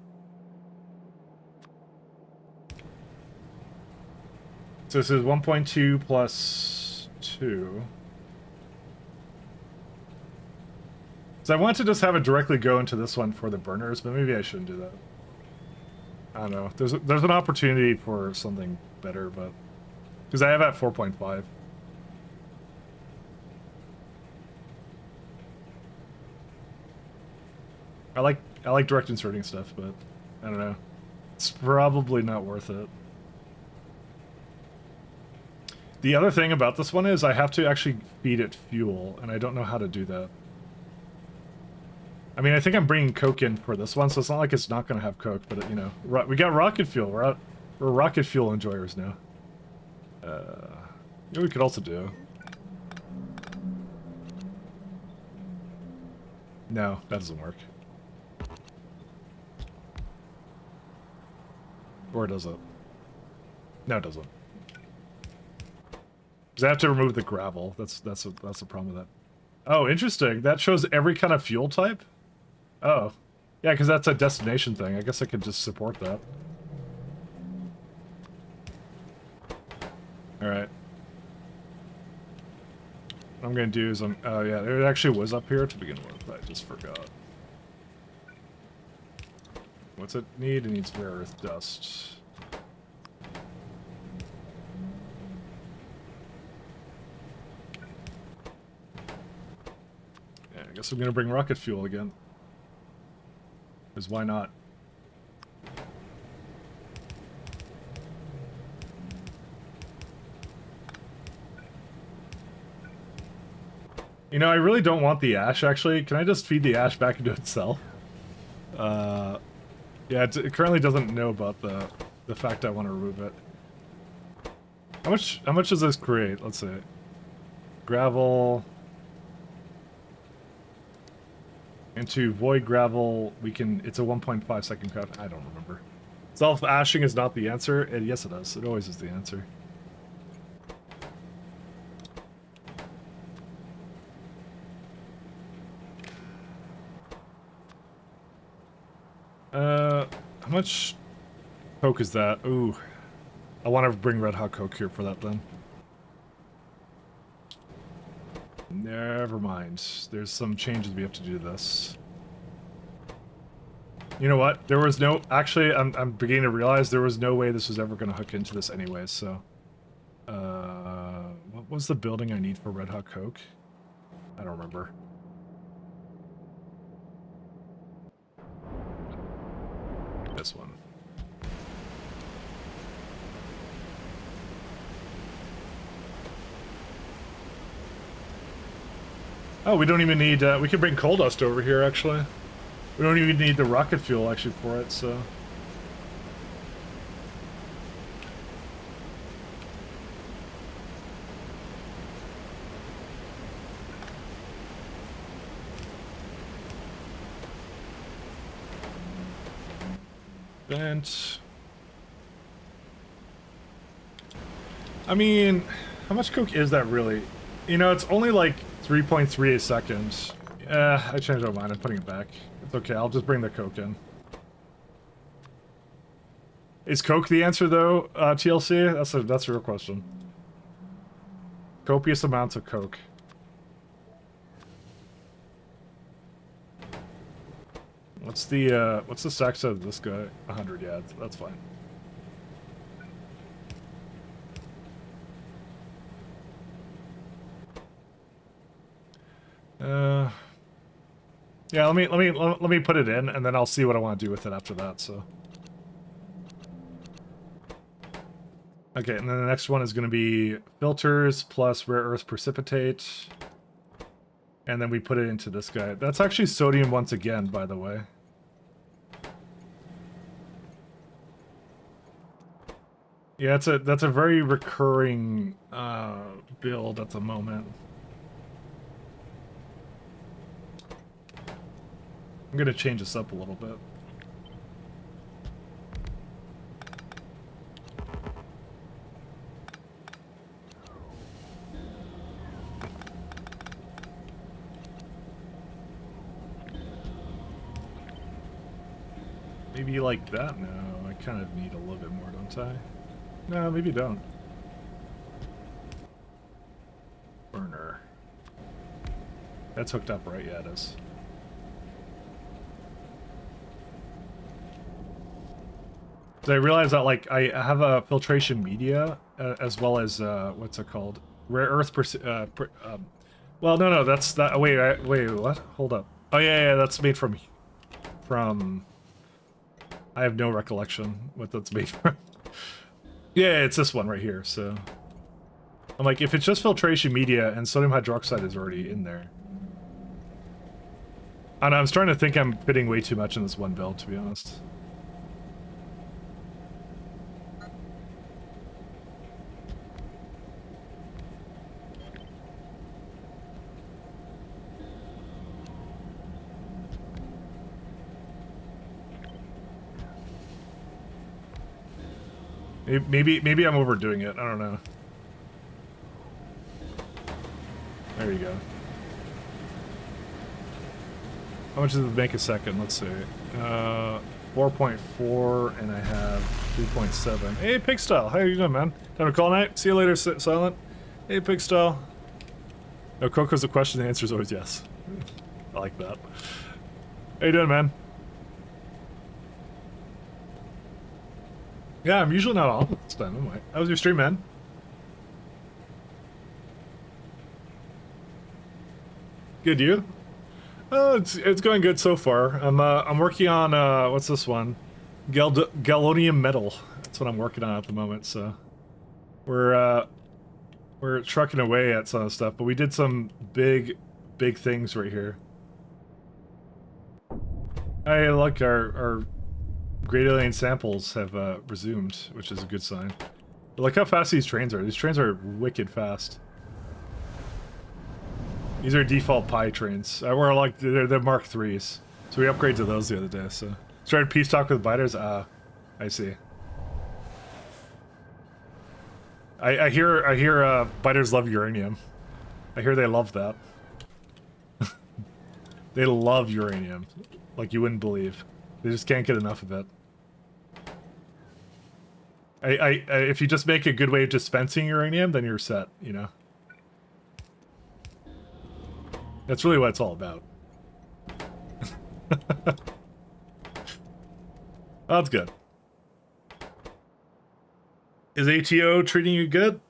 So this is 1.2 plus 2. So I want to just have it directly go into this one for the burners, but maybe I shouldn't do that. I don't know. There's an opportunity for something better, but because I have at 4.5. I like direct inserting stuff, but I don't know. It's probably not worth it. The other thing about this one is I have to actually feed it fuel, and I don't know how to do that. I mean, I think I'm bringing Coke in for this one, so it's not like it's not going to have Coke, but, you know, we got rocket fuel. We're rocket fuel enjoyers now. You know, we could also do... No, that doesn't work. Or does it? No, it doesn't. Because I have to remove the gravel. That's the problem with that. Oh, interesting. That shows every kind of fuel type? Oh. Yeah, because that's a destination thing. I guess I could just support that. Alright. What I'm going to do is oh yeah, it actually was up here to begin with, but I just forgot. What's it need? It needs rare earth dust. Yeah, I guess I'm going to bring rocket fuel again. Because why not? You know, I really don't want the ash, actually. Can I just feed the ash back into itself? Yeah, it currently doesn't know about the fact I want to remove it. How much does this create? Let's see. Gravel. Into void gravel, we can... It's a 1.5 second cut. I don't remember. Self-ashing is not the answer. And yes, it is. It always is the answer. How much Coke is that? Ooh. I want to bring Red Hot Coke here for that then. Never mind. There's some changes we have to do to this. You know what? There was no... Actually, I'm beginning to realize there was no way this was ever going to hook into this anyway, so... what was the building I need for Red Hot Coke? I don't remember. This one. Oh, we don't even need, we can bring coal dust over here, actually. We don't even need the rocket fuel, actually, for it, so... Vent. I mean, how much coke is that really? You know, it's only like 3.38 seconds. I changed my mind. I'm putting it back. It's okay. I'll just bring the coke in. Is coke the answer though, TLC? That's a real question. Copious amounts of coke. What's the sex of this guy? 100. Yeah, that's fine. Yeah, let me put it in, and then I'll see what I want to do with it after that. So, okay, and then the next one is going to be filters plus rare earth precipitate, and then we put it into this guy. That's actually sodium once again, by the way. Yeah, that's a very recurring build at the moment. I'm gonna change this up a little bit. Maybe like that? No, I kind of need a little bit more, don't I? No, maybe don't. Burner. That's hooked up, right? Yeah, it is. So I realized that, like, I have a filtration media as well as what's it called? Rare earth. Well, no, that's that. Wait, what? Hold up. Oh yeah, that's made from. I have no recollection what that's made from. Yeah, it's this one right here. So I'm like, if it's just filtration media and sodium hydroxide is already in there. And I'm starting to think I'm fitting way too much in this one build, to be honest. Maybe I'm overdoing it. I don't know. There you go. How much does it make a second? Let's see. 4.4, and I have 3.7. Hey, Pigstyle. How are you doing, man? Time to call night? See you later, Silent. Hey, Pigstyle. No, Coco's the question. The answer is always yes. I like that. How you doing, man? Yeah, I'm usually not on this time, am I? How was your stream, man? Good, you? Oh, it's going good so far. I'm working on what's this one? Galonium metal. That's what I'm working on at the moment. So we're trucking away at some of the stuff, but we did some big things right here. Hey, look, our Great Alien samples have resumed, which is a good sign. But look how fast these trains are. These trains are wicked fast. These are default Pi trains. We're like, they're Mark IIIs. So we upgraded to those the other day, so. Started peace talk with biters? Ah, I see. I hear biters love uranium. I hear they love that. They love uranium. Like you wouldn't believe. They just can't get enough of it. If you just make a good way of dispensing uranium, then you're set, you know? That's really what it's all about. That's good. Is ATO treating you good?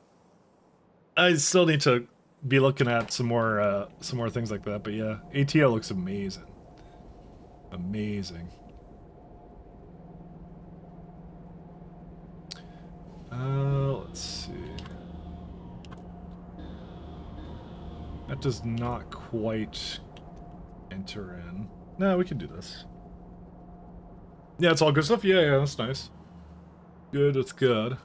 I still need to be looking at some more things like that, but yeah, ATO looks amazing. Amazing. Let's see. That does not quite enter in. No, we can do this. Yeah, it's all good stuff. Yeah, that's nice. Good, it's good.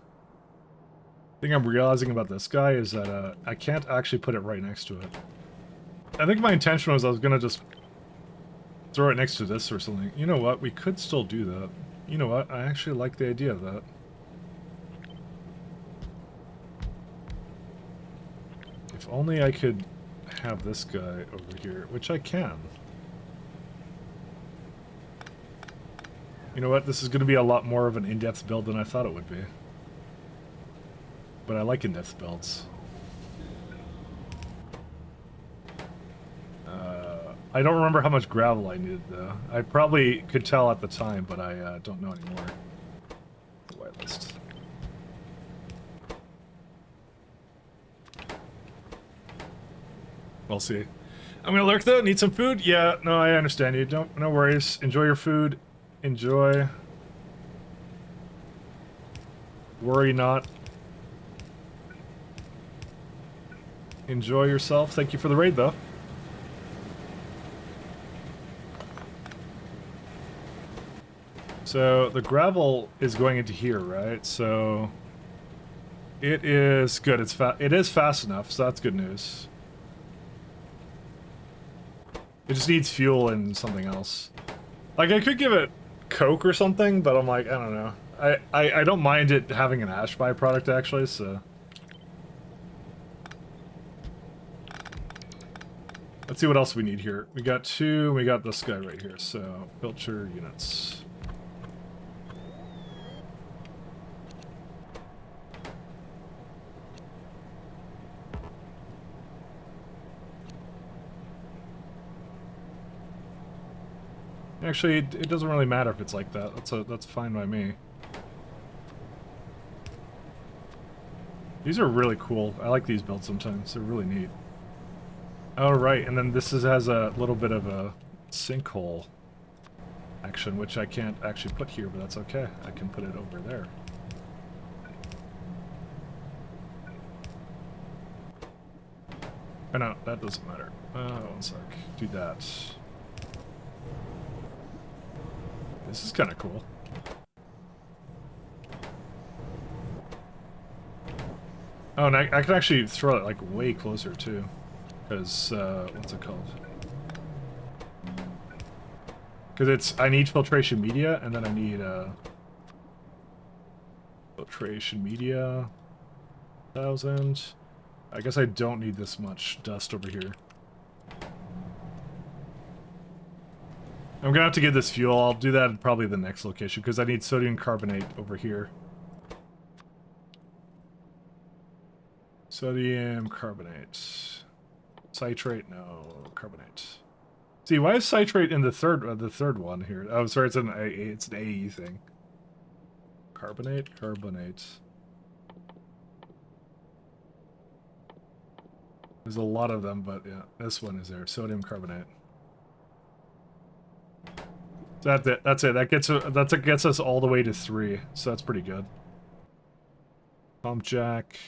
Thing I'm realizing about this guy is that I can't actually put it right next to it. I think my intention was I was gonna just throw it next to this or something. You know what? We could still do that. You know what? I actually like the idea of that. If only I could have this guy over here, which I can. You know what? This is going to be a lot more of an in-depth build than I thought it would be. But I like in-depth builds. I don't remember how much gravel I needed, though. I probably could tell at the time, but I don't know anymore. Whitelist. We'll see. I'm gonna lurk, though. Need some food? Yeah, no, I understand you. No worries. Enjoy your food. Enjoy. Worry not. Enjoy yourself. Thank you for the raid, though. So, the gravel is going into here, right? So, it is good. It is fast enough, so that's good news. It just needs fuel and something else. Like, I could give it Coke or something, but I'm like, I don't know. I don't mind it having an ash byproduct, actually, so... Let's see what else we need here. We got two, we got this guy right here, so... Filter units. Actually, it doesn't really matter if it's like that. That's fine by me. These are really cool. I like these builds sometimes. They're really neat. Oh, right, and then this has a little bit of a sinkhole action, which I can't actually put here, but that's okay. I can put it over there. Oh, no, that doesn't matter. One sec. Do that. This is kind of cool. Oh, and I can actually throw it like way closer too, because what's it called? Because I need filtration media, and then I need filtration media 1,000. I guess I don't need this much dust over here. I'm gonna have to get this fuel. I'll do that in probably the next location because I need sodium carbonate over here. Sodium carbonate. Citrate? No, carbonate. See, why is citrate in the third one here? Oh, sorry, it's an AE thing. Carbonate, carbonate. There's a lot of them, but yeah, this one is there. Sodium carbonate. That's it. That's it. That gets us all the way to 3, so that's pretty good. Pump jack.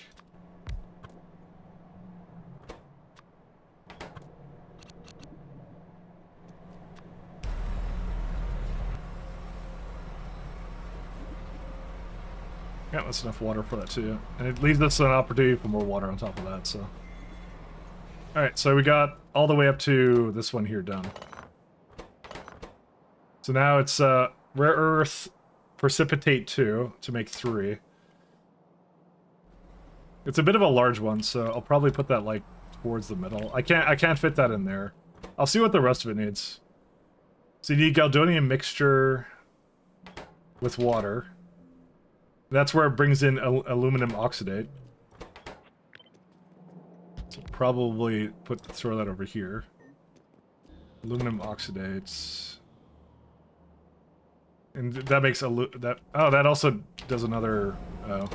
Yeah, that's enough water for that too. And it leaves us an opportunity for more water on top of that, so. Alright, so we got all the way up to this one here done. So now it's rare earth precipitate 2 to make 3. It's a bit of a large one, so I'll probably put that like towards the middle. I can't fit that in there. I'll see what the rest of it needs. So you need Galdonium mixture with water. That's where it brings in aluminum oxidate. So probably throw that over here. Aluminum oxidates. And that makes that also does another a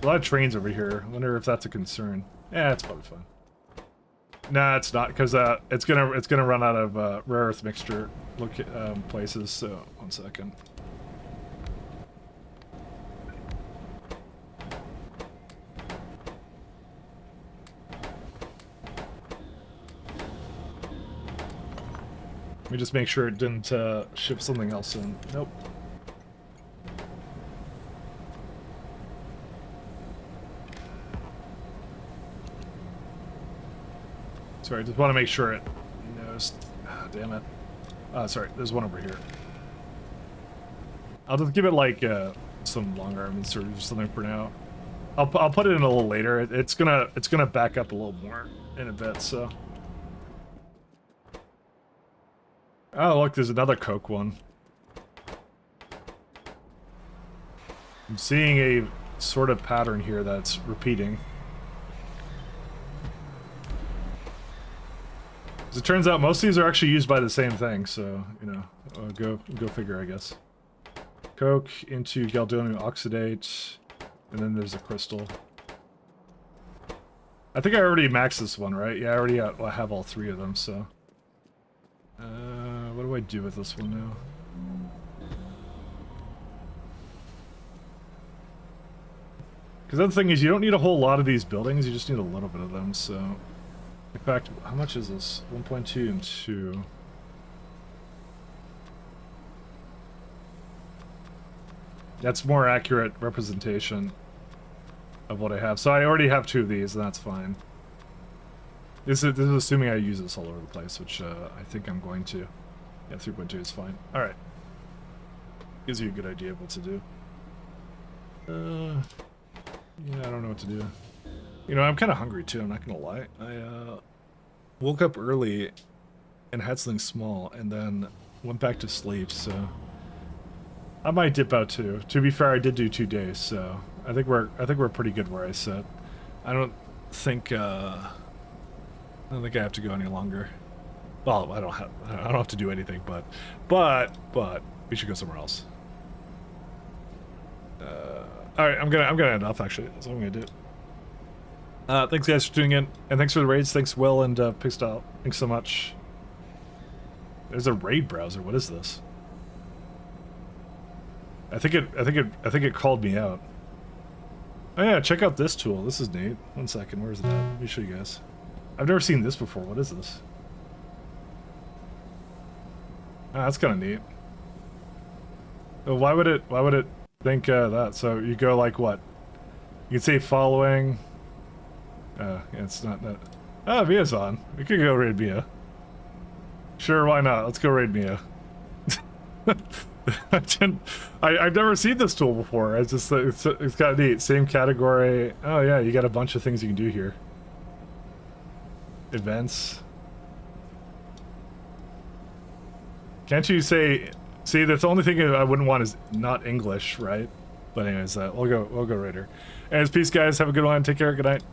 lot of trains over here. I wonder if that's a concern. Yeah, it's probably fine. Nah, it's not, because it's gonna run out of rare earth mixture places. So 1 second. Let me just make sure it didn't ship something else in. Nope. Sorry, I just want to make sure it knows. Ah, damn it. Sorry, there's one over here. I'll just give it like some long arm insert or something for now. I'll put it in a little later. It's gonna back up a little more in a bit. So. Oh look, there's another Coke one. I'm seeing a sort of pattern here that's repeating. As it turns out, most of these are actually used by the same thing, so, you know, go figure, I guess. Coke into galvanium oxidate, and then there's a crystal. I think I already maxed this one, right? Yeah, I already have all three of them, so. What do I do with this one now? Because the other thing is, you don't need a whole lot of these buildings, you just need a little bit of them, so... In fact, how much is this? 1.2 and 2. That's more accurate representation of what I have. So I already have 2 of these, and that's fine. This is assuming I use this all over the place, which I think I'm going to. Yeah, 3.2 is fine. Alright. Gives you a good idea of what to do. Yeah, I don't know what to do. You know, I'm kind of hungry too, I'm not gonna lie. I woke up early and had something small and then went back to sleep, so I might dip out too. To be fair, I did do 2 days, so I think we're pretty good where I sit. I don't think I have to go any longer. Well, I don't have to do anything, but we should go somewhere else. All right, I'm gonna end off actually. That's what I'm gonna do. Thanks guys for tuning in, and thanks for the raids. Thanks Will and Pixel. Thanks so much. There's a raid browser. What is this? I think it called me out. Oh yeah, check out this tool. This is neat. 1 second, where is that? Let me show you guys. I've never seen this before. What is this? Ah, that's kind of neat. Oh, why would it think that? So you go like what? You can say following. Yeah, it's not that. Oh, Mia's on. We could go raid Mia. Sure, why not? Let's go raid Mia. I've never seen this tool before. It's just it's kind of neat. Same category. Oh yeah, you got a bunch of things you can do here. Events. Can't you say? See, that's the only thing I wouldn't want is not English, right? But anyways, we'll go Raider. Anyways, peace, guys. Have a good one. Take care. Good night.